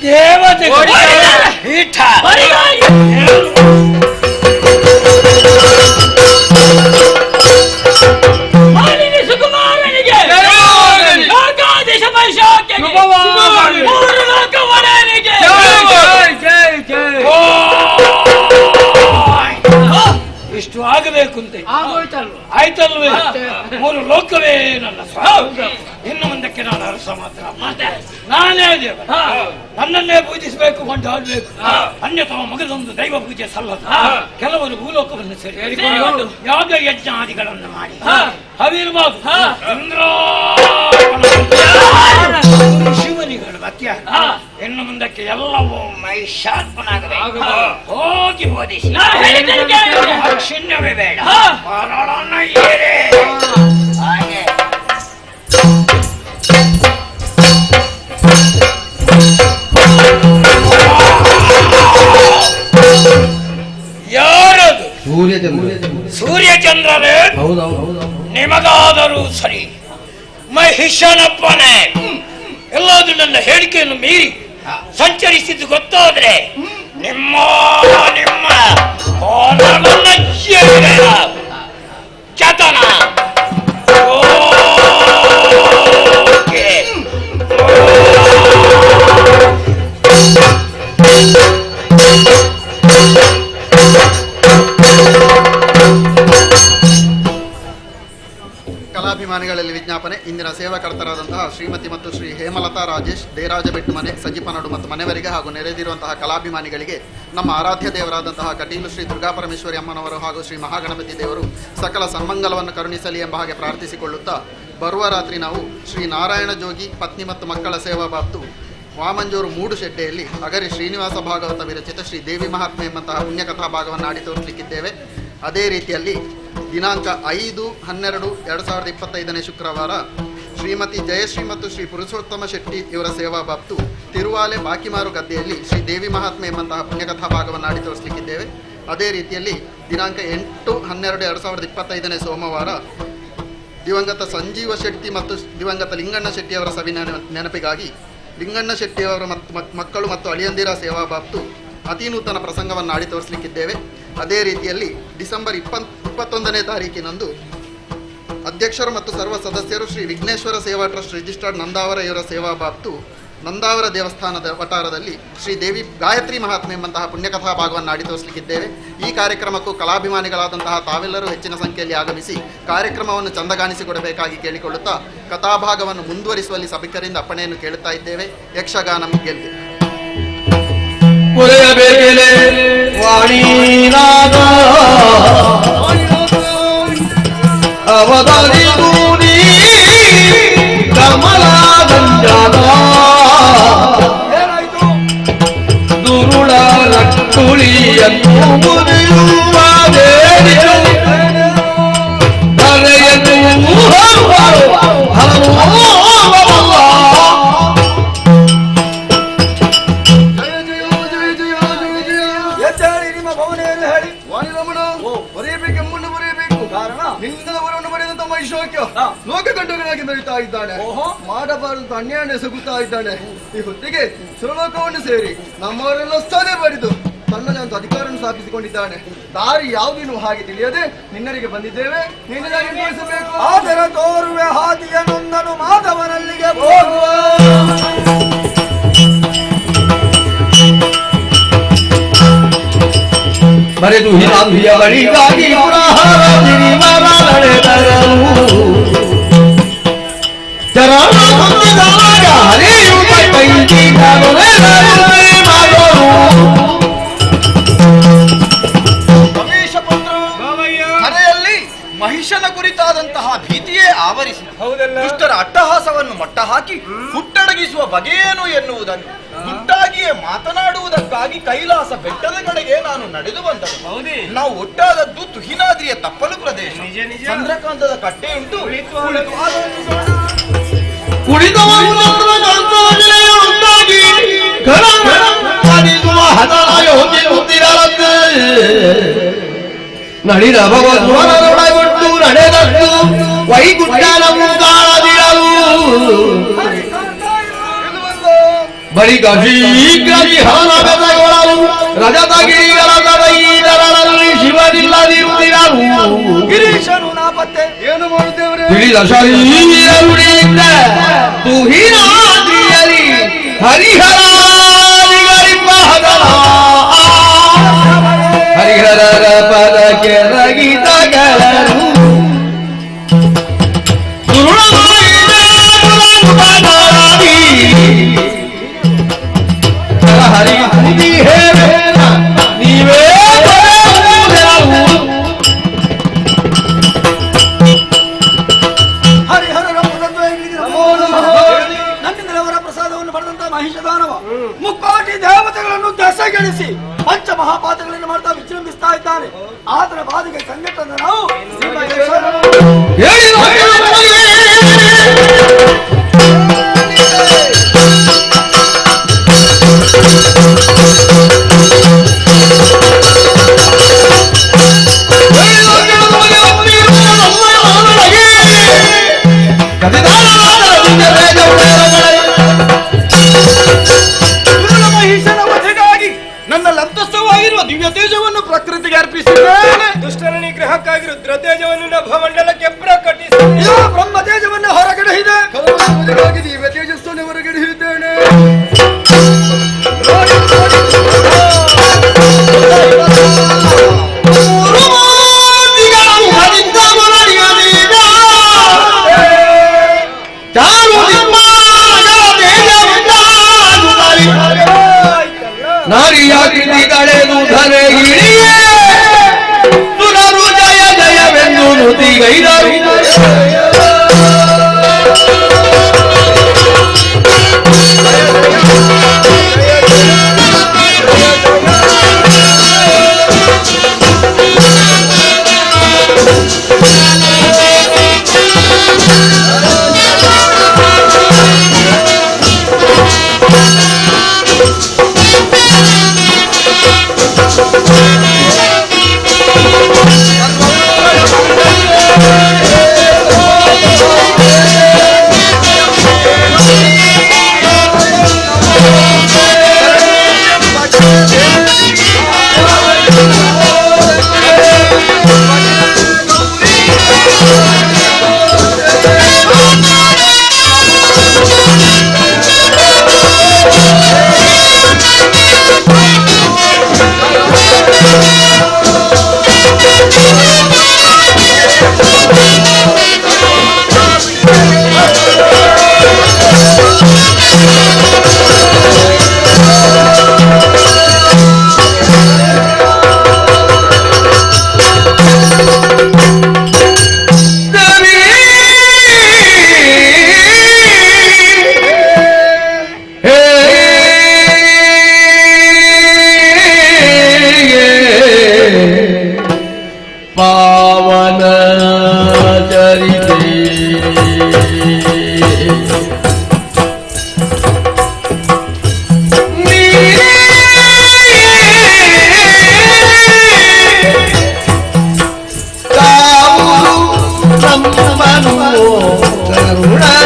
ದೇವತೆ ಸುಕುಮಾರನಿಗೆ ಲೋಕಾಧೀಶ ಮಹಿಷಾಕ್ಯಗೆ ಮೂರು ಲೋಕ ಒಡೆಯನಿಗೆ ಇಷ್ಟು ಆಗಬೇಕು ಅಂತ ಆಯ್ತಲ್ವೇ? ಮೂರು ಲೋಕವೇ ನನ್ನ ಸ್ವಾಮಿ. ಇನ್ನು ಮುಂದಕ್ಕೆ ನಾನು ಅರಸ ಮಾತ್ರ, ನಾನೇ ದೇವ. ನನ್ನನ್ನೇ ಪೂಜಿಸಬೇಕು, ಕೊಂಡಾಡಬೇಕು. ಅನ್ಯಥಾ ಮಗದೊಂದು ದೈವ ಪೂಜೆ ಸಲ್ಲದು. ಕೆಲವರು ಭೂಲೋಕವನ್ನು ಸೇರಿಕೊಂಡು ಯಾಗ ಯಜ್ಞಾದಿಗಳನ್ನು ಮಾಡಿ ಅವಿರ್ಬೋದು ಶಿವನಿಗಳು ಅತ್ಯ. ಇನ್ನು ಮುಂದಕ್ಕೆ ಎಲ್ಲವೂ ಮಹಿಷಾತ್ಮನಾಗಬೇಕು. ಹೋಗಿ ಬೋಧಿಸಿ ಕ್ಷಿಣ್ಯವೇ ಬೇಡ. ಹಾಗೆ ಯಾರದು? ಸೂರ್ಯಚಂದ್ರರೇ, ನಿಮಗಾದರೂ ಸರಿ. ಮಹಿಷನಪ್ಪನೇ ಎಲ್ಲಾದ್ರೂ ನನ್ನ ಹೇಳಿಕೆಯನ್ನು ಮೀರಿ ಸಂಚರಿಸಿದ್ದು ಗೊತ್ತಾದ್ರೆ ನಿಮ್ಮ ನಿಮ್ಮ ಚತನ ಕಲಾಭಿಮಾನಿಗಳಲ್ಲಿ ವಿಜ್ಞಾಪನೆ. ಇಂದಿನ ಸೇವಾಕರ್ತರಾದಂತಹ ಶ್ರೀಮತಿ ಮತ್ತು ಶ್ರೀ ಹೇಮಲತಾ ರಾಜೇಶ್, ದೇರಾಜ ಬೆಟ್ಟು ಮನೆ, ಸಜ್ಜಿಪನಡು ಮತ್ತು ಮನೆಯವರಿಗೆ ಹಾಗೂ ನೆರೆದಿರುವಂತಹ ಕಲಾಭಿಮಾನಿಗಳಿಗೆ ನಮ್ಮ ಆರಾಧ್ಯ ದೇವರಾದಂತಹ ಕಟೀಲು ಶ್ರೀ ದುರ್ಗಾಪರಮೇಶ್ವರಿ ಅಮ್ಮನವರು ಹಾಗೂ ಶ್ರೀ ಮಹಾಗಣಪತಿ ದೇವರು ಸಕಲ ಸನ್ಮಂಗಲವನ್ನು ಕರುಣಿಸಲಿ ಎಂಬ ಹಾಗೆ ಪ್ರಾರ್ಥಿಸಿಕೊಳ್ಳುತ್ತಾ, ಬರುವ ರಾತ್ರಿ ನಾವು ಶ್ರೀ ನಾರಾಯಣ ಜೋಗಿ ಪತ್ನಿ ಮತ್ತು ಮಕ್ಕಳ ಸೇವಾ ಬಾಪ್ತು ವಾಮಂಜೂರು ಮೂಡು ಶೆಡ್ಡೆಯಲ್ಲಿ ಅಗರಿ ಶ್ರೀನಿವಾಸ ಭಾಗವತ ವಿರಚಿತ ಶ್ರೀ ದೇವಿ ಮಹಾತ್ಮೆ ಎಂಬಂತಹ ಪುಣ್ಯಕಥಾ ಭಾಗವನ್ನು ಆಡಿ ತೋರಿಸಲಿಕ್ಕಿದ್ದೇವೆ. ಅದೇ ರೀತಿಯಲ್ಲಿ ದಿನಾಂಕ 5/12/2025 ಶುಕ್ರವಾರ ಶ್ರೀಮತಿ ಜಯಶ್ರೀ ಮತ್ತು ಶ್ರೀ ಪುರುಷೋತ್ತಮ ಶೆಟ್ಟಿ ಇವರ ಸೇವಾ ಬಾಪ್ತು ತಿರುವಾಲೆ ಬಾಕಿಮಾರು ಗದ್ದೆಯಲ್ಲಿ ಶ್ರೀ ದೇವಿ ಮಹಾತ್ಮೆ ಎಂಬಂತಹ ಪುಣ್ಯಕಥಾ ಭಾಗವನ್ನು ಆಡಿ ತೋರಿಸಲಿಕ್ಕಿದ್ದೇವೆ. ಅದೇ ರೀತಿಯಲ್ಲಿ ದಿನಾಂಕ 8/12/2025 ಸೋಮವಾರ ದಿವಂಗತ ಸಂಜೀವ ಶೆಟ್ಟಿ ಮತ್ತು ದಿವಂಗತ ಲಿಂಗಣ್ಣ ಶೆಟ್ಟಿಯವರ ಸವಿ ನೆನಪಿಗಾಗಿ ಲಿಂಗಣ್ಣ ಶೆಟ್ಟಿಯವರ ಮಕ್ಕಳು ಮತ್ತು ಅಳಿಯಂದಿರ ಸೇವಾ ಬಾಪ್ತು ಅತಿ ನೂತನ ಪ್ರಸಂಗವನ್ನು ಆಡಿ ತೋರಿಸಲಿಕ್ಕಿದ್ದೇವೆ. ಅದೇ ರೀತಿಯಲ್ಲಿ ಡಿಸೆಂಬರ್ 21ನೇ ತಾರೀಕಿನಂದು ಅಧ್ಯಕ್ಷರು ಮತ್ತು ಸರ್ವ ಸದಸ್ಯರು ಶ್ರೀ ವಿಘ್ನೇಶ್ವರ ಸೇವಾ ಟ್ರಸ್ಟ್ ರಿಜಿಸ್ಟರ್ಡ್ ನಂದಾವರ ಇವರ ಸೇವಾ ಬಾಪ್ತು ನಂದಾವರ ದೇವಸ್ಥಾನದ ವಟಾರದಲ್ಲಿ ಶ್ರೀ ದೇವಿ ಗಾಯತ್ರಿ ಮಹಾತ್ಮೆ ಎಂಬಂತಹ ಪುಣ್ಯಕಥಾ ಭಾಗವನ್ನು ಆಡಿ ತೋರಿಸಲಿಕ್ಕಿದ್ದೇವೆ. ಈ ಕಾರ್ಯಕ್ರಮಕ್ಕೂ ಕಲಾಭಿಮಾನಿಗಳಾದಂತಹ ತಾವೆಲ್ಲರೂ ಹೆಚ್ಚಿನ ಸಂಖ್ಯೆಯಲ್ಲಿ ಆಗಮಿಸಿ ಕಾರ್ಯಕ್ರಮವನ್ನು ಚಂದಗಾಣಿಸಿಕೊಡಬೇಕಾಗಿ ಕೇಳಿಕೊಳ್ಳುತ್ತಾ ಕಥಾಭಾಗವನ್ನು ಮುಂದುವರಿಸುವಲ್ಲಿ ಸಭಿಕರಿಂದ ಅಪ್ಪಣೆಯನ್ನು ಕೇಳುತ್ತಾ ಇದ್ದೇವೆ. ಯಕ್ಷಗಾನ ಗೆಲ್ತಿ ದುರುಳ ರಕ್ಕುಳಿಯನ್ನು ಮುರಿಯುವ ದೇವಿಯು ಧರೆಯ ಕಾರಣ ನಿಂದವರನ್ನು ಬರೆದಂತ ಮೈಶೋಕ್ಯ ಲೋಕಕಂಟಕನಾಗಿ ಮೆರಿತಾ ಇದ್ದಾನೆ. ಮಾಡಬಾರದು ಅನ್ಯಾಯ ಎಸಗುತ್ತಾ ಇದ್ದಾನೆ. ಈ ಹೊತ್ತಿಗೆ ಸುರಲೋಕವನ್ನು ಸೇರಿ ನಮ್ಮವರೆಲ್ಲ ಸ್ಥಾನ ಬರೆದು ತನ್ನದೇ ಒಂದು ಅಧಿಕಾರವನ್ನು ಸ್ಥಾಪಿಸಿಕೊಂಡಿದ್ದಾನೆ. ದಾರಿ ಯಾವುದೇನು ಹಾಗೆ ತಿಳಿಯದೆ ನಿನ್ನರಿಗೆ ಬಂದಿದ್ದೇವೆ. ನಿನ್ನದಾಗಿ ನಿರ್ವಹಿಸಬೇಕು. ಆದರೆ ತೋರುವೆ ಹಾದಿಯನೊಂದನು ಮಾಧವನಲ್ಲಿಗೆ ಹೋಗುವ. ಬರೆದು ಹಿರಿಯ ಬಳಿಗಾಗಿ ಕರೆಯಲ್ಲಿ ಮಹಿಷನ ಕುರಿತಾದಂತಹ ಭೀತಿಯೇ ಆವರಿಸಿ ದುಷ್ಟರ ಅಟ್ಟಹಾಸವನ್ನು ಮಟ್ಟ ಹಾಕಿ ಹುಟ್ಟಡಗಿಸುವ ಬಗೆಯೇನು ಎನ್ನುವುದನ್ನು ಗುಟ್ಟಾಗಿಯೇ ಮಾತನಾಡುವುದಕ್ಕಾಗಿ ಕೈಲಾಸ ಬೆಟ್ಟದ ಕಡೆಗೆ ನಾನು ನಡೆದು ಬಂದನು. ನಾವು ಒಟ್ಟಾದದ್ದು ತುಹಿನಾದ್ರಿಯ ತಪ್ಪಲು ಪ್ರದೇಶ. ಚಂದ್ರಕಾಂತದ ಕಟ್ಟೆಯುಂಟು. ನಳಿನ ಭಗವದ್ವರೊಳಗೊಟ್ಟು ನಡೆದದ್ದು ವೈಕುಂಠನವು ಕಾಣದಿರಲು ಬಳಿಕ ಶೀಘ್ರದಿ ಹರನ ಬೆದಗೊಳಲು ರಜತ ಗಿರಿಗಳಲ್ಲಿ ಶಿವನಿಲ್ಲದಿರುತ್ತಿರಲು ಗಿರೀಶನು ನಾಪತ್ತೆ. ಏನು ಮಾಡುತ್ತೇವ್ರೆ? ತಿಳಿದ ಶರೀರವುಡಿಯಿಂದ ತುಹಿನಾದ್ರಿಯಲಿ ಹರಿಹರರ ಪದಕ್ಕೆ ರಗಿತಗಲರು ಹರಿ ನೀವೇ ಹರಿಹರರ ನನ್ನಿಂದಲವರ ಪ್ರಸಾದವನ್ನು ಪಡೆದಂತಹ ಮಹಿಷದಾನವ ಮುಕ್ಕೋಟಿ ದೇವತೆಗಳನ್ನು ದಸೆಗೆಳಿಸಿ ಪಂಚ ಮಹಾಪಾತಗಳನ್ನು ಮಾಡ್ತಾ ವಿಜೃಂಭಿಸ್ತಾ ಇದ್ದಾನೆ. ಆತನ ಬಾಧಿಗೆ ಸಂಘಟನೆ ನಾವು ಮಹಿಷನ ವಧೆಗಾಗಿ ನನ್ನ ಲಂತಸ್ಥವಾಗಿರುವ ದಿವ್ಯ ತೇಜವನ್ನು ಪ್ರಕೃತಿಗೆ ಅರ್ಪಿಸಿದ್ದೇನೆ. ದುಷ್ಟರ ನಿಗ್ರಹಕ್ಕಾಗಿ ರುದ್ರ ತೇಜವನ್ನು ನಭಮಂಡಲಕ್ಕೆ ಪ್ರಕಟಿಸಿ ಬ್ರಹ್ಮ ತೇಜವನ್ನು ಹೊರಗಡೆ ಇದೆ. ದಿವ್ಯ ತೇಜಸ್ಸನ್ನು ಹೊರಗಡೆ ಹಿಡಿದ್ದೇನೆ. ನಾರಿಯಾಗಿ ಕಳೆದು ಧರೆ ಇಳಿಯೇ ಸುರರು ಜಯ ಜಯವೆಂದು ನುತಿಗೈದರು. Thank you.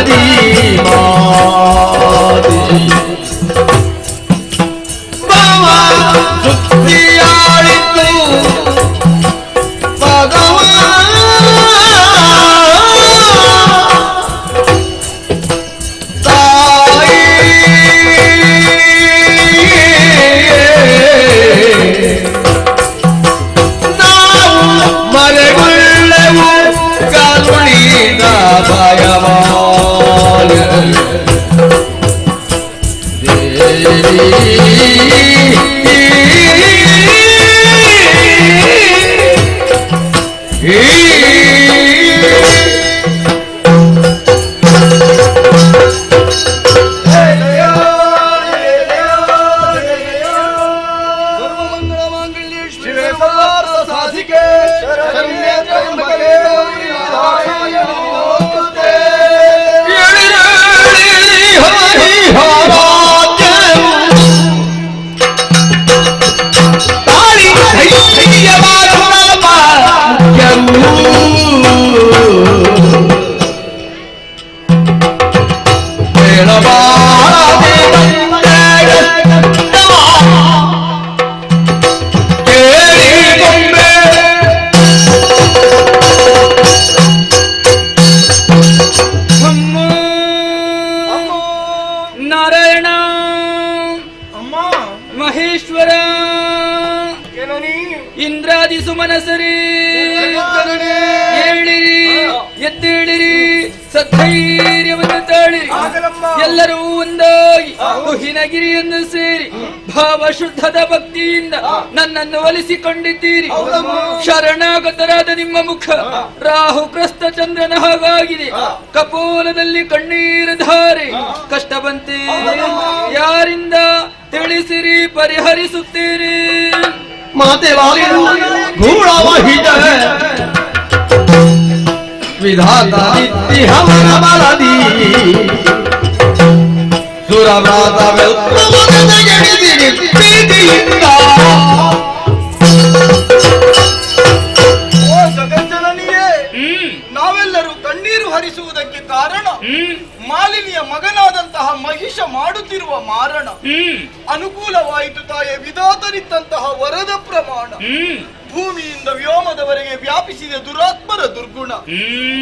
ಬಲದಿ ಮಾದಿ ಭವ ಸುತ್ತಿಯಾಳಿತು ಇಂದ್ರಾದಿ ಸುಮನಸರಿ ಏಳಿರಿ ಎದ್ದೇಳಿರಿ ಸಧೈರ್ಯವನ್ನು ತಾಳಿರಿ ಎಲ್ಲರೂ ಒಂದಾಗಿ ಹಿನಗಿರಿಯನ್ನು ಸೇರಿ ಭಾವಶುದ್ಧದ ಭಕ್ತಿಯಿಂದ ನನ್ನನ್ನು ಒಲಿಸಿಕೊಂಡಿದ್ದೀರಿ. ಶರಣಾಗತರಾದ ನಿಮ್ಮ ಮುಖ ರಾಹುಗ್ರಸ್ತ ಚಂದ್ರನ ಹಾಗಾಗಿದೆ. ಕಪೋಲದಲ್ಲಿ ಕಣ್ಣೀರ ಧಾರೆ ಕಷ್ಟ ಬಂತೆ ಯಾರಿಂದ ತಿಳಿಸಿರಿ ಪರಿಹರಿಸುತ್ತೀರಿ. ಮಾತೆ ಗೂಢವಹಿತ ವಿಧಾತ ಹವನ ಬಲದಿ ಸುರವ್ರಾತವೆಲ್ಲ ಪ್ರೀತಿಯಿಂದ ಜಗಜ್ಜನನಿಯೇ, ನಾವೆಲ್ಲರೂ ಕಣ್ಣೀರು ಹರಿಸುವುದಕ್ಕೆ ಕಾರಣ ಮಾಲಿನಿಯ ಮಗನಾದಂತಹ ಮಹಿಷ ಮಾಡುತ್ತಿರುವ ಮಾರಣ. ಅನುಕೂಲವಾಯಿತು ತಾಯೇ ವಿಧಾತರಿದ್ದಂತಹ ವರದ ಪ್ರಮಾಣ. ಭೂಮಿಯಿಂದ ವ್ಯೋಮದವರೆಗೆ ವ್ಯಾಪಿಸಿದ ದುರಾತ್ಮರ ದುರ್ಗುಣ.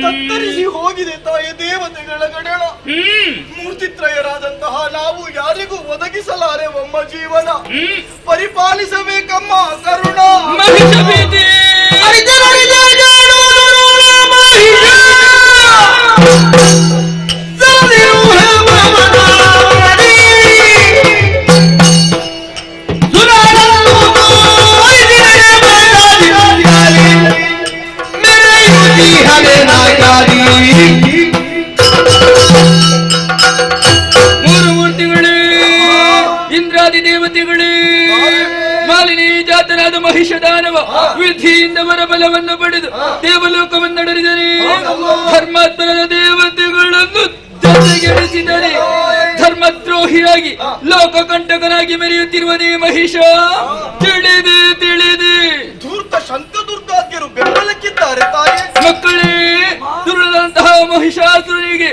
ತತ್ತರಿಸಿ ಹೋಗಿದೆ ತಾಯೇ ದೇವತೆಗಳ ಗಣನ. ಮೂರ್ತಿತ್ರಯರಾದಂತಹ ನಾವು ಯಾರಿಗೂ ಒದಗಿಸಲಾರೆವಮ್ಮ ಜೀವನ. ಪರಿಪಾಲಿಸಬೇಕಮ್ಮ ಕರುಣ. ಮೂರು ಮೂರ್ತಿಗಳೇ, ಇಂದ್ರಾದಿ ದೇವತೆಗಳೇ, ಮಾಲಿನಿ ಜಾತನಾದ ಮಹಿಷದಾನವ ವಿಧಿಯಿಂದ ವರಬಲವನ್ನು ಪಡೆದು ದೇವಲೋಕವನ್ನಡರಿದರೆ ಧರ್ಮಾತ್ಮನ ದೇವತೆಗಳನ್ನು ಜೊತೆಗೆಡಿಸಿದರೆ ಧರ್ಮದ್ರೋಹಿಯಾಗಿ ಲೋಕಕಂಟಕನಾಗಿ ಮೆರೆಯುತ್ತಿರುವನೇ ಮಹಿಷ ತಿಳಿದೆ ತಿಳಿದೆ. ಧೂರ್ತ ಶಂಕದುರ್ಗಾದ್ಯರು ಬೆಂಬಲಕ್ಕಿದ್ದಾರೆ ತಾಯೇ. ಮಕ್ಕಳೇ, ದುರುಳದಂತಹ ಮಹಿಷಾಸುರನಿಗೆ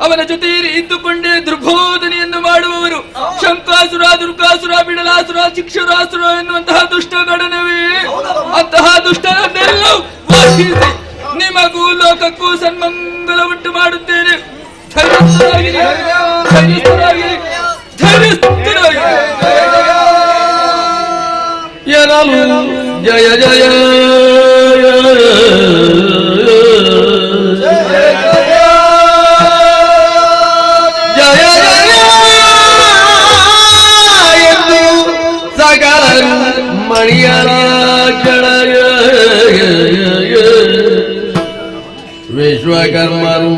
ಅವನ ಜೊತೆಯಲ್ಲಿ ಇದ್ದುಕೊಂಡೇ ದುರ್ಬೋಧನೆಯನ್ನು ಮಾಡುವವರು ಶಂಕಾಸುರ, ದುರ್ಗಾಸುರ, ಬಿಡಲಾಸುರ, ಶಿಕ್ಷುರಾಸುರ ಎನ್ನುವಂತಹ ದುಷ್ಟ ಗಣನವೇ. ಅಂತಹ ದುಷ್ಟರನ್ನೆಲ್ಲ ವಧಿಸಿ ನಿಮಗೂ ಲೋಕಕ್ಕೂ ಸನ್ಮಂಗಲ ಉಂಟು ಮಾಡುತ್ತೇನೆ. ಧೈರ್ಯಸ್ಥರಾಗಿರಿ, ಧೈರ್ಯಸ್ಥರಾಗಿರಿ, ಧೈರ್ಯಸ್ಥರಾಗಿರಿ. ಜಯ ಜಯ ಮಣಿಯರಾಜಳಯ ವಿಶ್ವಕರ್ಮರು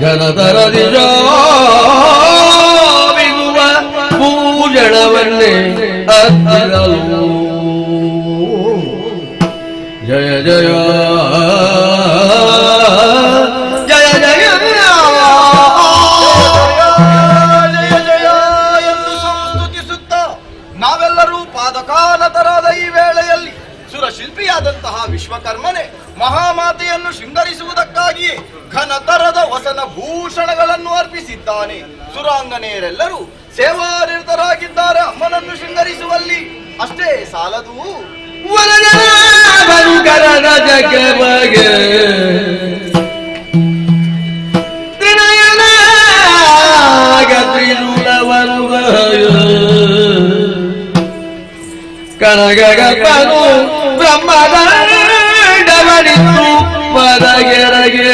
ಘನತರದಿ ಬಿಗುವ ಪೂಜಣವನ್ನೇ ಅತ್ತಿರಲು. ಜಯ ಜಯ ಜಯ ಜಯ ಜಯ ಜಯ ಎಂದು ಸಂಸ್ತುತಿಸುತ್ತ ನಾವೆಲ್ಲರೂ ಪಾದಕಾನತರಾದ ಈ ವೇಳೆಯಲ್ಲಿ ಸುರಶಿಲ್ಪಿಯಾದಂತಹ ವಿಶ್ವಕರ್ಮನೆ ಮಹಾಮಾತೆಯನ್ನು ಶೃಂಗರಿ ಶೃಂಗರಿಸುವುದಕ್ಕಾಗಿಯೇ ಘನತರದ ವಸನ ಭೂಷಣಗಳನ್ನು ಅರ್ಪಿಸಿದ್ದಾನೆ. ಸುರಾಂಗನೆಯರೆಲ್ಲರೂ ಸೇವಾನಿರತರಾಗಿದ್ದಾರೆ ಅಮ್ಮನನ್ನು ಶೃಂಗರಿಸುವಲ್ಲಿ. ಅಷ್ಟೇ ಸಾಲದು, ಕನಗಗಪನು ಬ್ರಹ್ಮದಂಡವನಿತ್ತು ಪದಗೆರಗೆ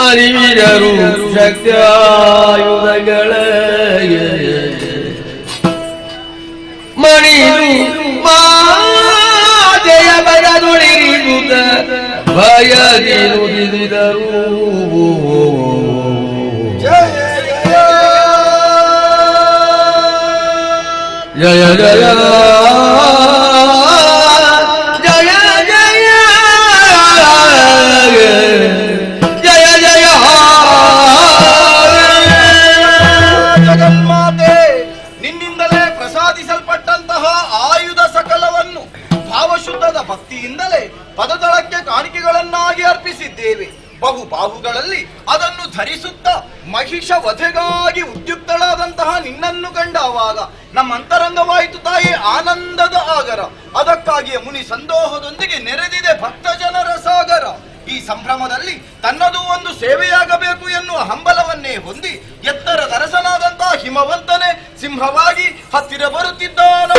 ಅರಿವಿದರು ಶಕ್ತಿಯುಧಗಳ ಮಣಿದು ಮಾತೆಯ ಬಯದೊಳಿರಿದುತ್ತ ಭಯದಿ ನುಡಿದರು. ಜಯ ಜಯ ಜಗನ್ಮಾತೆ, ನಿನ್ನಿಂದಲೇ ಪ್ರಸಾದಿಸಲ್ಪಟ್ಟಂತಹ ಆಯುಧ ಸಕಲವನ್ನು ಭಾವಶುದ್ಧದ ಭಕ್ತಿಯಿಂದಲೇ ಪದದಳಕ್ಕೆ ಕಾಣಿಕೆಗಳನ್ನಾಗಿ ಅರ್ಪಿಸಿದ್ದೇವೆ. ಬಹುಬಾಹುಗಳಲ್ಲಿ ಅದನ್ನು ಧರಿಸುತ್ತಾ ಮಹಿಷ ವಧೆಗಾಗಿ ಉದ್ಯುಕ್ತಳಾದಂತಹ ನಿನ್ನನ್ನು ಕಂಡಾವಾಗ ನಮ್ಮ ಅಂತರಂಗವಾಯಿತು ತಾಯಿ ಆನಂದದ ಆಗರ. ಅದಕ್ಕಾಗಿಯೇ ಮುನಿ ಸಂದೋಹದೊಂದಿಗೆ ನೆರೆದಿದೆ ಭಕ್ತ ಜನರ ಸಾಗರ. ಈ ಸಂಭ್ರಮದಲ್ಲಿ ತನ್ನದು ಒಂದು ಸೇವೆಯಾಗಬೇಕು ಎನ್ನುವ ಹಂಬಲವನ್ನೇ ಹೊಂದಿ ಎತ್ತರದ ಅರಸನಾದಂತಹ ಹಿಮವಂತನೇ ಸಿಂಹವಾಗಿ ಹತ್ತಿರ ಬರುತ್ತಿದ್ದಾನ.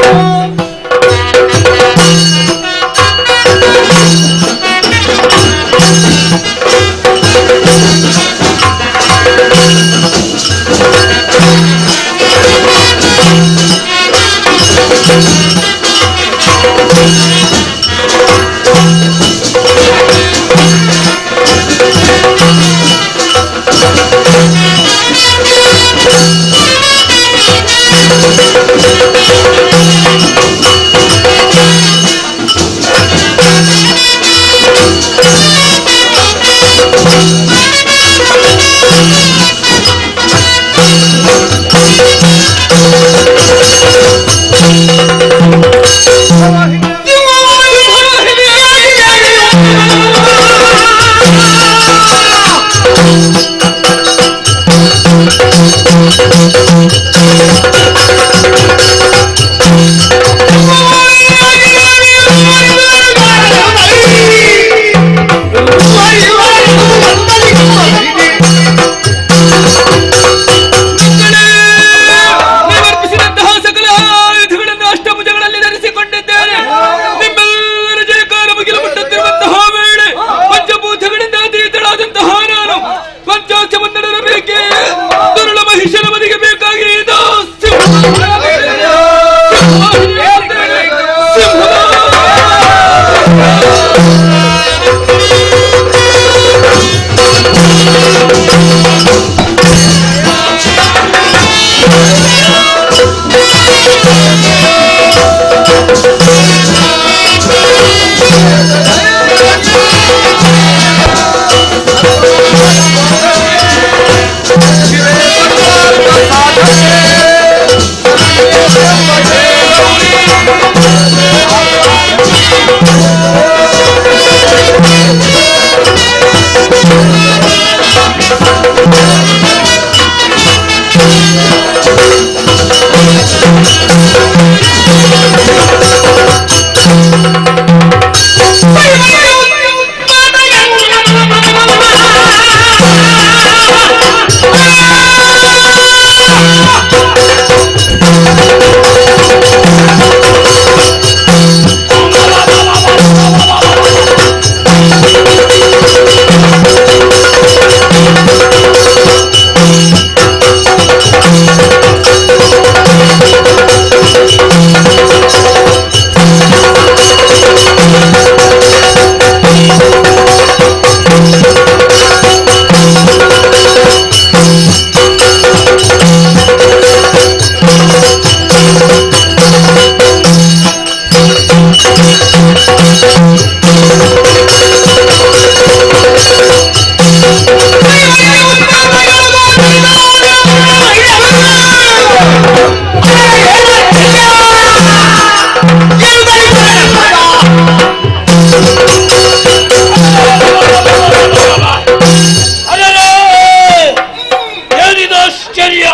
ಆಶ್ಚರ್ಯ!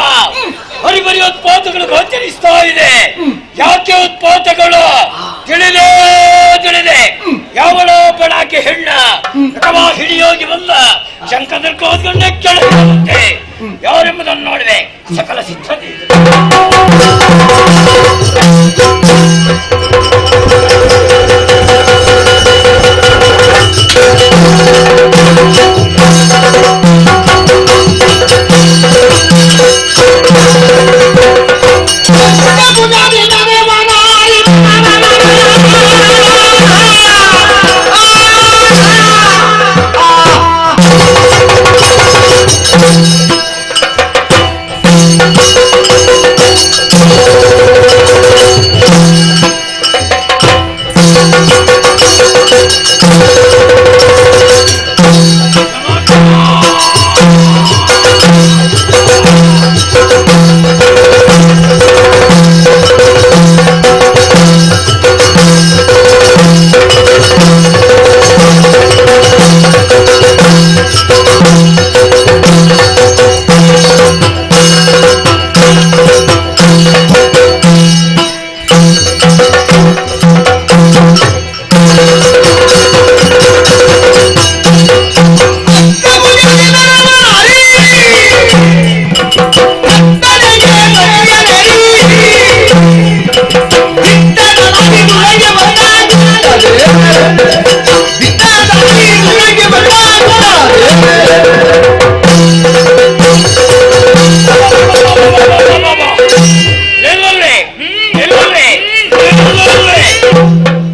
ಹರಿಬರಿ ಉತ್ಪಾತಗಳು ಗೋಚರಿಸ್ತಾ ಇದೆ. ಯಾಕೆ ಉತ್ಪಾತಗಳು? ತಿಳಿದೆ ಯಾವಳೋ ಬಣಾಕೆ ಹೆಣ್ಣ ಅಥವಾ ಹಿಡಿಯೋಗಿ ಬಂದ ಶಂಕದರ್ಕೋದ್ಕೊಂಡೆ ಕೆಳಗೆ ಯಾರೆಂಬುದನ್ನು ನೋಡಿದೆ. ಸಕಲ ಸಿದ್ಧತೆ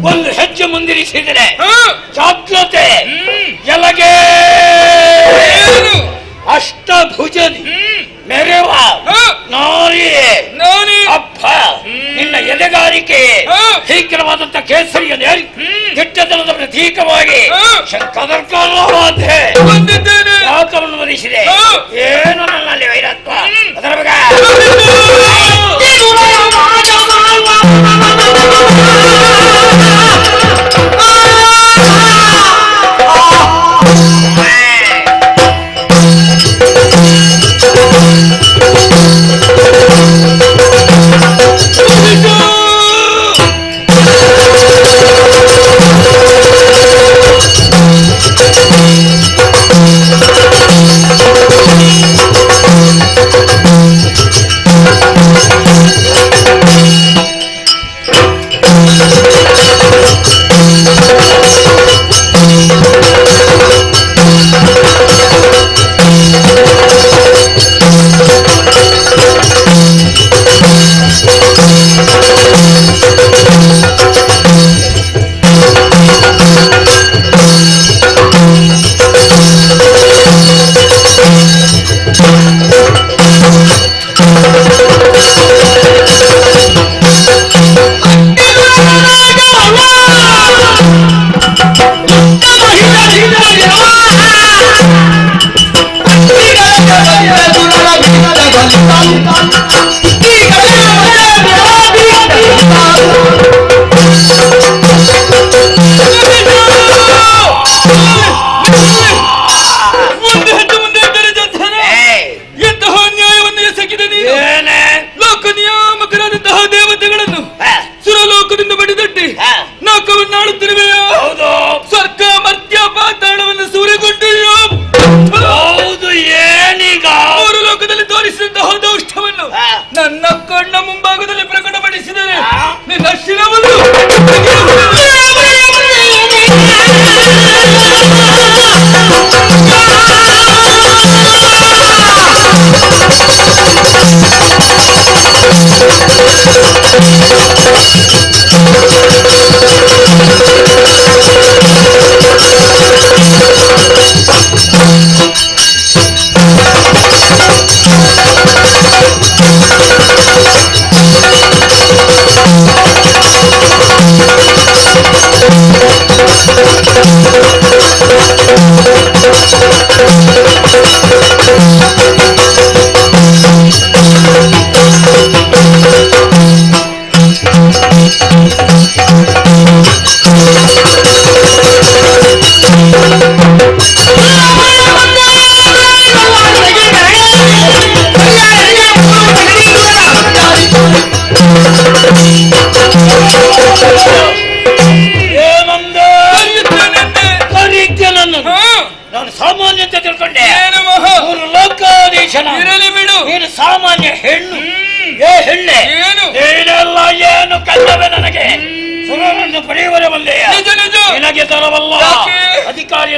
ಒಂದು ಹೆಜ್ಜೆ ಮುಂದಿರಿಸಿದರೆ ಜಾಗ್ರತೆ. ಎಲಗೆ ಅಷ್ಟಭುಜದಿ ಮೆರೆವ ನಾರಿ ಅಪ್ಪ ನಿನ್ನ ಎದೆಗಾರಿಕೆ ಶೀಘ್ರವಾದಂತ ಕೇಸರಿಯ ದಿಟ್ಟತನದ ಪ್ರತೀಕವಾಗಿ ಶಂಕದರ್ಕಾರವಾದ್ದೆ ಯಾಕವನ್ನು ವರಿಸಿದೆ. ಏನು ನನ್ನಲ್ಲಿ ವೈರತ್ವ? ಅದರ ಬಗ್ಗೆ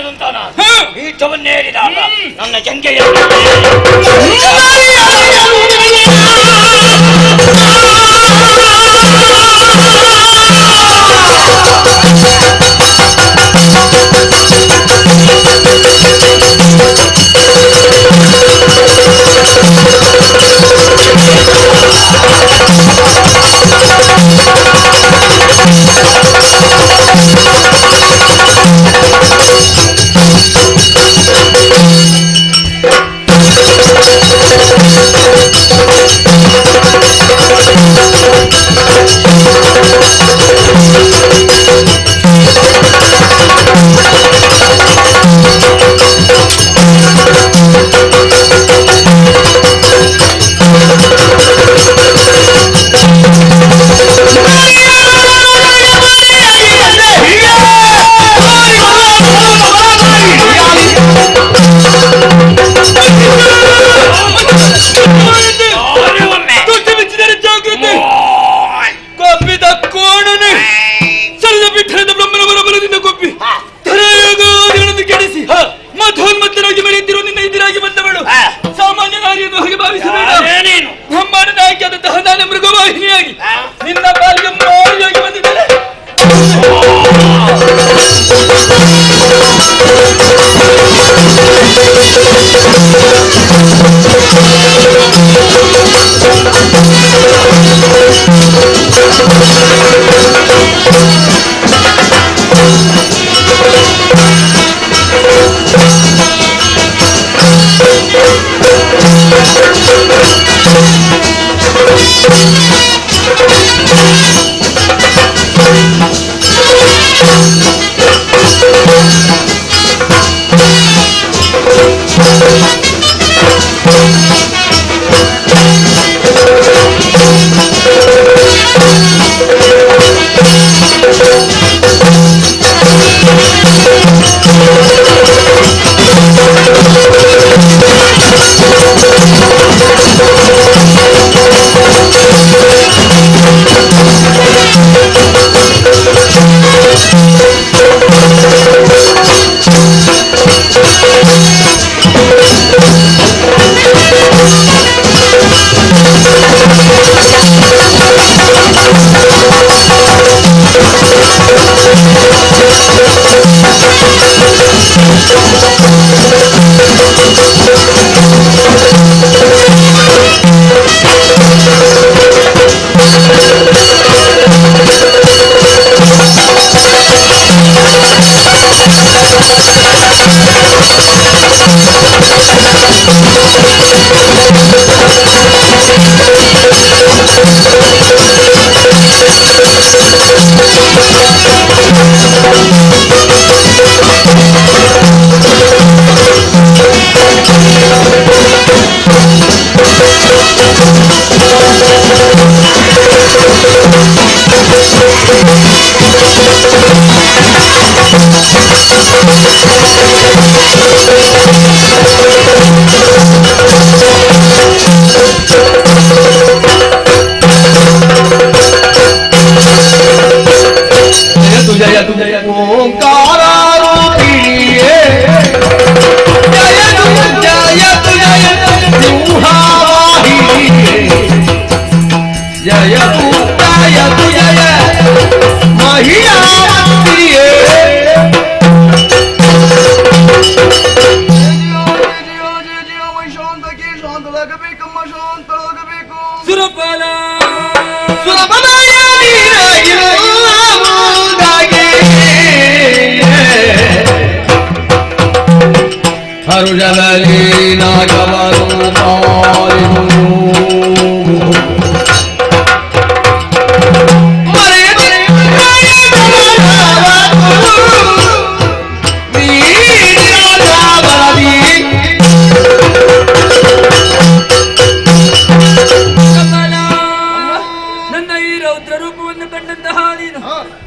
ಮರೆಯದಂತ ನಾನು ಈಟವನ್ನೇರಿದಾಗ ನನ್ನ ಜಂಗೆಯ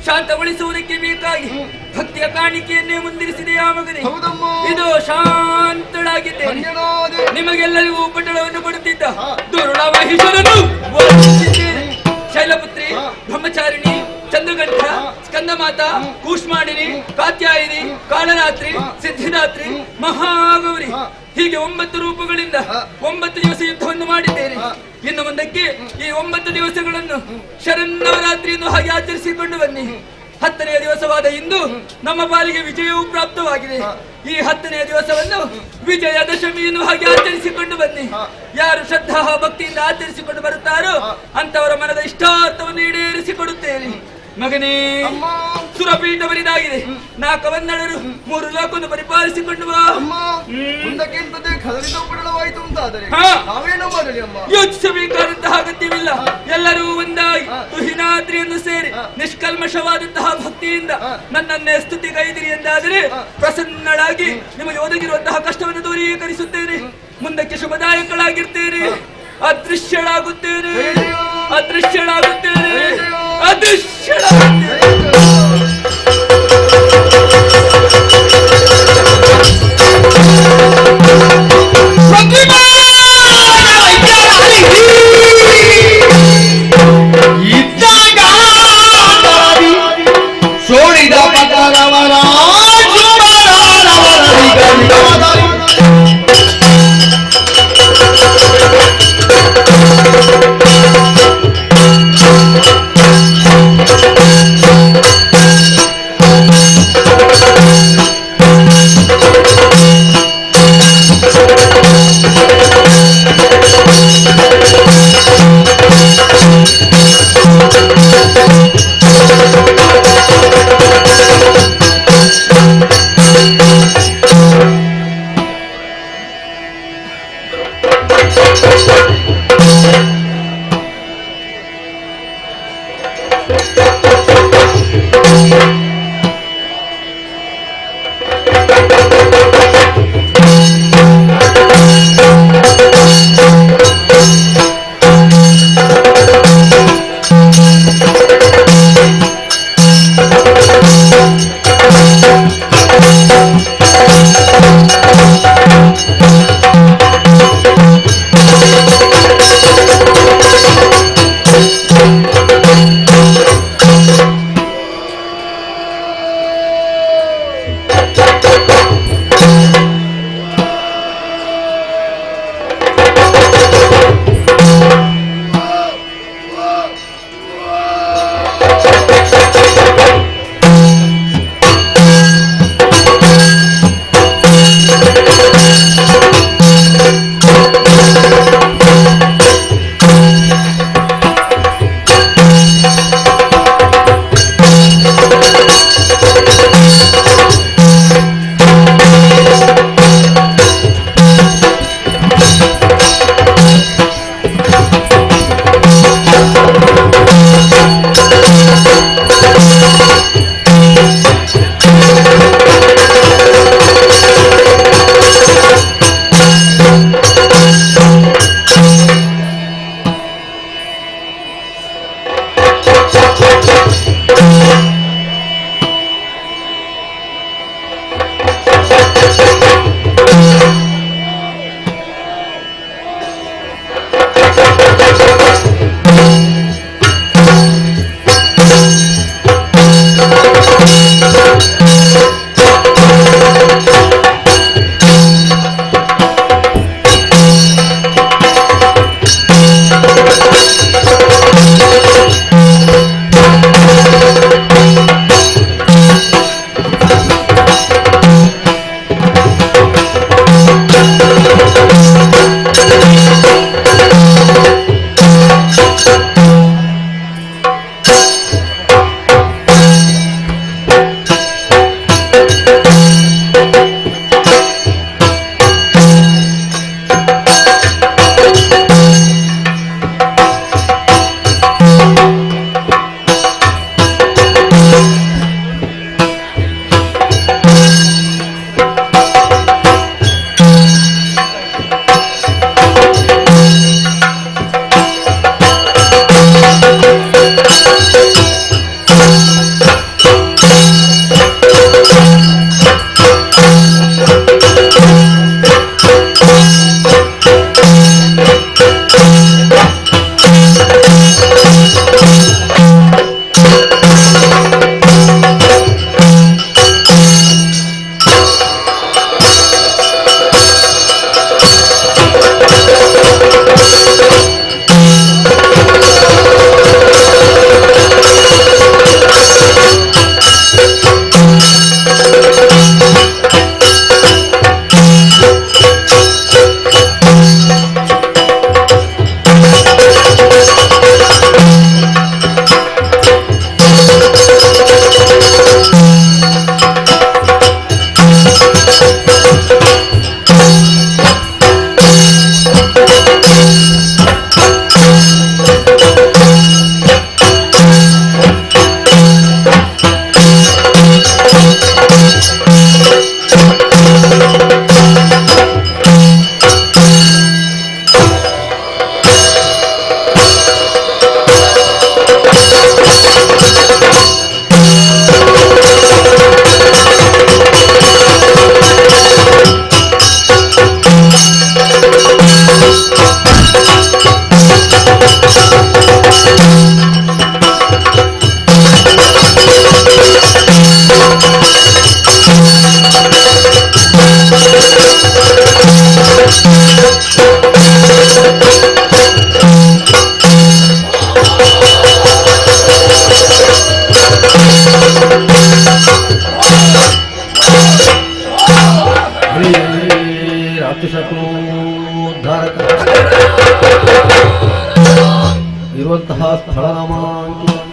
ಶಾಂತಗೊಳಿಸುವುದಕ್ಕೆ ಬೇಕಾಗಿ ಭಕ್ತಿಯ ಕಾಣಿಕೆಯನ್ನೇ ಮುಂದಿರಿಸಿದೆ ಆ ಮಗನೇ. ಇದು ಶಾಂತಳಾಗಿದ್ದೆ ನಿಮಗೆಲ್ಲರಿಗೂ ಪಟ್ಟಣವನ್ನು ಕೊಡುತ್ತಿದ್ದ ದುರುಳ ಮಹಿಷರನ್ನು ಶೈಲಪುತ್ರಿ ಬ್ರಹ್ಮಚಾರಿಣಿ ಚಂದ್ರಗಂಧ ಸ್ಕಂದಮಾತಾ, ಕೂಷ್ಮಾಂಡಿನಿ, ಕಾತ್ಯಾಯಿನಿ, ಕಾಳರಾತ್ರಿ, ಸಿದ್ಧಿದಾತ್ರಿ, ಮಹಾಗೌರಿ ಹೀಗೆ 9 ರೂಪಗಳಿಂದ 9 ದಿವಸ ಯುದ್ಧವನ್ನು ಮಾಡಿದ್ದೇನೆ. ಇನ್ನು ಮುಂದಕ್ಕೆ ಈ 9 ದಿವಸಗಳನ್ನು ಶರನ್ನವರಾತ್ರಿಯನ್ನು ಹಾಗೆ ಆಚರಿಸಿಕೊಂಡು ಬನ್ನಿ. 10ನೆಯ ದಿವಸವಾದ ಇಂದು ನಮ್ಮ ಪಾಲಿಗೆ ವಿಜಯವು ಪ್ರಾಪ್ತವಾಗಿದೆ. ಈ 10ನೆಯ ದಿವಸವನ್ನು ವಿಜಯದಶಮಿಯನ್ನು ಹಾಗೆ ಆಚರಿಸಿಕೊಂಡು ಬನ್ನಿ. ಯಾರು ಶ್ರದ್ಧಾ ಭಕ್ತಿಯಿಂದ ಆಚರಿಸಿಕೊಂಡು ಬರುತ್ತಾರೋ ಅಂತವರ ಮನದ ಇಷ್ಟಾರ್ಥವನ್ನು ಈಡೇರಿಸಿಕೊಡುತ್ತೇನೆ. ಮಗನೇ, ಸುರಪೀಠ ಬರಿದಾಗಿದೆ. 4 ಕವನ್ನಡರು 3 ಲೋಕವನ್ನು ಪರಿಪಾಲಿಸಿಕೊಂಡು ಬಾ. ಯೋಚಿಸಬೇಕಾದಂತಹ ಅಗತ್ಯವಿಲ್ಲ. ಎಲ್ಲರೂ ಒಂದಾಗಿ ತುಹಿನಾದ್ರಿಯನ್ನು ಸೇರಿ ನಿಷ್ಕಲ್ಮಶವಾದಂತಹ ಭಕ್ತಿಯಿಂದ ನನ್ನನ್ನೇ ಸ್ತುತಿಗೈದಿರಿ ಎಂದಾದರೆ ಪ್ರಸನ್ನಳಾಗಿ ನಿಮಗೆ ಒದಗಿರುವಂತಹ ಕಷ್ಟವನ್ನು ದೂರೀಕರಿಸುತ್ತೇನೆ. ಮುಂದಕ್ಕೆ ಶುಭದಾಯಕಳಾಗಿರ್ತೇನೆ. ಅದೃಶ್ಯಳಾಗುತ್ತೇನೆ, ಅದೃಶ್ಯಳಾಗುತ್ತೇನೆ, ಅದೃಶ್ಯಳಾಗುತ್ತೇನೆ. ಸೋಡಿದ ಪದರವರ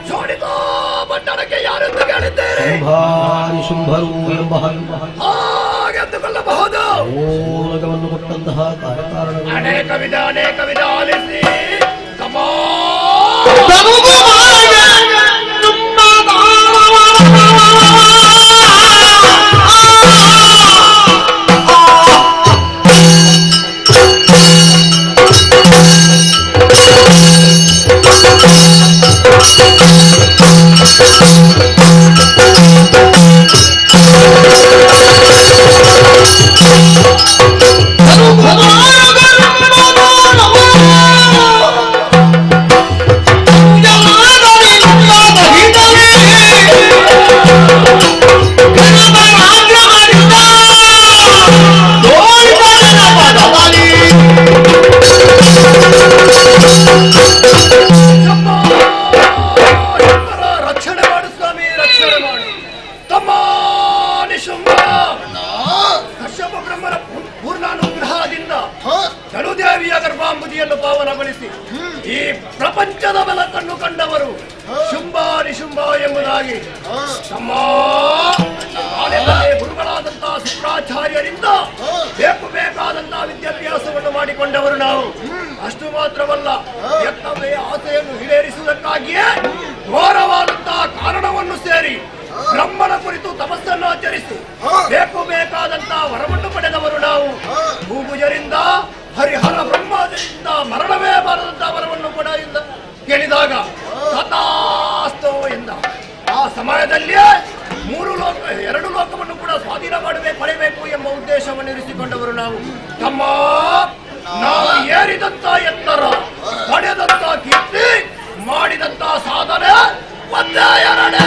ಶೋಣಿತ ಭಂಡಾರಕ್ಕೆ ಯಾರೆಂದು ಕೇಳಿದ್ದೇನೆ? ಶುಂಭರು ಎಂಬ ಹಾಗೆಂದುಕೊಳ್ಳಬಹುದು. ಓಲಗವನ್ನು ಕೊಟ್ಟಂತಹ ಕಾರ್ಯಕಾರಣ ಅನೇಕ ವಿಧ ಆಲಿಸಿ ರಕ್ಷಣೆ ಮಾಡು ಸ್ವಾಮಿ, ರಕ್ಷಣೆ ಮಾಡು. ತಮ್ಮ ನಿಶುಂಭ ಕಶ್ಯಪ ಬ್ರಹ್ಮನ ಪೂರ್ಣಾನುಗ್ರಹದಿಂದ ಚಳುದೇವಿಯ ಗರ್ಭಾಂಬುದಿಯನ್ನು ಪಾವನಗೊಳಿಸಿ ಈ ಪ್ರಪಂಚದ ಬೆಳಕನ್ನು ಕಂಡವರು ಶುಂಭ ನಿಶುಂಭ ಎಂಬುದಾಗಿ ತಮ್ಮ ಗುರುಗಳಾದಂತಹ ಶುಕ್ರಾಚಾರ್ಯರಿಂದ ಬೇಕಾದಂತಹ ವಿದ್ಯಾಭ್ಯಾಸವನ್ನು ಮಾಡಿಕೊಂಡವರು ನಾವು. ಅಷ್ಟು ಮಾತ್ರವಲ್ಲ, ಎತ್ತವೇ ಆಸೆಯನ್ನು ಈಡೇರಿಸುವುದಕ್ಕಾಗಿಯೇ ಘೋರವಾದಂತಹ ಕಾರಣವನ್ನು ಸೇರಿ ಬ್ರಹ್ಮನ ಕುರಿತು ತಪಸ್ಸನ್ನು ಆಚರಿಸಿ ಬೇಕಾದಂತಹ ವರವನ್ನು ಪಡೆದವರು ನಾವು. ಭೂಭುಜರಿಂದ ಹರಿಹರ ಬ್ರಹ್ಮದಿಂದ ಮರಣವೇ ಬಾರದಂತಹ ವರವನ್ನು ಕೂಡ ಕೇಳಿದಾಗ ತಥಾಸ್ತು ಎಂದ. ಆ ಸಮಯದಲ್ಲಿಯೇ ಎರಡು ಲೋಕವನ್ನು ಕೂಡ ಸ್ವಾಧೀನ ಪಡೆಯಬೇಕು ಎಂಬ ಉದ್ದೇಶವನ್ನು ಇರಿಸಿಕೊಂಡವರು ನಾವು. ತಮ್ಮ ನಾವು ಏರಿದಂತ ಎತ್ತರ, ಪಡೆದಂತ ಕೀರ್ತಿ, ಮಾಡಿದಂತ ಸಾಧನೆ ಒಂದೇ ಎರಡೇ.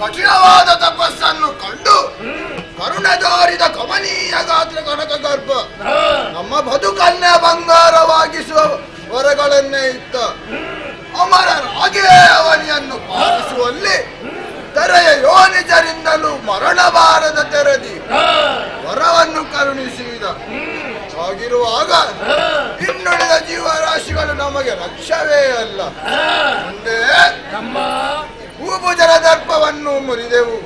ಕಠಿಣವಾದ ತಪಸ್ಸನ್ನು ಕಂಡು ಕರುಣೆದೋರಿದ ಕಮನೀಯ ಗಾತ್ರ ಕನಕ ಗರ್ಭ ನಮ್ಮ ಬದುಕನ್ನೇ ಬಂಗಾರವಾಗಿಸುವ ವರಗಳನ್ನೇ ಇತ್ತ ಅಮರರಾಗೇ ಅವನಿಯನ್ನು ಪಾಲಿಸುವಲ್ಲಿ ತೆರೆಯ ಯೋನಿಜರಿಂದಲೂ ಮರಣ ಬಾರದ ತೆರೆದಿ ವರವನ್ನು ಕರುಣಿಸಿದ. ಹಾಗಿರುವಾಗ ಇನ್ನುಳಿದ ಜೀವರಾಶಿಗಳು ನಮಗೆ ಲಕ್ಷ್ಯವೇ ಅಲ್ಲ. ಮುಂದೆ ಭೂಭುಜರ ದರ್ಪವನ್ನು ಮುರಿದೆವು,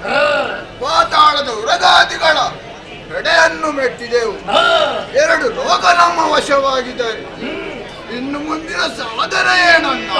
ಪಾತಾಳದ ಉರಗಾದಿಗಳ ಎಡೆಯನ್ನು ಮೆಟ್ಟಿದೆವು. ಎರಡು ಲೋಕ ನಮ್ಮ ವಶವಾಗಿದ್ದಾರೆ. ಇನ್ನು ಮುಂದಿನ ಸಾಧನೆ ಏನನ್ನ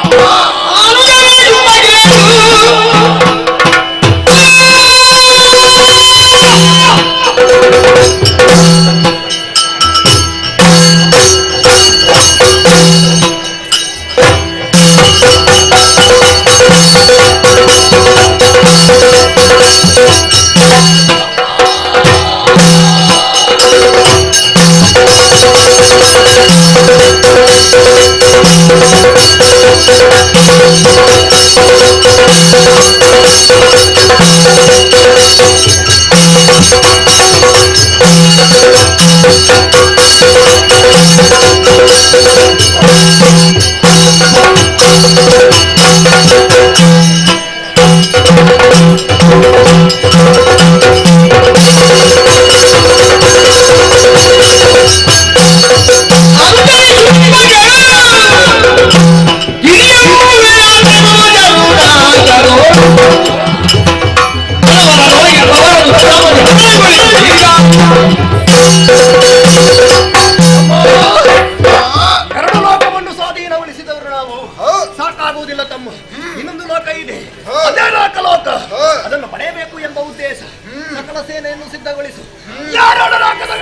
Thank you. ಎರಡು ಲೋಕವನ್ನು ಸ್ವಾಧೀನಗೊಳಿಸಿದವರು ನಾವು. ಸಾಕಾಗುವುದಿಲ್ಲ ತಮ್ಮ, ಇನ್ನೊಂದು ಲೋಕ ಇದೆ, ಅದೇ ಲೋಕ. ಅದನ್ನು ಪಡೆಯಬೇಕು ಎಂಬ ಉದ್ದೇಶ. ಸಕಲ ಸೇನೆಯನ್ನು ಸಿದ್ಧಗೊಳಿಸು. ಯಾರು ಲೋಕದ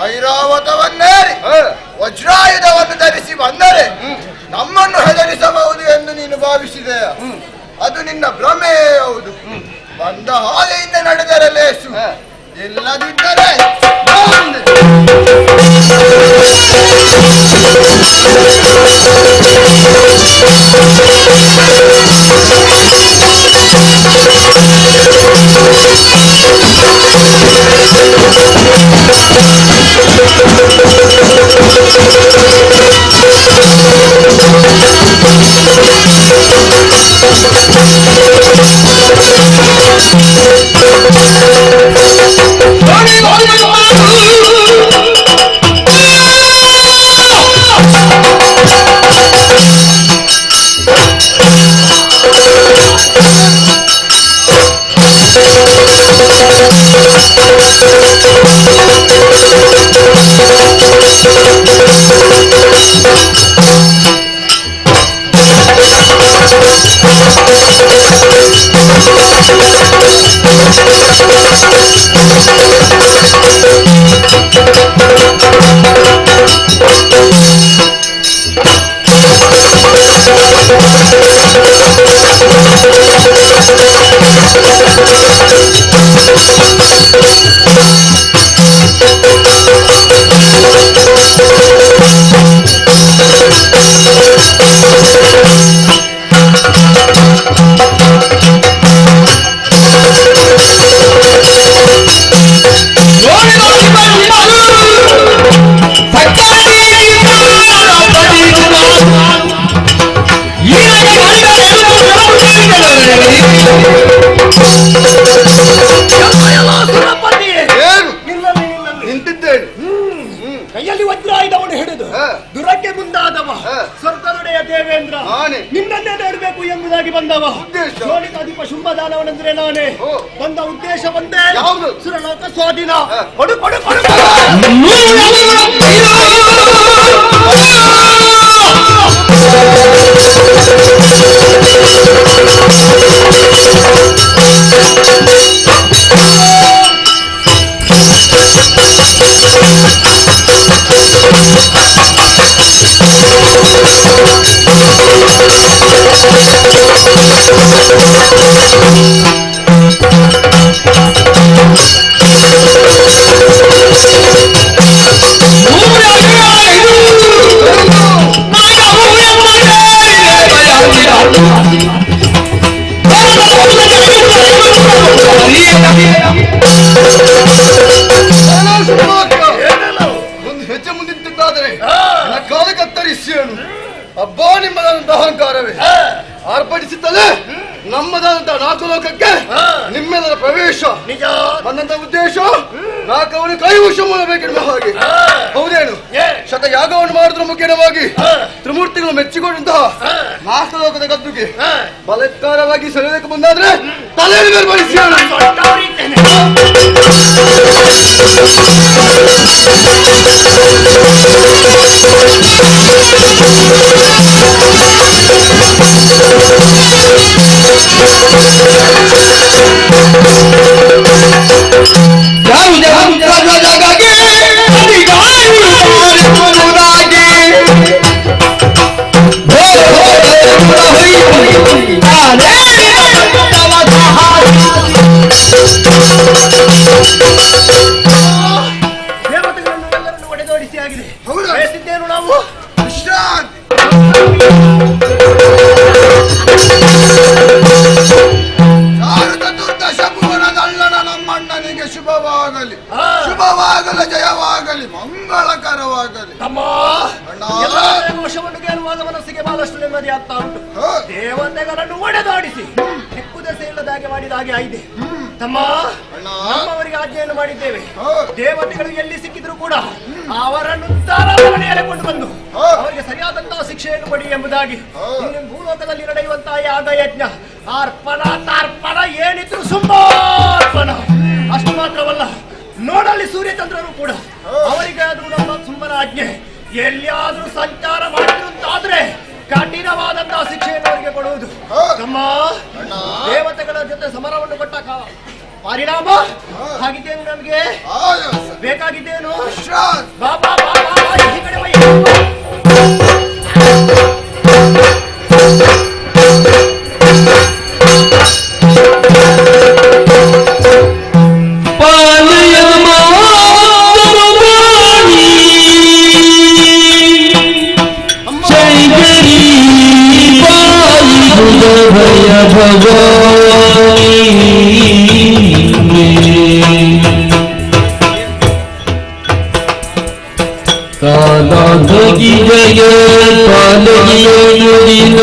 ಐರಾವತವನ್ನೇರಿ ವಜ್ರಾಯುಧವನ್ನು ಧರಿಸಿ ಬಂದರೆ ನಮ್ಮನ್ನು ಹೆದರಿಸಬಹುದು ಎಂದು ನೀನು ಭಾವಿಸಿದೆಯ? ಅದು ನಿನ್ನ ಭ್ರಮೆ. ಹೌದು, ಬಂದ ಹಾಲೆಯಿಂದ ನಡೆದರೆ ಲೇಸು, ಇಲ್ಲದಿದ್ದರೆ ಕೈಯಲ್ಲಿ ವಜ್ರಾಯುಧವನ್ನು ಹಿಡಿದು ದುರಕ್ಕೆ ಮುಂದಾದವ ಸ್ವರ್ಗದೊಡೆಯ ದೇವೇಂದ್ರ ನಿನ್ನನ್ನೇ ನೋಡಬೇಕು ಎಂಬುದಾಗಿ ಬಂದವ. ಅಧಿಪ ಶುಂಭದಾನವನೆಂದ್ರೆ ನಾನೇ. ಬಂದ ಉದ್ದೇಶ ಒಂದೇ, ಸುರಲೋಕ ಸ್ವಾಧೀನ. ಕೊಡು ಕೊಡು ಕೊಡು. ಒಂದು ಹೆಜ್ಜೆ ಮುಂದಿದ್ದಾದರೆ ಕಾಲ ಕತ್ತರಿಸಿ ಅಬ್ಬಾ ನಿಮ್ಮದಂತ ಅಹಂಕಾರವೇ ಆರ್ಭಟಿಸುತ್ತದೆ. ನಮ್ಮದಾದಂತ ನಾಲ್ಕು ಲೋಕಕ್ಕೆ ನಿಮ್ಮೆಲ್ಲರ ಪ್ರವೇಶ ನಿಜ. ನನ್ನಂತ ಉದ್ದೇಶ ನಾಲ್ಕವನು ಕೈವಶ ಮಾಡಬೇಕೆನ್ನುವ ಹಾಗೆ. ಹೌದೇನು? ಶತಯಾಗವನ್ನು ಮಾಡುವುದರ ಮುಖೇನವಾಗಿ ತ್ರಿಮೂರ್ತಿಗಳು ಮೆಚ್ಚಿಕೊಂಡಂತಹ ನಾಲ್ಕು ಲೋಕದ ಗದ್ದುಗೆ ಬಲಾತ್ಕಾರವಾಗಿ ಸೆಳೆಯಕ್ಕೆ ಮುಂದಾದ್ರೆ ತಲೆಯನ್ನು ನಿರ್ವಹಿಸಿ ದೇವತೆಗಳನ್ನು ಒಡೆದೋಡಿಸಿ ಆಗಿದೆ. ಬಯಸಿದ್ದೇನು ನಾವು ನಮ್ಮಣ್ಣನಿಗೆ ಶುಭವಾಗಲಿ, ಶುಭವಾಗಲಿ, ಜಯವಾಗಲಿ, ಮಂಗಳಕರವಾಗಲಿ. ದೋಷವನ್ನು ಗೆಲ್ಲುವಾಗ ಮನಸ್ಸಿಗೆ ಬಹಳಷ್ಟು ನೆಮ್ಮದಿ ಆಗ್ತಾ ಉಂಟು. ದೇವತೆಗಳನ್ನು ಒಡೆದಾಡಿಸಿ ದಿಕ್ಕು ದೆಸೆ ಇಲ್ಲದ ಹಾಗೆ ಮಾಡಿದ ಹಾಗೆ ಆಗಿದೆ. ತಮ್ಮ ನಮ್ಮವರಿಗೆ ಆಜ್ಞೆಯನ್ನು ಮಾಡಿದ್ದೇವೆ. ದೇವತೆಗಳು ಎಲ್ಲಿ ಸಿಕ್ಕಿದ್ರು ಕೂಡ ಅವರನ್ನು ಮನೆಯಲ್ಲಿ ಕೊಂಡು ಬಂದು ಅವರಿಗೆ ಸರಿಯಾದಂತಹ ಶಿಕ್ಷೆಯನ್ನು ಕೊಡಿ ಎಂಬುದಾಗಿ ಇನ್ನು ಭೂಲೋಕದಲ್ಲಿ ನಡೆಯುವಂತಹ ಯಾಗ ಯಜ್ಞ ಅರ್ಪಣ ತಾರ್ಪಣ ಏನಿದ್ರು ಸುಂಬಾರ್ಪಣ. ಅಷ್ಟು ಮಾತ್ರವಲ್ಲ, ನೋಡಲ್ಲಿ ಸೂರ್ಯಚಂದ್ರರು ಕೂಡ ಅವರಿಗೆ ಅದು ನಮ್ಮ ಸುಮ್ಮನ ಆಜ್ಞೆ. ಎಲ್ಲಿಯಾದ್ರೂ ಸಂಚಾರ ಮಾಡಿದ್ರಂತಾದ್ರೆ ಕಠಿಣವಾದಂತಹ ಶಿಕ್ಷೆಯನ್ನು ಅವರಿಗೆ ಕೊಡುವುದು. ನಮ್ಮ ದೇವತೆಗಳ ಜೊತೆ ಸಮರವನ್ನು ಕೊಟ್ಟ ಪರಿಣಾಮ ಹಾಗಿದ್ದೇನು ನಮ್ಗೆ ಬೇಕಾಗಿದ್ದೇನು? ಬಾಬಾ ಬಾಬಾ ಈ ಕಡೆ ಕಾಲಾಗಿ ಜಯ ಕಾಲಗಿಯ ನುಡಿನ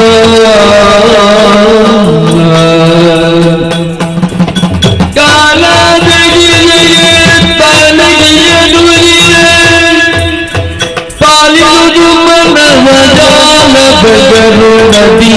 ಕಾಲಾಗಿ ಜಯ ಕಾಲಗಿಯ ನುಡಿನ ಪಾಲಿಸುವುದು ಮನವ ಜಾಲ ಬಗರು ನದಿ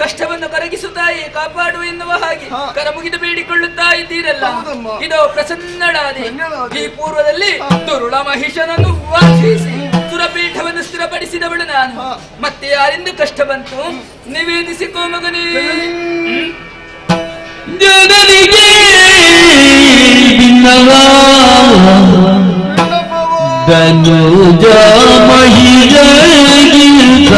ಕಷ್ಟವನ್ನು ಕರಗಿಸುತ್ತಾಯಿ ಕಾಪಾಡು ಎನ್ನುವ ಹಾಗೆ ಕರ ಮುಗಿದು ಬೇಡಿಕೊಳ್ಳುತ್ತಾ ಇದ್ದೀರಲ್ಲ. ಇದು ಪ್ರಸನ್ನಳಾದೆ. ಈ ಪೂರ್ವದಲ್ಲಿ ದುರುಳ ಮಹಿಷನನ್ನು ವಾಸಿಸಿ ಸುರಪೀಠವನ್ನು ಸ್ಥಿರಪಡಿಸಿದವಳು ನಾನು. ಮತ್ತೆ ಯಾರಿಂದ ಕಷ್ಟ ಬಂತು ನಿವೇದಿಸಿಕೋ ಮಗನೇ. ಜನರಿಗೆ ಧನುಜ ಮಹಿಷಗಿಂತ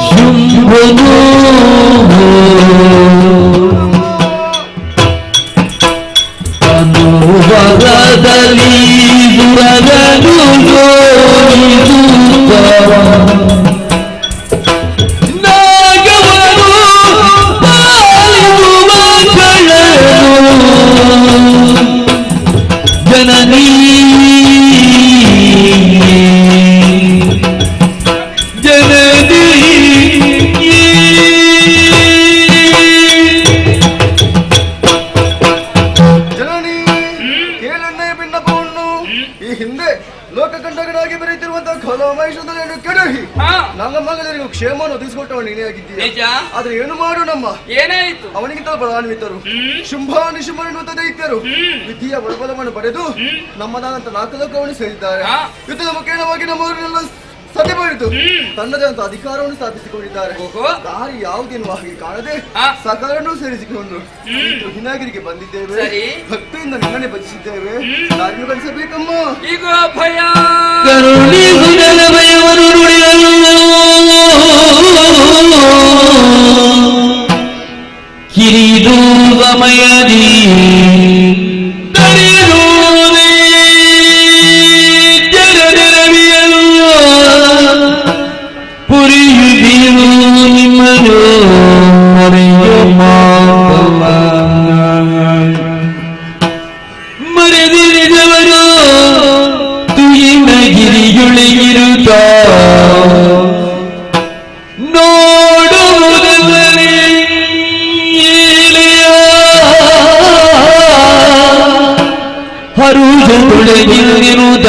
ಶುಂಭನು ಅನುಭವದಲ್ಲಿ ದುರಗನು ಜೋಡಿಸುತ್ತ ನಾಗವರು ಪಾಲಿಸುವ ಕಳರು ಜನನೀ ಈ ಹಿಂದೆ ಲೋಕಕಂಟಕನಾಗಿ ಬೆರೆಯುತ್ತಿರುವಂತಹ ಕಲಾಮಹೇಶ್ವರನನ್ನು ಕೆಡಹಿ ನಮ್ಮ ಮಗನಿಗೂ ಕ್ಷೇಮವನ್ನು ಒದಗಿಸಿಕೊಟ್ಟವನು ನೀನೇ ಆಗಿದ್ದೀಯ. ಆದ್ರೆ ಏನು ಮಾಡು ನಮ್ಮ ಏನಾಯಿತು? ಅವನಿಗಿಂತ ಬಲಾನ್ವಿತರು ಶುಂಭ ನಿಶುಂಭ ದೈತ್ಯರು ವಿಧಿಯ ಬಲಬಲವನ್ನು ಪಡೆದು ನಮ್ಮದಾದಂತ 4 ಲೋಕವನ್ನು ಸೇರಿದ್ದಾರೆ. ಯುದ್ಧದ ಮುಖೇನವಾಗಿ ನಮ್ಮವರನ್ನೆಲ್ಲ ಸತಿ ಮಾಡಿದ್ದು ತನ್ನದೇ ಅಂತ ಅಧಿಕಾರವನ್ನು ಸ್ಥಾಪಿಸಿಕೊಂಡಿದ್ದಾರೆ. ದಾರಿ ಯಾವುದೇನು ಹಾಗೆ ಕಾಣದೆ ಸಕಾರನ್ನು ಸೇರಿಸಿಕೊಂಡು ಹಿನಾಗಿರಿಗೆ ಬಂದಿದ್ದೇವೆ. ಭಕ್ತಿಯಿಂದ ನಿನ್ನನ್ನೇ ಭಜಿಸಿದ್ದೇವೆ. ದಾರಿಯನ್ನು ಕಲಿಸಬೇಕಮ್ಮ. ಈಗ ಭಯ ಕಿರಿದೂಗಮಯದಿ ಪುರಿಯುದಿರು ನಿಮ್ಮನು ಮರೆದಿರಿದವರು ತುಯಿನಗಿರಿಯುಳಿಗಿರುತ್ತ ನೋಡುವುದಲ್ಲದೆ ಹರುಜೊಳಗಿರುವುದ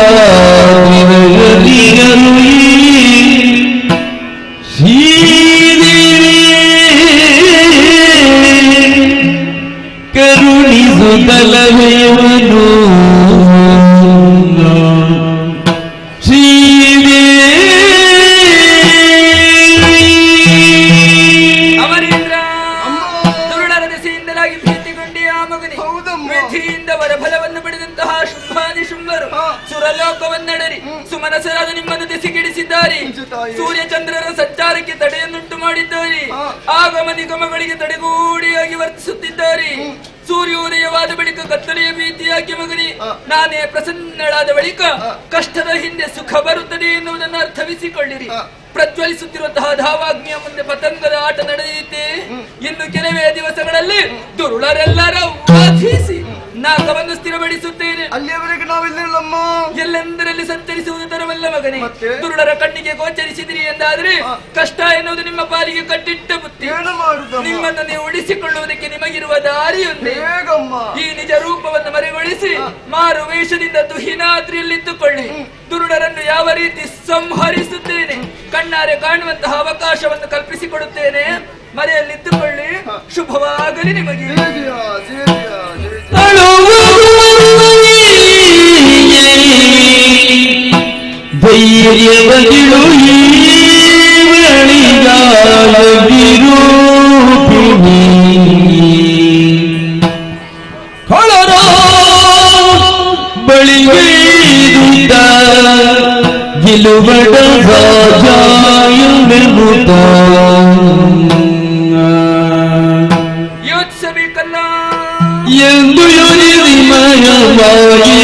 ಕರುಣಿಸುತ್ತಲವೆಯವನು ಅಮರೇಂದ್ರ ದುರುಳರ ದೆಸೆಯಿಂದಲಾಗಿ ಭೀತಿಗೊಂಡಿ ಆ ಮಗನಿ ವಿಧಿಯಿಂದ ವರಫಲವನ್ನು ಪಡೆದಂತಹ ಶುಂಭಾದಿ ಶುಂಭರು ಸುರಲೋಕವನ್ನಡರಿ ಸುಮನಸರಾದ ನಿಮ್ಮನ್ನು ದೆಸೆಗಿಡಿಸಿದ್ದಾರೆ. ಸೂರ್ಯಚಂದ್ರರ ಸಂಚಾರಕ್ಕೆ ತಡೆಯನ್ನುಂಟು ಮಾಡಿದ್ದಾರೆ. ಆಗಮ ನಿಗಮಗಳಿಗೆ ತಡೆಗೂಡಿಯಾಗಿ ವರ್ತಿಸುತ್ತಿದ್ದಾರೆ. ಸೂರ್ಯೋದಯವಾದ ಬಳಿಕ ಕತ್ತಲೆಯ ಭೀತಿಯಾಗಿ ಮಗನಿ ನಾನೇ ಪ್ರಸನ್ನಳಾದ ಬಳಿಕ ಕಷ್ಟದ ಹಿಂದೆ ಸುಖ ಬರುತ್ತದೆ ಎನ್ನುವುದನ್ನು ಅರ್ಥವಿಸಿಕೊಳ್ಳಿರಿ. ಪ್ರಜ್ವಲಿಸುತ್ತಿರುವಂತಹ ಧಾವಾಗ್ನಿಯ ಮುಂದೆ ಪತಂಗದ ಆಟ ನಡೆಯುತ್ತೆ. ಇನ್ನು ಕೆಲವೇ ದಿವಸಗಳಲ್ಲಿ ದುರುಳರೆಲ್ಲರ ವಾಧಿಸಿ ನಾಗವನ್ನು ಸ್ಥಿರಪಡಿಸುತ್ತೇನೆ. ಅಲ್ಲಿಯವರೆಗೆ ನಾವಿಲ್ಲಿರಲಮ್ಮ. ಎಲ್ಲೆಂದರಲ್ಲಿ ಸಂಚರಿಸುವುದು ತರವಲ್ಲ ಮಗನೇ. ದುರುಳರ ಕಣ್ಣಿಗೆ ಗೋಚರಿಸಿದಿರಿ ಎಂದಾದ್ರೆ ಕಷ್ಟ ಎನ್ನುವುದು ನಿಮ್ಮ ಪಾಲಿಗೆ ಕಟ್ಟಿಟ್ಟ ಬುತ್ತಿ. ನಿಮ್ಮನ್ನು ನೀವು ಉಳಿಸಿಕೊಳ್ಳುವುದಕ್ಕೆ ನಿಮಗಿರುವ ದಾರಿಯೊಂದೇ. ಈ ನಿಜ ರೂಪವನ್ನು ಮರೆಗೊಳಿಸಿ ಮಾರು ವೇಷದಿಂದ ತುಹಿನಾದ್ರಿಯಲ್ಲಿದ್ದುಕೊಳ್ಳಿ. ದುರುಳರನ್ನು ಯಾವ ರೀತಿ ಸಂಹರಿಸುತ್ತೇನೆ ಕಣ್ಣಾರೆ ಕಾಣುವಂತಹ ಅವಕಾಶವನ್ನು ಕಲ್ಪಿಸಿಕೊಡುತ್ತೇನೆ. ಮರೆಯಲ್ಲಿದ್ದುಕೊಳ್ಳಿ. ಶುಭವಾಗಲಿ ನಿಮಗೆ. ಧೈರ್ಯವಗಿಳು ಹೊಳರ ಬಳಿಗೈದುತ್ತ ಗೆಲುವಡ ರಾಜಾಯುತ ಯೋಚಿಸಬೇಕಲ್ಲ ಎಂದು ಯೋನಿಮಯವಾಗಿ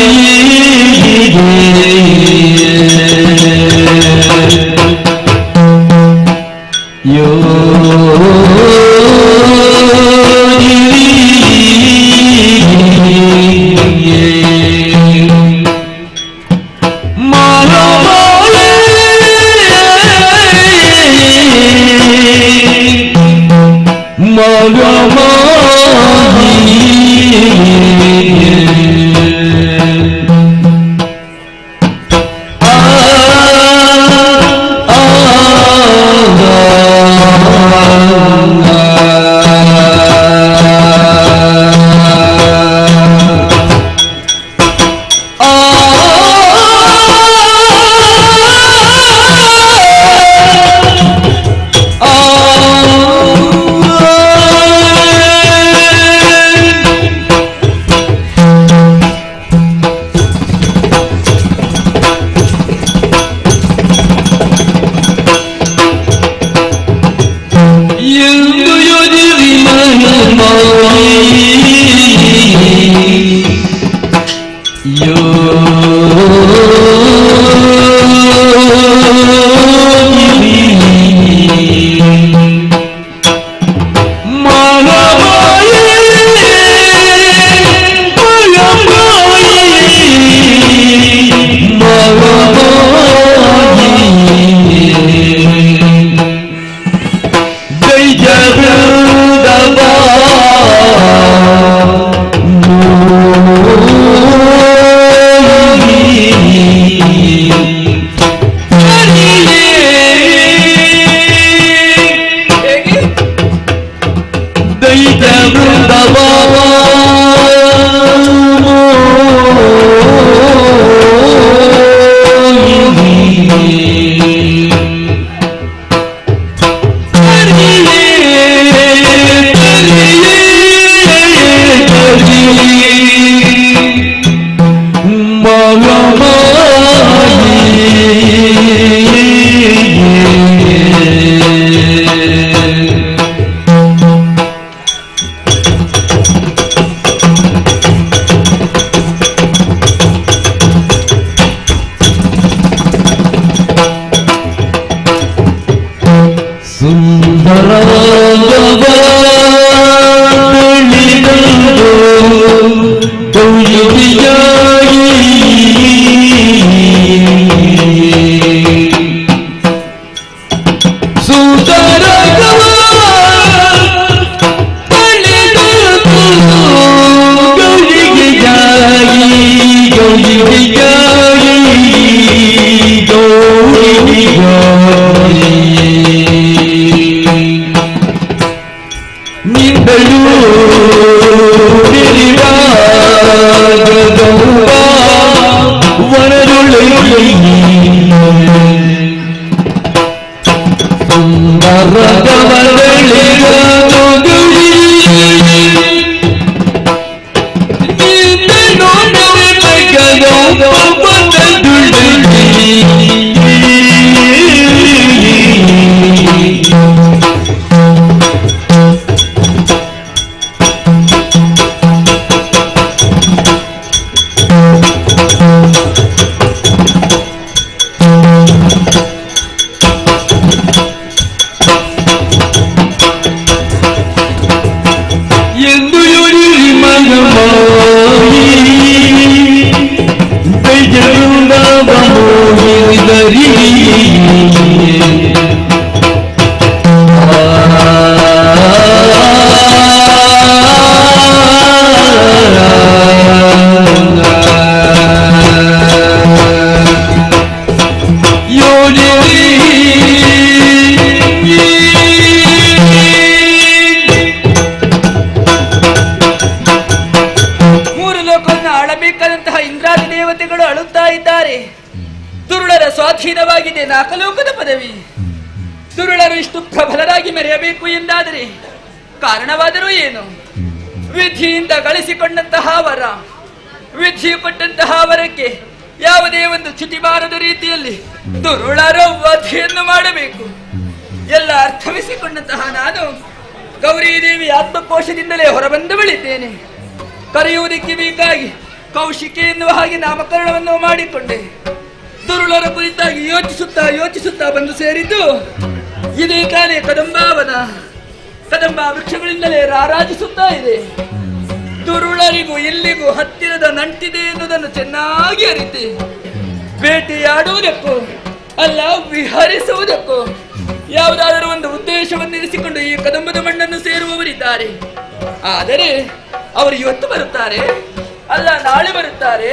ಸ್ವಾಧೀನವಾಗಿದೆ ನಾಕಲೋಕದ ಪದವಿ. ದುರುಳರು ಇಷ್ಟು ಪ್ರಬಲರಾಗಿ ಮೆರೆಯಬೇಕು ಎಂದಾದರೆ ಕಾರಣವಾದರೂ ಏನು? ವಿಧಿಯಿಂದ ಗಳಿಸಿಕೊಂಡಂತಹ ವರ, ವಿಧಿ ಕೊಟ್ಟಂತಹ ವರಕ್ಕೆ ಯಾವುದೇ ಒಂದು ಚ್ಯುತಿ ಬಾರದ ರೀತಿಯಲ್ಲಿ ದುರುಳರ ವಧೆಯನ್ನು ಮಾಡಬೇಕು. ಎಲ್ಲ ಅರ್ಥವಿಸಿಕೊಂಡಂತಹ ನಾನು ಗೌರಿದೇವಿ ಆತ್ಮಕೋಶದಿಂದಲೇ ಹೊರಬಂದವಳಿದ್ದೇನೆ. ಕರೆಯುವುದಕ್ಕೆ ಬೇಕಾಗಿ ಕೌಶಿಕೆ ಎನ್ನುವ ಹಾಗೆ ನಾಮಕರಣವನ್ನು ಮಾಡಿಕೊಂಡೆ. ದುರುಳರ ಕುರಿತಾಗಿ ಯೋಚಿಸುತ್ತಾ ಬಂದು ಸೇರಿದ್ದು ಇದೇ ಕಾಲೇ ಕದಂಬ ವೃಕ್ಷಗಳಿಂದಲೇ ರಾರಾಜಿಸುತ್ತಾ ಇದೆ. ದುರುಳರಿಗೂ ಇಲ್ಲಿಗೂ ಹತ್ತಿರದ ನಂಟಿದೆ ಎನ್ನುವುದನ್ನು ಚೆನ್ನಾಗಿ ಅರಿತೆ ಬೇಟೆಯಾಡುವುದಕ್ಕೂ ಅಲ್ಲ ವಿಹರಿಸುವುದಕ್ಕೂ ಯಾವುದಾದರೂ ಒಂದು ಉದ್ದೇಶವನ್ನಿರಿಸಿಕೊಂಡು ಈ ಕದಂಬದ ಮಣ್ಣನ್ನು ಸೇರುವವರಿದ್ದಾರೆ. ಆದರೆ ಅವರು ಇವತ್ತು ಬರುತ್ತಾರೆ, ಅಲ್ಲ ನಾಳೆ ಬರುತ್ತಾರೆ,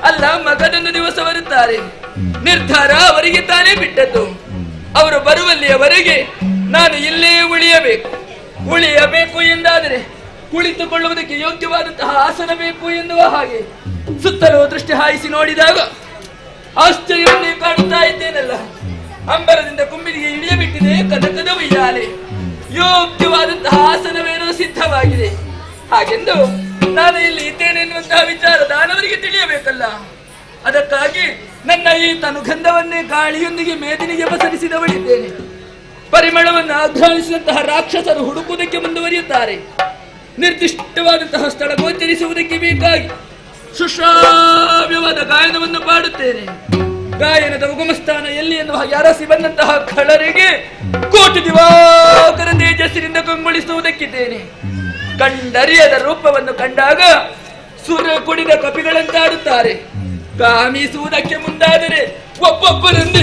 ಅಲ್ಲ ಮಗದೊಂದು ದಿವಸ ಬರುತ್ತಾರೆ. ನಿರ್ಧಾರ ಅವರಿಗೆ ತಾನೇ ಬಿಟ್ಟದ್ದು. ಅವರು ಬರುವಲ್ಲಿಯವರೆಗೆ ನಾನು ಇಲ್ಲೇ ಉಳಿಯಬೇಕು ಎಂದಾದರೆ ಕುಳಿತುಕೊಳ್ಳುವುದಕ್ಕೆ ಯೋಗ್ಯವಾದಂತಹ ಆಸನ ಬೇಕು ಎನ್ನುವ ಹಾಗೆ ಸುತ್ತಲೂ ದೃಷ್ಟಿ ಹಾಯಿಸಿ ನೋಡಿದಾಗ ಆಶ್ಚರ್ಯವನ್ನೇ ಕಾಣುತ್ತಾ ಇದ್ದೇನಲ್ಲ. ಅಂಬರದಿಂದ ಕುಂಬಿದಿಗೆ ಇಳಿಯಬಿಟ್ಟಿದೆ ಕನಕದ ಉಯ್ಯಾಲೆ. ಯೋಗ್ಯವಾದಂತಹ ಆಸನವೇನೋ ಸಿದ್ಧವಾಗಿದೆ. ಹಾಗೆಂದು ನಾನು ಇಲ್ಲಿ ಇದ್ದೇನೆ ಎನ್ನುವಂತಹ ವಿಚಾರ ದಾನವರಿಗೆ ತಿಳಿಯಬೇಕಲ್ಲ. ಅದಕ್ಕಾಗಿ ನನ್ನ ಈ ತನುಗಂಧವನ್ನೇ ಗಾಳಿಯೊಂದಿಗೆ ಮೇದಿನಿಗೆ ಪಸರಿಸಿದವಳಿದ್ದೇನೆ. ಪರಿಮಳವನ್ನು ಆಘ್ರಾಣಿಸಿದಂತಹ ರಾಕ್ಷಸರು ಹುಡುಕುವುದಕ್ಕೆ ಮುಂದುವರಿಯುತ್ತಾರೆ. ನಿರ್ದಿಷ್ಟವಾದಂತಹ ಸ್ಥಳ ಗೋಚರಿಸುವುದಕ್ಕೆ ಬೇಕಾಗಿ ಸುಶ್ರಾವ್ಯವಾದ ಗಾಯನವನ್ನು ಪಾಡುತ್ತೇನೆ. ಗಾಯನದ ಉಗಮಸ್ಥಾನ ಎಲ್ಲಿ ಎನ್ನುವ ಯಾರಸಿ ಬಂದಂತಹ ಖಳರಿಗೆ ಕೋಟಿ ದಿವಾಕರ ತೇಜಸ್ಸಿನಿಂದ ಕಂಗೊಳಿಸುವುದಕ್ಕಿದ್ದೇನೆ. ಕಂಡರಿಯದ ರೂಪವನ್ನು ಕಂಡಾಗ ಸುರ ಕುಡಿದ ಕಪಿಗಳಂತಾಡುತ್ತಾರೆ. ಕಾಮಿಸುವುದಕ್ಕೆ ಮುಂದಾದರೆ ಒಬ್ಬೊಬ್ಬರನ್ನು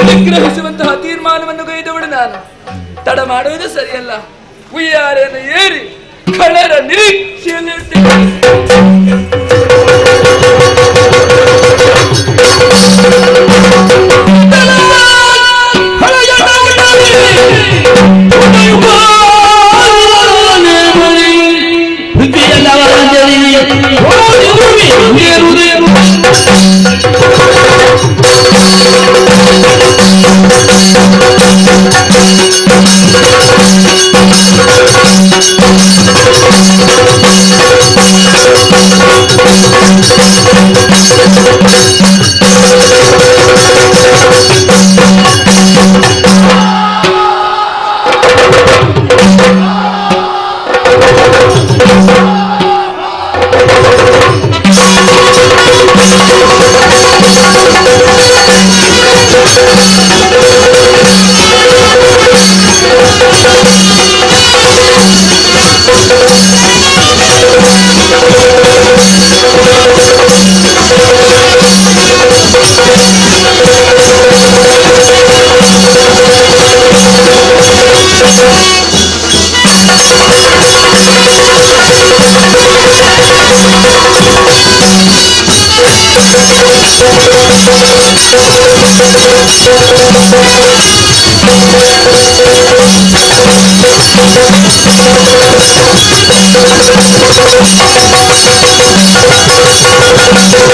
ನಿಗ್ರಹಿಸುವಂತಹ ತೀರ್ಮಾನವನ್ನು ಗೈದವಳು ನಾನು. ತಡ ಮಾಡುವುದು ಸರಿಯಲ್ಲ. ಉಯ್ಯಾಲೆಯನ್ನು ಏರಿ ಖಳರ ನಿರೀಕ್ಷೆಯಲ್ಲಿರ್ತೇನೆ.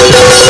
Thank you.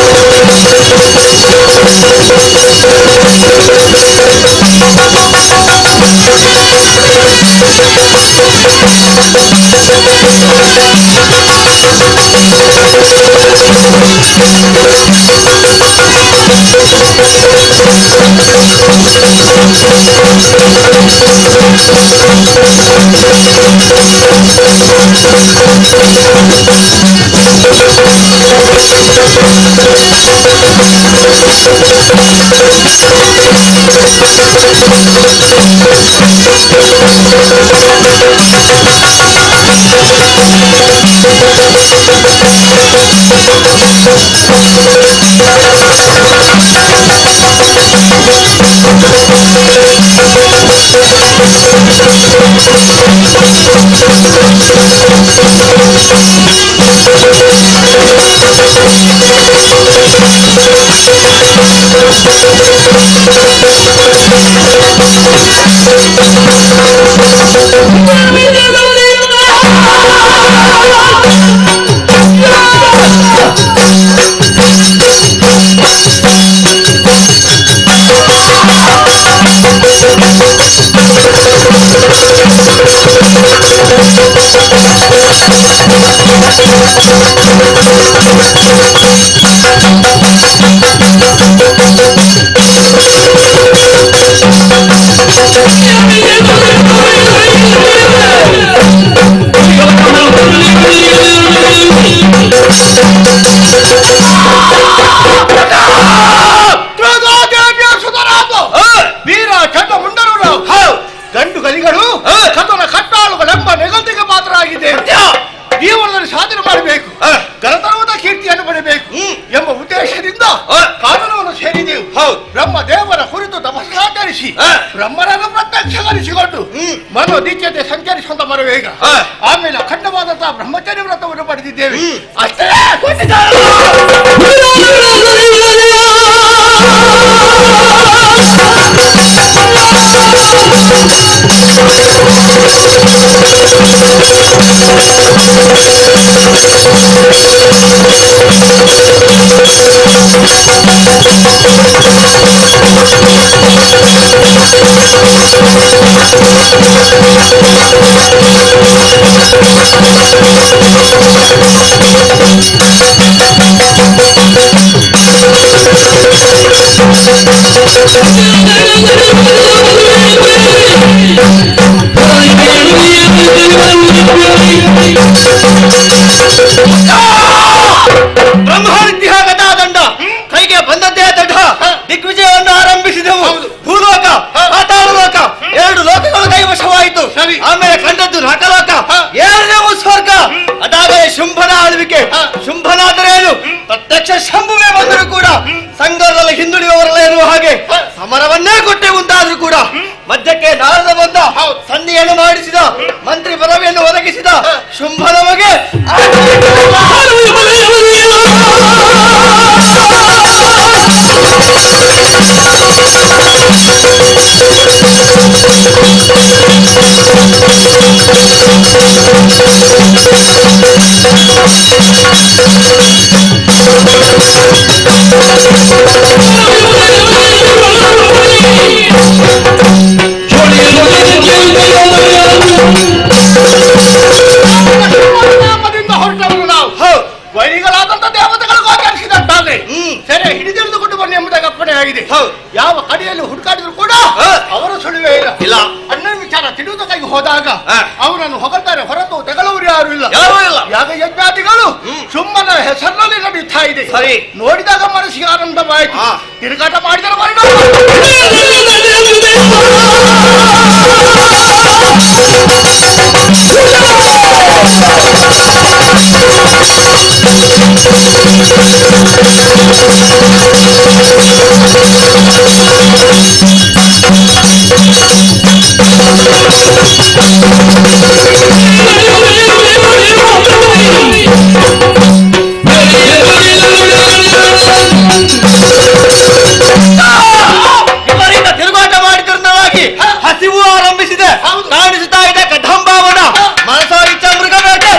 ಗಂಡು ಗಲಿಗಳು ಕಥನ ಕಟ್ಟಾಳುಗಳೆಂಬ ನೆಗದಿಗೆ ಪಾತ್ರರಾಗಿದೆ. ಜೀವನದಲ್ಲಿ ಸಾಧನೆ ಮಾಡಬೇಕು, ಕರತನವಾದ ಕೀರ್ತಿಯನ್ನು ಪಡೆಯಬೇಕು ಎಂಬ ಉದ್ದೇಶದಿಂದ ಕಾನೂನನ್ನು ಸೇರಿದೆವು. ಬ್ರಹ್ಮ ದೇವರ ಕುರಿತು ತಪಸ್ಸಾಚರಿಸಿ ಬ್ರಹ್ಮನನ್ನು ಪ್ರತ್ಯಕ್ಷಗೊಳಿಸಿಕೊಂಡು ಮನೋದಿಚ್ಯತೆ ಸಂಚರಿಸುವಂತ ಬರಬೇಕ. ಆಮೇಲೆ ಅಖಂಡವಾದಂತಹ ಬ್ರಹ್ಮಚರ್ಯ ವ್ರತವನ್ನು ಪಡೆದಿದ್ದೇವೆ. ಅಷ್ಟೇ ಬ್ರಹ್ಮವಿದ್ಯಾಗತ ದಂಡ ಕೈಗೆ ಬಂದದ್ದೇ ದಡ್ಡ. ದಿಗ್ವಿಜಯವನ್ನು ಆರಂಭಿಸಿದೆವು. ಭೂಲೋಕ ಪಾತಾಳಲೋಕ ಎರಡು ಲೋಕಗಳು ಕೈವಶವಾಯಿತು. ಆಮೇಲೆ ಕಂಡದ್ದು ನಕಲೋಕ, ಏಳನೇವು ಸ್ವರ್ಗ. ಅದಾಗಲೇ ಶುಂಭನ ಆಳ್ವಿಕೆ. ಶುಂಭನಾದರೇನು ಪ್ರತ್ಯಕ್ಷ ಶಂಭುವೆ ಬಂದರೂ ಕೂಡ ಸಂಘದಲ್ಲಿ ಹಿಂದುಳಿಯುವವರಲ್ಲ ಎನ್ನುವ ಹಾಗೆ ಸಮರವನ್ನೇ ಕೊಟ್ಟೆ ಉಂಟಾದ್ರೂ ಕೂಡ ಮಧ್ಯಕ್ಕೆ ನಾರದ ಬಂದ, ಸಂಧಿಯನ್ನು ಮಾಡಿಸಿದ, ಮಂತ್ರಿ ಪದವಿಯನ್ನು ಒದಗಿಸಿದ ಶುಂಭನಮಗೆ ಹೊರಟವರು ನಾವು ವೈರಿಗಳಾದಂತ ದೇವತೆಗಳು ಗೋಚರಿಸಿದಂತಾದ್ರೆ ಸೆರೆ ಹಿಡಿದಿಳಿದುಕೊಂಡು ಬನ್ನಿ ಎಂಬುದಾಗಿ ಅಪ್ಪಣೆ ಆಗಿದೆ. ಯಾವ ಕಡೆಯಲ್ಲಿ ಹುಡುಕಾಡಿದ್ರು ಕೂಡ ಅವರು ಸುಳಿವೇ ಇಲ್ಲ. ಅಣ್ಣನ ವಿಚಾರ ತಿಳಿಯುವುದಕ್ಕಾಗಿ ಹೋದಾಗ ಅವರನ್ನು ಹೊಗಳ್ತಾರೆ ಹೊರತು ತೆಗಳುವರು ಯಾರು ಇಲ್ಲ. ಯಾಗ ಯಜ್ಞಾದಿಗಳು ಶುಂಭನ ಹೆಸರಿನಲ್ಲಿ ನಡೆಯುತ್ತಾ ಇದೆ. ನೋಡಿದಾಗ ಮನಸ್ಸಿಗೆ ಆನಂದವಾಯಿತು. ತಿರುಗಾಟ ಮಾಡಿದರೆ ತಿರುಗಾಟ ಮಾಡಿದ್ರಿಂದಾಗಿ ಹಸಿವು ಆರಂಭಿಸಿದೆ. ಕಾಣಿಸುತ್ತಾ ಇದೆ ಕದಂಬಾವನ. ಮನಸೋ ಇಚ್ಛಾ ಮೃಗ ಬೇಟೆ.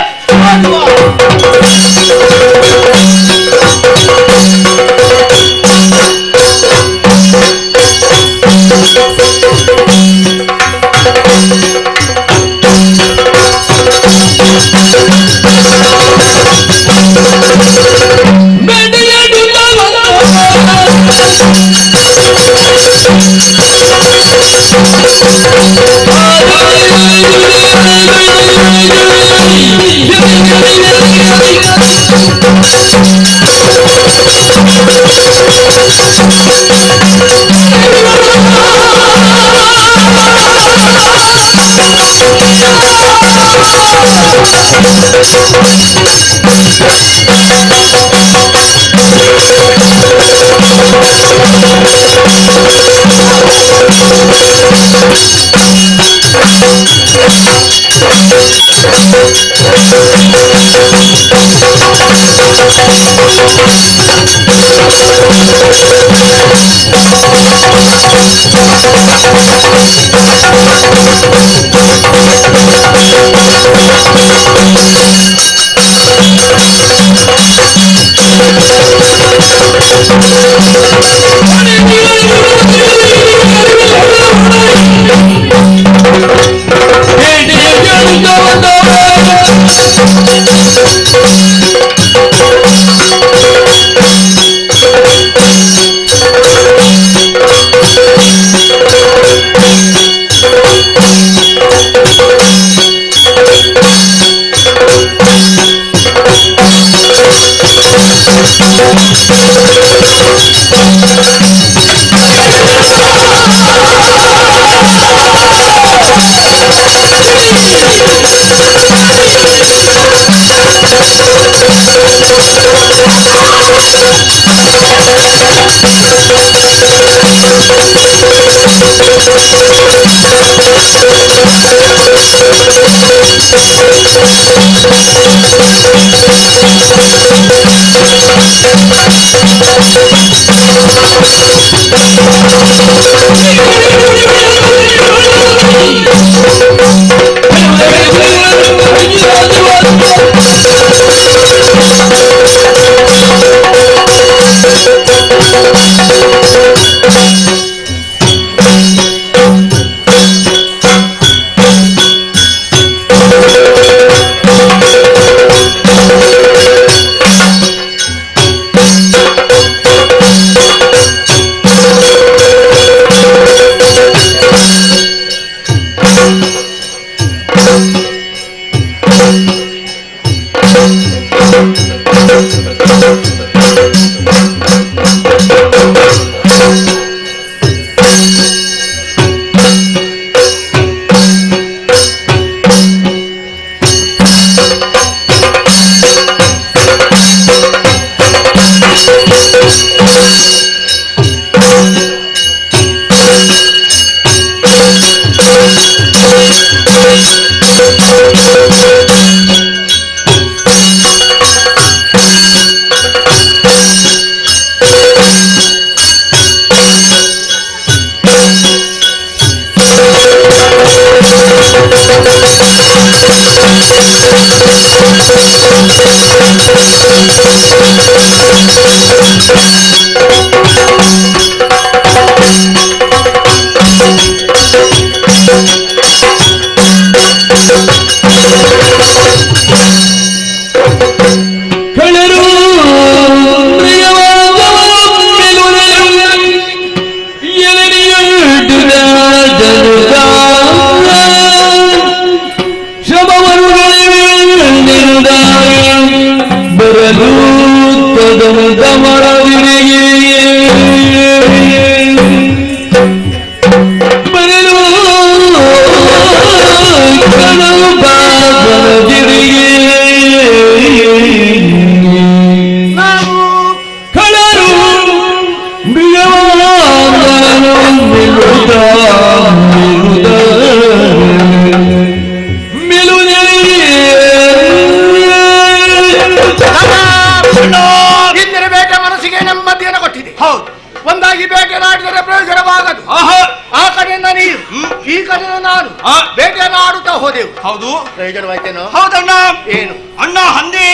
ಹೌದು ಪ್ರಯೋಜನವಾಯ್ತೇನೋ? ಹೌದಣ್ಣ. ಏನು ಅಣ್ಣ ಹಂದಿ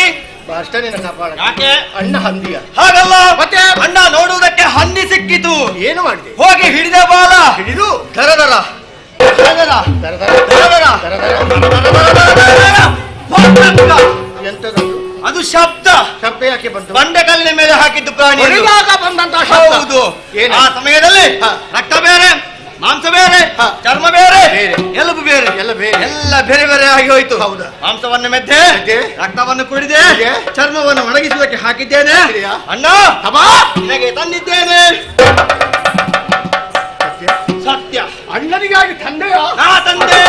ಅಷ್ಟೇ ನಿನ್ನ ಕಾಪಾಡ. ಯಾಕೆ? ಅಣ್ಣ ಹಂದಿಯ ಹಾಗಲ್ಲ, ಮತ್ತೆ ಅಣ್ಣ ನೋಡುವುದಕ್ಕೆ ಹಂದಿ ಸಿಕ್ಕಿತು. ಏನು ಮಾಡಿದೆ? ಹೋಗಿ ಹಿಡಿದ ಬಾಲ ಹಿಡಿದು ದರದರ ಎಂತದದು? ಅದು ಶಬ್ದ. ಶಬ್ದ ಶಬ್ದ ಯಾಕೆ ಬಂತು? ಬಂಡೆಕಲ್ಲಿನ ಮೇಲೆ ಹಾಕಿದ್ದು ಪ್ರಾಣಿ ಬಂದಂತಹ ಹೌದು. ಆ ಸಮಯದಲ್ಲಿ ರಕ್ತ ಬೇರೆ, ಮಾಂಸ ಬೇರೆ, ಚರ್ಮ ಬೇರೆ, ಎಲುಬು ಬೇರೆ, ಎಲ್ಲ ಬೇರೆ ಬೇರೆ ಆಗಿ ಹೋಯ್ತು. ಹೌದಾ? ಮಾಂಸವನ್ನು ಮೆದ್ದೆ, ರಕ್ತವನ್ನು ಕುಡಿದೆ, ಚರ್ಮವನ್ನು ಒಣಗಿಸುವುದಕ್ಕೆ ಹಾಕಿದ್ದೇನೆ. ಅಣ್ಣ ನಿನಗೆ ತಂದಿದ್ದೇನೆ. ಸತ್ಯ. ಅಣ್ಣನಿಗಾಗಿ ತಂದೆಯ ನಾ ತಂದೆ.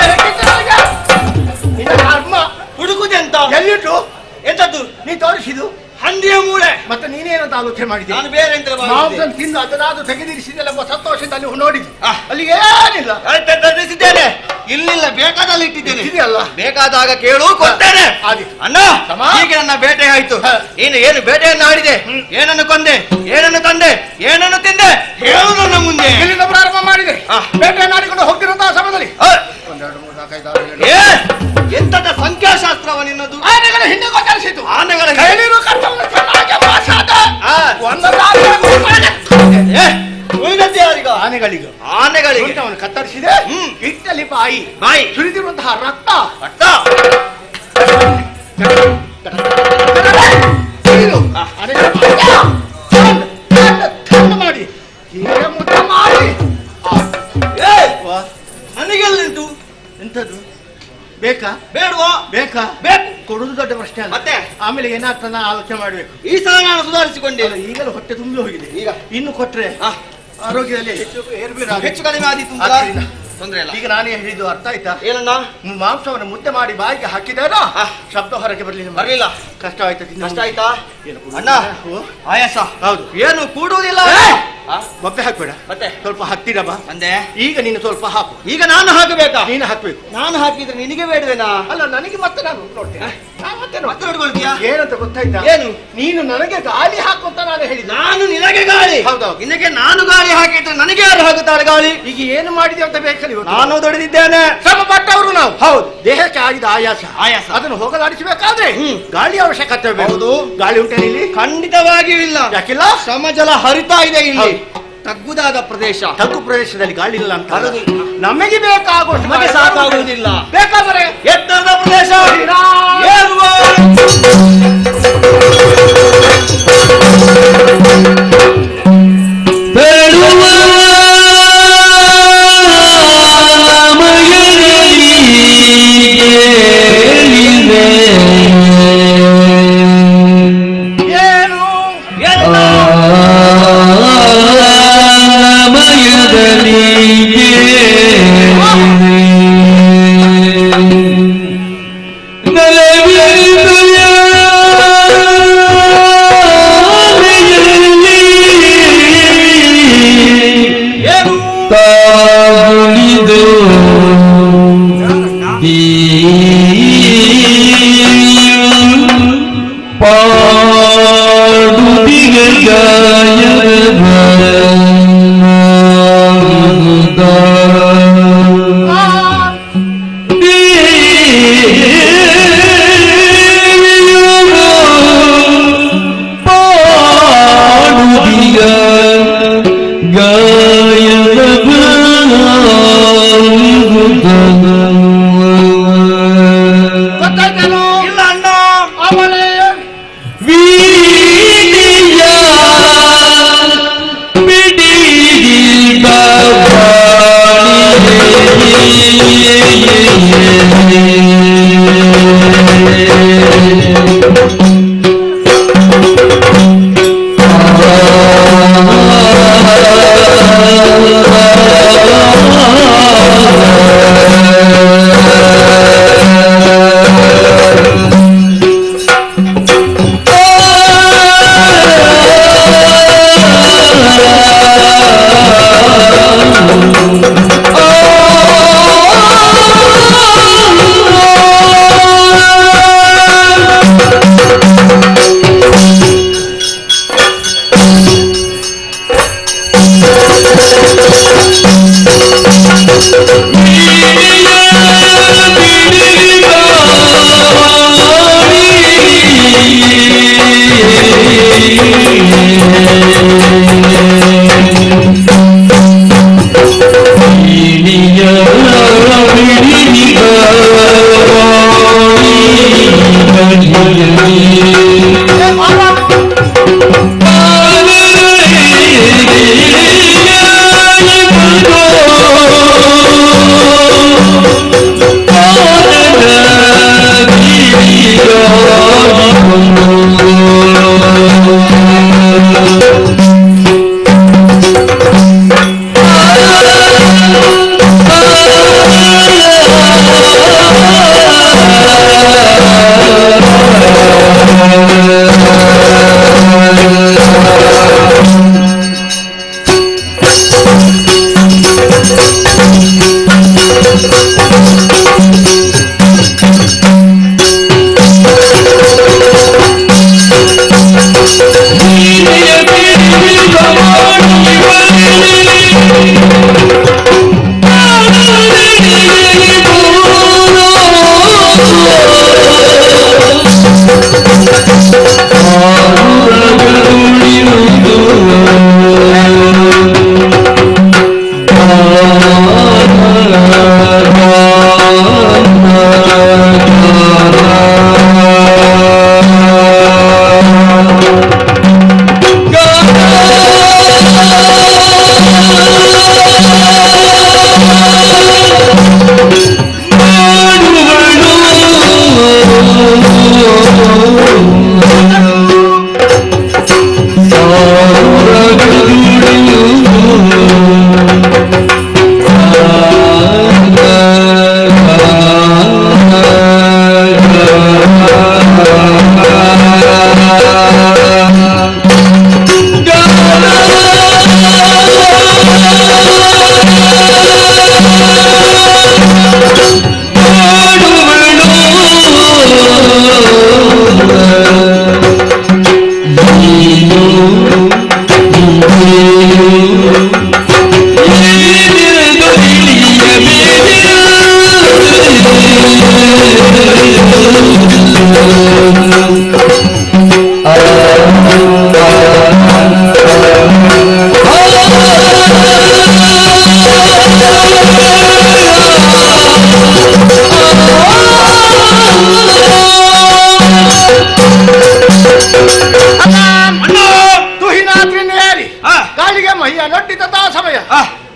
ಕರ್ಮ ಹುಡುಕುದೆ ಅಂತ ಎಲ್ಲಿಟ್ಟು ಎಂತದ್ದು ನೀ ತೋರಿಸಿದು ಹಂದಿಯ ಮೂಳೆ. ಮತ್ತೆ ನೀನೇನಂತ ಆಲೋಚನೆ ಮಾಡಿದ್ದೆ? ನಾನು ಬೇರೆ ಅಂತ ಮಾಂಸ ತಿಂದು ಅದನ್ನಾದ್ರೂ ತೆಗೆದಿರಿಸಿದೆಲ್ಲ ಸಂತೋಷದಲ್ಲಿ ನೋಡಿದ್ದು. ಅಲ್ಲಿಗೆ ಏನಿಲ್ಲ ತರಿಸಿದ್ದೇನೆ. ಇಲ್ಲಿಲ್ಲ, ಬೇಕಾದಲ್ಲಿ ಇಟ್ಟಿದ್ದೇನೆ. ಇದೆಯಲ್ಲ, ಬೇಕಾದಾಗ ಕೇಳು, ಕೊಡ್ತೇನೆ. ಅಣ್ಣ ಹೀಗೆ ನನ್ನ ಬೇಟೆ ಆಯ್ತು. ನೀನು ಏನು ಬೇಟೆಯನ್ನು ಆಡಿದೆ? ಏನನ್ನು ಕೊಂದೆ? ಏನನ್ನು ತಂದೆ? ಏನನ್ನು ತಿಂದೆ? ಹೇಳು ನನ್ನ ಮುಂದೆ. ಇಲ್ಲಿಂದ ಪ್ರಾರಂಭ ಮಾಡಿದೆ. ಬೇಟೆಯನ್ನು ಆಡಿಕೊಂಡು ಹೋಗ್ತಿರುವಂತಹ ಸಮಯದಲ್ಲಿ ಎಂತದ ಸಂಖ್ಯಾಶಾಸ್ತ್ರವ ನಿನ್ನದು? ಆನೆಗಳ ಹಿಂದೆ ಗೋಚರಿಸಿತು. ಆನೆಗಳ ಆನೆಗಳಿಗೆ ಆನೆಗಳಿಗೆ ಅವನು ಕತ್ತರಿಸಿದೆ. ಇಟ್ಟಲ್ಲಿ ಬಾಯಿ ಸುರಿದಿರುವಂತಹ ರಕ್ತ ಮಾಡಿ ಹೀಗೆ ಮುದ್ದೆ ಮಾಡಿ ನನಗೆಲ್ಲುಂಟು. ಎಂಥದ್ದು ಬೇಕಾ ಬೇಡವಾ? ಬೇಕಾ? ಬೇಕು. ಕೊಡುದು ದೊಡ್ಡ ಪ್ರಶ್ನೆ ಅಲ್ಲ. ಮತ್ತೆ ಆಮೇಲೆ ಏನಾಗ್ತದ ಆಲೋಚನೆ ಮಾಡ್ಬೇಕು. ಈ ಸಲ ನಾನು ಸುಧಾರಿಸಿಕೊಂಡೆ. ಈಗಲೂ ಹೊಟ್ಟೆ ತುಂಬಿ ಹೋಗಿದೆ. ಈಗ ಇನ್ನು ಕೊಟ್ರೆ ಆರೋಗ್ಯದಲ್ಲಿ ಹೆಚ್ಚು ಕಡಿಮೆ ಆದೀತು. ತೊಂದ್ರೆ ಇಲ್ಲ. ಈಗ ನಾನೇ ಹೇಳಿದ್ದು ಅರ್ಥ ಆಯ್ತಾ? ಏನನ್ನ? ಮಾಂಸವನ್ನು ಮುದ್ದೆ ಮಾಡಿ ಬಾಯಿಗೆ ಹಾಕಿದಾಗ ಶಬ್ದ ಹೊರಗೆ ಬರ್ಲಿಲ್ಲ. ಕಷ್ಟವಾಯ್ತು. ಕಷ್ಟ ಆಯ್ತಾ ಅಣ್ಣ? ಆಯಾಸ. ಹೌದು. ಏನು ಕೂಡುವುದಿಲ್ಲ. ಬೊಬ್ಬೆ ಹಾಕ್ಬೇಡ. ಮತ್ತೆ ಸ್ವಲ್ಪ ಹತ್ತಿರ ಬಾ. ಅಂದೆ ಈಗ ನೀನು ಸ್ವಲ್ಪ ಹಾಕು. ಈಗ ನಾನು ಹಾಕಬೇಕಾ? ನೀನು ಹಾಕ್ಬೇಕು. ನಾನು ಹಾಕಿದ್ರೆ ನಿನಗೆ ಬೇಡವೇನಾ? ಅಲ್ಲ, ನನಗೆ ಮತ್ತೆ ನಾನು ನೋಡ್ತೇನೆ. ಮತ್ತೆ ನೋಡ್ಕೊಳ್ತೀಯಾ? ಏನಂತ ಗೊತ್ತಾಯ್ತಾ? ಏನು? ನೀನು ನನಗೆ ಗಾಳಿ ಹಾಕು ಅಂತ ನಾನು ಹೇಳಿದ. ನಾನು ನಿನಗೆ ಗಾಳಿ? ಹೌದೌದು. ನಿನಗೆ ನಾನು ಗಾಳಿ ಹಾಕಿದ್ರೆ ನನಗೆ ಯಾರು ಹಾಕುತ್ತಾಳೆ ಗಾಳಿ? ಈಗ ಏನು ಮಾಡಿದೆ ಅಂತ ಬೇಕಲ್ಲ. ನಾನು ದುಡಿದಿದ್ದೇನೆ. ಶ್ರಮ ಪಟ್ಟವರು ನಾವು. ಹೌದು. ದೇಹಕ್ಕೆ ಆಗಿದ ಆಯಾಸ ಅದನ್ನು ಹೋಗಲಾಡಿಸಬೇಕಾದ್ರೆ ಗಾಳಿ ಅವಶ್ಯಕತೆ. ಹೌದು. ಗಾಳಿ ಉಂಟೇನೆ ಇಲ್ಲಿ? ಖಂಡಿತವಾಗಿಯೂ ಇಲ್ಲ. ಯಾಕಿಲ್ಲ? ಶ್ರಮ ಜಲ ಹರಿತಾ ಇದೆ ಇಲ್ಲಿ. ತಗ್ಗುದಾದ ಪ್ರದೇಶ. ತಗ್ಗು ಪ್ರದೇಶದಲ್ಲಿ ಗಾಳಿ ಇಲ್ಲ ಅಂತ ನಮಗೆ ಬೇಕಾಗುವ ನಮಗೆ ಸಾಕಾಗುವುದಿಲ್ಲ. ಬೇಕಾದರೆ ಎತ್ತರದ ಪ್ರದೇಶ ಏರುವ Hey,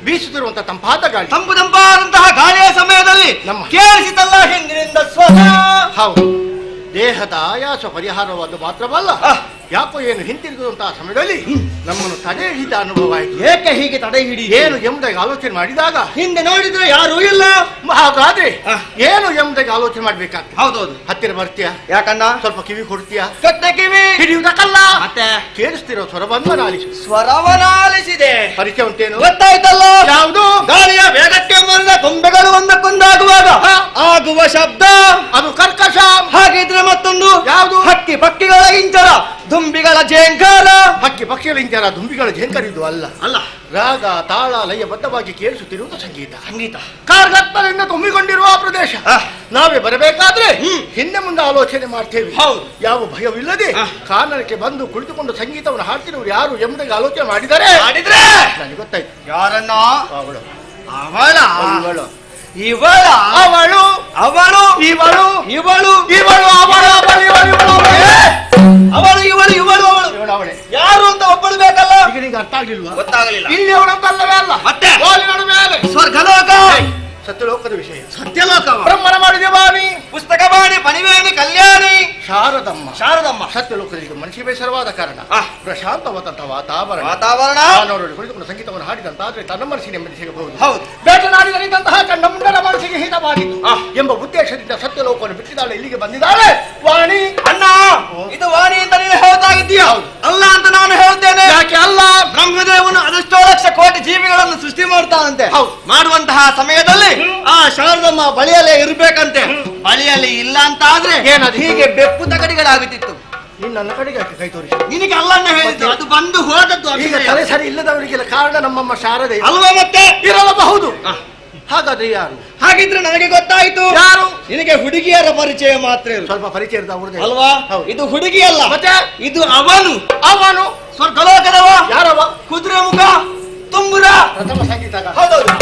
ಬೀಸುತ್ತಿರುವಂತಹ ತಂಪಾದ ಗಾಳಿ, ತಂಪಾದಂತಹ ಗಾಳಿಯ ಸಮಯದಲ್ಲಿ ನಮ್ಮ ಕೇಳಿಸಿತಲ್ಲ ಹಿಂದಿನಿಂದ ಸ್ವರ. ಹೌದು, ದೇಹದ ಆಯಾಸ ಪರಿಹಾರವಾದ ಮಾತ್ರವಲ್ಲ, ಯಾಕೋ ಏನು ಹಿಂತಿರುಗುವಂತಹ ಸಮಯದಲ್ಲಿ ನಮ್ಮನ್ನು ತಡೆ ಹಿಡಿದ ಅನುಭವ ಆಯಿತು. ಏಕೆ ಹೀಗೆ ತಡೆ ಹಿಡಿ? ಏನು ಎಂಬುದಾಗಿ ಆಲೋಚನೆ ಮಾಡಿದಾಗ ಹಿಂದೆ ನೋಡಿದ್ರೆ ಯಾರೂ ಇಲ್ಲ. ಹಾಗಾದ್ರೆ ಏನು ಎಂಬುದಾಗಿ ಆಲೋಚನೆ ಮಾಡ್ಬೇಕಾಗ್ತದೆ. ಹೌದೌದು. ಹತ್ತಿರ ಬರ್ತೀಯಾ? ಯಾಕಣ್ಣ? ಸ್ವಲ್ಪ ಕಿವಿ ಕೊಡ್ತೀಯಾ? ಕಟ್ಟ ಕಿವಿ ಹಿಡಿಯುವುದಕ್ಕಲ್ಲ, ಮತ್ತೆ ಕೇಳಿಸ್ತಿರೋ ಸ್ವರವನ್ನಾಲಿಸು. ಸ್ವರವನಾಲಿಸಿದೆ. ಪರಿಚಯ ಉಂಟೇನು? ಗೊತ್ತಾಯ್ತಲ್ಲ. ಯಾವುದು? ಗಾಳಿಯ ವೇಗಕ್ಕೆ ಮರದ ಕೊಂಬೆಗಳು ಒಂದಕ್ಕೊಂದಾಗುವಾಗ ಆಗುವ ಶಬ್ದ ಅದು ಕರ್ಕಶ. ಹಾಗಿದ್ರೆ ಮತ್ತೊಂದು ಯಾವುದು? ಹಕ್ಕಿ ಪಕ್ಕಿಗಳ ಇಂಚರ, ದುಂಬಿಗಳ ಜೇಂಕಾರ. ಹಕ್ಕಿ ಪಕ್ಷಿಗಳ ಇಂಚರ, ದುಂಬಿಗಳ ಜೇಂಕರಿದು ಅಲ್ಲ. ಅಲ್ಲ, ರಾಗ ತಾಳ ಲಯಬದ್ಧವಾಗಿ ಕೇಳಿಸುತ್ತಿರುವುದು ಸಂಗೀತ. ಸಂಗೀತ ಕಾರ್ಗತ್ತಲಿಂದ ತುಂಬಿಕೊಂಡಿರುವ ಆ ಪ್ರದೇಶ. ನಾವೇ ಬರಬೇಕಾದ್ರೆ ಹಿಂದೆ ಮುಂದೆ ಆಲೋಚನೆ ಮಾಡ್ತೇವೆ. ಯಾವ ಭಯವಿಲ್ಲದೆ ಕಾನನಕ್ಕೆ ಬಂದು ಕುಳಿತುಕೊಂಡು ಸಂಗೀತವನ್ನು ಹಾಡ್ತಿರುವರು ಯಾರು ಎಂಬುದಾಗಿ ಆಲೋಚನೆ ಮಾಡಿದರೆ ನನಗೆ ಗೊತ್ತಾಯ್ತು. ಯಾರನ್ನ? ಅವಳು ಅವಳ ಇವಳು ಇವಳ ಅವಳು ಅವಳು ಇವಳು ಇವಳು ಇವಳು ಅವಳು ಅವಳು ಇವಳು ಇವಳು ಇವಳು ಅವಳೆ. ಯಾರು ಅಂತ ಒಬ್ಬಳು ಬೇಕಲ್ಲ. ಈಗ ನಿಂಗೆ ಅರ್ಥ ಆಗಿಲ್ವಾ? ಗೊತ್ತಾಗಲಿಲ್ಲ. ಇಲ್ಲಿ ಅವಳಂತಲ್ಲವೇ ಅಲ್ಲ, ಮತ್ತೆ ಗೋಲಿನ ಮೇಲೆ ಸ್ವರ್ಗಲೋಕ, ಸತ್ಯಲೋಕದ ವಿಷಯ, ಸತ್ಯಲೋಕ, ಬ್ರಹ್ಮನ ಮಾಡಿದ ವಾಣಿ, ಪುಸ್ತಕ ಬಾಣಿ, ಪಣಿವೇಣಿ, ಕಲ್ಯಾಣಿ, ಶಾರದಮ್ಮ. ಶಾರದಮ್ಮ ಸತ್ಯಲೋಕದಲ್ಲಿ ಮನಸ್ಸಿಗೆ ಬೇಸರವಾದ ಕಾರಣ ಪ್ರಶಾಂತವಾದಂತಹ ವಾತಾವರಣ ಅವರೊಳಗೆ ಕುಳಿತುಕೊಂಡು ಸಂಗೀತವನ್ನು ಹಾಡಿದಂತಾದ್ರೆ ತನ್ನ ಮನಸ್ಸಿನ ನೆಮ್ಮದಿ ಸಿಗಬಹುದು. ಹೌದು, ಬೇಟನಾಡಿದಂತಹ ಕಣ್ಣ ಮುಂಡನ ಮನಸ್ಸಿಗೆ ಹಿತವಾಗಿತ್ತು ಎಂಬ ಉದ್ದೇಶದಿಂದ ಸತ್ಯಲೋಕವನ್ನು ಬಿಟ್ಟಿದ್ದಾಳೆ, ಇಲ್ಲಿಗೆ ಬಂದಿದ್ದಾಳೆ ವಾಣಿ. ಅಣ್ಣ, ಇದು ವಾಣಿ ಅಂತ ನೀನು ಹೇಳ್ತಾಗಿದ್ದೀಯ, ಅಲ್ಲ ಅಂತ ನಾನು ಹೇಳ್ತೇನೆ. ಯಾಕೆ ಅಲ್ಲ? ಬ್ರಹ್ಮದೇವನು ಅದೆಷ್ಟೋ ಲಕ್ಷ ಕೋಟಿ ಜೀವಿಗಳನ್ನು ಸೃಷ್ಟಿ ಮಾಡ್ತಾನಂತೆ. ಮಾಡುವಂತಹ ಸಮಯದಲ್ಲಿ ಆ ಶಾರದಮ್ಮ ಬಳಿಯಲ್ಲೇ ಇರ್ಬೇಕಂತೆ. ಬಳಿಯಲ್ಲಿ ಇಲ್ಲ ಅಂತ ಆದ್ರೆ ಏನದು? ಹೀಗೆ ಬೆಪ್ಪು ತಗಡಿಗಳಾಗುತ್ತಿತ್ತು. ನೀನು ನನ್ನ ಕಡೆಗೆ ಕೈ ತೋರಿಸಿ. ನಿನಗೆ ಅಲ್ಲನ್ನ ಹೇಳಿದ್ದು, ಅದು ಬಂದು ಹೋದದ್ದು. ಈಗ ತಲೆ ಸರಿ ಇಲ್ಲದವರಿಗೆಲ್ಲ ಕಾರಣ ನಮ್ಮಮ್ಮ ಶಾರದೆ ಅಲ್ವಾ? ಮತ್ತೆ ಇರಬಹುದು. ಹಾಗಾದ್ರೆ ಯಾರು? ಹಾಗಿದ್ರೆ ನನಗೆ ಗೊತ್ತಾಯ್ತು. ಯಾರು? ನಿನಗೆ ಹುಡುಗಿಯರ ಪರಿಚಯ ಮಾತ್ರ ಇರು. ಸ್ವಲ್ಪ ಪರಿಚಯ ಇರದ ಅವ್ರದ್ದು ಅಲ್ವಾ? ಇದು ಹುಡುಗಿ ಅಲ್ಲ, ಮತ್ತೆ ಇದು ಅವನು. ಅವನು ಸ್ವರ್ಗಲೋಕದವ. ಯಾರವ? ಕುದುರೆ ಮುಖ, ತುಂಬುರ, ಪ್ರಥಮ ಸಂಗೀತಗ. ಹೌದೌದು.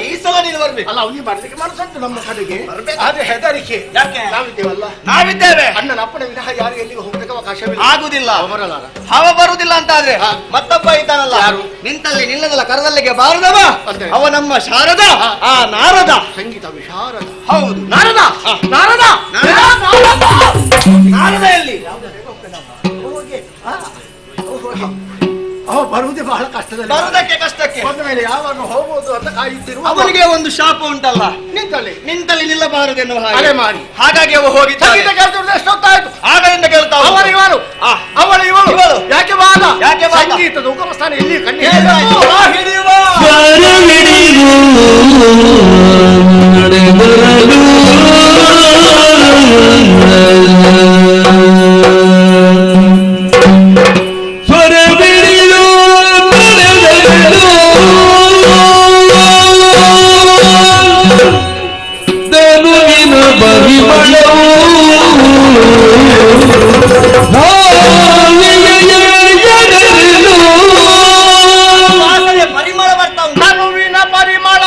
ಈ ಸಲ ನೀನು ಬರ್ಬೇಕು. ಅಲ್ಲ, ಅವನಿಗೆ ಬರ್ಲಿಕ್ಕೆ ಮನಸ್ಸುಂಟು ನಮ್ಮ ಕಡೆಗೆ, ಆದ್ರೆ ಹೆದರಿಕೆ. ಯಾಕೆ? ನಾವಿದ್ದೇವಲ್ಲ, ನಾವಿದ್ದೇವೆ. ಅಣ್ಣನ ಅಪ್ಪನ ವಿನಃ ಯಾರು ಎಲ್ಲಿಗೆ ಹೋಗ್ಲಿಕ್ಕೆ ಅವಕಾಶವಿಲ್ಲ. ಆಗುದಿಲ್ಲ, ಬರಲಾರ. ಹವ ಬರುದಿಲ್ಲ ಅಂತ ಆದ್ರೆ ಮತ್ತೊಬ್ಬ ಇದ್ದಾನಲ್ಲ, ನಿಂತಲ್ಲಿ ನಿಲ್ಲದಲ್ಲ ಕರದಲ್ಲಿಗೆ ಬಾರದವ, ಅವ ನಮ್ಮ ಶಾರದ, ಆ ನಾರದ. ಸಂಗೀತ ವಿಶಾರದ. ಹೌದು, ನಾರದ. ನಾರದ ನಾರದ ಎಲ್ಲಿ? ಬರುವುದೇ ಬಹಳ ಕಷ್ಟದಲ್ಲಿ. ಬರುವುದಕ್ಕೆ ಕಷ್ಟಕ್ಕೆ ಬಂದ ಮೇಲೆ ಯಾವಾಗ ಹೋಗುವುದು ಅಂತ ಕಾಯುತ್ತಿರುವ ಅವನಿಗೆ ಒಂದು ಶಾಪ ಉಂಟಲ್ಲ, ನಿಂತಲ್ಲಿ ನಿಲ್ಲಬಾರದೆನ್ನುವ ಹಾಗೆ ಮಾಡಿ. ಹಾಗಾಗಿ ಅವ ಹೋಗಿ ಎಷ್ಟೊತ್ತಾಯ್ತು ಆಗಲಿಂದ ಕೇಳ್ತಾ ಅವಳು ಇವಳು, ಅವಳು ಇವಳು. ಇವಳು ಯಾಕೆ ಬಾದ? ಯಾಕೆ ಬಾದ? ಸಂಗೀತದ ಉಗಮ ಸ್ಥಾನ ಇಲ್ಲಿ ಹಿಡಿಯುವ ನಡೆದರಲು ಸ್ವರ ಬಿಡಿದು ನಡೆದರಲು ಧನುವಿನ ಪರಿಮಳವು ಪರಿಮಳ ಬರ್ತಾ ಉಂಟು. ಪರಿಮಳ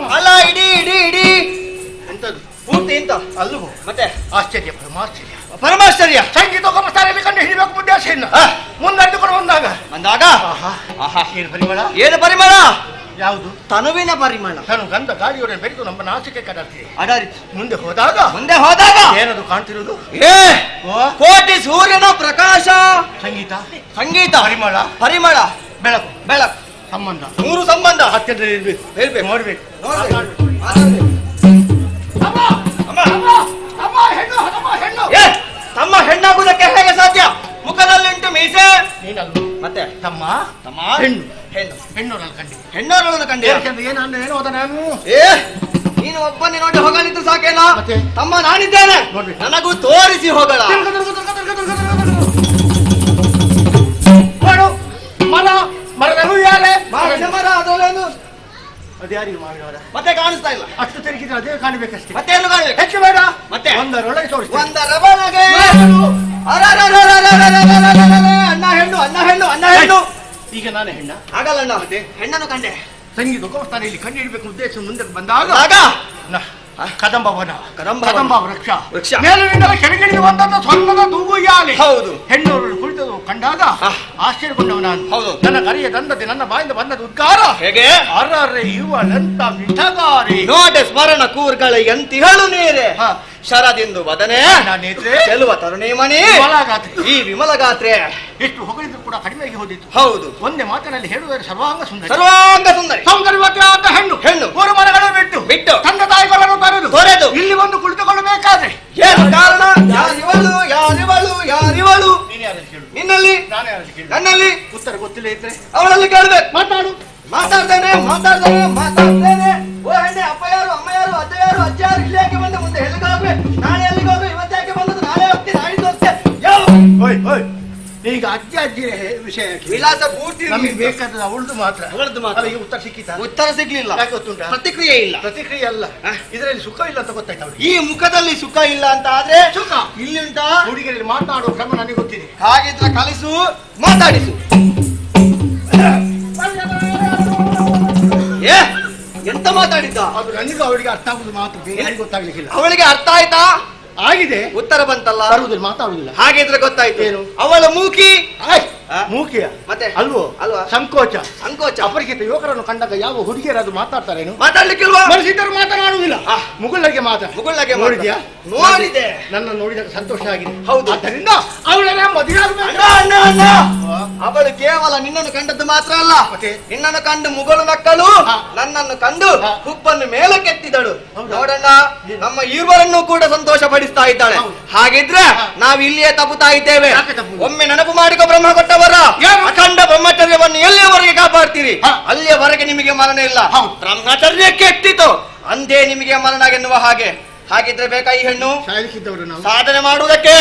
ಅಲ್ಲ ಇಡೀ ಇಡೀ ಇಡೀ ಎಂತದ್ದು ಪೂರ್ತಿ ಎಂತ ಅಲ್ಲೂ ಮತ್ತೆ ಆಶ್ಚರ್ಯ ಪರಮಾಶ್ಚರ್ಯ ಪರಮಾಶ್ಚರ್ಯ ಸಂಗೀತ ಉಪಸ್ಥಾನದಲ್ಲಿ ಕಂಡು ಹಿಡಿಬೇಕು ಮುದ್ದೆ ಮುಂದಡ್ಡುಕೊಂಡು ಬಂದಾಗ ಏನು ಪರಿಮಳ ಏನು ಪರಿಮಳ ಯಾವುದು ತನುವಿನ ಪರಿಮಳ ತನು ಗಂಧ ಗಾಳಿಯೊಡನೆ ಬೆರೆತು ನಮ್ಮ ನಾಚಿಕೆ ಅಡಾರಿತು ಮುಂದೆ ಹೋದಾಗ ಏನದು ಕಾಣ್ತಿರುವುದು ಕೋಟಿ ಸೂರ್ಯನ ಪ್ರಕಾಶ ಸಂಗೀತ ಸಂಗೀತ ಪರಿಮಳ ಪರಿಮಳ ಬೆಳಕು ಬೆಳಕು ಸಂಬಂಧ ಮೂರು ಸಂಬಂಧ ಹತ್ತಿರ ಹೇಳ್ಬೇಕು ನೋಡ್ಬೇಕು ತಮ್ಮ ಹೆಣ್ಣಾಗುವುದಕ್ಕೆ ಹೇಗೆ ಸಾಧ್ಯ ಮುಖದಲ್ಲಿಂಟು ಮೀಸೆ ಮತ್ತೆ ತಮ್ಮ ತಮ್ಮ ಹೆಣ್ಣು ಹೆಣ್ಣು ಹೆಣ್ಣೋರನ್ನು ಕಂಡಿ ಏನು ಹೋದ ನಾನು ನೀನು ಒಬ್ಬನೇ ನೋಡಿ ಹೋಗಲಿದ್ದು ಸಾಕೇನ ತಮ್ಮ ನಾನಿದ್ದೇನೆ ನನಗೂ ತೋರಿಸಿ ಹೋಗಲ್ಲ ಅದ್ಯಾರಿಗೆ ಮಾಡಿದವರ ಮತ್ತೆ ಕಾಣಿಸ್ತಾ ಇಲ್ಲ ಅಷ್ಟು ತಿರುಗಿದ್ರೆ ಅದೇ ಕಾಣಬೇಕಷ್ಟೇ ಮತ್ತೆ ಏನು ಕಾಣಬೇಕು ಹೆಚ್ಚು ಬೇಡ ಮತ್ತೆ ಒಂದರೊಳಗೆ ತೋರಿಸಿ ಒಂದರ ಒಳಗೆ ಅಣ್ಣ ಹೆಣ್ಣು ಈಗ ನಾನೇ ಹೆಣ್ಣ ಆಗಲ್ಲ ಅಣ್ಣ ಮತ್ತೆ ಹೆಣ್ಣನ್ನು ಕಂಡೆ ಸಂಗೀತ ಉಪಸ್ಥಾನದಲ್ಲಿ ಕಂಡು ಹಿಡಬೇಕು ಉದ್ದೇಶ ಮುಂದೆ ಬಂದಾಗ ಕದಂಬ ವೃಕ್ಷ ಮೇಲಿನಿಂದ ಕೆಳಗಿಳಿದು ಬಂದಂತ ಸ್ವರ್ಣದ ತೂಗುಯ್ಯಾಲೆ ಹೌದು ಹೆಣ್ಣು ಕುಳಿತದು ಕಂಡಾಗ ಆಶ್ಚರ್ಯಗೊಂಡವ ನಾನು ಹೌದು ನನ್ನ ಕರಿಯ ತಂದದೆ ನನ್ನ ಬಾಯಿಂದ ಬಂದದ ಉದ್ಗಾರ ಹೇಗೆ ಅರ್ರೆ ಇವಳಂತ ಮಿಠಗಾರಿ ನೋಡೆ ಸ್ಮರಣ ಕೂರ್ಗಳ ಎಂತಿಹಳು ನೀರೆ ಶರದಿಂದು ವದನೆ ಚೆಲುವ ತರುಣಿಮಣಿ ಈ ವಿಮಲ ಗಾತ್ರೆ ಎಷ್ಟು ಹೊಗಳಿದ್ರು ಕೂಡ ಕಡಿಮೆಯಾಗಿ ಹೋದಿತ್ತು ಹೌದು ಒಂದೇ ಮಾತಿನಲ್ಲಿ ಹೇಳುವುದರ ಸರ್ವಾಂಗ ಸುಂದರಿ ಸೌಂದರ್ಯವತಿಯಾದ ಹೆಣ್ಣು ಮೂರು ಮರಗಳು ಬಿಟ್ಟು ತಂದೆ ತಾಯಿಗಳನ್ನು ತೊರೆದು ಇಲ್ಲಿ ಒಂದು ಕುಳಿತುಕೊಳ್ಳಬೇಕಾದ್ರೆ ಏನು ಕಾರಣ ಯಾರಿವಳು ನಿನ್ನಲ್ಲಿ ನನ್ನಲ್ಲಿ ಉತ್ತರ ಗೊತ್ತಿಲ್ಲ ಇದ್ರೆ ಅವಳಲ್ಲಿ ಕೇಳಬೇಕು ಮಾತಾಡ್ತೇನೆ ಓ ಹೆಣ್ಣೆ ಅಪ್ಪ ಯಾರು ಅಮ್ಮ ಯಾರು ಅಜ್ಜ ಯಾರು ಅಜ್ಜ ಯಾರು ಇಲ್ಲಿ ಯಾಕೆ ಬಂದ ಮುಂದೆ ಎಲ್ಲಿಗೆ ಹೋಗ್ಬೇಕು ನಾಳೆ ಎಲ್ಲಿಗೆ ಹೋಗ್ಬೇಕು ಇವತ್ತು ಯಾಕೆ ಬಂದದ್ದು ನಾಳೆ ಹೋಗ್ತೀನಿ ನಾಳೆ ತೋರಿಸ್ತೇನೆ ಈಗ ಅಜ್ಜಿ ವಿಷಯ ವಿಳಾಸ ಪೂರ್ತಿ ನಮಗೆ ಬೇಕಾದ ಅವಳದು ಮಾತ್ರ ಅವಳಿಗೆ ಉತ್ತರ ಸಿಕ್ಕಿತ ಉತ್ತರ ಸಿಗ್ಲಿಲ್ಲ. ಯಾಕೆ ಗೊತ್ತುಂಟ? ಪ್ರತಿಕ್ರಿಯೆ ಇಲ್ಲ. ಪ್ರತಿಕ್ರಿಯೆ ಅಲ್ಲ, ಇದರಲ್ಲಿ ಸುಖ ಇಲ್ಲ ಅಂತ ಗೊತ್ತಾಯ್ತು ಅವ್ರಿಗೆ. ಈ ಮುಖದಲ್ಲಿ ಸುಖ ಇಲ್ಲ ಅಂತ ಆದ್ರೆ ಸುಖ ಇಲ್ಲಿ ಉಂಟಾ? ಹುಡುಗಿಯರಲ್ಲಿ ಮಾತನಾಡುವ ಕ್ರಮ ನನಗೆ ಗೊತ್ತಿದೆ. ಹಾಗಿದ್ರೆ ಕಲಿಸು, ಮಾತಾಡಿಸು. ಎಂತ ಮಾತಾಡಿದ್ದ? ಅದು ನನಗೂ ಅವಳಿಗೆ ಅರ್ಥ ಆಗುದು ಮಾತು, ಬೇರೆ ಗೊತ್ತಾಗ್ಲಿಕ್ಕಿಲ್ಲ. ಅವಳಿಗೆ ಅರ್ಥ ಆಯ್ತಾ? ಆಗಿದೆ, ಉತ್ತರ ಬಂತಲ್ಲ. ಬರುವುದಿಲ್ಲ, ಮಾತಾಡುವುದಿಲ್ಲ. ಹಾಗಿದ್ರೆ ಗೊತ್ತಾಯ್ತು. ಏನು? ಅವಳ ಮೂಕಿ ಮೂಕಿಯ ಮತ್ತೆ ಅಲ್ವೋ? ಅಲ್ವಾ? ಸಂಕೋಚ, ಅಪರಿಚಿತ ಯುವಕರನ್ನು ಕಂಡಾಗ ಯಾವ ಹುಡುಗಿಯರಾದ್ರು ಮಾತಾಡ್ತಾರೇನು? ಮಾತಾಡ್ಲಿಕ್ಕಿಲ್ವಾ? ಮನಸ್ಸಿದ್ದರು ಮಾತನಾಡುವುದಿಲ್ಲ. ಮುಗುಳ್ನಗೆ ಮುಗುಳ್ನಗೆ ನೋಡಿದ್ಯಾ? ನೋಡಿದೆ. ನನ್ನ ನೋಡಿದಾಗ ಸಂತೋಷ ಆಗಿದೆ. ಹೌದು. ಆದ್ದರಿಂದ ಅವಳನ್ನ ಮದುವೆ ಅವಳು ಕೇವಲ ನಿನ್ನನ್ನು ಕಂಡದ್ದು ಮಾತ್ರ ಅಲ್ಲ, ನಿನ್ನನ್ನು ಕಂಡು ಮುಗಳು ನಕ್ಕಳು, ನನ್ನನ್ನು ಕಂಡು ಹುಬ್ಬನ್ನು ಮೇಲಕ್ಕೆತ್ತಿದಳು. ನೋಡಣ್ಣ, ನಮ್ಮ ಇರುವರನ್ನು ಕೂಡ ಸಂತೋಷ ಪಡಿಸ್ತಾ ಇದ್ದಾಳೆ. ಹಾಗಿದ್ರೆ ನಾವು ಇಲ್ಲಿಯೇ ತಪ್ಪುತ್ತಾ ಇದ್ದೇವೆ. ಒಮ್ಮೆ ನೆನಪು ಮಾಡಿಕೊ, ಬ್ರಹ್ಮ ಕೊಟ್ಟವರ ಅಖಂಡ ಬ್ರಹ್ಮಚರ್ಯವನ್ನು ಎಲ್ಲಿಯವರೆಗೆ ಕಾಪಾಡ್ತೀರಿ ಅಲ್ಲಿಯವರೆಗೆ ನಿಮಗೆ ಮರಣ ಇಲ್ಲ. ಬ್ರಹ್ಮಚರ್ಯಕ್ಕೆ ಎತ್ತಿತು ಅಂದೇ ನಿಮಗೆ ಮರಣ ಎನ್ನುವ ಹಾಗೆ. ಹಾಗಿದ್ರೆ ಬೇಕಾ ಈ ಹೆಣ್ಣು ಸಾಧನೆ ಮಾಡುವುದಕ್ಕೆ?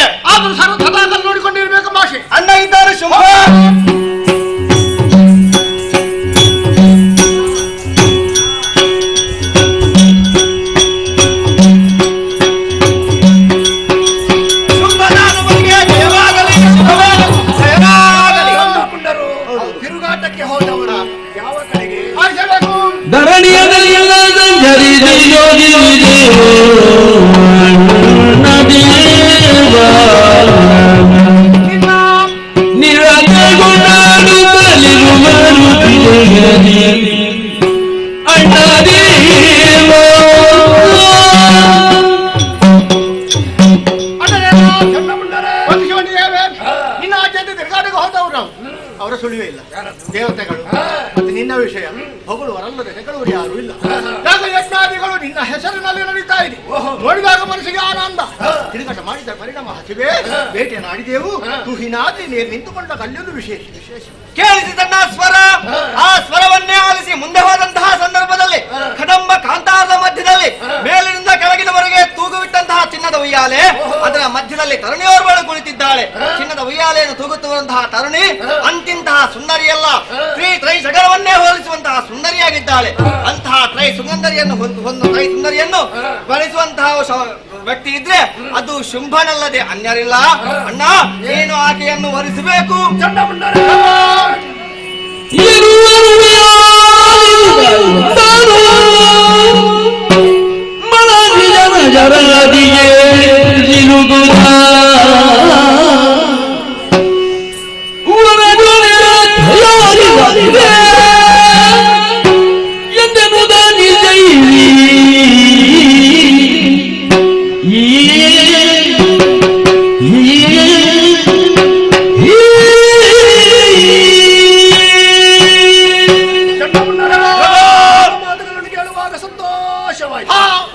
ನೋಡಿಕೊಂಡಿರ್ಬೇಕು ಭಾಷೆ. ಅಣ್ಣ ಇದ್ದಾರೆ ಶುಭ. ತಿರುಗಾಟಕ್ಕೆ ಹೋದವರ ಯಾವ ಕಡೆಗೆ ಧರಣಿಯದಲ್ಲಿ ನಿನ್ನ ಆಚೆಯಿಂದ ತಿರುಗಾಟಕ್ಕೆ ಹೋದವರು ನಾವು. ಅವರ ಸುಳಿವೇ ಇಲ್ಲ. ದೇವತೆಗಳು ಮತ್ತೆ ನಿನ್ನ ವಿಷಯ ಹೊಗಳುವರಲ್ಲದೆ ನೆಗಳುವರು ಯಾರು ಇಲ್ಲ. ಯಜ್ಞಾದಿಗಳು ನಿನ್ನ ಹೆಸರಿನಲ್ಲಿ ನಡೀತಾ ಇದೆ. ನೋಡಿದಾಗ ಮನಸ್ಸಿಗೆ ಆನಂದ. ತಿರುಗಾಟ ಮಾಡಿದ ಪರಿಣಾಮ ಹಸಿವೆ ಬೇಟೆಯನ್ನು ಆಡಿದೆವು. ತುಹಿನಾದಿ ನೀರು ನಿಂತುಕೊಂಡಾಗ ಅಲ್ಲೊಂದು ವಿಶೇಷ ಕೇಳಿಸಿದಣ್ಣ ಸ್ವರ. ಆ ಸ್ವರವನ್ನೇ ಆಲಿಸಿ ಮುಂದೆ ಹೋದಂತಹ ಸಂದರ್ಭದಲ್ಲಿ ಕದಂಬ ಕಾಂತಾರದ ಮಧ್ಯದಲ್ಲಿ ಮೇಲಿನಿಂದ ಕೆಳಗಿನವರೆಗೆ ತೂಗುವಿಟ್ಟಂತಹ ಚಿನ್ನದ ಉಯ್ಯಾಲೆ, ಅದರ ಮಧ್ಯದಲ್ಲಿ ತರುಣಿಯೋರ್ವಳು ಕುಳಿತಿದ್ದಾಳೆ. ಚಿನ್ನದ ಉಯ್ಯಾಲೆಯನ್ನು ತೂಗುತ್ತಿರುವಂತಹ ತರುಣಿ ಅಂತಿಂತಹ ಸುಂದರಿಯಲ್ಲ, ತ್ರೈ ಜಗರವನ್ನೇ ಹೋಲಿಸುವಂತಹ ಸುಂದರಿಯಾಗಿದ್ದಾಳೆ. ಅಂತಹ ತ್ರೈ ಸುಂದರಿಯನ್ನು ತ್ರೈ ಸುಂದರಿಯನ್ನು ಬಳಸುವಂತಹ ವ್ಯಕ್ತಿ ಇದ್ರೆ ಅದು ಶುಂಭನಲ್ಲದೆ ಅನ್ಯರಿಲ್ಲ. ಅಣ್ಣ, ನೀನು ಆಕೆಯನ್ನು ವರಿಸಬೇಕು.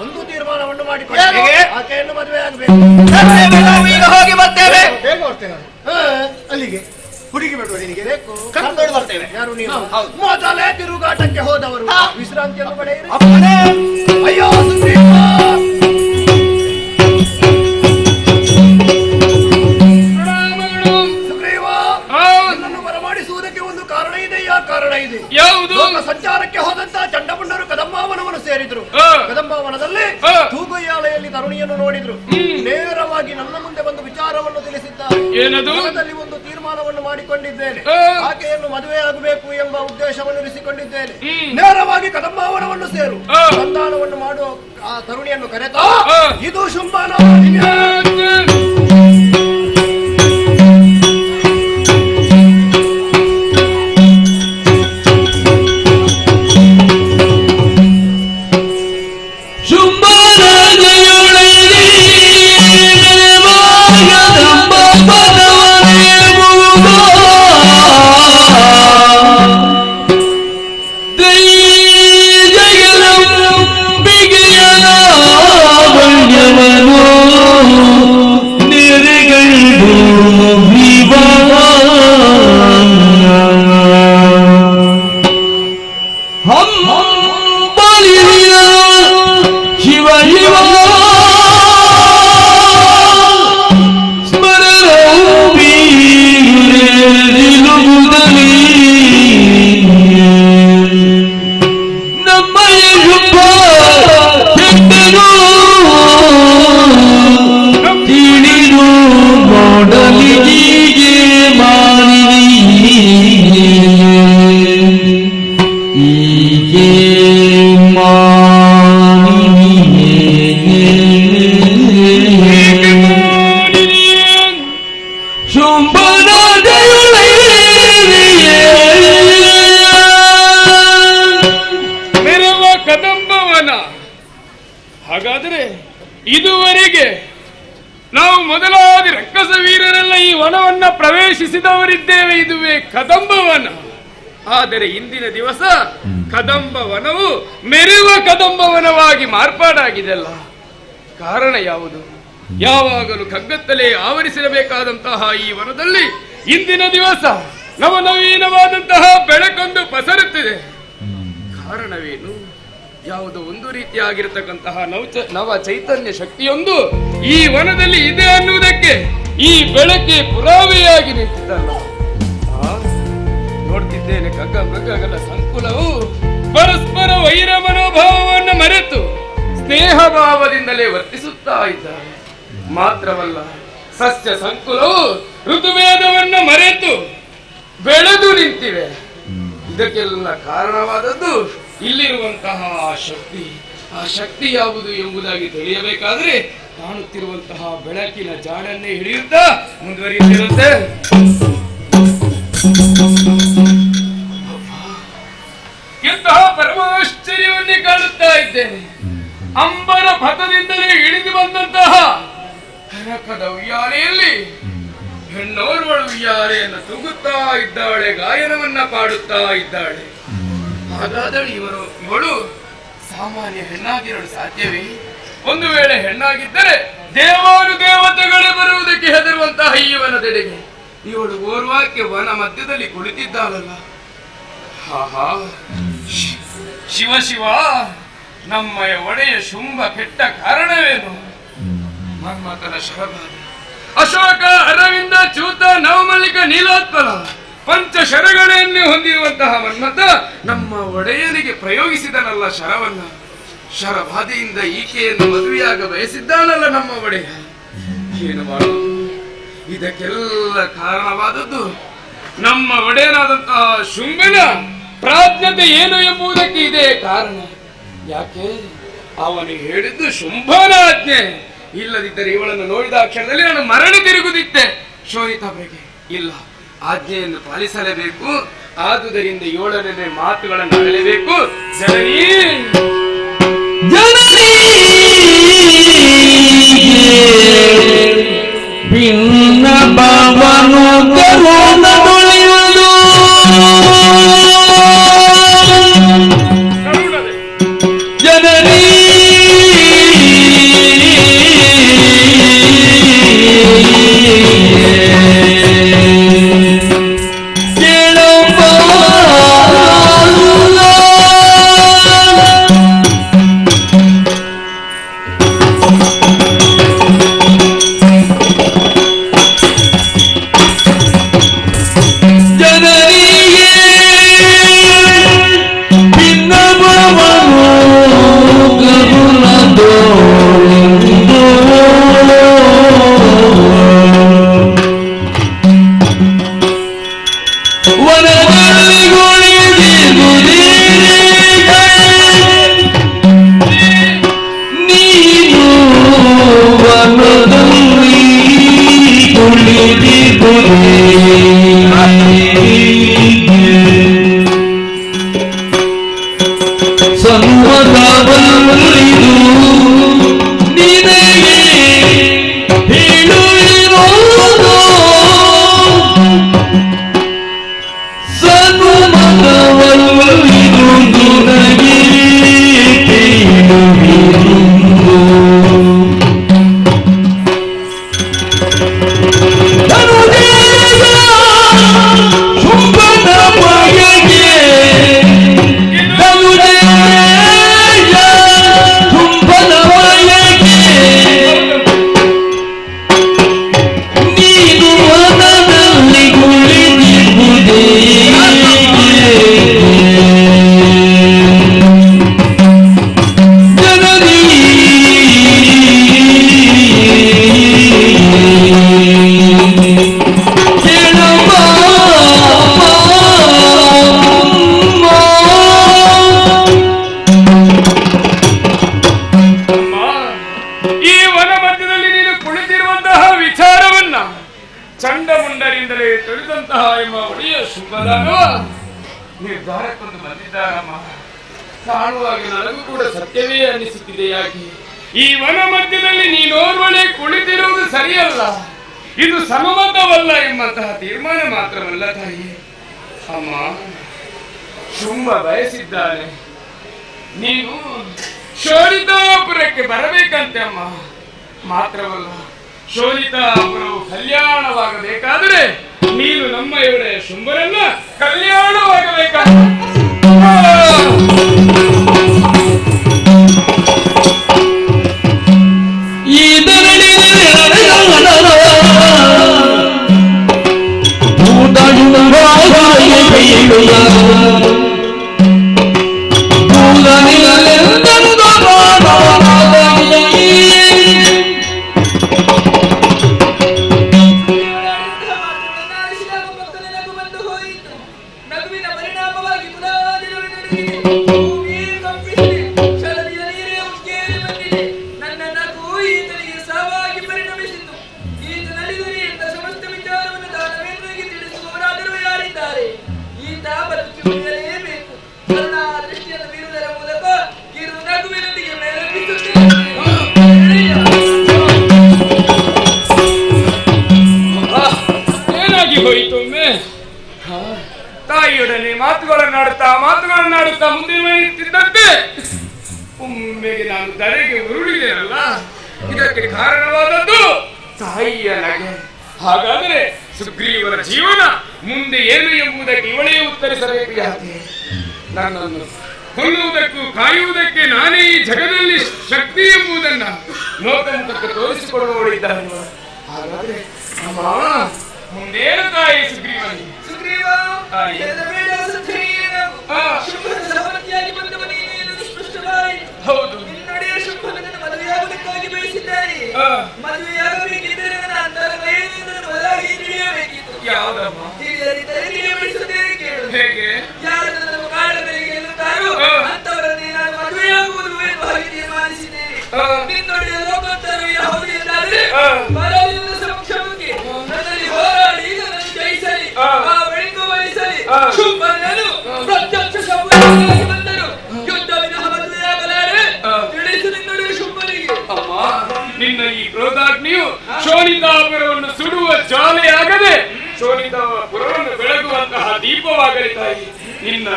ಒಂದು ತೀರ್ಮಾನವನ್ನು ಮಾಡಿಕೊಂಡು ಆಕೆಯನ್ನು ಮದುವೆ ಆಗಬೇಕು. ಈಗ ಹೋಗಿ ಬರ್ತೇವೆ. ಬೇಗ ಬರ್ತೇವೆ. ಅಲ್ಲಿಗೆ ಹುಡುಗಿ ಬೇಡ ನಿನಗೆ ಕರ್ಕೊಂಡು ಬರ್ತೇವೆ. ಯಾರು ನೀವು? ಮೊದಲೇ ತಿರುಗಾಟಕ್ಕೆ ಹೋದವರು ವಿಶ್ರಾಂತಿಯನ್ನು ಪಡೆಯಿರಿ. ಅಯ್ಯೋ ಸುಗ್ರೀವ, ನನ್ನನ್ನು ಬರಮಾಡಿಸುವುದಕ್ಕೆ ಒಂದು ಕಾರಣ ಇದೆ. ಯಾ ಕಾರಣ ಇದೆ? ಯಾವುದು? ಸಂಚಾರಕ್ಕೆ ಹೋದಂತಹ ಚಂಡಮುಂಡರು ಕದಂಬಾವನವನ್ನು ಸೇರಿದ್ರು. ಕದಂಬಾವನದಲ್ಲಿ ತೂಗುಯ್ಯಾಲೆಯಲ್ಲಿ ತರುಣಿಯನ್ನು ನೋಡಿದ್ರು. ನೇರವಾಗಿ ನನ್ನ ಮುಂದೆ ಬಂದು ವಿಚಾರವನ್ನು ತಿಳಿಸಿದ್ದಾರೆ. ಏನದು? ಮನದಲ್ಲಿ ಒಂದು ತೀರ್ಮಾನವನ್ನು ಮಾಡಿಕೊಂಡಿದ್ದೇನೆ. ಆಕೆಯನ್ನು ಮದುವೆ ಆಗಬೇಕು ಎಂಬ ಉದ್ದೇಶವನ್ನು ಇರಿಸಿಕೊಂಡಿದ್ದೇನೆ. ನೇರವಾಗಿ ಕದಂಬಾವನವನ್ನು ಸೇರು, ಸಂಧಾನವನ್ನು ಮಾಡುವ ಆ ತರುಣಿಯನ್ನು ಕರೆತ ಇದು ಶುಂಭನ. ಜಗಲಂ ಬಿಗಿಯನ ನಿರೀಕ್ಷಿಸಿದವರಿದ್ದೇವೆ. ಇದುವೇ ಕದಂಬವನ. ಆದರೆ ಇಂದಿನ ದಿವಸ ಕದಂಬವನವು ಮೆರೆಯುವ ಕದಂಬವನವಾಗಿ ಮಾರ್ಪಾಡಾಗಿದೆಯಲ್ಲ. ಕಾರಣ ಯಾವುದು? ಯಾವಾಗಲೂ ಕಗ್ಗತ್ತಲೇ ಆವರಿಸಿರಬೇಕಾದಂತಹ ಈ ವನದಲ್ಲಿ ಇಂದಿನ ದಿವಸ ನವನವೀನವಾದಂತಹ ಬೆಳಕೊಂದು ಪಸರುತ್ತಿದೆ. ಕಾರಣವೇನು? ಯಾವುದೋ ಒಂದು ರೀತಿಯಾಗಿರತಕ್ಕಂತಹ ನವ ಚೈತನ್ಯ ಶಕ್ತಿಯೊಂದು ಈ ವನದಲ್ಲಿ ಇದೆ ಅನ್ನುವುದಕ್ಕೆ ಈ ಬೆಳಕೆ ಪುರಾವೆಯಾಗಿ ನಿಂತಿದ್ದಲ್ಲ. ನೋಡ್ತಿದ್ದೇನೆ ಕಗ್ಗ ಮೃಗಗಳ ಸಂಕುಲವು ಪರಸ್ಪರ ವೈರ ಮನೋಭಾವವನ್ನು ಮರೆತು ಸ್ನೇಹ ಭಾವದಿಂದಲೇ ವರ್ತಿಸುತ್ತಾ ಇದ್ದಾರೆ. ಮಾತ್ರವಲ್ಲ, ಸಸ್ಯ ಸಂಕುಲವು ಋತುಭೇದವನ್ನು ಮರೆತು ಬೆಳೆದು ನಿಂತಿವೆ. ಇದಕ್ಕೆಲ್ಲ ಕಾರಣವಾದದ್ದು ಇಲ್ಲಿರುವಂತಹ ಶಕ್ತಿ. ಆ ಶಕ್ತಿ ಯಾವುದು ಎಂಬುದಾಗಿ ತಿಳಿಯಬೇಕಾದ್ರೆ ಕಾಣುತ್ತಿರುವಂತಹ ಬೆಳಕಿನ ಜಾಡನ್ನೇ ಹಿಡಿಯುತ್ತಾ ಮುಂದುವರಿಯುತ್ತಿರುತ್ತೆ. ಎಂತಹ ಪರಮಾಶ್ಚರ್ಯವನ್ನೇ ಕಾಣುತ್ತಾ ಇದ್ದೇನೆ. ಅಂಬರ ಪಥದಿಂದಲೇ ಇಳಿದು ಬಂದಂತಹ ಕನಕದ ಉಯ್ಯಾಲೆಯಲ್ಲಿ ಹೆಣ್ಣೋರ್ವಳು ಉಯ್ಯಾಲೆಯನ್ನು ತೂಗುತ್ತಾ ಇದ್ದಾಳೆ, ಗಾಯನವನ್ನ ಪಾಡುತ್ತಾ ಇದ್ದಾಳೆ. ಹಾಗಾದರೆ ಇವಳು ಸಾಮಾನ್ಯ ಹೆಣ್ಣಾಗಿರಲು ಸಾಧ್ಯವೇ? ಒಂದು ವೇಳೆ ಹೆಣ್ಣಾಗಿದ್ದರೆ ದೇವಾನು ದೇವತೆಗಳೇ ಬರುವುದಕ್ಕೆ ಹೆದರುವಂತಹ ಈ ವನದೆಡೆಗೆ ಇವಳು ಓರ್ವಾಕ್ಕೆ ವನ ಮಧ್ಯದಲ್ಲಿ ಕುಳಿತಿದ್ದಾಳಲ್ಲ. ಆಹಾ, ಶಿವ ಶಿವ, ನಮ್ಮ ಒಡೆಯ ಶುಂಭ ಕೆಟ್ಟ ಕಾರಣವೇನು? ಮನ್ಮಥನ ಶರಭಾಗ, ಅಶೋಕ, ಅರವಿಂದ, ಚೂತ, ನವಮಲ್ಲಿಕ, ನೀಲೋತ್ಪಲ ಪಂಚ ಶರಗಳನ್ನೇ ಹೊಂದಿರುವಂತಹ ಮನ್ಮಥ ನಮ್ಮ ಒಡೆಯನಿಗೆ ಪ್ರಯೋಗಿಸಿದನಲ್ಲ ಶರವನ್ನ. ಶರಬಾಧೆಯಿಂದ ಈಕೆಯನ್ನು ಮದುವೆಯಾಗ ಬಯಸಿದ್ದಾನಲ್ಲ ನಮ್ಮ ಒಡೆಯ. ಏನು ಮಾಡುವುದು? ಇದಕ್ಕೆಲ್ಲ ಕಾರಣವಾದದ್ದು ನಮ್ಮ ಒಡೆಯನಾದಂತಹ ಶುಂಭನ ಪ್ರಾಜ್ಞತೆ ಏನು ಎಂಬುದಕ್ಕೆ ಇದೇ ಕಾರಣ. ಯಾಕೆ? ಅವನು ಹೇಳಿದ್ದು ಶುಂಭನ ಆಜ್ಞೆ. ಇಲ್ಲದಿದ್ದರೆ ಇವಳನ್ನು ನೋಡಿದ ಕ್ಷಣದಲ್ಲಿ ನಾನು ಮರಳಿ ತಿರುಗುದಿತ್ತೆ ಶೋಣಿತ ಬಗೆ. ಇಲ್ಲ, ಆಜ್ಞೆಯನ್ನು ಪಾಲಿಸಲೇಬೇಕು. ಆದುದರಿಂದ 7ನೇ ಮಾತುಗಳನ್ನು ಆಡಲೇಬೇಕು. ಜನನಿ ಭಿನ್ನ ಭಾವನು ಕರುಣ ತುಳಿಯುವುದು ಜನನಿ ಚಂಡಮುಂಡರಿಂದಲೇ ತೊಳೆದಂತಹ ಎಂಬ ಒಡೆಯ ಶುಭದಾನವ ನಿರ್ಧಾರಕ್ಕೊಂದು ಬಂದಿದ್ದಾರಮ್ಮ. ಕಾಣುವಾಗ ನನಗೂ ಕೂಡ ಸತ್ಯವೇ ಅನ್ನಿಸುತ್ತಿದೆ. ಯಾಕೆ ಈ ವನ ಮಧ್ಯದಲ್ಲಿ ನೀನೋರ್ವಳೆ ಕುಳಿತಿರುವುದು ಸರಿಯಲ್ಲ. ಇದು ಸಮಬದ್ಧವಲ್ಲ ಎಂಬಂತಹ ತೀರ್ಮಾನ ಮಾತ್ರವಲ್ಲ ತಾಯಿ. ಅಮ್ಮ, ಶುಂಭ ಬಯಸಿದ್ದಾನೆ ನೀನು ಶೋಣಿತಾಪುರಕ್ಕೆ ಬರಬೇಕಂತೆ ಅಮ್ಮ. ಮಾತ್ರವಲ್ಲ, ಶೋಣಿತಾಪುರವು ಕಲ್ಯಾಣವಾಗಬೇಕಾದರೆ ನೀನು ನಮ್ಮ ಇವರೇ ಶುಂಭರನ್ನ ಕಲ್ಯಾಣವಾಗಬೇಕಾದ ತಾಯಿಯೊಡನೆ ಮಾತುಗಳನ್ನಾಡುತ್ತಾ ಮುಂದಿರುತ್ತಿದ್ದಂತೆ ಒಮ್ಮೆಗೆ ನಾನು ಧರೆಗೆ ಉರುಳಿದೆನಲ್ಲ. ಇದಕ್ಕೆ ಕಾರಣವಾದದ್ದು ತಾಯಿಯ ನಗೆ. ಹಾಗಾದರೆ ಸುಗ್ರೀವರ ಜೀವನ ಮುಂದೆ ಏನು ಎಂಬುದಕ್ಕೆ ಇವಳೇ ಉತ್ತರಿಸಬೇಕು. ಯಾಕೆ ನನ್ನನ್ನು ಕೊಲ್ಲುವುದಕ್ಕೂ ಕಾಯುವುದಕ್ಕೆ ನಾನೇ ಈ ಜಗದಲ್ಲಿ ಶಕ್ತಿ ಎಂಬುದನ್ನ ಲೋಕಮುಖಕ್ಕೆ ತೋರಿಸಿಕೊಡುವವಳಿದ್ದಾನೆ. ಹಾಗಾದ್ರೆ ಅಮ್ಮ, ಮುಂದೇನು ತಾಯಿ ಸುಗ್ರೀವನಿಗೆ? ಹೌದು, ಮದುವೆಯಾಗುವುದಕ್ಕಾಗಿ ಬಯಸಿದ್ದಾರೆ. ಮದುವೆಯಾಗಬೇಕಿದ್ದರೆ ನನ್ನ ಅಂತರಂಗವನ್ನು ಮೊದಲಾಗಿ ತಿಳಿಯಬೇಕಿತ್ತು. ಯಾವುದಮ್ಮ? ತಿಳಿಯದಿದ್ದರೆ ತಿಳಿಯಬೇಕಿಸುತ್ತೇನೆ ಕೇಳು. ಹೇಗೆ? ಯಾರು ನನ್ನ ಕಾರಣದಲ್ಲಿ ಗೆಲ್ಲುತ್ತಾರೋ ಅಂತವರನ್ನೇ ನಾನು ಮದುವೆಯಾಗುವುದು ಎಂದು ಹಾಗೆ ತೀರ್ಮಾನಿಸಿದ್ದೇನೆ. ನಿನ್ನೊಡೆಯ ಲೋಕೋತ್ತರವು ಯಾವುದು ಎಂದಾದರೆ ಬರಲಿನ ಸಮಕ್ಷಮಕ್ಕೆ ನನ್ನಲ್ಲಿ ಹೋರಾಡಿ ನನ್ನನ್ನು ಜಯಿಸಲಿ, ಆ ಬೆಳಕು ವಹಿಸಲಿ. ಶುಂಭನನು ಪ್ರತ್ಯಕ್ಷ ಸಂಬಂಧವಾಗಿ ಬಂದರು. ಯುದ್ಧ ವಿನಃ ಮದುವೆಯಾಗಲಾರೆ. ತಿಳಿಸು ನಿನ್ನೊಡೆಯ ಶುಂಭನಿಗೆ. ಅಮ್ಮ, ನಿನ್ನ ಈ ಕ್ರೋಧಾಗ್ನಿಯು ಶೋಣಿತಾಪುರವನ್ನು ಸುಡುವ ಜ್ವಾಲೆಯಾಗದೆ ಶೋಣಿತಾಪುರವನ್ನು ಬೆಳಗುವಂತಹ ದೀಪವಾಗಲಿ ತಾಯಿ. ನಿನ್ನ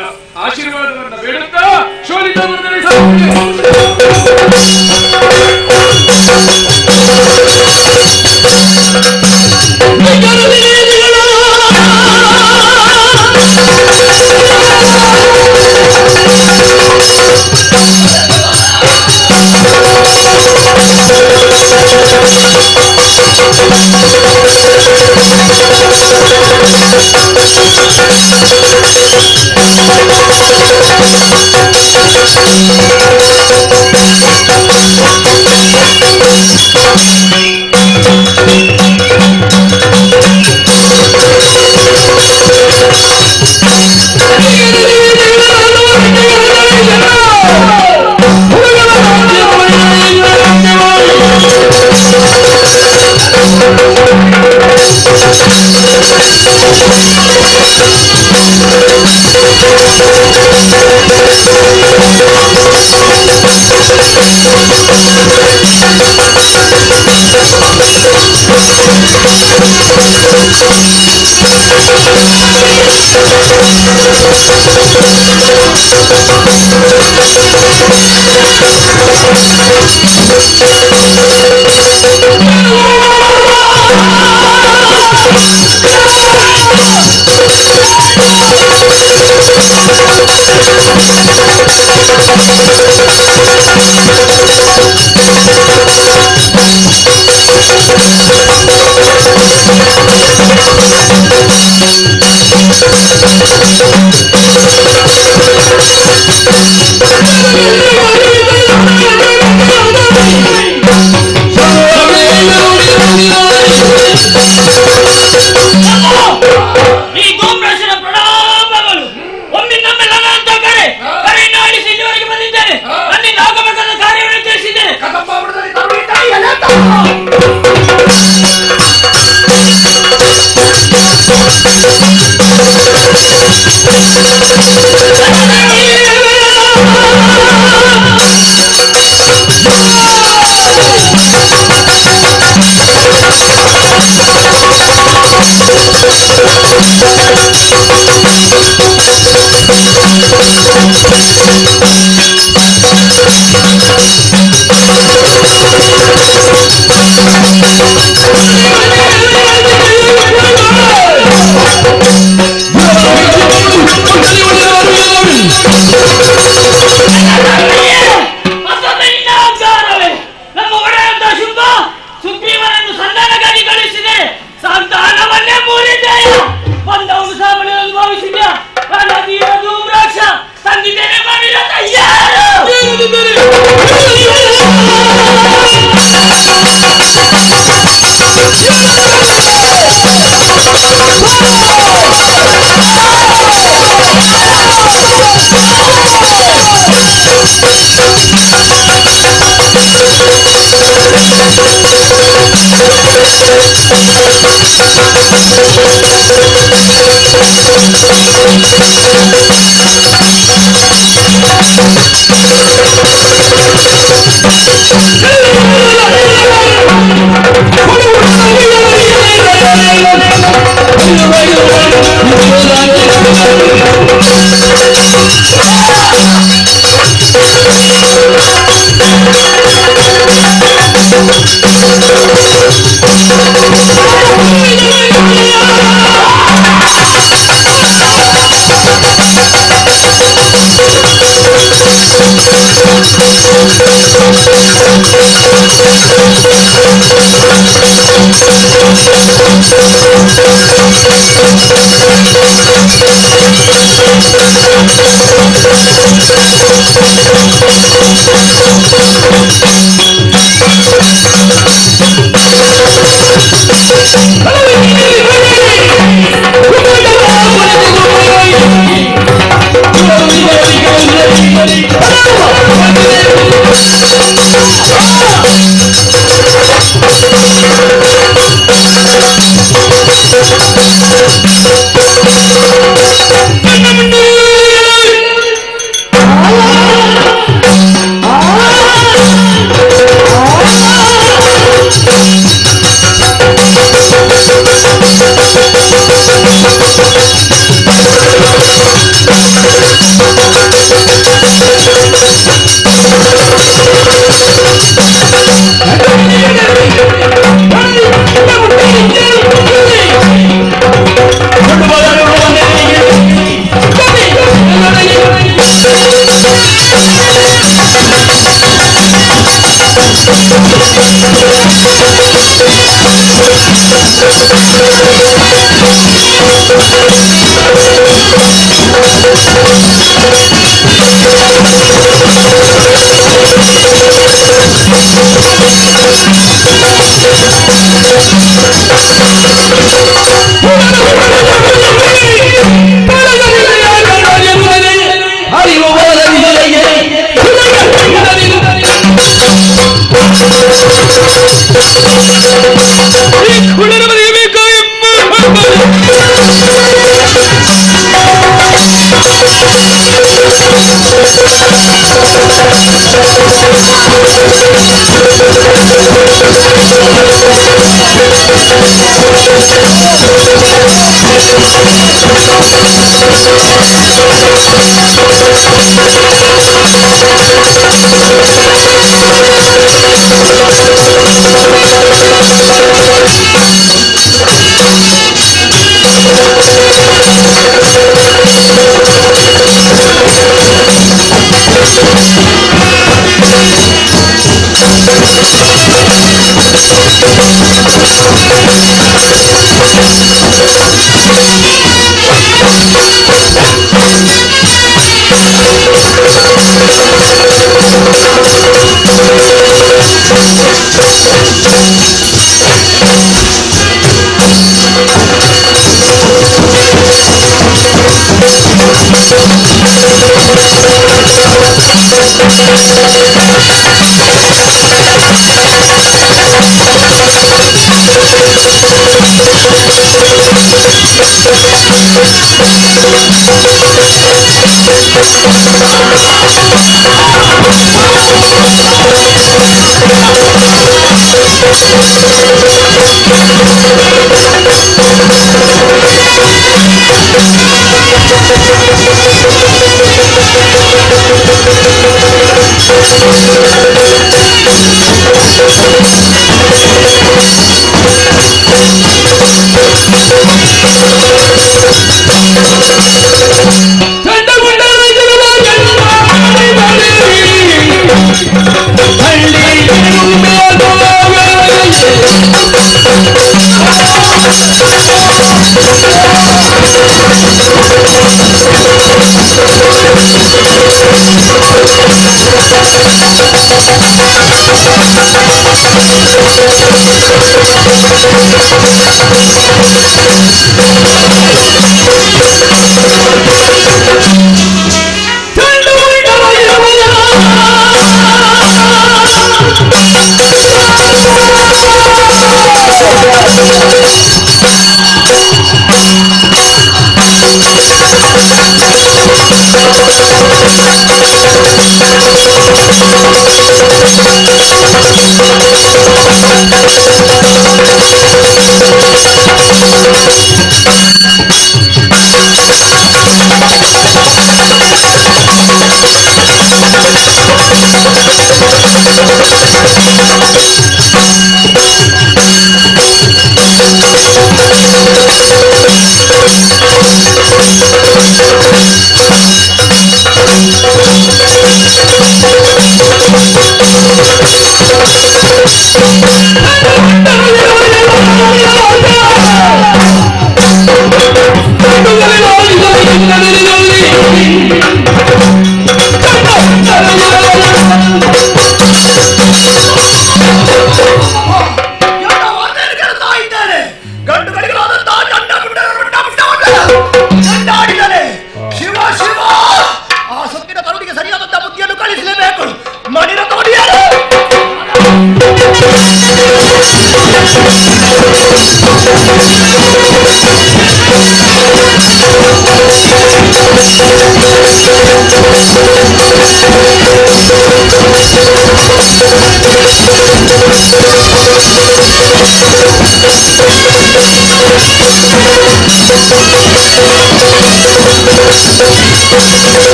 ಆಶೀರ್ವಾದವನ್ನು ಬೇಡುತ್ತಾ ಶೋಣಿತಾಪುರದಲ್ಲಿ Oh,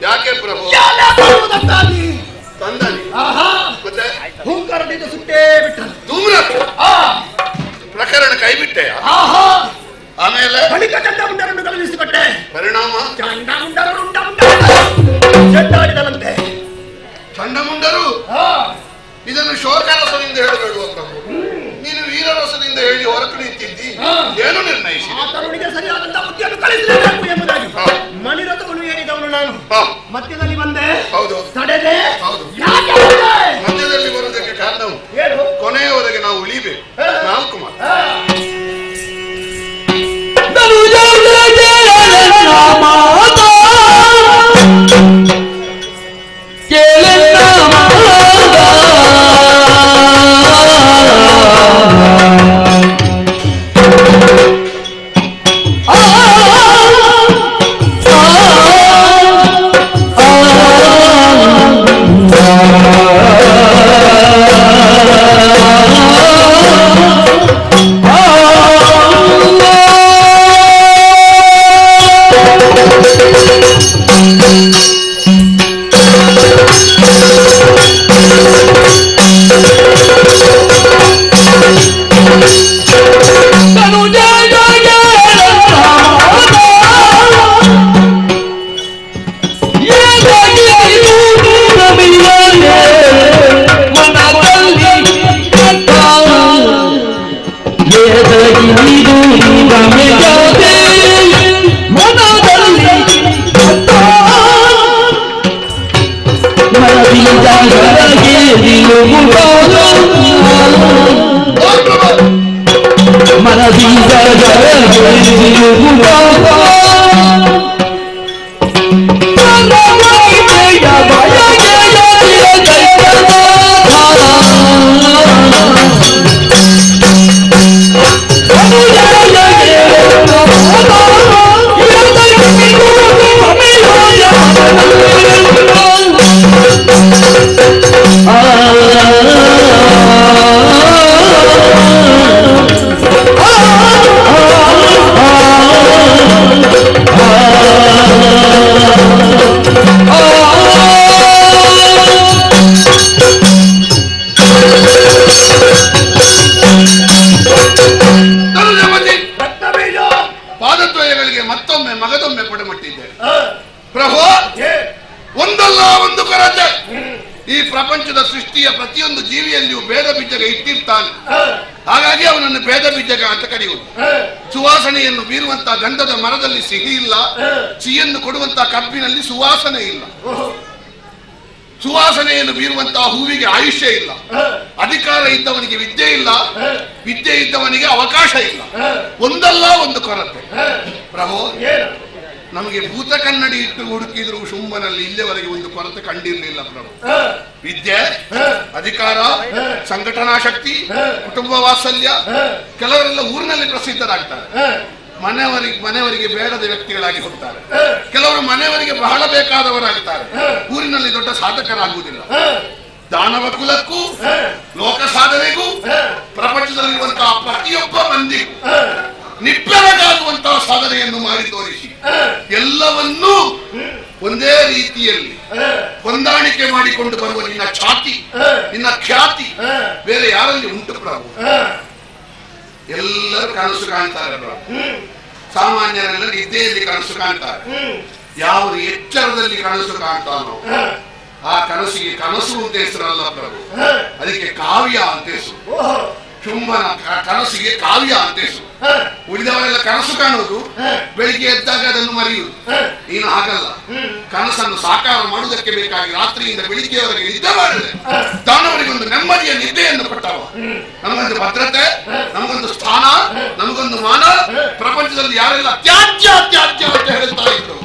ಯಾಕೆ ಪ್ರಭು ತಂದನಿ ಪ್ರಕರಣ ಕೈಬಿಟ್ಟೆಯ? ಆಮೇಲೆ ಬಳಿಕ ಚಂಡಮುಂಡರನ್ನು ಕಳುಹಿಸಿಕೊಟ್ಟೆ. ಪರಿಣಾಮ ಚೆಂಡಾಡಿದರಂತೆ. ಚಂಡಮುಂಡರು ಇದನ್ನು ಶೋಕರಸದಿಂದ ಹೇಳಬೇಡುವ ಪ್ರಭು. ನೀನು ವೀರರಸದಿಂದ ಹೇಳಿ ಹೊರತು ನಿಂತಿದ್ದಿ. ಏನು ನಿರ್ಣಯಿಸಿ? ಆ ತರುಣಿಗೆ ಸರಿಯಾದಂತ ಬುದ್ಧಿಯನ್ನು ಕಲಿಸಲೇಬೇಕು ಎಂಬುದಾಗಿ ಮಣಿರಥವನ್ನು ಹೇಳಿದವನು ನಾನು. ಮಧ್ಯದಲ್ಲಿ ಬಂದೆ. ಹೌದು. ತಡೆದೆ. ಹೌದು. ಯಾಕೆ ಬಂದೆ? ಮಧ್ಯದಲ್ಲಿ ಬರುವುದಕ್ಕೆ ಕಾರಣವು ಕೊನೆಯವರೆಗೆ ನಾವು ಉಳಿಬೇಕು. 4 ಮಾತು. ಪಾದದ್ವಯಗಳಿಗೆ ಮತ್ತೊಮ್ಮೆ ಮಗದೊಮ್ಮೆ ಕೊಡಮಟ್ಟಿದ್ದೇನೆ ಪ್ರಭು. ಒಂದಲ್ಲ ಒಂದು ಕೊರತೆ. ಈ ಪ್ರಪಂಚದ ಸೃಷ್ಟಿಯ ಪ್ರತಿಯೊಂದು ಜೀವಿಯಲ್ಲಿಯೂ ಭೇದ ಬೀಜಗ ಇಟ್ಟಿರ್ತಾನೆ. ಹಾಗಾಗಿ ಅವನನ್ನು ಭೇದ ಬೀಜಗ ಅಂತ ಕರೆಯುವುದು. ಸುವಾಸನೆಯನ್ನು ಬೀರುವಂತಹ ಗಂಧದ ಮರದಲ್ಲಿ ಸಿಹಿ ಇಲ್ಲ, ಸಿಹಿಯನ್ನು ಕೊಡುವಂತಹ ಕಬ್ಬಿನಲ್ಲಿ ಸುವಾಸನೆ ಇಲ್ಲ. ಸುವಾಸನೆಯನ್ನು ಬೀರುವಂತಹ ಹೂವಿಗೆ ಆಯುಷ್ಯ ಇಲ್ಲ. ಅಧಿಕಾರ ಇದ್ದವನಿಗೆ ವಿದ್ಯೆ ಇಲ್ಲ, ವಿದ್ಯೆ ಇದ್ದವನಿಗೆ ಅವಕಾಶ ಇಲ್ಲ. ಒಂದಲ್ಲ ಒಂದು ಕೊರತೆ ಪ್ರಭು. ನಮಗೆ ಭೂತ ಕನ್ನಡಿ ಇಟ್ಟು ಹುಡುಕಿದ್ರು ಶುಂಭನಲ್ಲಿ ಇಲ್ಲಿವರೆಗೆ ಒಂದು ಕೊರತೆ ಕಂಡಿರಲಿಲ್ಲ ಪ್ರಭು. ವಿದ್ಯೆ, ಅಧಿಕಾರ, ಸಂಘಟನಾ ಶಕ್ತಿ, ಕುಟುಂಬ ವಾತ್ಸಲ್ಯ. ಕೆಲವರೆಲ್ಲ ಊರಿನಲ್ಲಿ ಪ್ರಸಿದ್ಧರಾಗ್ತಾರೆ, ಮನೆಯವರಿಗೆ ಬೇಡದ ವ್ಯಕ್ತಿಗಳಾಗಿ ಹೋಗ್ತಾರೆ. ಕೆಲವರು ಮನೆಯವರಿಗೆ ಬಹಳ ಬೇಕಾದವರಾಗ್ತಾರೆ, ಊರಿನಲ್ಲಿ ದೊಡ್ಡ ಸಾಧಕರಾಗುವುದಿಲ್ಲ. ದಾನವ ಕುಲಕ್ಕೂ ಲೋಕ ಸಾಧನೆಗೂ ಪ್ರಪಂಚದಲ್ಲಿರುವಂತಹ ಪ್ರತಿಯೊಬ್ಬ ಮಂದಿಗೂ ನಿಬ್ಬೆರಗಾಗುವಂತಹ ಸಾಧನೆಯನ್ನು ಮಾಡಿ ತೋರಿಸಿ ಎಲ್ಲವನ್ನೂ ಒಂದೇ ರೀತಿಯಲ್ಲಿ ಹೊಂದಾಣಿಕೆ ಮಾಡಿಕೊಂಡು ಬರುವ ನಿನ್ನ ಛಾತಿ, ನಿನ್ನ ಖ್ಯಾತಿ ಬೇರೆ ಯಾರಲ್ಲಿ ಉಂಟು ಪ್ರಭು? ಎಲ್ಲರೂ ಕನಸು ಕಾಣ್ತಾರೆ ಪ್ರಭು. ಸಾಮಾನ್ಯರೆಲ್ಲ ನಿದ್ದೆಯಲ್ಲಿ ಕನಸು ಕಾಣ್ತಾರೆ. ಯಾವ ಎಚ್ಚರದಲ್ಲಿ ಕನಸು ಕಾಣ್ತಾನೋ ಆ ಕನಸಿಗೆ ಕನಸು ಅಂತ ಹೆಸರಲ್ಲ ಪ್ರಭು, ಅದಕ್ಕೆ ಕಾವ್ಯ ಅಂತ ಹೆಸರು. ಶುಂಭನ ಕನಸಿಗೆ ಕಾವ್ಯ ಅಂತ ಹೆಸರು. ಉಳಿದವರೆಲ್ಲ ಕನಸು ಕಾಣುವುದು, ಬೆಳಿಗ್ಗೆ ಎದ್ದಾಗ ಅದನ್ನು ಮರೆಯುವುದು. ನೀನು ಹಾಗಲ್ಲ. ಕನಸನ್ನು ಸಾಕಾರ ಮಾಡುವುದಕ್ಕೆ ಬೇಕಾಗಿ ರಾತ್ರಿಯಿಂದ ಬೆಳಿಗ್ಗೆಯವರೆಗೆ ನಿದ್ದೆ ಮಾಡಿದೆ. ದಾನವರಿಗೊಂದು ನೆಮ್ಮದಿಯ ನಿದ್ದೆಯನ್ನು ಕೊಟ್ಟವ. ನಮಗೊಂದು ಭದ್ರತೆ, ನಮಗೊಂದು ಸ್ಥಾನ, ನಮಗೊಂದು ಮಾನ. ಪ್ರಪಂಚದಲ್ಲಿ ಯಾರೆಲ್ಲ ತ್ಯಾಜ್ಯ ತ್ಯಾಜ್ಯ ಅಂತ ಹೇಳ್ತಾ ಇದ್ರು,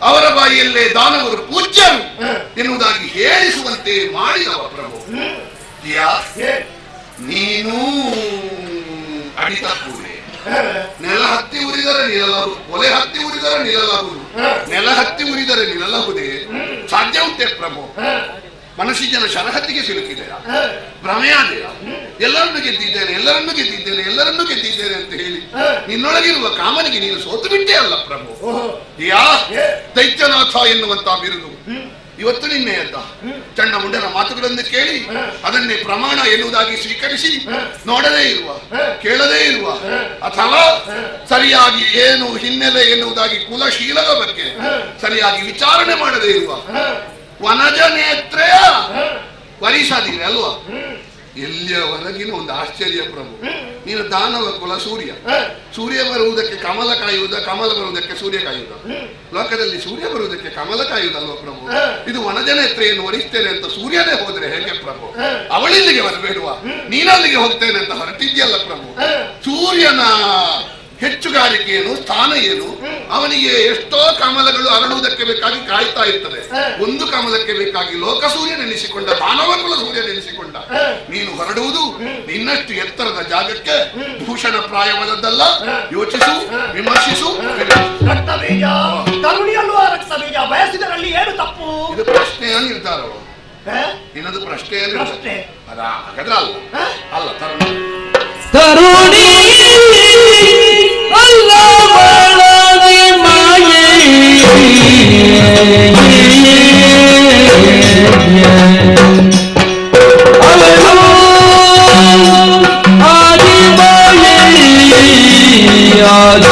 ಅವರ ಬಾಯಿಯಲ್ಲೇ ದಾನವರು ಪೂಜ್ಯರು ಎನ್ನುವುದಾಗಿ ಹೇಳಿಸುವಂತೆ ಮಾಡಿದವ ಪ್ರಭು. ನೀನು ಅಡಿತ ಕೂಡೆ ನೆಲ ಹತ್ತಿ ಉರಿದರೆ ನಿಲ್ಲಲಾಗು, ಒಲೆ ಹತ್ತಿ ಉರಿದರೆ ನಿಲ್ಲಲಾಗುವುದು, ನೆಲ ಹತ್ತಿ ಉರಿದರೆ ನಿಲ್ಲಲಾಗುವುದೇ? ಸಾಧ್ಯ ಉಂಟೆ ಪ್ರಭು? ಮನಸ್ಸಿನ ಶರಹತ್ತಿಗೆ ಸಿಲುಕಿದೆಯಾ? ಭ್ರಮೆಯಾದೆಯಾ? ಎಲ್ಲರನ್ನು ಗೆದ್ದಿದ್ದೇನೆ ಅಂತ ಹೇಳಿ ನಿನ್ನೊಳಗಿರುವ ಕಾಮನಿಗೆ ನೀನು ಸೋತು ಬಿಟ್ಟೇ ಅಲ್ಲ ಪ್ರಭು. ಯಾ ದೈತ್ಯನಾಥ ಎನ್ನುವಂತ ಬಿರುದು ಇವತ್ತು ನಿನ್ನೆಯದ್ದ ಚಣ್ಣ ಮುಂಡನ ಮಾತುಗಳನ್ನು ಕೇಳಿ ಅದನ್ನೇ ಪ್ರಮಾಣ ಎನ್ನುವುದಾಗಿ ಸ್ವೀಕರಿಸಿ ನೋಡದೇ ಇರುವ, ಕೇಳದೇ ಇರುವ, ಅಥವಾ ಸರಿಯಾಗಿ ಏನು ಹಿನ್ನೆಲೆ ಎನ್ನುವುದಾಗಿ ಕುಲಶೀಲದ ಬಗ್ಗೆ ಸರಿಯಾಗಿ ವಿಚಾರಣೆ ಮಾಡದೇ ಇರುವ ವನಜ ನೇತ್ರೆಯ ವರಿಸಾದೀರಿ ಅಲ್ವಾ? ಎಲ್ಲಿಯವರೆಗಿನ ಒಂದು ಆಶ್ಚರ್ಯ ಪ್ರಭು. ನೀನು ದಾನವ ಕುಲ ಸೂರ್ಯ ಬರುವುದಕ್ಕೆ ಕಮಲ ಕಾಯುವುದ, ಕಮಲ ಬರುವುದಕ್ಕೆ ಸೂರ್ಯ ಕಾಯುವುದ? ಲೋಕದಲ್ಲಿ ಸೂರ್ಯ ಬರುವುದಕ್ಕೆ ಕಮಲ ಕಾಯುವುದಲ್ವ ಪ್ರಭು? ಇದು ವನಜನೇತ್ರೆಯನ್ನು ವರಿಸ್ತೇನೆ ಅಂತ ಸೂರ್ಯನೇ ಹೋದ್ರೆ ಹೇಗೆ ಪ್ರಭು? ಅವಳಿಲ್ಲಿಗೆ ಬರಬೇಡುವ, ನೀನಲ್ಲಿಗೆ ಹೋಗ್ತೇನೆ ಅಂತ ಹೊರಟಿದ್ಯಲ್ಲ ಪ್ರಭು. ಸೂರ್ಯನ ಹೆಚ್ಚುಗಾರಿಕೆ ಏನು, ಸ್ಥಾನ ಏನು? ಅವನಿಗೆ ಎಷ್ಟೋ ಕಮಲಗಳು ಅರಳುವುದಕ್ಕೆ ಬೇಕಾಗಿ ಕಾಯ್ತಾ ಇರ್ತದೆ. ಒಂದು ಕಮಲಕ್ಕೆ ಬೇಕಾಗಿ ಲೋಕ ಸೂರ್ಯ ನೆನೆಸಿಕೊಂಡ, ಮಾನವಕುಲ ಸೂರ್ಯ ನೆನೆಸಿಕೊಂಡ ನೀನು ಹೊರಡುವುದು ನಿನ್ನಷ್ಟು ಎತ್ತರದ ಜಾಗಕ್ಕೆ ಭೂಷಣ ಪ್ರಾಯವಾದದ್ದಲ್ಲ. ಯೋಚಿಸು, ವಿಮರ್ಶಿಸು. ರಕ್ತ ಬೀಜ ತರುಣಿಯಲ್ವಾ ರಕ್ತ ಬೀಜ ಬಯಸಿದರಲ್ಲಿ ಏನು ತಪ್ಪು? ಇದು ಪ್ರಶ್ನೆಯ ನಿರ್ಧಾರ. ಇನ್ನೊಂದು ಪ್ರಶ್ನೆಯ ನಿರ್ಧಾರ ಅದ ಹಾಗಾದ್ರೆ ಅಲ್ಲ ತರುಣಿ ಅಲ್ಲ ಬಾಳದಿ ಮಾಯೆ ಅವಳು ಆದಿ ಮಾಯೆ ಆದ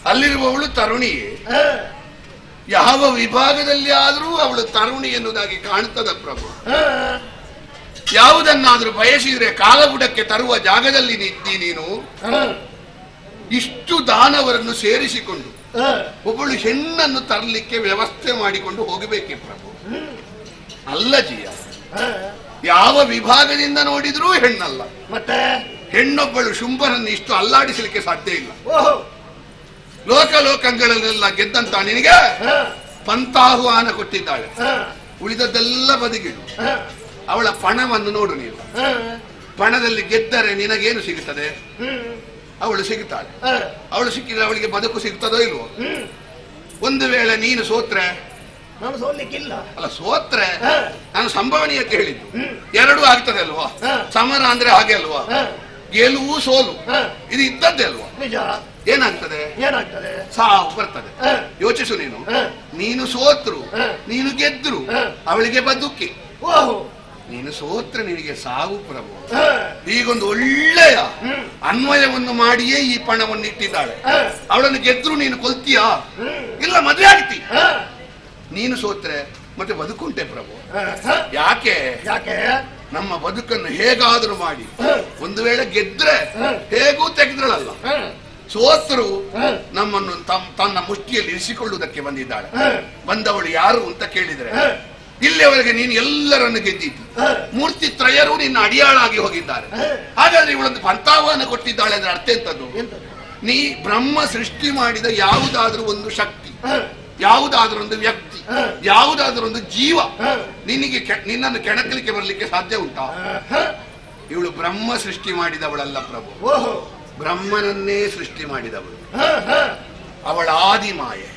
ಅಲ್ಲಿರುವವಳು ತರುಣಿಯೇ? ಯಾವ ವಿಭಾಗದಲ್ಲಿ ಆದರೂ ಅವಳು ತರುಣಿ ಎನ್ನುವುದಾಗಿ ಕಾಣ್ತದ ಪ್ರಭು. ಯಾವುದನ್ನಾದ್ರೂ ಬಯಸಿದ್ರೆ ಕಾಲಬುಡಕ್ಕೆ ತರುವ ಜಾಗದಲ್ಲಿ ನಿಂತಿ ನೀನು. ಇಷ್ಟು ದಾನವರನ್ನು ಸೇರಿಸಿಕೊಂಡು ಒಬ್ಬಳು ಹೆಣ್ಣನ್ನು ತರಲಿಕ್ಕೆ ವ್ಯವಸ್ಥೆ ಮಾಡಿಕೊಂಡು ಹೋಗಬೇಕೇ ಪ್ರಭು. ಅಲ್ಲ ಜಿಯ, ಯಾವ ವಿಭಾಗದಿಂದ ನೋಡಿದ್ರೂ ಹೆಣ್ಣಲ್ಲ. ಮತ್ತೆ ಹೆಣ್ಣೊಬ್ಬಳು ಶುಂಭನನ್ನು ಇಷ್ಟು ಅಲ್ಲಾಡಿಸಲಿಕ್ಕೆ ಸಾಧ್ಯ ಇಲ್ಲ. ಲೋಕಲೋಕಗಳನ್ನೆಲ್ಲ ಗೆದ್ದಂತ ನಿನಗೆ ಪಂತಾಹ್ವಾನ ಕೊಟ್ಟಿದ್ದಾಳೆ. ಉಳಿದದ್ದೆಲ್ಲ ಬದಿಗಿಡು. ಅವಳ ಪಣವನ್ನು ನೋಡು ನೀನು. ಪಣದಲ್ಲಿ ಗೆದ್ದರೆ ನಿನಗೇನು ಸಿಗುತ್ತದೆ? ಅವಳು ಸಿಗುತ್ತಾಳೆ. ಅವಳು ಸಿಕ್ಕಿದ್ರೆ ಅವಳಿಗೆ ಬದುಕು ಸಿಗ್ತದೋ ಇಲ್ವೋ? ಒಂದು ವೇಳೆ ನೀನು ಸೋತ್ರೆ? ನಾನು ಸೋಲಿಕ್ಕಿಲ್ಲ. ಅಲ್ಲ, ಸೋತ್ರೆ ನಾನು ಸಂಭವನೀಯತೆ ಹೇಳಿದ್ದು. ಎರಡೂ ಆಗ್ತದೆ ಅಲ್ವಾ? ಸಮರ ಅಂದ್ರೆ ಹಾಗೆ ಅಲ್ವಾ? ಗೆಲುವು ಸೋಲು ಇದು ಇದ್ದದ್ದೇ ಅಲ್ವಾ? ನಿಜ. ಏನಾಗ್ತದೆ? ಏನಾಗ್ತದೆ? ಸಾವು ಬರ್ತದೆ. ಯೋಚಿಸು ನೀನು. ನೀನು ಸೋತ್ರು, ನೀನು ಗೆದ್ರು, ಅವಳಿಗೆ ಬದುಕಿ. ನೀನು ಸೋತ್ರೆ ನಿನಗೆ ಸಾವು ಪ್ರಭು. ಈಗೊಂದು ಒಳ್ಳೆಯ ಅನ್ವಯವನ್ನು ಮಾಡಿಯೇ ಈ ಪಣವನ್ನು ಇಟ್ಟಿದ್ದಾಳೆ. ಅವಳನ್ನು ಗೆದ್ರು ನೀನು ಕೊಲ್ತೀಯಾ? ಇಲ್ಲ, ಮದುವೆ ಆಗ್ತಿ. ನೀನು ಸೋತ್ರೆ ಮತ್ತೆ ಬದುಕುಂಟೆ ಪ್ರಭು. ಯಾಕೆ? ನಮ್ಮ ಬದುಕನ್ನು ಹೇಗಾದರೂ ಮಾಡಿ, ಒಂದು ವೇಳೆ ಗೆದ್ರೆ ಹೇಗೂ ತೆಗೆದ್ರಳಲ್ಲ, ಸೋತರು ನಮ್ಮನ್ನು ತನ್ನ ಮುಷ್ಟಿಯಲ್ಲಿ ಇರಿಸಿಕೊಳ್ಳುವುದಕ್ಕೆ ಬಂದಿದ್ದಾಳೆ. ಬಂದವಳು ಯಾರು ಅಂತ ಕೇಳಿದ್ರೆ, ಇಲ್ಲಿಯವರೆಗೆ ನೀನು ಎಲ್ಲರನ್ನು ಗೆದ್ದಿದ್ದಿ, ಮೂರ್ತಿ ತ್ರಯರು ನಿನ್ನ ಅಡಿಯಾಳಾಗಿ ಹೋಗಿದ್ದಾರೆ. ಹಾಗಾದ್ರೆ ಇವಳೊಂದು ಪಂತಾಹ್ವಾನ ಕೊಟ್ಟಿದ್ದಾಳೆ ಅಂದ್ರೆ ಅರ್ಥ ಎಂತದ್ದು? ನೀ ಬ್ರಹ್ಮ ಸೃಷ್ಟಿ ಮಾಡಿದ ಯಾವುದಾದ್ರೂ ಒಂದು ಶಕ್ತಿ, ಯಾವುದಾದ್ರೂ ಒಂದು ವ್ಯಕ್ತಿ, ಯಾವುದಾದ್ರೂ ಒಂದು ಜೀವ ನಿನಗೆ ನಿನ್ನನ್ನು ಕೆಣಕಲಿಕ್ಕೆ ಬರಲಿಕ್ಕೆ ಸಾಧ್ಯ ಉಂಟಾ? ಇವಳು ಬ್ರಹ್ಮ ಸೃಷ್ಟಿ ಮಾಡಿದವಳಲ್ಲ ಪ್ರಭು, ಬ್ರಹ್ಮನನ್ನೇ ಸೃಷ್ಟಿ ಮಾಡಿದವಳು. ಅವಳ ಆದಿಮಾಯೆ.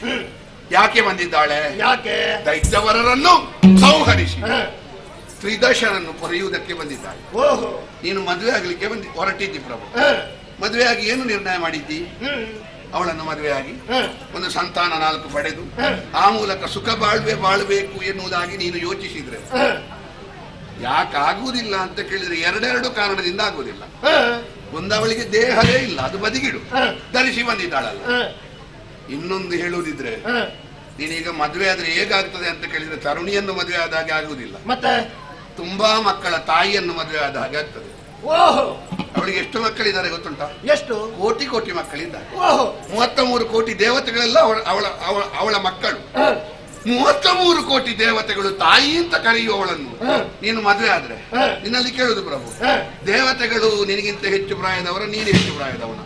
ಯಾಕೆ ಬಂದಿದ್ದಾಳೆ? ಯಾಕೆ? ದೈತ್ಯವರರನ್ನು ಸಂಹರಿಸಿ ತ್ರಿದಶರನ್ನು ಕೊರೆಯುವುದಕ್ಕೆ ಬಂದಿದ್ದಾಳೆ. ನೀನು ಮದುವೆ ಆಗ್ಲಿಕ್ಕೆ ಹೊರಟಿದ್ದಿ ಪ್ರಭು. ಮದುವೆ ಆಗಿ ಏನು ನಿರ್ಣಯ ಮಾಡಿದ್ದಿ? ಅವಳನ್ನು ಮದುವೆಯಾಗಿ ಒಂದು ಸಂತಾನ 4 ಪಡೆದು ಆ ಮೂಲಕ ಸುಖ ಬಾಳ್ಬೇಕು ಎನ್ನುವುದಾಗಿ ನೀನು ಯೋಚಿಸಿದ್ರೆ ಯಾಕಾಗುವುದಿಲ್ಲ ಅಂತ ಕೇಳಿದ್ರೆ ಎರಡೆರಡು ಕಾರಣದಿಂದ ಆಗುವುದಿಲ್ಲ. ಒಂದವಳಿಗೆ ದೇಹವೇ ಇಲ್ಲ, ಅದು ಬದಿಗಿಡು, ಧರಿಸಿ ಬಂದಿದ್ದಾಳಲ್ಲ. ಇನ್ನೊಂದು ಹೇಳುವುದಿದ್ರೆ, ನೀನೀಗ ಮದುವೆ ಆದ್ರೆ ಹೇಗಾಗ್ತದೆ ಅಂತ ಕೇಳಿದ್ರೆ ತರುಣಿಯನ್ನು ಮದುವೆ ಆದ ಹಾಗೆ ಆಗುವುದಿಲ್ಲ, ಮತ್ತೆ ತುಂಬಾ ಮಕ್ಕಳ ತಾಯಿಯನ್ನು ಮದುವೆ ಆದ ಹಾಗೆ ಆಗ್ತದೆ. ಅವಳಿಗೆ ಎಷ್ಟು ಮಕ್ಕಳಿದ್ದಾರೆ ಗೊತ್ತುಂಟಾ? ಎಷ್ಟು? ಕೋಟಿ ಮಕ್ಕಳಿದ್ದಾರೆ. 33 ಕೋಟಿ ದೇವತೆಗಳೆಲ್ಲ ಅವಳ ಮಕ್ಕಳು. 33 ಕೋಟಿ ದೇವತೆಗಳು ತಾಯಿ ಅಂತ ಕರೆಯುವವಳನ್ನು ನೀನು ಮದುವೆ ಆದ್ರೆ ನಿನ್ನಲ್ಲಿ ಕೇಳುದು ಪ್ರಭು, ದೇವತೆಗಳು ನಿನಗಿಂತ ಹೆಚ್ಚು ಪ್ರಾಯದವರ, ನೀನು ಹೆಚ್ಚು ಪ್ರಾಯದವನ?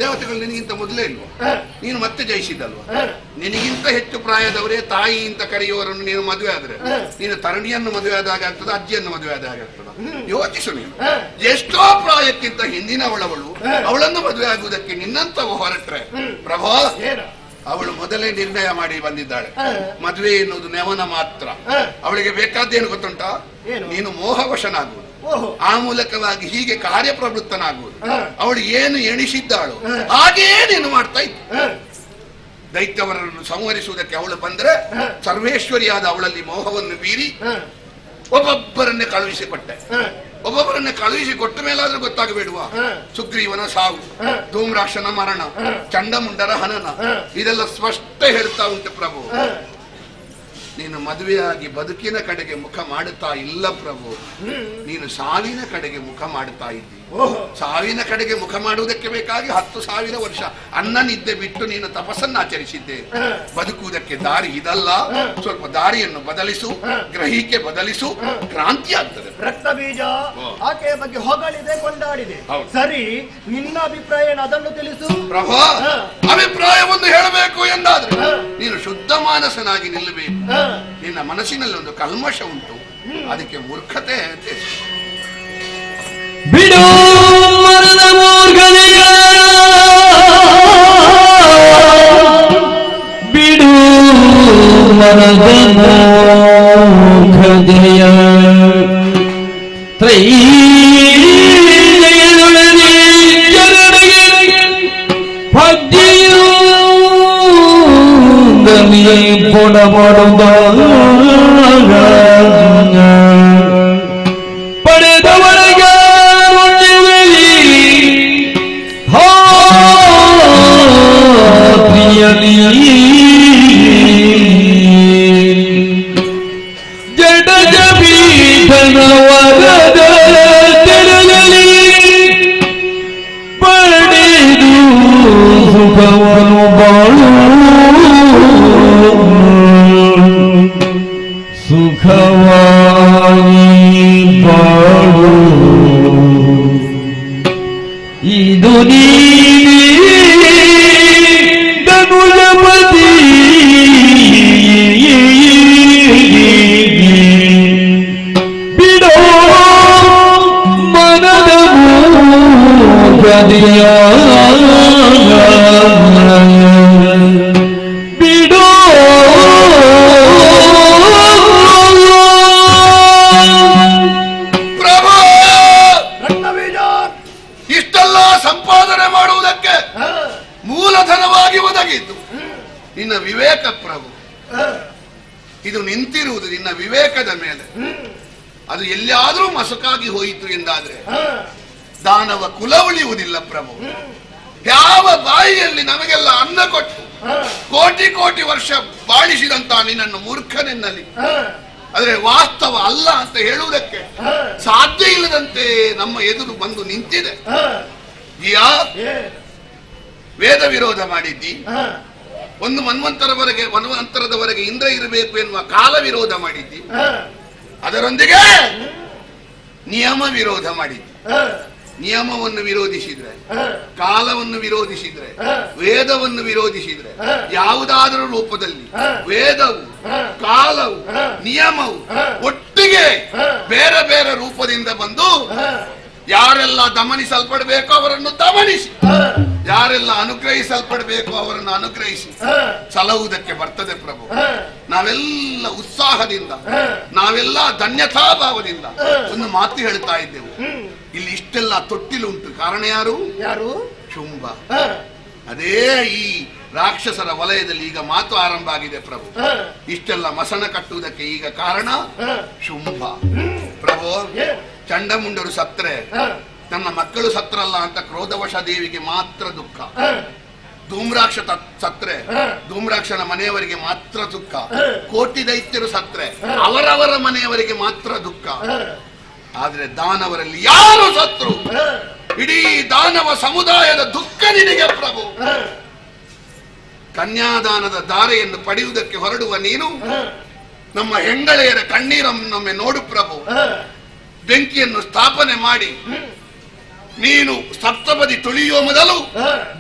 ದೇವತೆಗಳು ನಿನಗಿಂತ ಮೊದಲೇ ಇಲ್ವಾ? ನೀನು ಮತ್ತೆ ಜಯಿಸಿದಲ್ವಾ? ನಿನಗಿಂತ ಹೆಚ್ಚು ಪ್ರಾಯದವರೇ ತಾಯಿ ಅಂತ ಕರೆಯುವವರನ್ನು ನೀನು ಮದುವೆ ಆದ್ರೆ ನೀನು ತರಣಿಯನ್ನು ಮದುವೆ ಆದಾಗ ಆಗ್ತದ, ಅಜ್ಜಿಯನ್ನು ಮದುವೆ ಆದಾಗ ಆಗ್ತದ? ಯೋಚಿಸು ನೀನು. ಎಷ್ಟೋ ಪ್ರಾಯಕ್ಕಿಂತ ಹಿಂದಿನವಳವಳು, ಅವಳನ್ನು ಮದುವೆ ಆಗುವುದಕ್ಕೆ ನಿನ್ನಂತವ ಹೊರಟ್ರೆ ಪ್ರಭಾ, ಅವಳು ಮೊದಲೇ ನಿರ್ಣಯ ಮಾಡಿ ಬಂದಿದ್ದಾಳೆ. ಮದುವೆ ಎನ್ನುವುದು ನೆವನ ಮಾತ್ರ. ಅವಳಿಗೆ ಬೇಕಾದ್ದೇನು ಗೊತ್ತುಂಟಾ? ನೀನು ಮೋಹವಶನಾಗುವುದು, ಆ ಮೂಲಕವಾಗಿ ಹೀಗೆ ಕಾರ್ಯಪ್ರವೃತ್ತನಾಗುವುದು. ಅವಳು ಏನು ಎಣಿಸಿದ್ದಾಳು ಹಾಗೆಯೇ ನೀನು ಮಾಡ್ತಾ ಇದ್ದ. ದೈತ್ಯವರನ್ನು ಸಂಹರಿಸುವುದಕ್ಕೆ ಅವಳು ಬಂದ್ರೆ ಸರ್ವೇಶ್ವರಿಯಾದ ಅವಳಲ್ಲಿ ಮೋಹವನ್ನು ಬೀರಿ ಒಬ್ಬೊಬ್ಬರನ್ನೇ ಕಳುಹಿಸಿಕೊಟ್ಟೆ. ಒಬ್ಬೊಬ್ಬರನ್ನೇ ಕಳುಹಿಸಿಕೊಟ್ಟ ಮೇಲಾದ್ರೂ ಗೊತ್ತಾಗಬೇಡುವ? ಸುಗ್ರೀವನ ಸಾವು, ಧೂಮ್ರಾಕ್ಷನ ಮರಣ, ಚಂಡಮುಂಡರ ಹನನ, ಇದೆಲ್ಲ ಸ್ಪಷ್ಟ ಹೇಳ್ತಾ ಉಂಟು ಪ್ರಭು. ನೀನು ಮದುವೆಯಾಗಿ ಬದುಕಿನ ಕಡೆಗೆ ಮುಖ ಮಾಡುತ್ತಾ ಇಲ್ಲ ಪ್ರಭು, ನೀನು ಸಾವಿನ ಕಡೆಗೆ ಮುಖ ಮಾಡುತ್ತಾ ಇದ್ದಿ. ಸಾವಿನ ಕಡೆಗೆ ಮುಖ ಮಾಡುವುದಕ್ಕೆ ಬೇಕಾಗಿ 10,000 ವರ್ಷ ಅನ್ನ ನಿದ್ದೆ ಬಿಟ್ಟು ನೀನು ತಪಸ್ಸನ್ನು ಆಚರಿಸಿದ್ದೆ. ಬದುಕುವುದಕ್ಕೆ ದಾರಿ ಇದಲ್ಲ, ಸ್ವಲ್ಪ ದಾರಿಯನ್ನು ಬದಲಿಸು, ಗ್ರಹಿಕೆ ಬದಲಿಸು, ಕ್ರಾಂತಿ ಆಗ್ತದೆ. ರಕ್ತ ಬೀಜ ಆಕೆಯ ಬಗ್ಗೆ ಹೊಗಳಿದೆ, ಕೊಂಡಾಡಿದೆ. ಸರಿ, ನಿನ್ನ ಅಭಿಪ್ರಾಯ ಏನು ಅದನ್ನು ತಿಳಿಸು ಪ್ರಭಾ. ಅಭಿಪ್ರಾಯವನ್ನು ಹೇಳಬೇಕು ಎಂದಾದ್ರೆ ನೀನು ಶುದ್ಧ ಮಾನಸನಾಗಿ ನಿಲ್ಲಬೇಕು. ನಿನ್ನ ಮನಸ್ಸಿನಲ್ಲಿ ಒಂದು ಕಲ್ಮಶ ಉಂಟು, ಅದಕ್ಕೆ ಮೂರ್ಖತೆ ಅಂತ ಬಿಡು ಮರದ ಮೂರ್ಖನೆಯ, ಬಿಡು ಮರದ ಮೂರ್ಖತೆಯ, ಭಕ್ತಿಯು ಗಮಿ ಪೊಡಬೊಡದ ಪಡೆದವರಿಗೆ ಜಡಜ ಪೀಠನ ವರದ ತೆರದಲ್ಲಿ ಪಡೆದು ಸಾಧನವಾಗಿ ಒದಗಿದ್ದು ನಿನ್ನ ವಿವೇಕ ಪ್ರಭು. ಇದು ನಿಂತಿರುವುದು ನಿನ್ನ ವಿವೇಕದ ಮೇಲೆ. ಅದು ಎಲ್ಲಿಯಾದ್ರೂ ಮಸುಕಾಗಿ ಹೋಯಿತು ಎಂದಾದ್ರೆ ದಾನವ ಕುಲ ಉಳಿಯುವುದಿಲ್ಲ ಪ್ರಭು. ಯಾವ ಬಾಯಿಯಲ್ಲಿ ನಮಗೆಲ್ಲ ಅನ್ನ ಕೊಟ್ಟು ಕೋಟಿ ಕೋಟಿ ವರ್ಷ ಬಾಳಿಸಿದಂತ ನಿನ್ನನ್ನು ಮೂರ್ಖನೆನ್ನಲಿ, ಆದ್ರೆ ವಾಸ್ತವ ಅಲ್ಲ ಅಂತ ಹೇಳುವುದಕ್ಕೆ ಸಾಧ್ಯ ಇಲ್ಲದಂತೆ ನಮ್ಮ ಎದುರು ಬಂದು ನಿಂತಿದೆ. ವೇದ ವಿರೋಧ ಮಾಡಿದ್ದಿ, ಒಂದು ಮನ್ವಂತರದವರೆಗೆ ಇಂದ್ರ ಇರಬೇಕು ಎನ್ನುವ ಕಾಲ ವಿರೋಧ ಮಾಡಿದ್ದಿ, ಅದರೊಂದಿಗೆ ನಿಯಮ ವಿರೋಧ ಮಾಡಿದ್ದಿ. ನಿಯಮವನ್ನು ವಿರೋಧಿಸಿದ್ರೆ, ಕಾಲವನ್ನು ವಿರೋಧಿಸಿದ್ರೆ, ವೇದವನ್ನು ವಿರೋಧಿಸಿದ್ರೆ, ಯಾವುದಾದರೂ ರೂಪದಲ್ಲಿ ವೇದವು ಕಾಲವು ನಿಯಮವು ಒಟ್ಟಿಗೆ ಬೇರೆ ಬೇರೆ ರೂಪದಿಂದ ಬಂದು ಯಾರೆಲ್ಲ ದಮನಿಸಲ್ಪಡಬೇಕೋ ಅವರನ್ನು ದಮನಿಸಿ, ಯಾರೆಲ್ಲ ಅನುಗ್ರಹಿಸಲ್ಪಡಬೇಕು ಅವರನ್ನು ಅನುಗ್ರಹಿಸಿ ಸಲಹುವುದಕ್ಕೆ ಬರ್ತದೆ ಪ್ರಭು. ನಾವೆಲ್ಲ ಉತ್ಸಾಹದಿಂದ, ನಾವೆಲ್ಲ ಧನ್ಯತಾಭಾವದಿಂದ ಒಂದು ಮಾತು ಹೇಳ್ತಾ ಇದ್ದೆವು. ಇಲ್ಲಿ ಇಷ್ಟೆಲ್ಲ ತೊಟ್ಟಿಲುಂಟು, ಕಾರಣ ಯಾರು? ಶುಂಭ. ಅದೇ ಈ ರಾಕ್ಷಸರ ವಲಯದಲ್ಲಿ ಈಗ ಮಾತು ಆರಂಭ ಆಗಿದೆ ಪ್ರಭು. ಇಷ್ಟೆಲ್ಲ ಮಸಣ ಕಟ್ಟುವುದಕ್ಕೆ ಈಗ ಕಾರಣ ಶುಂಭ ಪ್ರಭು. ಚಂಡಮುಂಡರು ಸತ್ರೆ ನನ್ನ ಮಕ್ಕಳು ಸತ್ರಲ್ಲ ಅಂತ ಕ್ರೋಧವಶ ದೇವಿಗೆ ಮಾತ್ರ ದುಃಖ. ಧೂಮ್ರಾಕ್ಷ ಸತ್ರೆ ಧೂಮ್ರಾಕ್ಷನ ಮನೆಯವರಿಗೆ ಮಾತ್ರ ದುಃಖ. ಕೋಟಿ ದೈತ್ಯರು ಸತ್ರೆ ಅವರವರ ಮನೆಯವರಿಗೆ ಮಾತ್ರ ದುಃಖ. ಆದ್ರೆ ದಾನವರಲ್ಲಿ ಯಾರು ಸತ್ರು ಇಡೀ ದಾನವ ಸಮುದಾಯದ ದುಃಖ ನಿನಗೆ ಪ್ರಭು. ಕನ್ಯಾದಾನದ ಧಾರೆಯನ್ನು ಪಡೆಯುವುದಕ್ಕೆ ಹೊರಡುವ ನೀನು ನಮ್ಮ ಹೆಂಗಳೆಯರ ಕಣ್ಣೀರನ್ನೊಮ್ಮೆ ನೋಡು ಪ್ರಭು. ಬೆಂಕಿಯನ್ನು ಸ್ಥಾಪನೆ ಮಾಡಿ ನೀನು ಸಪ್ತಪದಿ ತುಳಿಯುವ ಮೊದಲು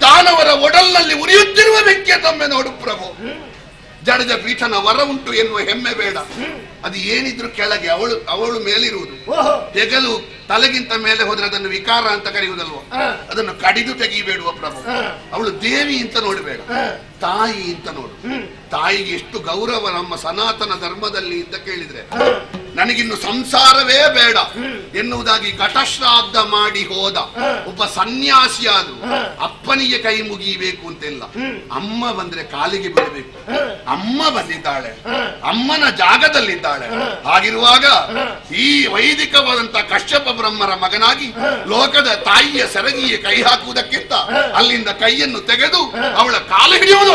ದಾನವರ ಒಡಲ್ನಲ್ಲಿ ಉರಿಯುತ್ತಿರುವ ಬೆಂಕಿಯನ್ನೊಮ್ಮೆ ನೋಡು ಪ್ರಭು. ಜಡಜ ಪೀಠನ ವರ ಉಂಟು ಎನ್ನುವ ಹೆಮ್ಮೆ ಬೇಡ. ಅದು ಏನಿದ್ರು ಕೆಳಗೆ, ಅವಳು ಮೇಲಿರುವುದು. ಹೆಗಲು ತಲೆಗಿಂತ ಮೇಲೆ ಹೋದ್ರೆ ಅದನ್ನು ವಿಕಾರ ಅಂತ ಕರೆಯುವುದಲ್ವ, ಅದನ್ನು ಕಡಿದು ತೆಗೆಯಬೇಡುವ ಪ್ರಭು. ಅವಳು ದೇವಿ ಅಂತ ನೋಡಬೇಡ, ತಾಯಿ ಅಂತ ನೋಡು. ತಾಯಿಗೆ ಎಷ್ಟು ಗೌರವ ನಮ್ಮ ಸನಾತನ ಧರ್ಮದಲ್ಲಿ ಅಂತ ಕೇಳಿದ್ರೆ, ನನಗಿನ್ನು ಸಂಸಾರವೇ ಬೇಡ ಎನ್ನುವುದಾಗಿ ಘಟಶ್ರಾದ್ದ ಮಾಡಿ ಹೋದ ಒಬ್ಬ ಸನ್ಯಾಸಿಯಾದ್ರು ಅಪ್ಪನಿಗೆ ಕೈ ಮುಗಿಯಬೇಕು ಅಂತೆಲ್ಲ. ಅಮ್ಮ ಬಂದ್ರೆ ಕಾಲಿಗೆ ಬೀಳಬೇಕು. ಅಮ್ಮ ಬಂದಿದ್ದಾಳೆ, ಅಮ್ಮನ ಜಾಗದಲ್ಲಿದ್ದಾಳೆ. ಹಾಗಿರುವಾಗ ಈ ವೈದಿಕವಾದಂತ ಕಶ್ಯಪ ಬ್ರಹ್ಮರ ಮಗನಾಗಿ ಲೋಕದ ತಾಯಿಯ ಸೆರಗಿಗೆ ಕೈ ಹಾಕುವುದಕ್ಕಿಂತ ಅಲ್ಲಿಂದ ಕೈಯನ್ನು ತೆಗೆದು ಅವಳ ಕಾಲು ಹಿಡಿಯುವುದು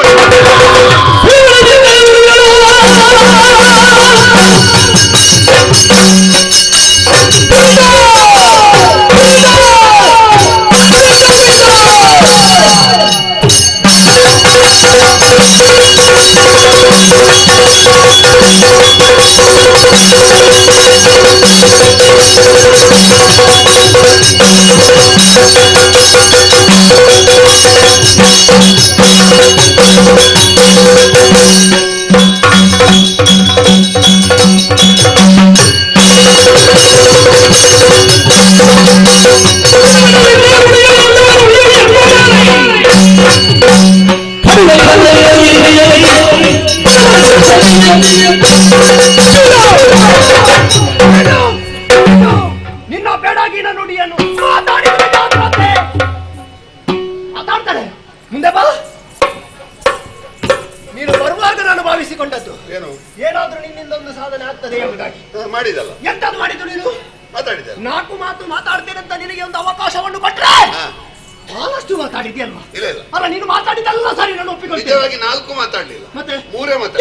ನಿನ್ನ ಬೇಡಾಗಿನ ನುಡಿಯನ್ನು ಮಾತಾಡ್ತಾರೆ. ಮುಂದೆ ಬಾ. ನೀನು ಬರುವಾಗ ನಾನು ಭಾವಿಸಿಕೊಂಡದ್ದು ಏನಾದ್ರೂ ನಿನ್ನಿಂದ ಒಂದು ಸಾಧನೆ ಆಗ್ತದೆ ಎಂಬುದಾಗಿ. ಮಾಡಿದಲ್ಲ, ಎಂತದ್ದು ಮಾಡಿದ್ದು ನೀನು? ಮಾತಾಡಿದ. 4 ಮಾತು ಮಾತಾಡ್ತೇನಂತ ನಿನಗೆ ಒಂದು ಅವಕಾಶವನ್ನು ಕೊಟ್ರೆ ಬಹಳಷ್ಟು ಮಾತಾಡಿದ್ಯಲ್ವಾ? ಅಲ್ಲ, ನೀನು ಮಾತಾಡಿದಲ್ಲ ಸರಿ, ನಾನು ಒಪ್ಪಿಕೊಳ್ತೇನೆ. 4 ಮಾತಾಡ್ಲಿಲ್ಲ, ಮತ್ತೆ 3 ಮಾತಾಡ.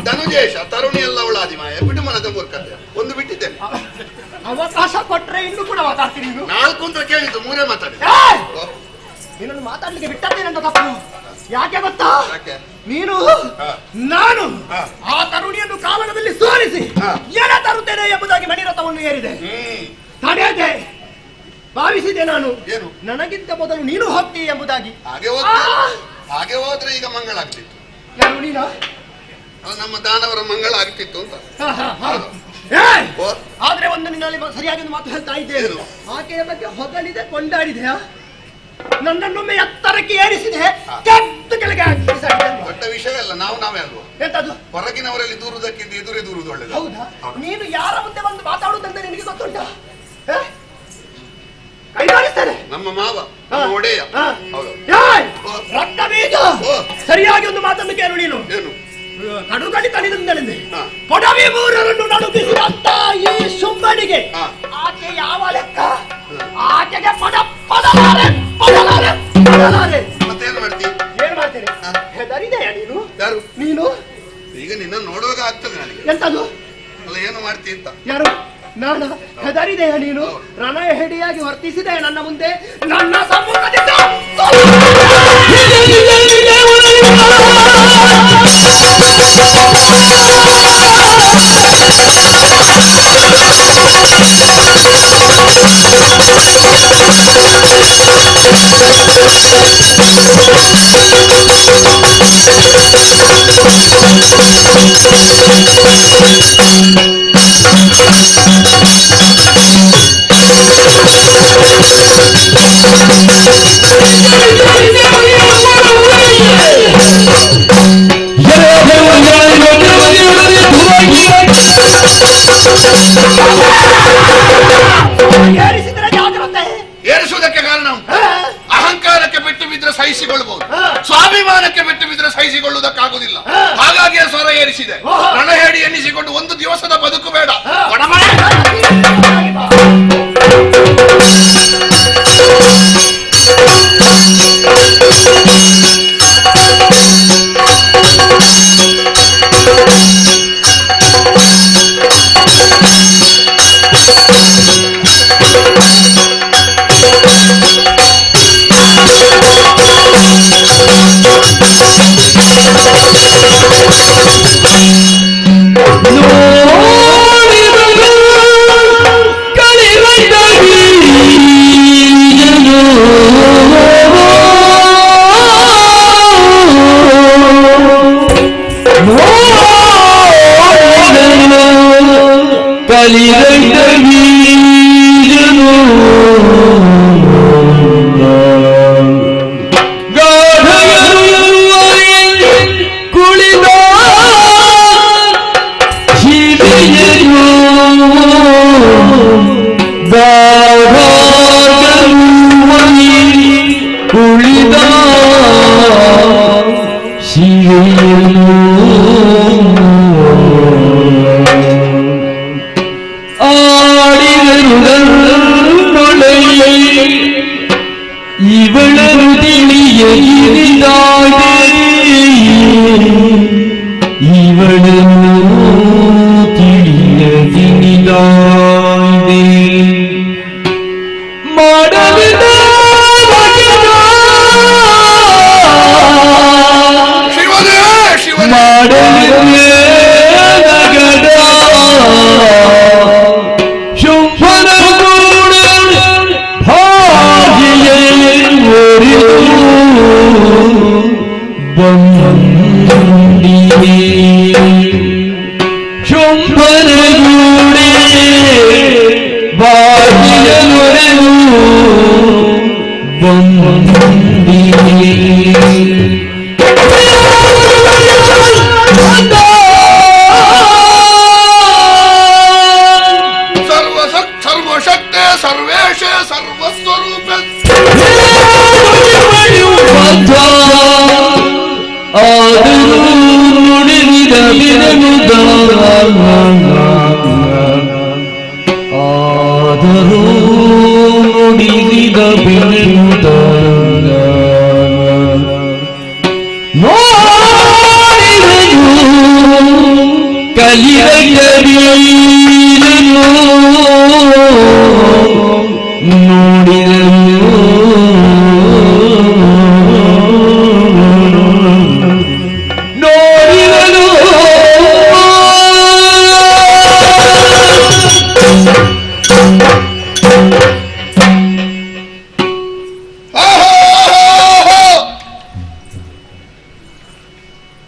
ಧನುಜೇಶ ತರುಣಿ ಎಲ್ಲ ಅವಳಾದಿಮಾಯ ಬಿಡು ಮನದ ಮೂರ್ಖತೆ ಒಂದು ಬಿಟ್ಟಿದ್ದೇನೆ. ಅವಕಾಶ ಕೊಟ್ರೆ ಇನ್ನು ಕೂಡ ಮಾತಾಡ್ತೀನಿ. 4 ಅಂತ ಕೇಳಿದ್ದು 3 ಮಾತಾಡಿ. ನೀನನ್ನು ಮಾತಾಡ್ಲಿಕ್ಕೆ ಬಿಟ್ಟದ್ದೇನಂತ ತಪ್ಪು. ಯಾಕೆ ಗೊತ್ತಾ? ನೀನು ನಾನು ಆ ತರುಣಿಯನ್ನು ಕಾಲದಲ್ಲಿ ಸೋಲಿಸಿ ಏನ ತರುತ್ತೇನೆ ಎಂಬುದಾಗಿ ಮಣಿರಥವನ್ನು ಏರಿದೆ. ತಡೆಯದೆ ಭಾವಿಸಿದೆ ನಾನು, ನನಗಿಂತ ಮೊದಲು ನೀನು ಹೋಗ್ತೀ ಎಂಬುದಾಗಿ. ಹಾಗೆ ಹೋದ್ರೆ ಈಗ ಮಂಗಳ ಆಗ್ತಿತ್ತು. ಯಾರು ನೀನ? ನಮ್ಮ ದಾನವರ ಮಂಗಳ ಆಗ್ತಿತ್ತು ಅಂತ. ಆದ್ರೆ ಒಂದು ನಿನ್ನಲ್ಲಿ ಸರಿಯಾಗಿ ಒಂದು ಮಾತು ಹೇಳ್ತಾ ಇದ್ದೇನೆ. ಆಕೆಯ ಬಗ್ಗೆ ಹೊಗಳಿದೆ, ಕೊಂಡಾಡಿದೆ, ನನ್ನನ್ನೊಮ್ಮೆ ಎತ್ತರಕ್ಕೆ ಏರಿಸಿದೆ, ಕೆತ್ತು ಕೆಳಗೆ ಹಾಕಿಸಾಡಿದೆ. ದೊಡ್ಡ ವಿಷಯ ಅಲ್ಲ, ನಾವೇ ಅಲ್ವಾ? ಎಂತದ್ದು? ಹೊರಗಿನವರಲ್ಲಿ ದೂರುವುದಕ್ಕಿಂತ ಎದುರೇ ದೂರುವುದು ಒಳ್ಳೆದು. ಹೌದಾ? ನೀನು ಯಾರ ಮುಂದೆ ಬಂದು ಮಾತಾಡುವುದಂತ ನಿನಗೆ ಗೊತ್ತುಂಟ? ಕೈ ಮಾಡಿಸ್ತೇನೆ. ನಮ್ಮ ಮಾವ, ನಮ್ಮ ಒಡೆಯ. ರಕ್ತ ಸರಿಯಾಗಿ ಒಂದು ಮಾತನ್ನು ಕೇಳು ನೀನು. ಕಡುಗಡಿ ತನಿದಿಂದಲಿಂದೆ ಪೊಡವಿ ಮೂರರನ್ನು ನಡುಗಿಸಿದಂತ ಈ ಶುಂಭನಿಗೆ ಆಕೆ ಯಾವ ಲೆಕ್ಕ? ಆಕೆಗೆ ಪಡಲಾರೆ. ಮತ್ತೇನು ಮಾಡ್ತೀನಿ? ಏನ್ ಮಾಡ್ತೇನೆ? ಹೆದರಿದೆಯಾ ನೀನು? ಯಾರು? ನೀನು ಈಗ ನಿನ್ನ ನೋಡುವಾಗ ಆಗ್ತದೆ ನನಗೆ. ಎಂತದು? ಅಲ್ಲ, ಏನು ಮಾಡ್ತಿ ಅಂತ. ಯಾರು? ನಾನ ಹೆದರಿದೆಯ ನೀನು? ರಣಹೆಡಿಯಾಗಿ ವರ್ತಿಸಿದೆ ನನ್ನ ಮುಂದೆ, ನನ್ನ ಸಮ್ಮುಖದಿಂದ. ಏರಿಸುವುದಕ್ಕೆ ಕಾರಣ ಅಹಂಕಾರಕ್ಕೆ ಬಿಟ್ಟು ಬಿದ್ರೆ ಸಹಿಸಿಕೊಳ್ಳಬಹುದು, ಸ್ವಾಭಿಮಾನಕ್ಕೆ ಬಿಟ್ಟು ಬಿದ್ರೆ ಸಹಿಸಿಕೊಳ್ಳುವುದಕ್ಕಾಗುವುದಿಲ್ಲ. ಹಾಗಾಗಿ ಸ್ವರ ಏರಿಸಿದೆ. ರಣಹೇಡಿ ಎನ್ನಿಸಿಕೊಂಡು ಒಂದು ದಿವಸದ ಬದುಕು ಬೇಡ.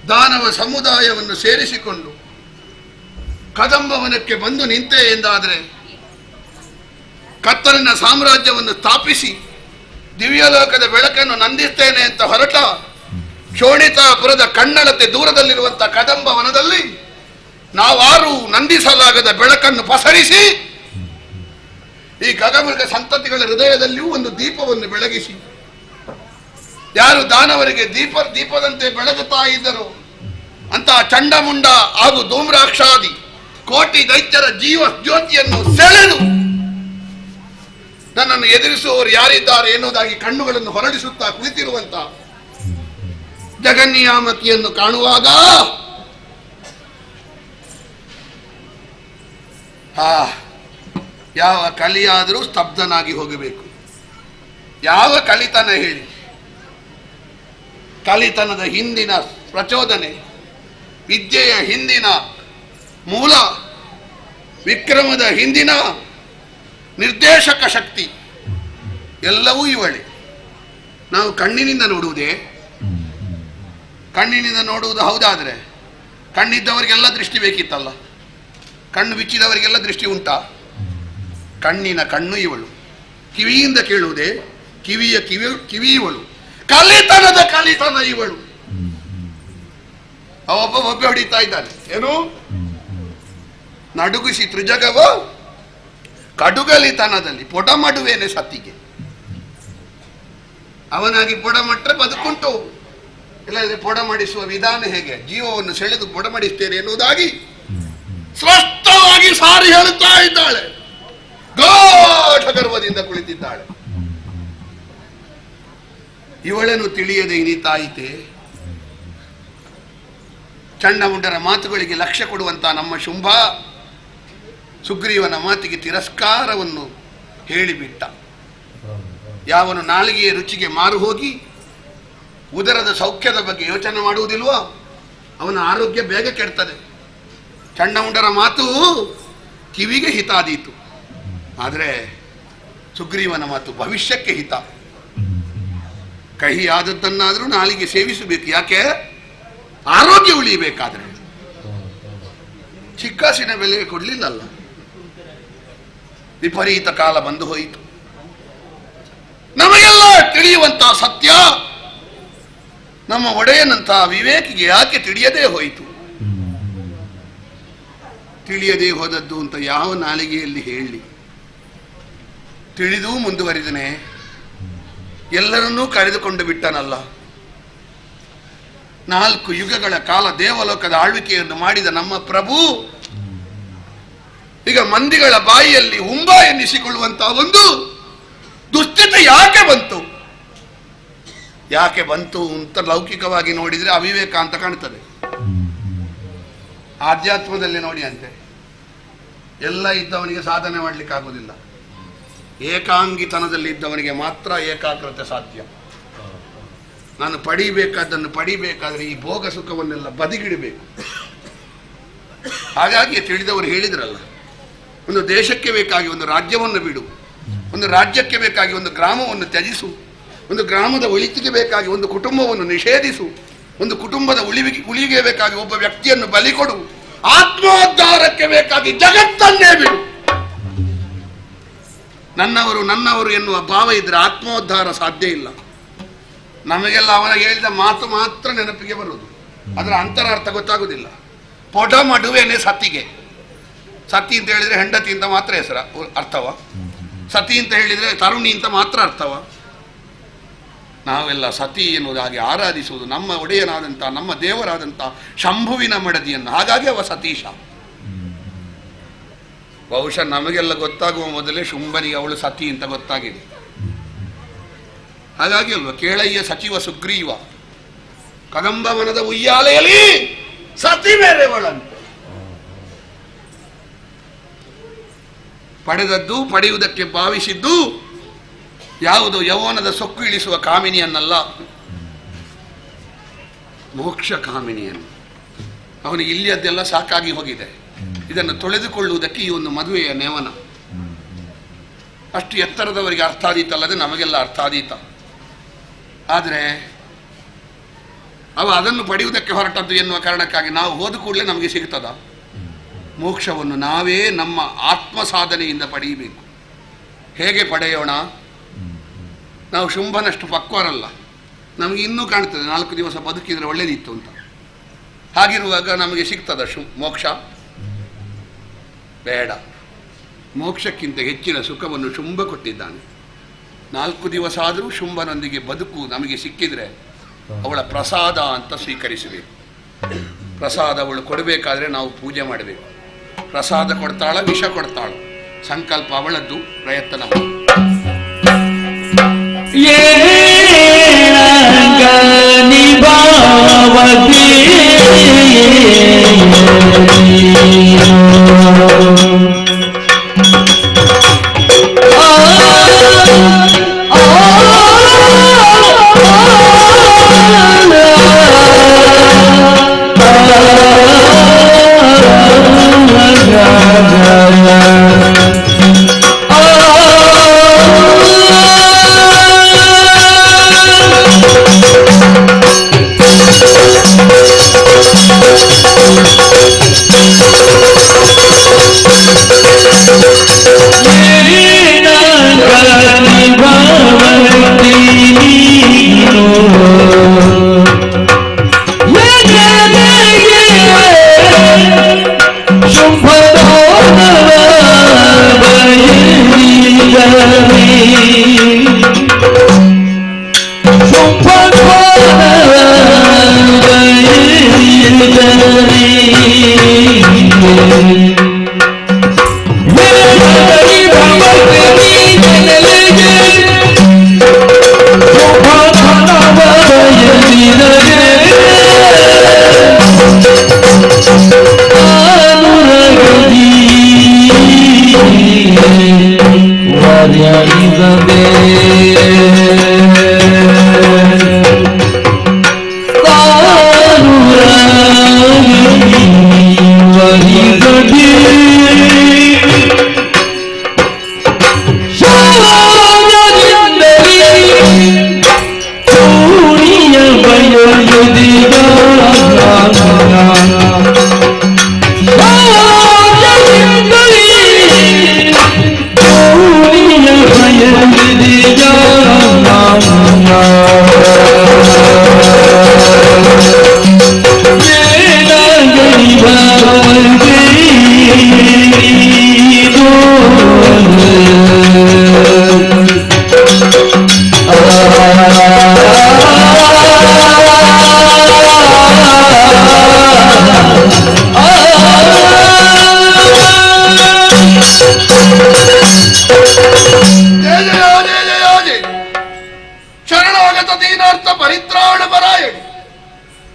ದಾನವ ಸಮುದಾಯವನ್ನು ಸೇರಿಸಿಕೊಂಡು ಕದಂಬವನಕ್ಕೆ ಬಂದು ನಿಂತೆ ಎಂದಾದರೆ ಕತ್ತಲಿನ ಸಾಮ್ರಾಜ್ಯವನ್ನು ಸ್ಥಾಪಿಸಿ ದಿವ್ಯಲೋಕದ ಬೆಳಕನ್ನು ನಂದಿಸ್ತೇನೆ ಅಂತ ಹೊರಟ ಶೋಣಿತಾಪುರದ ಕಣ್ಣಳತೆ ದೂರದಲ್ಲಿರುವಂತಹ ಕದಂಬವನದಲ್ಲಿ ನಾವಾರು ನಂದಿಸಲಾಗದ ಬೆಳಕನ್ನು ಪಸರಿಸಿ ಈ ಗಗಮೃಗ ಸಂತತಿಗಳ ಹೃದಯದಲ್ಲಿಯೂ ಒಂದು ದೀಪವನ್ನು ಬೆಳಗಿಸಿ ಯಾರು ದಾನವರಿಗೆ ದೀಪದಂತೆ ಬೆಳಗುತ್ತಾ ಇದ್ದರು ಅಂತ ಚಂಡಮುಂಡ ಹಾಗೂ ಧೂಮ್ರಾಕ್ಷಾದಿ ಕೋಟಿ ದೈತ್ಯರ ಜೀವ ಜ್ಯೋತಿಯನ್ನು ಸೆಳೆದು ನನ್ನನ್ನು ಎದುರಿಸುವವರು ಯಾರಿದ್ದಾರೆ ಎನ್ನುವುದಾಗಿ ಕಣ್ಣುಗಳನ್ನು ಹೊರಡಿಸುತ್ತಾ ಕುಳಿತಿರುವಂತ ಜಗನ್ನಿಯಾಮಕಿಯನ್ನು ಕಾಣುವಾಗ ಯಾವ ಕಲಿಯಾದರೂ ಸ್ತಬ್ಧನಾಗಿ ಹೋಗಬೇಕು. ಯಾವ ಕಲಿತನ ಹೇಳಿ? ಕಲಿತನದ ಹಿಂದಿನ ಪ್ರಚೋದನೆ, ವಿದ್ಯೆಯ ಹಿಂದಿನ ಮೂಲ, ವಿಕ್ರಮದ ಹಿಂದಿನ ನಿರ್ದೇಶಕ ಶಕ್ತಿ ಎಲ್ಲವೂ ಇವಳೆ. ನಾವು ಕಣ್ಣಿನಿಂದ ನೋಡುವುದೇ? ಕಣ್ಣಿನಿಂದ ನೋಡುವುದು ಹೌದಾದ್ರೆ ಕಣ್ಣಿದ್ದವರಿಗೆಲ್ಲ ದೃಷ್ಟಿ ಬೇಕಿತ್ತಲ್ಲ. ಕಣ್ಣು ಬಿಚ್ಚಿದವರಿಗೆಲ್ಲ ದೃಷ್ಟಿ ಉಂಟಾ? ಕಣ್ಣಿನ ಕಣ್ಣು ಇವಳು. ಕಿವಿಯಿಂದ ಕೇಳುವುದೇ? ಕಿವಿಯ ಕಿವಿ ಇವಳು. ಕಲಿತನದ ಕಲಿತನ ಇವಳು. ಒಬ್ಬ ಹೊಡಿತಾ ಇದ್ದಾನೆ. ಏನು? ನಡುಗಿಸಿ ತ್ರಿಜಗವ ಕಡುಗಲಿತನದಲ್ಲಿ ಪೊಡ ಮಾಡುವೇನೆ ಸತ್ತಿಗೆ. ಅವನಾಗಿ ಪೊಡ ಮಟ್ರೆ ಬದುಕುಂಟು, ಇಲ್ಲದ್ರೆ ಪೊಡ ಮಾಡಿಸುವ ವಿಧಾನ ಹೇಗೆ? ಜೀವವನ್ನು ಸೆಳೆದು ಪೊಡ ಮಾಡಿಸ್ತೇನೆ ಎನ್ನುವುದಾಗಿ ಸ್ಪಷ್ಟವಾಗಿ ಸಾರಿ ಹೇಳುತ್ತಾ ಇದ್ದಾಳೆ. ಗಾಢ ಗರ್ವದಿಂದ ಕುಳಿತಿದ್ದಾಳೆ. ಇವಳನ್ನು ತಿಳಿಯದೆ ಇನಿತಾಯಿತೆ. ಚಂಡಮುಂಡರ ಮಾತುಗಳಿಗೆ ಲಕ್ಷ್ಯ ಕೊಡುವಂತ ನಮ್ಮ ಶುಂಭ ಸುಗ್ರೀವನ ಮಾತಿಗೆ ತಿರಸ್ಕಾರವನ್ನು ಹೇಳಿಬಿಟ್ಟ. ಯಾವನು ನಾಲಿಗೆಯ ರುಚಿಗೆ ಮಾರು ಹೋಗಿ ಉದರದ ಸೌಖ್ಯದ ಬಗ್ಗೆ ಯೋಚನೆ ಮಾಡುವುದಿಲ್ವೋ ಅವನ ಆರೋಗ್ಯ ಬೇಗ ಕೆಡ್ತದೆ. ಚಂಡಮುಂಡರ ಮಾತು ಕಿವಿಗೆ ಹಿತಾದೀತು, ಆದರೆ ಸುಗ್ರೀವನ ಮಾತು ಭವಿಷ್ಯಕ್ಕೆ ಹಿತ. ಕಹಿ ಆದದ್ದನ್ನಾದರೂ ನಾಲಿಗೆ ಸೇವಿಸಬೇಕು. ಯಾಕೆ? ಆರೋಗ್ಯ ಉಳಿಯಬೇಕಾದ್ರೆ. ಚಿಕ್ಕಾಸಿನ ಬೆಲೆ ಕೊಡ್ಲಿಲ್ಲಲ್ಲ. ವಿಪರೀತ ಕಾಲ ಬಂದು ಹೋಯಿತು. ನಮಗೆಲ್ಲ ತಿಳಿಯುವಂತಹ ಸತ್ಯ ನಮ್ಮ ಒಡೆಯನಂತಹ ವಿವೇಕಿಗೆ ಯಾಕೆ ತಿಳಿಯದೇ ಹೋಯಿತು? ತಿಳಿಯದೇ ಹೋದದ್ದು ಅಂತ ಯಾವ ನಾಲಿಗೆಯಲ್ಲಿ ಹೇಳಿ? ತಿಳಿದೂ ಮುಂದುವರಿದನೆ, ಎಲ್ಲರನ್ನೂ ಕರೆದುಕೊಂಡು ಬಿಟ್ಟನಲ್ಲ. 4 ಯುಗಗಳ ಕಾಲ ದೇವಲೋಕದ ಆಳ್ವಿಕೆಯನ್ನು ಮಾಡಿದ ನಮ್ಮ ಪ್ರಭು ಈಗ ಮಂದಿಗಳ ಬಾಯಿಯಲ್ಲಿ ಹುಂಬ ಎನ್ನಿಸಿಕೊಳ್ಳುವಂತಹ ಒಂದು ದುಸ್ಥಿತಿ ಯಾಕೆ ಬಂತು? ಯಾಕೆ ಬಂತು ಅಂತ ಲೌಕಿಕವಾಗಿ ನೋಡಿದ್ರೆ ಅವಿವೇಕ ಅಂತ ಕಾಣ್ತದೆ. ಆಧ್ಯಾತ್ಮದಲ್ಲಿ ನೋಡಿ ಅಂತೆ, ಎಲ್ಲ ಇದ್ದವನಿಗೆ ಸಾಧನೆ ಮಾಡಲಿಕ್ಕೆ ಆಗುವುದಿಲ್ಲ. ಏಕಾಂಗಿತನದಲ್ಲಿ ಇದ್ದವನಿಗೆ ಮಾತ್ರ ಏಕಾಗ್ರತೆ ಸಾಧ್ಯ. ನಾನು ಪಡಿಬೇಕಾದನ್ನು ಪಡಿಬೇಕಾದ್ರೆ ಈ ಭೋಗ ಸುಖವನ್ನೆಲ್ಲ ಬದಿಗಿಡಬೇಕು. ಹಾಗಾಗಿ ತಿಳಿದವರು ಹೇಳಿದ್ರಲ್ಲ, ಒಂದು ದೇಶಕ್ಕೆ ಬೇಕಾಗಿ ಒಂದು ರಾಜ್ಯವನ್ನು ಬಿಡು, ಒಂದು ರಾಜ್ಯಕ್ಕೆ ಬೇಕಾಗಿ ಒಂದು ಗ್ರಾಮವನ್ನು ತ್ಯಜಿಸು, ಒಂದು ಗ್ರಾಮದ ಒಳಿತಿಗೆ ಬೇಕಾಗಿ ಒಂದು ಕುಟುಂಬವನ್ನು ನಿಷೇಧಿಸು, ಒಂದು ಕುಟುಂಬದ ಉಳಿವಿಗೆ ಬೇಕಾಗಿ ಒಬ್ಬ ವ್ಯಕ್ತಿಯನ್ನು ಬಲಿ ಕೊಡು, ಆತ್ಮೋದ್ಧಾರಕ್ಕೆ ಬೇಕಾಗಿ ಜಗತ್ತನ್ನೇ ಬಿಡು. ನನ್ನವರು ಎನ್ನುವ ಭಾವ ಇದ್ರೆ ಆತ್ಮೋದ್ಧಾರ ಸಾಧ್ಯ ಇಲ್ಲ. ನಮಗೆಲ್ಲ ಅವನ ಹೇಳಿದ ಮಾತು ಮಾತ್ರ ನೆನಪಿಗೆ ಬರುವುದು, ಅದರ ಅಂತರಾರ್ಥ ಗೊತ್ತಾಗುವುದಿಲ್ಲ. ಪೊಡ ಮಡುವೇನೆ ಸತಿಗೆ. ಸತಿ ಅಂತ ಹೇಳಿದ್ರೆ ಹೆಂಡತಿ ಅಂತ ಮಾತ್ರ ಹೆಸರ ಅರ್ಥವ? ಸತಿ ಅಂತ ಹೇಳಿದ್ರೆ ತರುಣಿ ಅಂತ ಮಾತ್ರ ಅರ್ಥವ? ನಾವೆಲ್ಲ ಸತಿ ಎನ್ನುವುದಾಗಿ ಆರಾಧಿಸುವುದು ನಮ್ಮ ಒಡೆಯನಾದಂಥ ನಮ್ಮ ದೇವರಾದಂಥ ಶಂಭುವಿನ ಮಡದಿಯನ್ನು. ಹಾಗಾಗಿ ಅವ ಸತೀಶ. ಬಹುಶಃ ನಮಗೆಲ್ಲ ಗೊತ್ತಾಗುವ ಮೊದಲೇ ಶುಂಭನಿಗೆ ಅವಳು ಸತಿ ಅಂತ ಗೊತ್ತಾಗಿದೆ. ಹಾಗಾಗಿ ಅಲ್ವ ಕೇಳಯ್ಯ ಸಚಿವ ಸುಗ್ರೀವ ಕದಂಬವನದ ಉಯ್ಯಾಲೆಯಲ್ಲಿ ಸತಿ ಬೇರೆವಳಂತೆ. ಪಡೆದದ್ದು ಪಡೆಯುವುದಕ್ಕೆ ಭಾವಿಸಿದ್ದು ಯಾವುದು? ಯೌವನದ ಸೊಕ್ಕು ಇಳಿಸುವ ಕಾಮಿನಿಯನ್ನಲ್ಲ, ಮೋಕ್ಷ ಕಾಮಿನಿಯನ್ನು. ಅವನಿಗೆ ಇಲ್ಲಿಯದ್ದೆಲ್ಲ ಸಾಕಾಗಿ ಹೋಗಿದೆ. ಇದನ್ನು ತೊಳೆದುಕೊಳ್ಳುವುದಕ್ಕೆ ಈ ಒಂದು ಮದುವೆಯ ನೇವನ. ಅಷ್ಟು ಎತ್ತರದವರಿಗೆ ಅರ್ಥಾದೀತಲ್ಲದೆ ನಮಗೆಲ್ಲ ಅರ್ಥಾದೀತ. ಆದರೆ ಅವ ಅದನ್ನು ಪಡೆಯುವುದಕ್ಕೆ ಹೊರಟದ್ದು ಎನ್ನುವ ಕಾರಣಕ್ಕಾಗಿ ನಾವು ಹೋದ ಕೂಡಲೇ ನಮಗೆ ಸಿಗ್ತದ? ಮೋಕ್ಷವನ್ನು ನಾವೇ ನಮ್ಮ ಆತ್ಮ ಸಾಧನೆಯಿಂದ ಪಡೆಯಬೇಕು. ಹೇಗೆ ಪಡೆಯೋಣ? ನಾವು ಶುಂಭನಷ್ಟು ಪಕ್ವರಲ್ಲ. ನಮಗೆ ಇನ್ನೂ ಕಾಣ್ತದೆ 4 ದಿವಸ ಬದುಕಿದ್ರೆ ಒಳ್ಳೇದಿತ್ತು ಅಂತ. ಹಾಗಿರುವಾಗ ನಮಗೆ ಸಿಗ್ತದ ಮೋಕ್ಷ? ಬೇಡ. ಮೋಕ್ಷಕ್ಕಿಂತ ಹೆಚ್ಚಿನ ಸುಖವನ್ನು ಶುಂಭ ಕೊಟ್ಟಿದ್ದಾನೆ. 4 ದಿವಸ ಆದರೂ ಶುಂಭನೊಂದಿಗೆ ಬದುಕು ನಮಗೆ ಸಿಕ್ಕಿದ್ರೆ ಅವಳ ಪ್ರಸಾದ ಅಂತ ಸ್ವೀಕರಿಸಬೇಕು. ಪ್ರಸಾದ ಅವಳು ಕೊಡಬೇಕಾದ್ರೆ ನಾವು ಪೂಜೆ ಮಾಡಬೇಕು. ಪ್ರಸಾದ ಕೊಡ್ತಾಳ, ವಿಷ ಕೊಡ್ತಾಳ, ಸಂಕಲ್ಪ ಅವಳದ್ದು, ಪ್ರಯತ್ನ ಮಾಡಿ.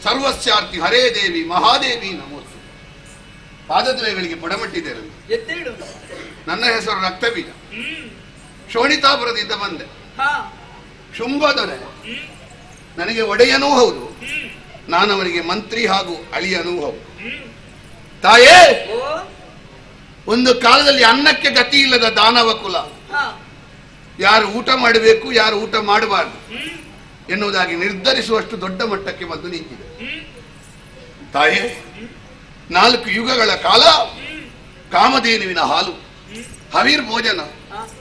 ಸರ್ವಸ್ಯಾರ್ಥಿ ಹರೇ ದೇವಿ ಮಹಾದೇವಿ ನಮೋಸ್ತು. ಪಾದದ್ವಯಗಳಿಗೆ ಪುಡಮಟ್ಟಿದ್ದೇನೆ. ನನ್ನ ಹೆಸರು ರಕ್ತಬೀಜ. ಶೋಣಿತಾಪುರದಿಂದ ಬಂದೆ. ಶುಂಭದೊರೆ ನನಗೆ ಒಡೆಯನೂ ಹೌದು, ನಾನವರಿಗೆ ಮಂತ್ರಿ ಹಾಗೂ ಅಳಿಯನೂ ಹೌದು. ತಾಯೇ, ಒಂದು ಕಾಲದಲ್ಲಿ ಅನ್ನಕ್ಕೆ ಗತಿ ಇಲ್ಲದ ದಾನವ ಕುಲ, ಯಾರು ಊಟ ಮಾಡಬೇಕು ಯಾರು ಊಟ ಮಾಡಬಾರದು ಎನ್ನುವುದಾಗಿ ನಿರ್ಧರಿಸುವಷ್ಟು ದೊಡ್ಡ ಮಟ್ಟಕ್ಕೆ ಬಂದು ನಿಂತಿದೆ. ತಾಯೇ, 4 ಯುಗಗಳ ಕಾಲ ಕಾಮಧೇನುವಿನ ಹಾಲು, ಹವೀರ್ ಭೋಜನ,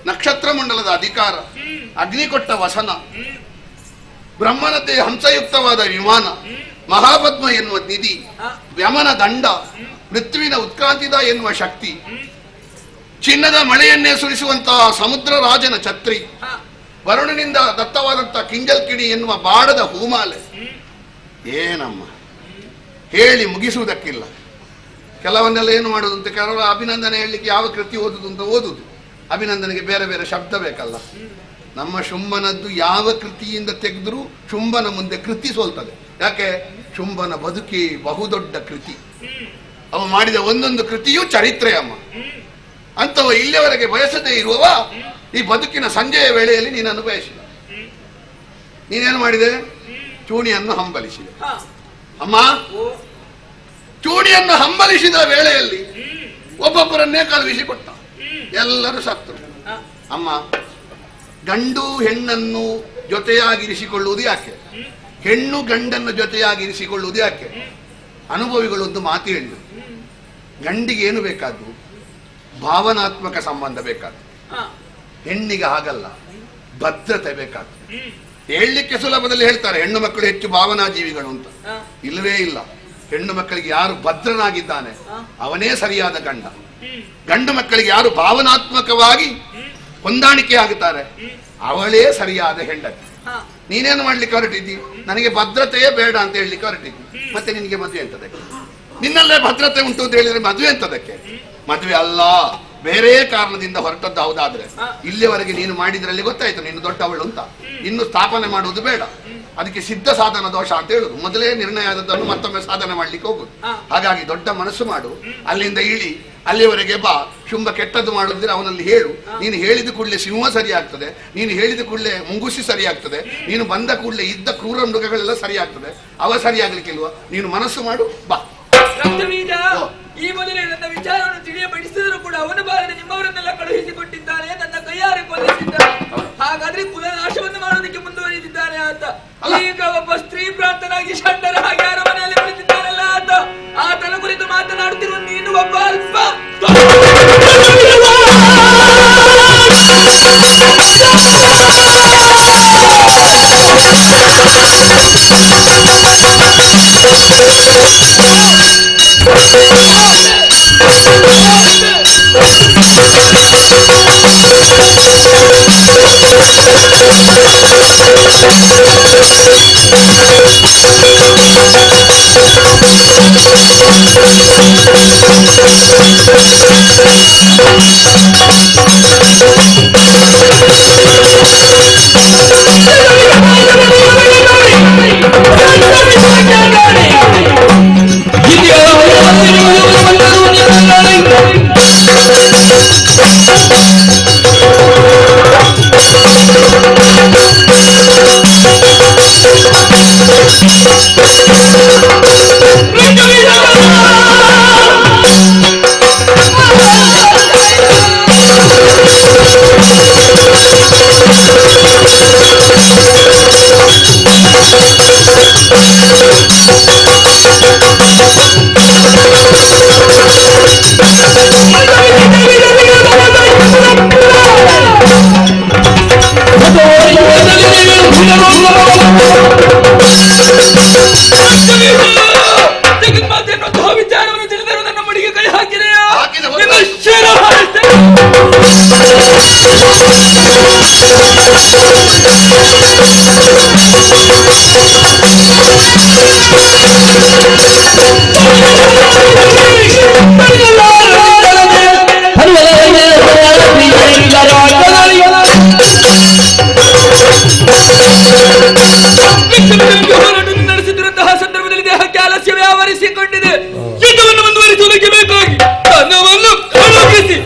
ನಕ್ಷತ್ರ ಮಂಡಲದ ಅಧಿಕಾರ, ಅಗ್ನಿ ಕೊಟ್ಟ ವಸನ, ಬ್ರಹ್ಮನದ್ದೇ ಹಂಸಯುಕ್ತವಾದ ವಿಮಾನ, ಮಹಾಪದ್ಮ ಎನ್ನುವ ನಿಧಿ, ವ್ಯಮನ ದಂಡ, ಮೃತ್ಯುವಿನ ಉತ್ಕ್ರಾಂತಿದ ಎನ್ನುವ ಶಕ್ತಿ, ಚಿನ್ನದ ಮಳೆಯನ್ನೇ ಸುರಿಸುವಂತಹ ಸಮುದ್ರ ರಾಜನ ಛತ್ರಿ, ವರುಣನಿಂದ ದತ್ತವಾದಂತಹ ಕಿಂಜಲ್ಕಿಣಿ ಎನ್ನುವ ಬಾಡದ ಹೂಮಾಲೆ. ಏನಮ್ಮ ಹೇಳಿ ಮುಗಿಸುವುದಕ್ಕಿಲ್ಲ. ಕೆಲವನ್ನೆಲ್ಲ ಏನು ಮಾಡುವುದು ಅಂತ, ಕೆಲವರ ಅಭಿನಂದನೆ ಹೇಳಲಿಕ್ಕೆ ಯಾವ ಕೃತಿ ಓದುದು ಅಂತ ಓದುದು. ಅಭಿನಂದನೆಗೆ ಬೇರೆ ಬೇರೆ ಶಬ್ದ ಬೇಕಲ್ಲ. ನಮ್ಮ ಶುಂಭನದ್ದು ಯಾವ ಕೃತಿಯಿಂದ ತೆಗೆದರೂ ಶುಂಭನ ಮುಂದೆ ಕೃತಿ ಸೋಲ್ತದೆ. ಯಾಕೆ? ಶುಂಭನ ಬದುಕಿ ಬಹುದೊಡ್ಡ ಕೃತಿ. ಅವ ಮಾಡಿದ ಒಂದೊಂದು ಕೃತಿಯೂ ಚರಿತ್ರೆ ಅಮ್ಮ. ಅಂತವ ಇಲ್ಲಿಯವರೆಗೆ ಬಯಸದೇ ಇರುವವ ಈ ಬದುಕಿನ ಸಂಜೆಯ ವೇಳೆಯಲ್ಲಿ ನೀನನ್ನು ಬಯಸಿದ. ನೀನೇನು ಮಾಡಿದೆ? ಚೂಣಿಯನ್ನು ಹಂಬಲಿಸಿದೆ. ಅಮ್ಮ, ಚೂಣಿಯನ್ನು ಹಂಬಲಿಸಿದ ವೇಳೆಯಲ್ಲಿ ಒಬ್ಬೊಬ್ಬರನ್ನೇ ಕಳುಹಿಸಿಕೊಟ್ಟ. ಎಲ್ಲರೂ ಸತ್ತರು. ಅಮ್ಮ, ಗಂಡು ಹೆಣ್ಣನ್ನು ಜೊತೆಯಾಗಿರಿಸಿಕೊಳ್ಳುವುದು ಯಾಕೆ? ಹೆಣ್ಣು ಗಂಡನ್ನು ಜೊತೆಯಾಗಿರಿಸಿಕೊಳ್ಳುವುದು ಯಾಕೆ? ಅನುಭವಿಗಳೊಂದು ಮಾತು ಹೇಳಿ, ಗಂಡಿಗೆ ಏನು ಬೇಕಾದ್ದು? ಭಾವನಾತ್ಮಕ ಸಂಬಂಧ ಬೇಕಾದ್ದು. ಹೆಣ್ಣಿಗೆ ಹಾಗಲ್ಲ, ಭದ್ರತೆ ಬೇಕಾದ್ದು. ಹೇಳಲಿಕ್ಕೆ ಸುಲಭದಲ್ಲಿ ಹೇಳ್ತಾರೆ ಹೆಣ್ಣು ಮಕ್ಕಳು ಹೆಚ್ಚು ಭಾವನಾ ಜೀವಿಗಳು ಅಂತ. ಇಲ್ಲವೇ ಇಲ್ಲ. ಹೆಣ್ಣು ಮಕ್ಕಳಿಗೆ ಯಾರು ಭದ್ರನಾಗಿದ್ದಾನೆ ಅವನೇ ಸರಿಯಾದ ಗಂಡ. ಗಂಡು ಮಕ್ಕಳಿಗೆ ಯಾರು ಭಾವನಾತ್ಮಕವಾಗಿ ಹೊಂದಾಣಿಕೆ ಆಗುತ್ತಾರೆ ಅವಳೇ ಸರಿಯಾದ ಹೆಂಡತಿ. ನೀನೇನು ಮಾಡ್ಲಿಕ್ಕೆ ಹೊರಟಿದ್ದಿ? ನನಗೆ ಭದ್ರತೆಯೇ ಬೇಡ ಅಂತ ಹೇಳಲಿಕ್ಕೆ ಹೊರಟಿದ್ದಿ. ಮತ್ತೆ ನಿನಗೆ ಮದುವೆ ಎಂತದಕ್ಕೆ? ನಿನ್ನಲ್ಲೇ ಭದ್ರತೆ ಉಂಟು ಅಂತ ಹೇಳಿದ್ರೆ ಮದುವೆ ಎಂತದಕ್ಕೆ? ಮದುವೆ ಅಲ್ಲ, ಬೇರೆ ಕಾರಣದಿಂದ ಹೊರಟದ್ದು ಹೌದಾದ್ರೆ ಇಲ್ಲಿಯವರೆಗೆ ನೀನು ಮಾಡಿದ್ರಲ್ಲಿ ಗೊತ್ತಾಯ್ತು ನೀನು ದೊಡ್ಡವಳು ಅಂತ. ಇನ್ನು ಸ್ಥಾಪನೆ ಮಾಡುವುದು ಬೇಡ, ಅದಕ್ಕೆ ಸಿದ್ಧ ಸಾಧನ ದೋಷ ಅಂತ ಹೇಳುದು. ಮೊದಲೇ ನಿರ್ಣಯ ಆದದ್ದನ್ನು ಮತ್ತೊಮ್ಮೆ ಸಾಧನೆ ಮಾಡ್ಲಿಕ್ಕೆ ಹೋಗುದು. ಹಾಗಾಗಿ ದೊಡ್ಡ ಮನಸ್ಸು ಮಾಡು, ಅಲ್ಲಿಂದ ಇಳಿ, ಅಲ್ಲಿವರೆಗೆ ಬಾ. ಶುಂಭ ಕೆಟ್ಟದ್ದು ಮಾಡುದಿದ್ರೆ ಅವನಲ್ಲಿ ಹೇಳು. ನೀನು ಹೇಳಿದ ಕೂಡಲೇ ಸಿಂಹ ಸರಿ ಆಗ್ತದೆ, ನೀನು ಹೇಳಿದ ಕೂಡಲೇ ಮುಂಗುಸಿ ಸರಿ ಆಗ್ತದೆ, ನೀನು ಬಂದ ಕೂಡಲೇ ಇದ್ದ ಕ್ರೂರ ಮೃಗಗಳೆಲ್ಲ ಸರಿ ಆಗ್ತದೆ. ಅವ ಸರಿಯಾಗ್ಲಿಕ್ಕಿಲ್ವಾ? ನೀನು ಮನಸ್ಸು ಮಾಡು, ಬಾ. ಈ ಮೊದಲೇ ನನ್ನ ವಿಚಾರವನ್ನು ತಿಳಿಯಪಡಿಸಿದರೂ ಕೂಡ ಅವನ ಬಾರದೆ ನಿಮ್ಮವರನ್ನೆಲ್ಲ ಕಳುಹಿಸಿಕೊಟ್ಟಿದ್ದಾನೆ, ನನ್ನ ಕೈಯಾರೆ ಕೊಲ್ಲಿಸಿದ್ದಾನೆ. ಹಾಗಾದ್ರೆ ಕುಲನಾಶವನ್ನು ಮಾಡೋದಕ್ಕೆ ಮುಂದುವರಿದಿದ್ದಾನೆ ಅಂತ. ಈಗ ಒಬ್ಬ ಸ್ತ್ರೀ ಪ್ರಾಂತನಾಗಿ ಷಂಡರ ಹಾಗೆ ಅರಮನೆಯಲ್ಲಿ ಕುಳಿತಿದ್ದಾನಲ್ಲ ಅಂತ ಆತನ ಕುರಿತು ಮಾತನಾಡುತ್ತಿರುವ ನೀನು ಒಬ್ಬ ಅಲ್ಪ ವಿಚಾರವನ್ನು ತಿಳಿದರೂ ನನ್ನ ಮಡಿಗೆ ಕೈ ಹಾಕಿದೆಯಾ? ನಡೆಸುತ್ತಿರುವಂತಹ ಸಂದರ್ಭದಲ್ಲಿ ದೇಹಕ್ಕೆ ಆಲಸ್ಯವೇ ಆವರಿಸಿಕೊಂಡಿದೆ. ಯುದ್ಧವನ್ನು ಮುಂದುವರಿಸುವುದಕ್ಕೆ ಬೇಕಾಗಿ ತನ್ನವನ್ನು ಅನುಗ್ರಹಿಸಿ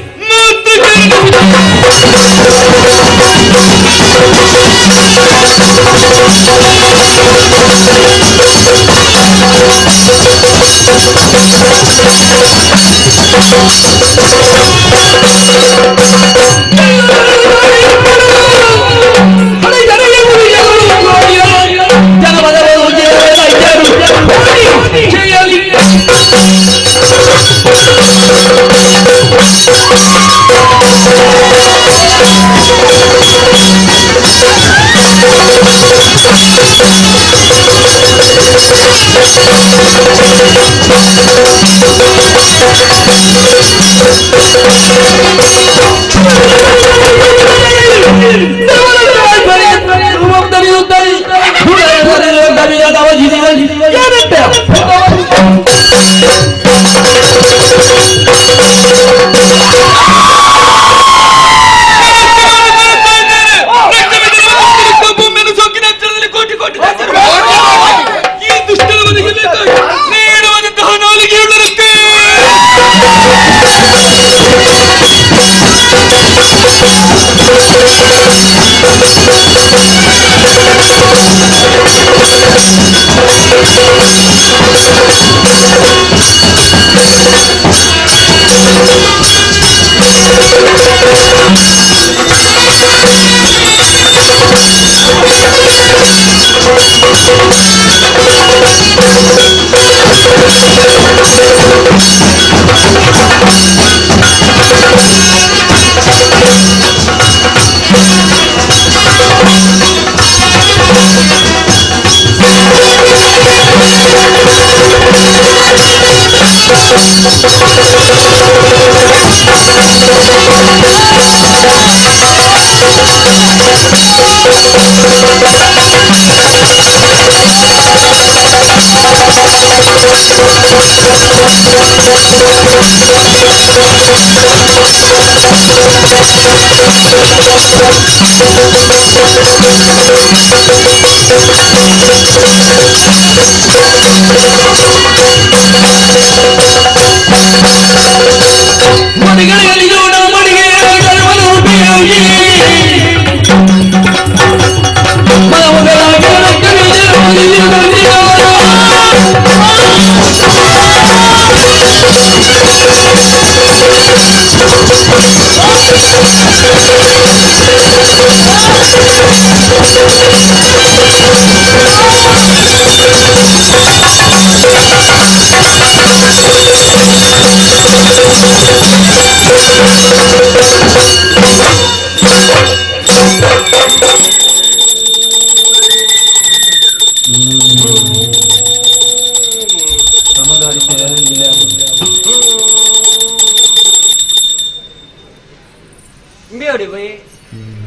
ಬೇಡಿ ಬೈ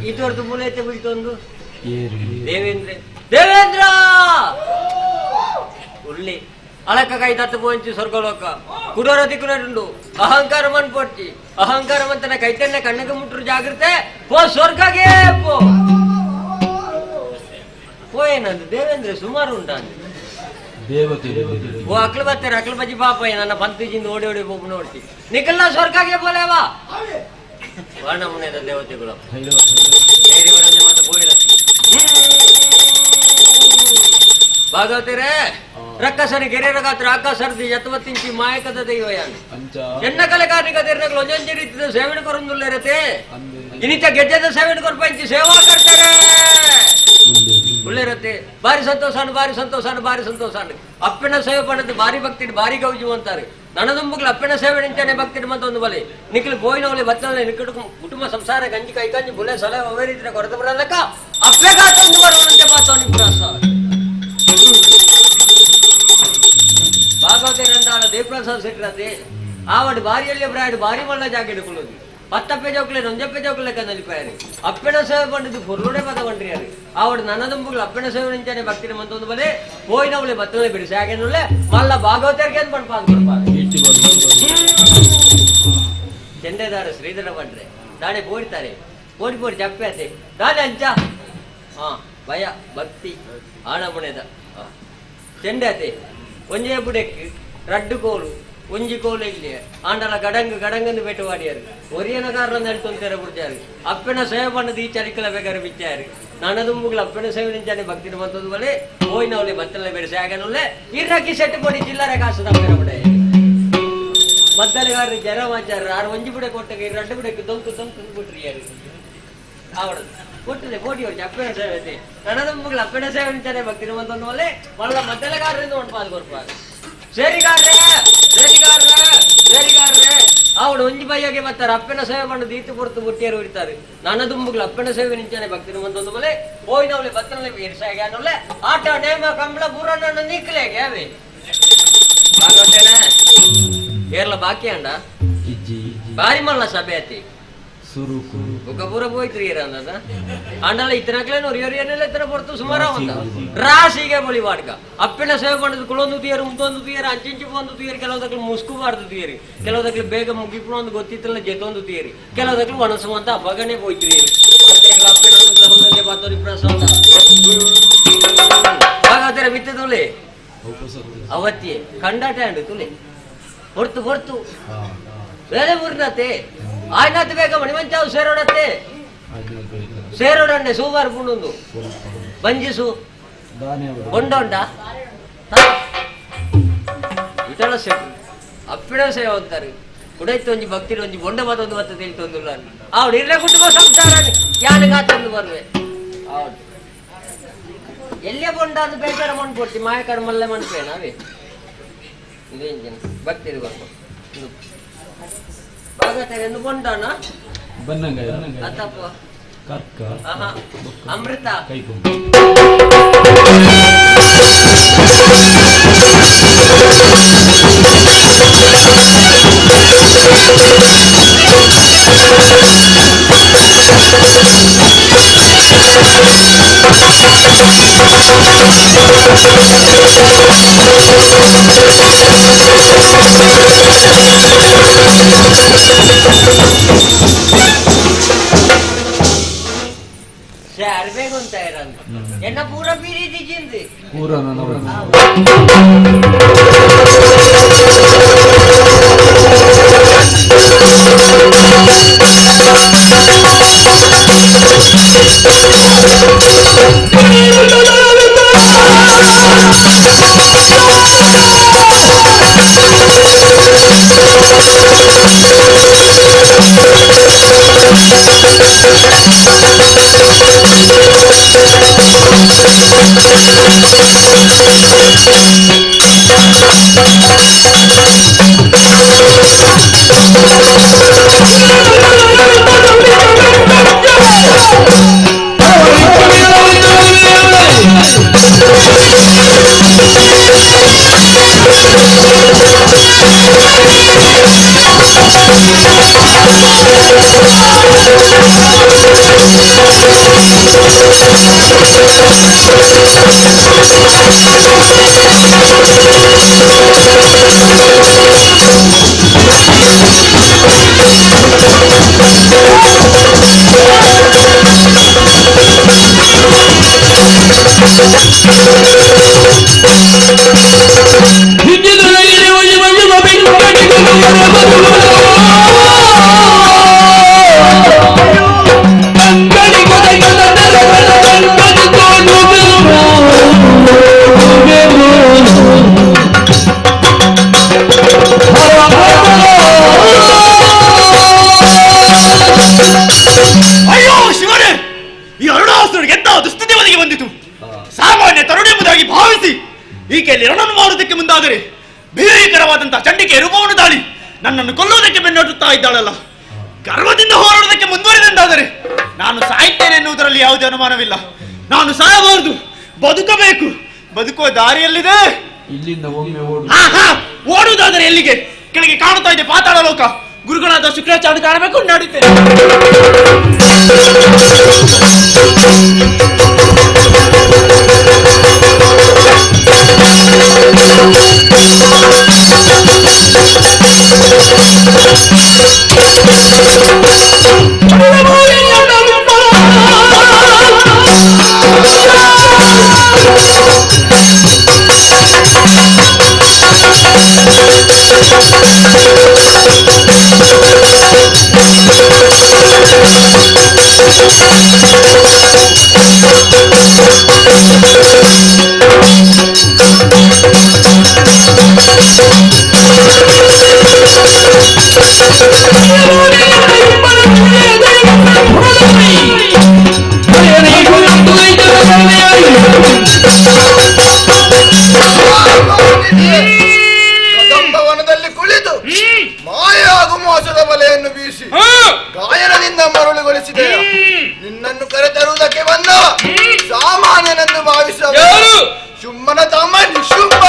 ಇದುವರೆದು ಮೂಲೈತೆ ಬಿಡ್ತೊಂದು ದೇವೇಂದ್ರ ದೇವೇಂದ್ರ ಉಳ್ಳಿ ಅಳಕ ಕೈ ತತ್ತು ಪೋಂಚಿ ಸ್ವರ್ಗಲೋಕ ಕುಡೋರ ದಿಕ್ಕುನಡು ಅಹಂಕಾರ ಮನ್ ಪೊಟ್ಟಿ ಅಹಂಕಾರ ಮಂತನ ಕೈತನ್ನ ಕಣ್ಣಿಗೆ ಮುಟ್ರು ಜಾಗ್ರತೆ ಪೋ ಸ್ವರ್ಗಗೆ పోయేనందు దేవేంద్ర సుమారు ఉంటాను ఓ అక్కలు బత్తారు అక్కలు బజ్జి పాపయ్య నన్న పంతించింది ఓడి ఓడి పోపు నోడి నీకల్లా స్వర్గాకే పోలేవా ವರ್ಣಮುನೇದ ದೇವತೆಗಳು ಭಾಗವತಿರೇ ರಕ್ಕಸನ ಗೆರೆರ ಗಾತ್ರ ಆಕಾಶರ್ದಿ ಯತ್ವತ್ತಿಂಚಿ ಮಾಯಕದ ದೈವಯಾನ ಎನ್ನ ಕಲೆಕಾರಿಕ ದಿರ್ನಗಳು ಒಂಜೊಂಜಿ ರೀತಿಯ ಸೇವನೆ ಕೊರೊಂದುಲ್ಲೇರತೆ ಇನಿತ ಗೆಜ್ಜೆದ ಸೇವನೆ ಕೊರ್ಪಂಚಿ ಸೇವಾ ಕರ್ತಾರೆ ಉಳ್ಳೇರತ್ತೆ ಬಾರಿ ಸಂತೋಷಾನು ಬಾರಿ ಸಂತೋಷಾನು ಬಾರಿ ಸಂತೋಷಾನು ಅಪ್ಪನ ಸೇವೆ ಪಡೆದು ಬಾರಿ ಭಕ್ತಿ ಬಾರಿ ಗೌಜು ಅಂತಾರೆ ನನದುಂಬುಗಳು ಅಪ್ಪನ ಸೇವೆ ನಿಂತಾನೆ ಭಕ್ತಿ ಮಂತ ಒಂದು ಬಲೆ ನಿಖಿಲ್ ಬೋಯಿನವಳೆ ಬತ್ತಲೆ ನಿಕಟ ಕುಟುಂಬ ಸಂಸಾರ ಗಂಜಿ ಕೈಕಂಜಿ ಬುಲೆ ಸಲಹೆ ಅವೇ ರೀತಿಯ ಕೊರತೆ ಬರಲಕ್ಕ ಅಪ್ಪೆ ಕಾತೊಂದು ಬರುವಂತೆ ಮಾತವನಿ ಪ್ರಾಸ ಭಾಗವತೇರಂದಾಳ ದೇವಪ್ರಸಾದ್ ಸಿಟ್ಟಿರತ್ತೆ ಆವಡು ಬಾರಿಯಲ್ಲಿ ಬ್ರಾಡ್ ಬಾರಿ ಮಲ್ಲ ಜಾಗ ಇಡ್ಕೊಳ್ಳೋದು ಪತ್ತಪ್ಪೆ ಜೋಕ್ಲೆ ನೊಂಜಪ್ಪೆ ಜೋಕ್ಲೆ ಕನ್ನಲಿಪಾಯರು ಅಪ್ಪೆನ ಸೇವೆ ಪಂಡಿದ್ದು ಪೊರ್ಲುಡೆ ಪದ ಪಂಡ್ರಿಯಾರು ಆವಡು ನನ್ನದುಂಬುಗಳು ಅಪ್ಪೆನ ಸೇವೆ ನಿಂಚಾನೆ ಭಕ್ತಿನ ಮಂತ ಒಂದು ಬಲೆ ಬೋಯಿನವಳೆ ಬತ್ತಲೆ ಬಿಡಿಸಿ ಹಾಗೇನುಳ್ಳೆ ಮಲ್ಲ ಭಾಗವತರಿಗೆ ಅಂತ ಪಡ್ಪಾದ ಚೆಂಡೆದಾರ ಶ್ರೀಧರ ಪಂಡ್ರೆ ದಾಡೆ ಬೋಡ್ತಾರೆ ಬೋಡಿ ಬೋಡಿ ಚಪ್ಪೆ ಆತೆ ದಾಡೆ ಅಂಚ ಹಾ ಭಯ ಭಕ್ತಿ ಆಣಮುಣೆದ ಚೆಂಡೆ ಆತೆ ಒಂಜೇ ಬುಡೆಕ್ ರಡ್ಡು ಕೋಲು ಒಂಜಿ ಕೋಲು ಇಲ್ಲಿ ಆಂಡಲ ಗಡಂಗ್ ಗಡಂಗನ್ನು ಬೆಟ್ಟವಾಡಿಯಾರು ಒರಿಯನಗಾರರನ್ನು ಹೇಳ್ತೊಂತಾರೆ ಬಿಡ್ತಾರೆ ಅಪ್ಪನ ಸೇವೆ ಪಣ್ಣದು ಈ ಚಳಿಕಲ ಬೇಕಾದ್ರೆ ಬಿಚ್ಚಾರು ನನ್ನದುಂಬುಗಳು ಅಪ್ಪನ ಸೇವೆ ನಿಂಚಾನೆ ಭಕ್ತಿನ ಮಂತದ್ದು ಬಲೆ ಹೋಯ್ನವಳೆ ಬತ್ತಲೆ ಬೆಳೆಸಿ ಹಾಗನೊಳ್ಳೆ ಇರ್ರಾಕಿ ಸೆಟ್ಟು ಪಡಿ ಚಿಲ್ಲರೆ ಕಾಸು ತಪ್ಪರ ಬಿಡೆ ಮದ್ದಲೆಗಾರರು ಜನ ಮಾಚಾರ ಆರು ಒಂಜಿ ಬುಡೆ ಕೊಟ್ಟಾಗ ರಡ್ಡು ಬುಡಕ್ಕೆ ದೊಂಕು ದೊಂಕು ಬಿಟ್ರಿ ಯಾರು ಅವಳು ಕೊಟ್ಟಿದೆ ಬೋಡಿಯವ್ರು ಅಪ್ಪನ ಸೇವೆ ನನ್ನದುಂಬುಗಳು ಅಪ್ಪನ ಸೇವೆ ನಿಂಚಾನೆ ಭಕ್ತಿನ ಮಂತೊಂದು ಬಲೆ ಮಲ್ಲ ಮದ್ದಲೆಗಾರರಿಂದ ಒಣಪಾದು ಕೊಡ್ಪಾದು ಸೇರಿಗಾರ್ರೆ ಸೇರಿಗಾರ್ರೆ ಸೇರಿಗಾರ್ರೆ ಅವಳು ಒಂಜಿ ಬೈಯಾಗೆ ಬರ್ತಾರೆ ಅಪ್ಪನ ಸೇವೆ ಮಾಡಿ ದೀತು ಕೊಡ್ತು ಬುಟ್ಟಿಯರು ಇರ್ತಾರೆ ನನ್ನ ದುಂಬುಗಳು ಅಪ್ಪನ ಸೇವೆ ನಿಂಚಾನೆ ಭಕ್ತಿನ ಮಂತೊಂದು ಬಲೆ ಹೋಯ್ನವಳೆ ಬತ್ತಲೆ ಇರ್ಸಾಗೆ ಅನ್ನೊಳ್ಳೆ ಆಟ ನೇಮ ಕಂಬಳ ಬುರ್ರನ್ನ ನಿಕ್ಲೇಗೆ ಅವೇ ಭಾಗವತೇನ ಏರ್ಲ ಬಾಕಿ ಅಂಡ ಬಾರಿ ಮಲ್ಲ ಸಭೆ ಆತಿ ఒక పూర పోయి అన్నదా అండల ఇతనట్లేను రియరియనెಲ್ಲ ఇతನ పొర్ತು ಸುಮಾರ ಅಂತ ರಾಸಿಗೆ ಬಳಿ ವಾಡ್ಕ ಅಪ್ಪನ ಸೇವೆ ಮಾಡಿದ್ರು ಕುಳೊಂದು ತೀಯರು ಮುಂದೊಂದು ತೀಯರು ಅಂಚಿಂಚಿ ಒಂದು ತೀಯರು ಕೆಲವದಕ್ಕೆ ಮುಸ್ಕು ಬಾರ್ದು ತೀಯರಿ ಕೆಲವದಕ್ಕೆ ಬೇಗ ಮುಗಿಪು ಒಂದು ಗೊತ್ತಿತ್ತಲ್ಲ ಜೆತೊಂದು ತೀಯರಿ ಕೆಲವದಕ್ಕೆ ಒಣಸು ಅಂತ ಅಬ್ಬಗನೆ ಹೋಯ್ತೀರಿ ಅಪ್ಪನ ಅನುಗ್ರಹಕ್ಕೆ ಬಾತೋರಿ ಪ್ರಸಾದ ಹಾಗಾದ್ರೆ ಬಿತ್ತೆ ತುಲೆ ಅವತ್ತಿ ಕಂಡಾಟ ಅಂಡು ತುಲೆ ಹೊರ್ತು ಹೊರ್ತು ಬೇರೆ ಊರಿನತೆ ಆಯ್ನಾತ್ ಬೇಗ ಮಣಿಮಂಚಾವು ಸೇರೋಡತ್ತೆ ಸೇರೋಡಂಡೆ ಸೂವಾರು ಪುಂಡು ಬಂಜಿಸು ಕೊಂಡೊಂಡ ಇಟಲ ಸೆಟ್ ಅಪ್ಪಿಡ ಸೇವೆ ಅಂತಾರೆ ಕುಡೈತು ಒಂಜಿ ಭಕ್ತಿನ ಒಂಜಿ ಬೊಂಡ ಮತ್ತೊಂದು ಮತ್ತೆ ತಿಳಿತೊಂದುಲ್ಲ ಅವಳು ಇರ್ಲೆ ಕುಟುಂಬ ಸಂಸಾರ ಯಾನಗಾತೊಂದು ಬರುವೆ ಹೌದು ಎಲ್ಲೇ ಬೊಂಡ ಅಂತ ಬೇಕಾರ ಮಣ್ಕೊಡ್ತಿ ಮಾಯಕಾರ ಮಲ್ಲೆ ಮಣ್ಪೇ ನಾವೇ ಇದೇನು ಭಕ್ತಿ ಬರ್ಬೋದು ಭಾಗವತರೆಂದು ಬೊಂಡನ ಅಥವಾ ಅಮೃತ என்ன பூரா பீடி திக்கிந்து பூரா ರಣವನ್ನು ಮಾಡುವುದಕ್ಕೆ ಮುಂದಾದರೆ ಭೀಕರವಾದಂತಹ ಚಂಡಿಕೆ ರೂಪವನ್ನು ತಾಳಿ ನನ್ನನ್ನು ಕೊಲ್ಲುವುದಕ್ಕೆ ಬೆನ್ನಟ್ಟುತ್ತಾ ಇದ್ದಾಳಲ್ಲ. ಗರ್ವದಿಂದ ಹೋರಾಡುವುದಕ್ಕೆ ಮುಂದುವರಿದಂತಾದರೆ ನಾನು ಸಾಯ್ತೇನೆ ಎನ್ನುವುದರಲ್ಲಿ ಯಾವುದೇ ಅನುಮಾನವಿಲ್ಲ. ನಾನು ಸಾಯಬಾರದು, ಬದುಕಬೇಕು. ಬದುಕುವ ದಾರಿಯಲ್ಲಿದೆ. ಇಲ್ಲಿಂದ ಒಮ್ಮೆ ಓಡುವುದಾದರೆ ಎಲ್ಲಿಗೆ? ಕೆಳಗೆ ಕಾಣುತ್ತಾ ಇದೆ ಪಾತಾಳ ಲೋಕ. ಗುರುಗಳಾದ ಶುಕ್ರಾಚಾರ್ಯ ಕಾಣಬೇಕು ನಡುತ್ತೇನೆ. ವನದಲ್ಲಿ ಕುಳಿತು ಮಾಯಾಗು ಮೋಸದ ಬಲೆಯನ್ನು ಬೀಸಿ ಗಾಯನದಿಂದ ಮರಳುಗೊಳಿಸಿದೆ. ನಿನ್ನನ್ನು ಕರೆತರುವುದಕ್ಕೆ ಬಂದ ಸಾಮಾನ್ಯನೆಂದು ಭಾವಿಸುವ ಶುಂಭನ ತಮ್ಮ ನಿಶುಂಭ.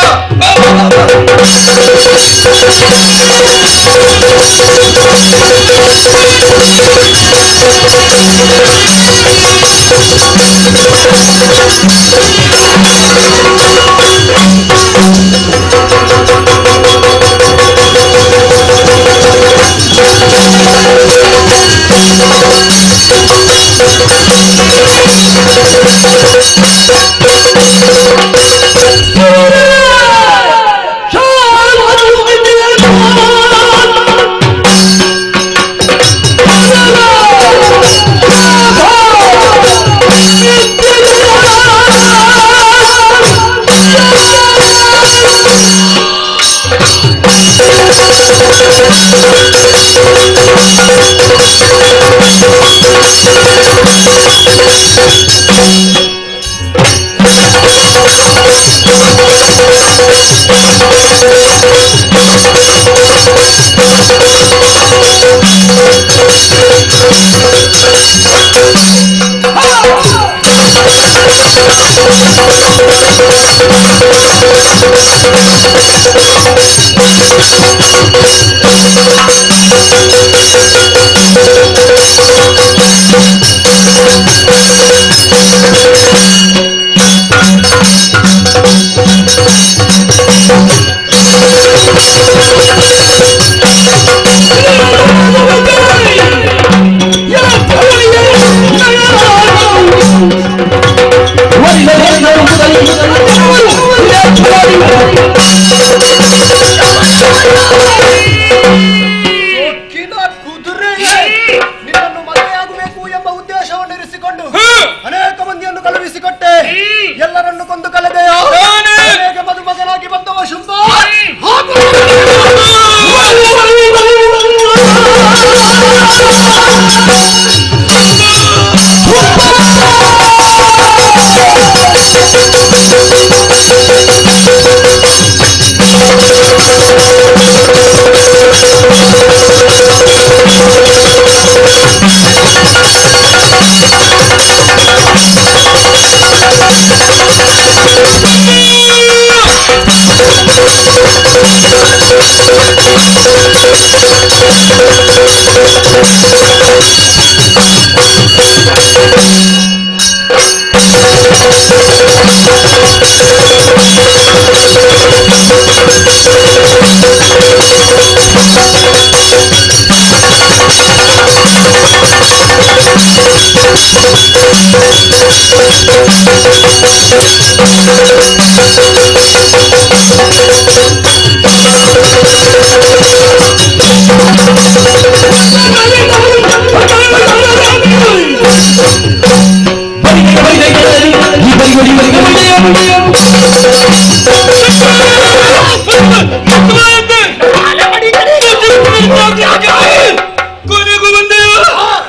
ಕೊನೆಗೂ ಬಂದೆ.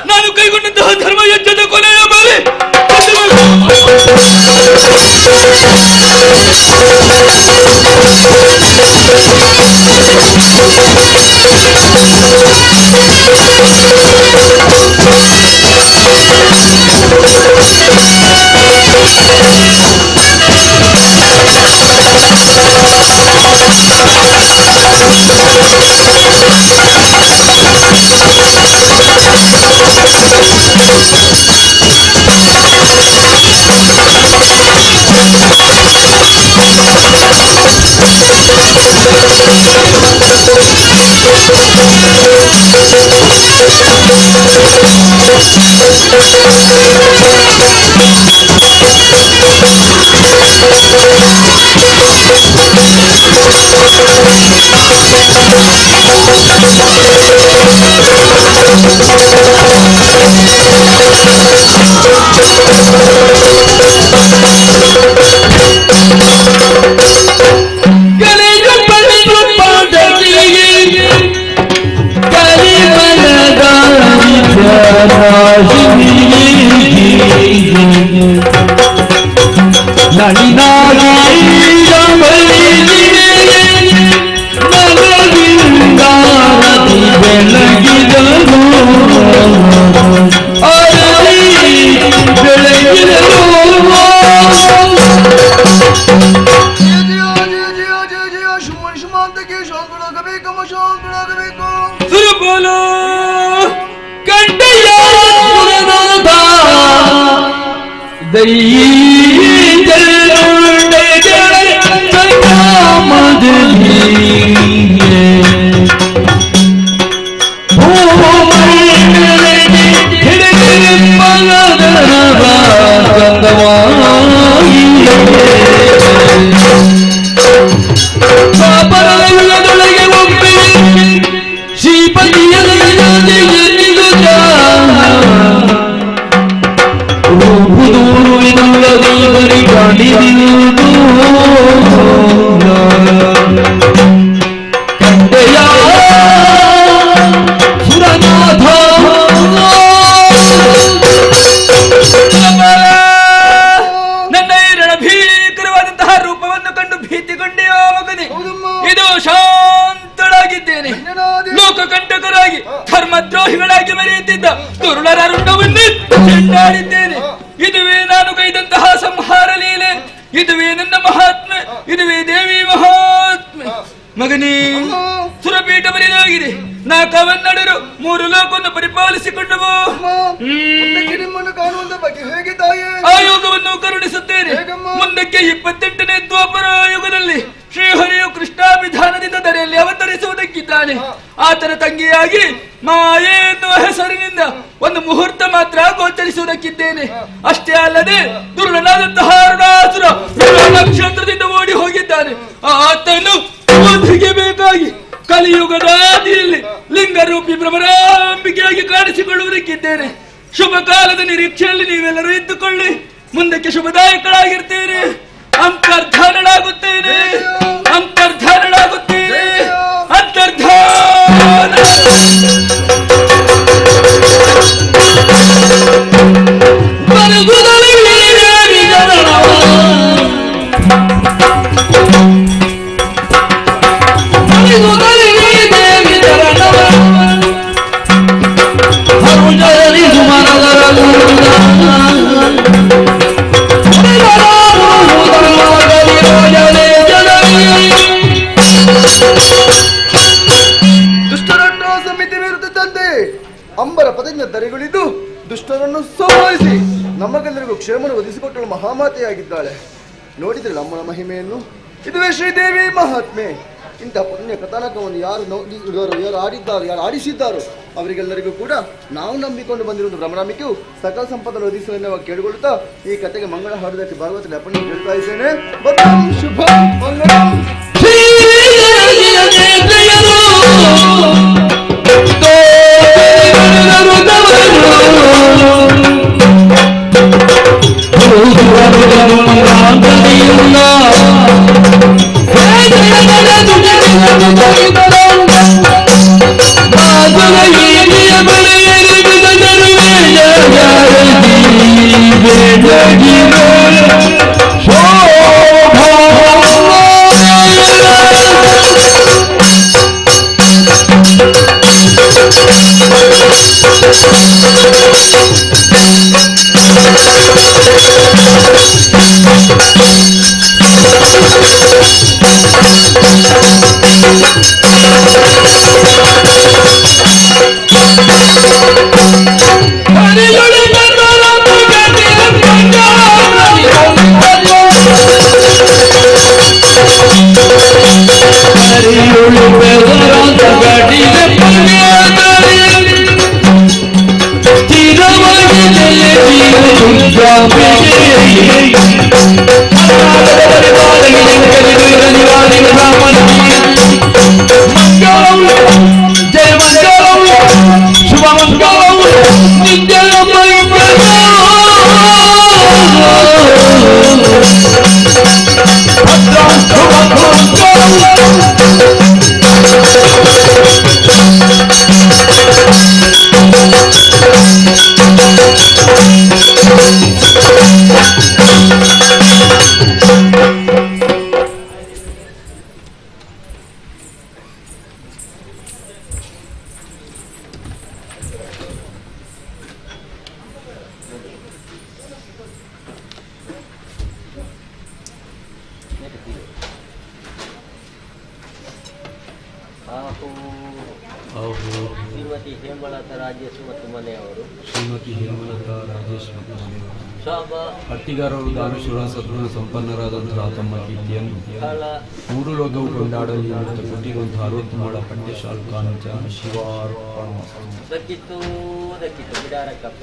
ನಾನು ಕೈಗೊಂಡಂತಹ ಧರ್ಮ ಯಜ್ಞದ ಕೊನೆಯ ಮೇಲೆ ದ್ರೋಹಿಗಳಾಗಿ ಮೆರೆಯುತ್ತಿದ್ದ ದುರುಳರ ರುಂಡವನ್ನೇ ಚೆಂಡಾಡಿದ್ದೇನೆ. ಇದುವೇ ನಾನು ಕೈದಂತಹ ಸಂಹಾರ ಲೀಲೆ, ಇದುವೇ ನನ್ನ ಮಹಾತ್ಮೆ, ಇದುವೇ ದೇವಿ ಮಹಾತ್ಮೆ. ಮಗನೇ, ಸುರಪೀಠ ಬರಿದಾಗಿದೆ. ನಾ ಕವನ್ನಡರು 3 ಲೋಕವನ್ನು ಪರಿಪಾಲಿಸಿಕೊಂಡವು. ಆಯೋಗವನ್ನು ಕರುಣಿಸುತ್ತೇನೆ. ಮುಂದಕ್ಕೆ 28ನೇ ದ್ವಾಪರ ಆಯೋಗದಲ್ಲಿ ಶ್ರೀಹರಿಯು ಕೃಷ್ಣಾಭಿಧಾನದಿಂದ ಧರೆಯಲ್ಲಿ ಅವತರಿಸುವುದಕ್ಕಿದ್ದಾನೆ. ಆತನ ತಂಗಿಯಾಗಿ ಮಾಯೆ ಎನ್ನುವ ಹೆಸರಿನಿಂದ ಒಂದು ಮುಹೂರ್ತ ಮಾತ್ರ ಗೋಚರಿಸುವುದಕ್ಕಿದ್ದೇನೆ. ಅಷ್ಟೇ ಅಲ್ಲದೆ ದುರ್ಲನಾದಂತಹ ಅರುಣಾಸುರ ನಕ್ಷತ್ರದಿಂದ ಓಡಿ ಹೋಗಿದ್ದಾನೆ. ಆತನು ವಧಿಗೆ ಬೇಕಾಗಿ ಕಲಿಯುಗದ ಆದಿಯಲ್ಲಿ ಲಿಂಗರೂಪಿ ಭ್ರಮರಾಂಬಿಕೆಯಾಗಿ ಕಾಣಿಸಿಕೊಳ್ಳುವುದಕ್ಕಿದ್ದೇನೆ. ಶುಭ ಕಾಲದ ನಿರೀಕ್ಷೆಯಲ್ಲಿ ನೀವೆಲ್ಲರೂ ಇದ್ದುಕೊಳ್ಳಿ. ಮುಂದಕ್ಕೆ ಶುಭದಾಯಕಳಾಗಿರ್ತೇನೆ. ಅಂತರ್ಧಾನಳಾಗುತ್ತೇನೆ, ಅಂತರ್ಧಾನಳಾಗುತ್ತೇನೆ, ಅಂತರ್ಧಾನ. ದರಿಗಳಿದ್ದು ದುಷ್ಟರನ್ನು ಸಂಹರಿಸಿ ನಮಗೆಲ್ಲರಿಗೂ ಕ್ಷೇಮವನ್ನು ಒದಗಿಸಿಕೊಟ್ಟಳು ಮಹಾಮಾತೆಯಾಗಿದ್ದಾಳೆ. ನೋಡಿದ್ರೆ ನಮ್ಮ ಮಹಿಮೆಯನ್ನು. ಇದುವೇ ಶ್ರೀದೇವಿ ಮಹಾತ್ಮೆ. ಇಂಥ ಪುಣ್ಯ ಕಥಾನಕವನ್ನು ಯಾರು ಆಡಿದ್ದಾರೋ, ಯಾರು ಆಡಿಸಿದ್ದಾರೋ ಅವರಿಗೆಲ್ಲರಿಗೂ ಕೂಡ ನಾವು ನಂಬಿಕೊಂಡು ಬಂದಿರುವುದು ಭ್ರಮರಾಂಬಿಕೆಯು ಸಕಲ ಸಂಪದನ್ನು ಒದಗಿಸಲು ಕೇಳಿಕೊಳ್ಳುತ್ತಾ ಈ ಕಥೆಗೆ ಮಂಗಳ ಹಾಡುವುದಕ್ಕೆ ಭಾಗವತ ಅಪ್ಪಣೆ ಕೇಳ್ತಾ ಇದ್ದೇನೆ. ಶುಭ ಮಂಗಳ. ಶ್ರೀಮತಿ ಹೇಮಲತಾ ರಾಜೇಶ್ ಮತ್ತು ಮನೆಯವರು. ಶ್ರೀಮತಿ ಹೇಮಲತಾ ರಾಜೇಶ್ ಮತ್ತು ಮನೆಯವರು. ಶೋಭಾ ಹಟ್ಟಿಗಾರರು ದಾನಶೂರ ಸದ್ಗುಣ ಸಂಪನ್ನರಾದಂತಹ ತಮ್ಮ ಕೀರ್ತಿಯನ್ನು ಮೂರು ಲೋಕವು ಕೊಂಡಾಡಲಿ ಮತ್ತು ಕೊಟ್ಟಿರುವಂತಹ 60 ಮಾಳ ಪಂಚಶಾಲ್ ಕಾಂಚ ಶಿವಾರ್ಪಣ ದಕ್ಕಿತ್ತು ಬಿಡಾರಕ್ಕಪ್ಪ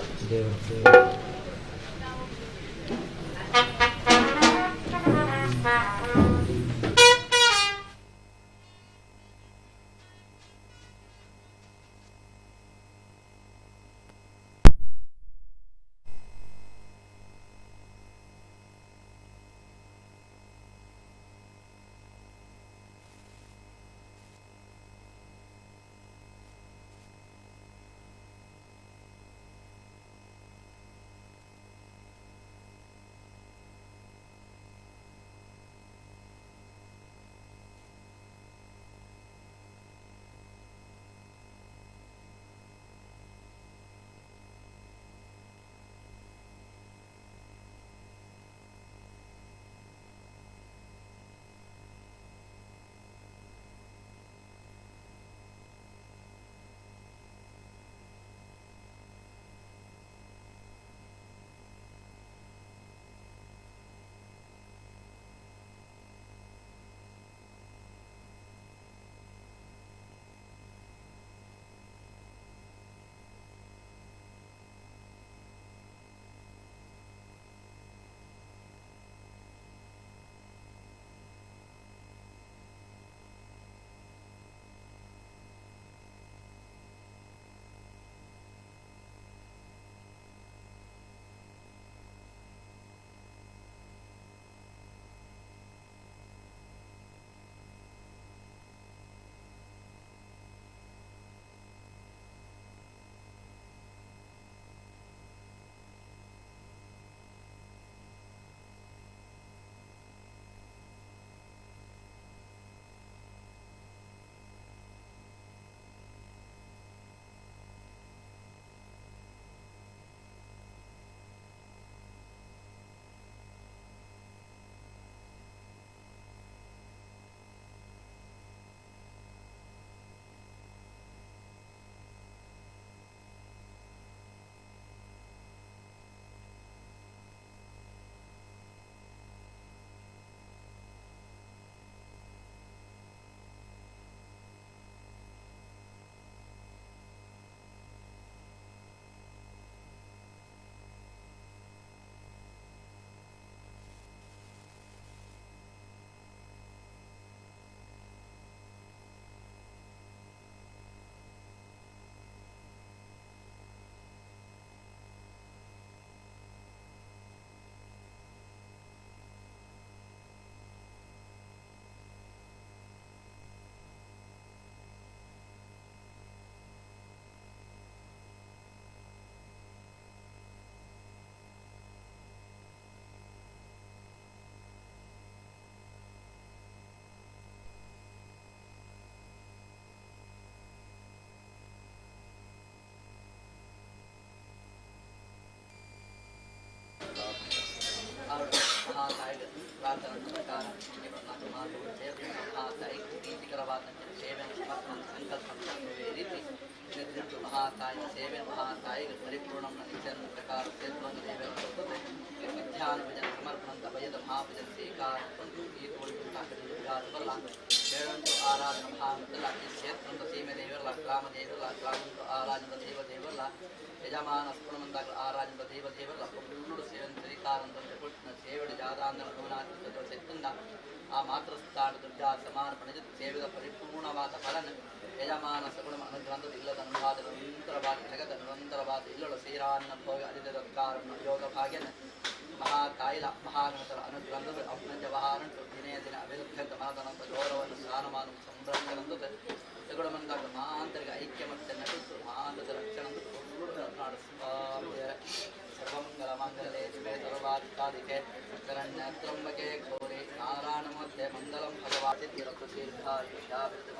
ಪ್ರಕಾರ ಪ್ರೀತಿಕರವಾದ ಸೇವೆಯನ್ನು ಸಮರ್ಪಣ ಸಂಕಲ್ಪ ರೀತಿ ನಿರ್ದಿಷ್ಟ ಮಹಾತಾಯಿಯ ಸೇವೆ ಮಹಾತಾಯಿಗೆ ಪರಿಪೂರ್ಣ ನಿತ್ಯ ಪ್ರಕಾರ ಸೇತುವಂತ ದೇವರ ಮಧ್ಯಾಹ್ನ ಭಜನ ಸಮರ್ಪಣಂತ ಭಯದ ಮಹಾಭಜನ ಸ್ವೀಕಾರ ಈ ತೋಳಿಬಲ್ಲ ಹೇಳಂತೂ ಆರಾಧನ ಮಹಾಮಂತಲ್ಲ ಈ ಕ್ಷೇತ್ರಂತ ಸೀಮೆ ದೇವರಲ್ಲ ಗ್ರಾಮ ದೇವರಲ್ಲ ಗ್ರಾಮಂತೂ ಆರಾಧನ ದೇವ ದೇವರಲ್ಲ ಯಜಮಾನ ಸ್ಫುಣಮಂತಾಗ ಆರಾಧನ ದೇವ ದೇವರಲ್ಲ ಪುರುಡು ಸೇವನ ಶ್ರೀಕಾರಂತ ಸೇವಡಿ ಜಾದಾಂಧನ ಗಮನಾತ್ಮಕ ಸೆತ್ತಂದ ಆ ಮಾತೃ ಸ್ಥಾನ ದುರ್ಗಾ ಸಮರ್ಪಣೆ ಸೇವೆದ ಪರಿಪೂರ್ಣವಾದ ಫಲನ ಯಜಮಾನ ಸಗುಣ ಅನುಗ್ರಂಥದ ಇಲ್ಲದ ಅನುವಾದ ನಿರಂತರವಾದ ಜಗದ ನಿರಂತರವಾದ ಇಲ್ಲದ ಶ್ರೀರಾನ್ನ ಭೋಗ ಅರಿದ ಕಾರಣ ಯೋಗ ಭಾಗ್ಯನ ಮಹಾಕಾಯಿಲ ಮಹಾಗಣತರ ಅನುಗ್ರಂಥದ ಅಪ್ನಂಜ ವಹಾರಂಟು ದಿನೇ ದಿನ ಅಭಿವೃದ್ಧಂತ ಮನದನಂತ ಗೌರವವನ್ನು ಸ್ಥಾನಮಾನ ಸಂಭ್ರಮದ ಸಗುಣಮಂದಾಗ ಮಹಾಂತರಿಗ ಐಕ್ಯ ಮತ್ತೆ ನಟಿಸು ಮಹಾಂತದ ರಕ್ಷಣದ ಸರ್ವಮಂಗಲ ಮಂಗಲೇ ಶಿವೆ ಸರ್ವಾಧಿಕಾಧಿಕೆ ಶರಣ್ಯತ್ರಂಬಕೆ ಘೋರೆ ನಾರಾಯಣ ಮಧ್ಯೆ ಮಂಗಲಂ ಭಗವಾತಿ ತೀರ್ಥಾಯುಷ್ಯಾಭಿವೃದ್ಧಿ